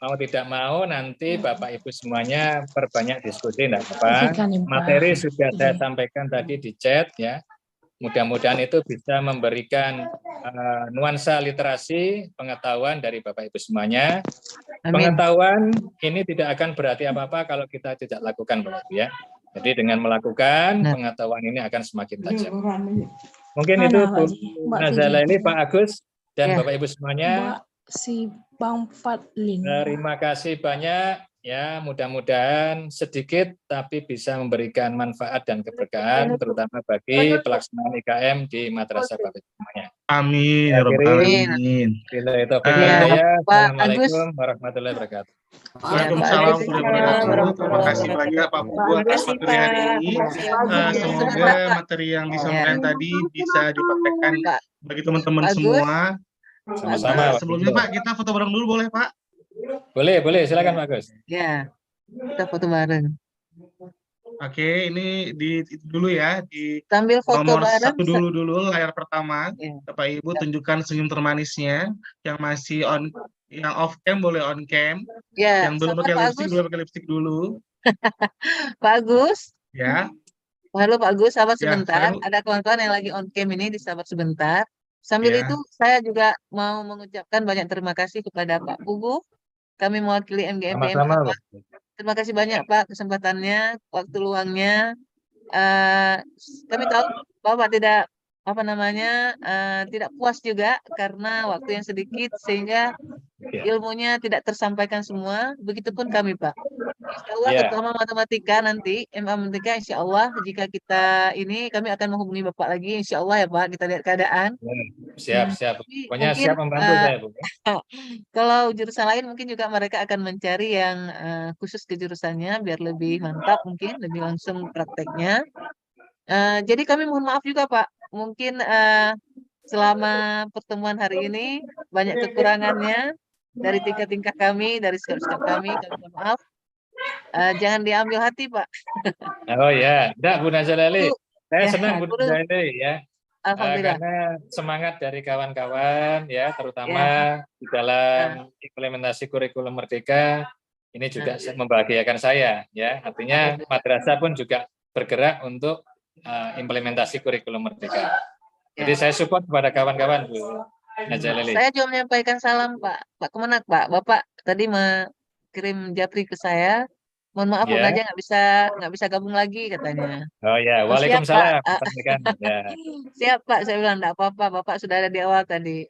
mau tidak mau nanti Bapak Ibu semuanya perbanyak diskusi enggak apa-apa. Materi sudah saya sampaikan tadi di chat ya. Mudah-mudahan itu bisa memberikan nuansa literasi, pengetahuan dari Bapak Ibu semuanya. Amin. Pengetahuan ini tidak akan berarti apa-apa kalau kita tidak lakukan Bapak Ibu ya. Jadi dengan melakukan pengetahuan ini akan semakin tajam. Mungkin itu Bu Nazalaili, Pak Agus dan Bapak Ibu semuanya. Si Bang Fadlin. Terima kasih banyak. Ya, mudah-mudahan sedikit tapi bisa memberikan manfaat dan keberkahan terutama bagi pelaksanaan IKM di madrasah Bapak Ibu semuanya. Amin ya rabbal alamin. Assalamualaikum warahmatullahi wabarakatuh. Waalaikumsalam warahmatullahi wabarakatuh. Terima kasih banyak Pak Pugu atas materi hari ini. Semoga materi yang disampaikan tadi bisa dipraktekkan bagi teman-teman semua. Sama-sama. Sebelumnya Pak, kita foto bareng dulu boleh Pak? Boleh, silakan Pak Gus. Ya, kita foto bareng. Oke, ini itu dulu ya di sambil foto nomor bareng. 1 dulu layar pertama. Bapak Ibu tunjukkan senyum termanisnya. Yang masih yang off cam boleh on cam. Ya, yang belum pakai lipstick boleh pakai lipstick dulu. Pak Agus. Ya. Halo Pak Agus, sabar Ya, sebentar. Ada kawan-kawan yang lagi on cam ini, disabar sebentar. Sambil itu saya juga mau mengucapkan banyak terima kasih kepada Pak Pugu. Kami mewakili MGMPM. Terima kasih banyak Pak kesempatannya, waktu luangnya. Kami tahu Bapak tidak tidak puas juga karena waktu yang sedikit sehingga ilmunya tidak tersampaikan semua. Begitupun kami Pak. Insya Allah terutama matematika nanti, MA matematika insya Allah jika kita ini kami akan menghubungi Bapak lagi insya Allah ya Pak, kita lihat keadaan. Siap. Pokoknya siap membantu saya Bu. Kalau jurusan lain mungkin juga mereka akan mencari yang khusus ke jurusannya biar lebih mantap mungkin, lebih langsung prakteknya. Jadi kami mohon maaf juga Pak, mungkin selama pertemuan hari ini banyak kekurangannya dari tingkat-tingkat kami, dari sikap-sikap kami mohon maaf. Jangan diambil hati Pak. Oh ya, enggak Bu Nazaleli. Saya senang Bu Nazaleli ya. Alhamdulillah. Karena semangat dari kawan-kawan ya, terutama di dalam implementasi kurikulum Merdeka ini juga membahagiakan saya ya. Artinya madrasah pun juga bergerak untuk implementasi kurikulum Merdeka. Jadi saya support kepada kawan-kawan Bu Naja Lili. Saya juga menyampaikan salam Pak Kemenak, Pak. Bapak tadi kirim japri ke saya. Mohon maaf Bu Naja nggak bisa gabung lagi katanya. Oh ya, Oh, siap, waalaikumsalam. Pak. Sampaikan. Ya. Siap Pak, saya bilang enggak apa-apa. Bapak sudah ada di awal tadi.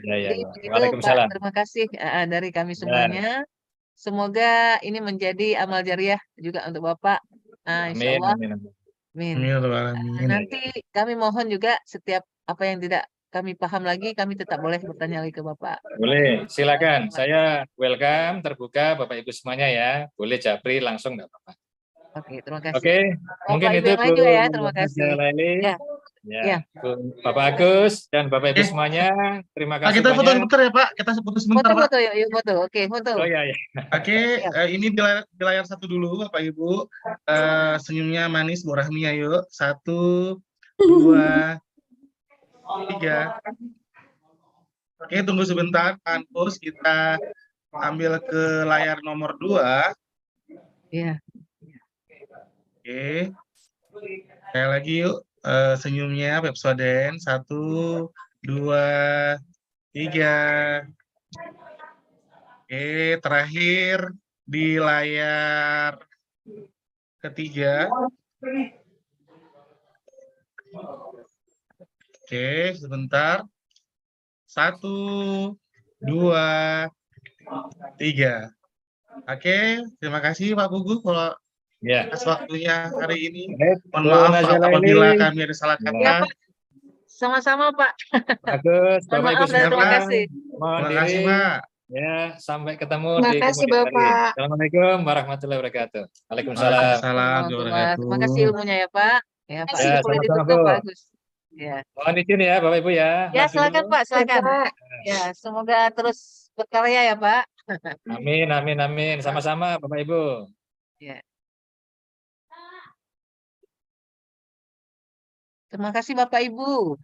Ya. Jadi begitu Pak, Waalaikumsalam. terima kasih dari kami semuanya. Semoga ini menjadi amal jariah juga untuk Bapak. Insya Allah. Amin. Nanti kami mohon juga setiap apa yang tidak kami paham lagi, kami tetap boleh bertanya lagi ke Bapak. Boleh, silakan. Saya welcome, terbuka Bapak Ibu semuanya ya. Boleh japri langsung enggak apa-apa. Oke, terima kasih. Oke, mungkin Bapak Ibu itu yang lain Bu juga ya, terima kasih. Leli. Ya. Bapak Agus dan Bapak Ibu semuanya, terima kasih Kita foto banyak. sebentar ya Pak, kita foto sebentar Pak. Foto, yuk foto. Oke, foto. Oh ya. Oke, ini di layar satu dulu Bapak Ibu. Senyumnya manis Bu Rahmi, ayo. 1, 2, 3. Oke, tunggu sebentar, Kampus. Kita ambil ke layar nomor 2. Iya. Oke. Sekali lagi yuk, senyumnya Pepsoden. 1, 2, 3. Oke, terakhir di layar ketiga. Oke, sebentar. 1, 2, 3. Oke, terima kasih Pak Gugu kalau atas waktunya hari ini. Mohon maaf apabila kami ada salah kata. Sama-sama Pak. Bagus, Bapak Ibu dan terima kasih. Mohon Terima kasih, diri. Pak. Ya, sampai ketemu Terima di kasih, kemudian hari. Bapak. Assalamualaikum warahmatullahi wabarakatuh. Waalaikumsalam. Waalaikumsalam. Terima kasih ilmunya ya Pak. Ya Pak, Ya, boleh sama-sama, ditutup Bu. Pak Agus. Ya. Mohon izin ya Bapak Ibu ya. Ya, Mas silakan dulu. Pak, silakan. Ya, semoga terus berkarya ya Pak. Amin. Sama-sama Bapak Ibu. Ya. Terima kasih Bapak Ibu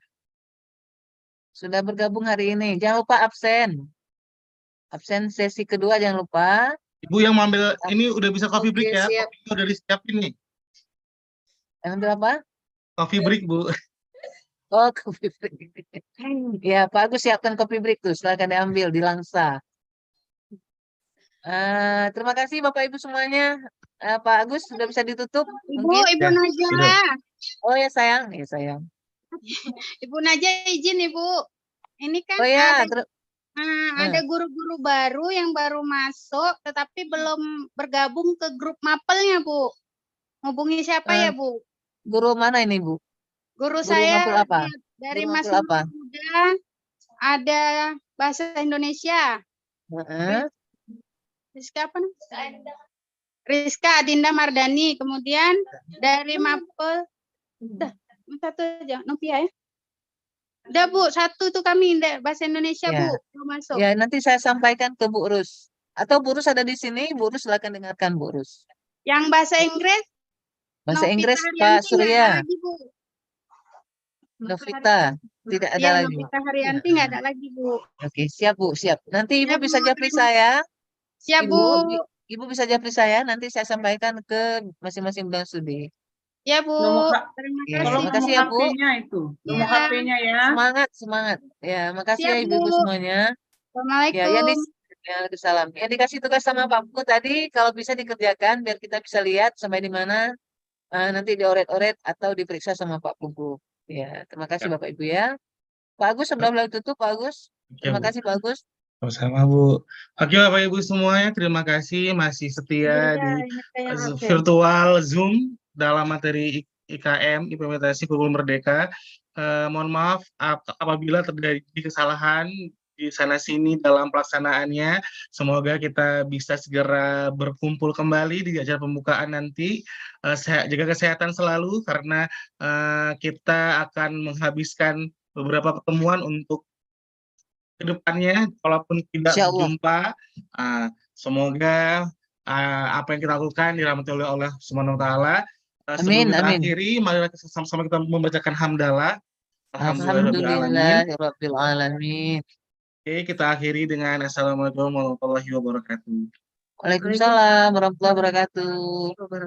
sudah bergabung hari ini. Jangan lupa absen. Absen sesi kedua jangan lupa. Ibu yang mau ambil ini udah bisa coffee break ya. Siap. Kopinya udah disiapin nih. Yang ambil apa? Coffee break, Bu. Oh, coffee break. Ya, Pak Agus siapkan coffee break tuh. Silakan diambil di Langsa. Terima kasih Bapak Ibu semuanya. Pak Agus sudah bisa ditutup? Ibu Mungkin? Najwa. Oh ya sayang, sayang. Ibu Najwa izin Ibu. Ini kan Oh ya, ada guru-guru baru yang baru masuk, tetapi belum bergabung ke grup mapelnya Bu. Hubungi siapa ya Bu? Guru mana ini Bu? Guru Guru saya mapel apa? dari Guru Mas mapel apa? Muda, ada bahasa Indonesia. Rizka apa? Rizka Adinda Mardani. Kemudian dari mapel, satu aja, Novia ya. Udah Bu, satu tuh kami bahasa Indonesia Ya. Bu, belum masuk. Ya, nanti saya sampaikan ke Bu Rus. Atau Bu Rus ada di sini, Bu Rus silakan dengarkan Bu Rus. Yang bahasa Inggris, Bahasa Novita Inggris Haryanti Pak nggak ada Surya. lagi, Bu. Novita tidak ada Ya, lagi. Novita Haryanti nggak ada lagi Bu. Oke, siap Bu, siap. Nanti Ibu Ya, Bu, bisa japri terima- saya. Siap Bu. Ibu bisa japri saya, nanti saya sampaikan ke masing-masing bidang studi. Ya Bu. Terima Ya, kasih. makasih ya Bu. Nomor HP-nya Ya. Semangat. Ya, makasih Siap, ya Ibu-ibu Bu. semuanya. Assalamualaikum. Waalaikumsalam. Yang dikasih tugas sama Pak Buku tadi, kalau bisa dikerjakan biar kita bisa lihat sampai di mana nanti dioret-oret atau diperiksa sama Pak Buku. Ya, terima kasih Bapak Ibu ya. Pak Agus, sudah mulai tutup Pak Agus. Terima Bu. kasih Pak Agus. Sama Bu. Oke Bapak Ibu semuanya, terima kasih masih setia di virtual Zoom dalam materi IKM implementasi kurikulum Merdeka. Mohon maaf apabila terjadi kesalahan di sana sini dalam pelaksanaannya. Semoga kita bisa segera berkumpul kembali di acara pembukaan nanti. Jaga kesehatan selalu karena kita akan menghabiskan beberapa pertemuan untuk kedepannya, walaupun tidak berjumpa, semoga apa yang kita lakukan dirahmati oleh Allah Subhanahu wa Taala. Sebelum kita akhiri, mari sama-sama kita membacakan hamdalah. Alhamdulillahirrahmanirrahim. Alhamdulillahirabbil alamin. Oke, kita akhiri dengan Assalamualaikum warahmatullahi wabarakatuh. Waalaikumsalam warahmatullahi wabarakatuh.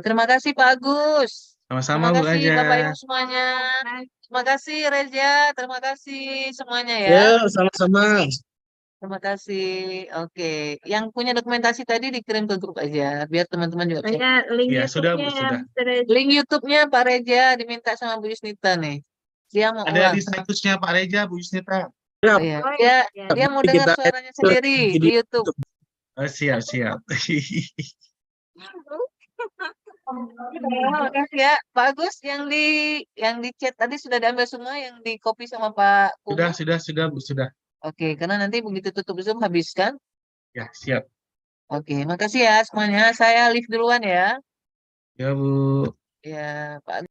Terima kasih Pak Agus. Sama-sama Terima Bu kasih Bapak Aja. Ibu semuanya. Terima kasih Reza. Terima kasih semuanya ya. Ya, sama-sama. Terima kasih. Oke, yang punya dokumentasi tadi dikirim ke grup aja, biar teman-teman juga cek. Saya link Ya, sudah Bu, YouTube-nya sudah. Link YouTube-nya Pak Reza diminta sama Bu Yusnita nih. Dia mau Ada ulang. di statusnya Pak Reza, Bu Yusnita. Iya, dia mau dengar suaranya sendiri di YouTube. Oh, siap. Terima kasih ya, Pak Agus. Yang di chat tadi sudah diambil semua, yang di copy sama Pak Kumu. Sudah Bu, sudah. Oke, karena nanti begitu tutup Zoom habis kan? Ya, siap. Oke, makasih ya semuanya. Saya live duluan ya. Ya Bu. Ya, Pak.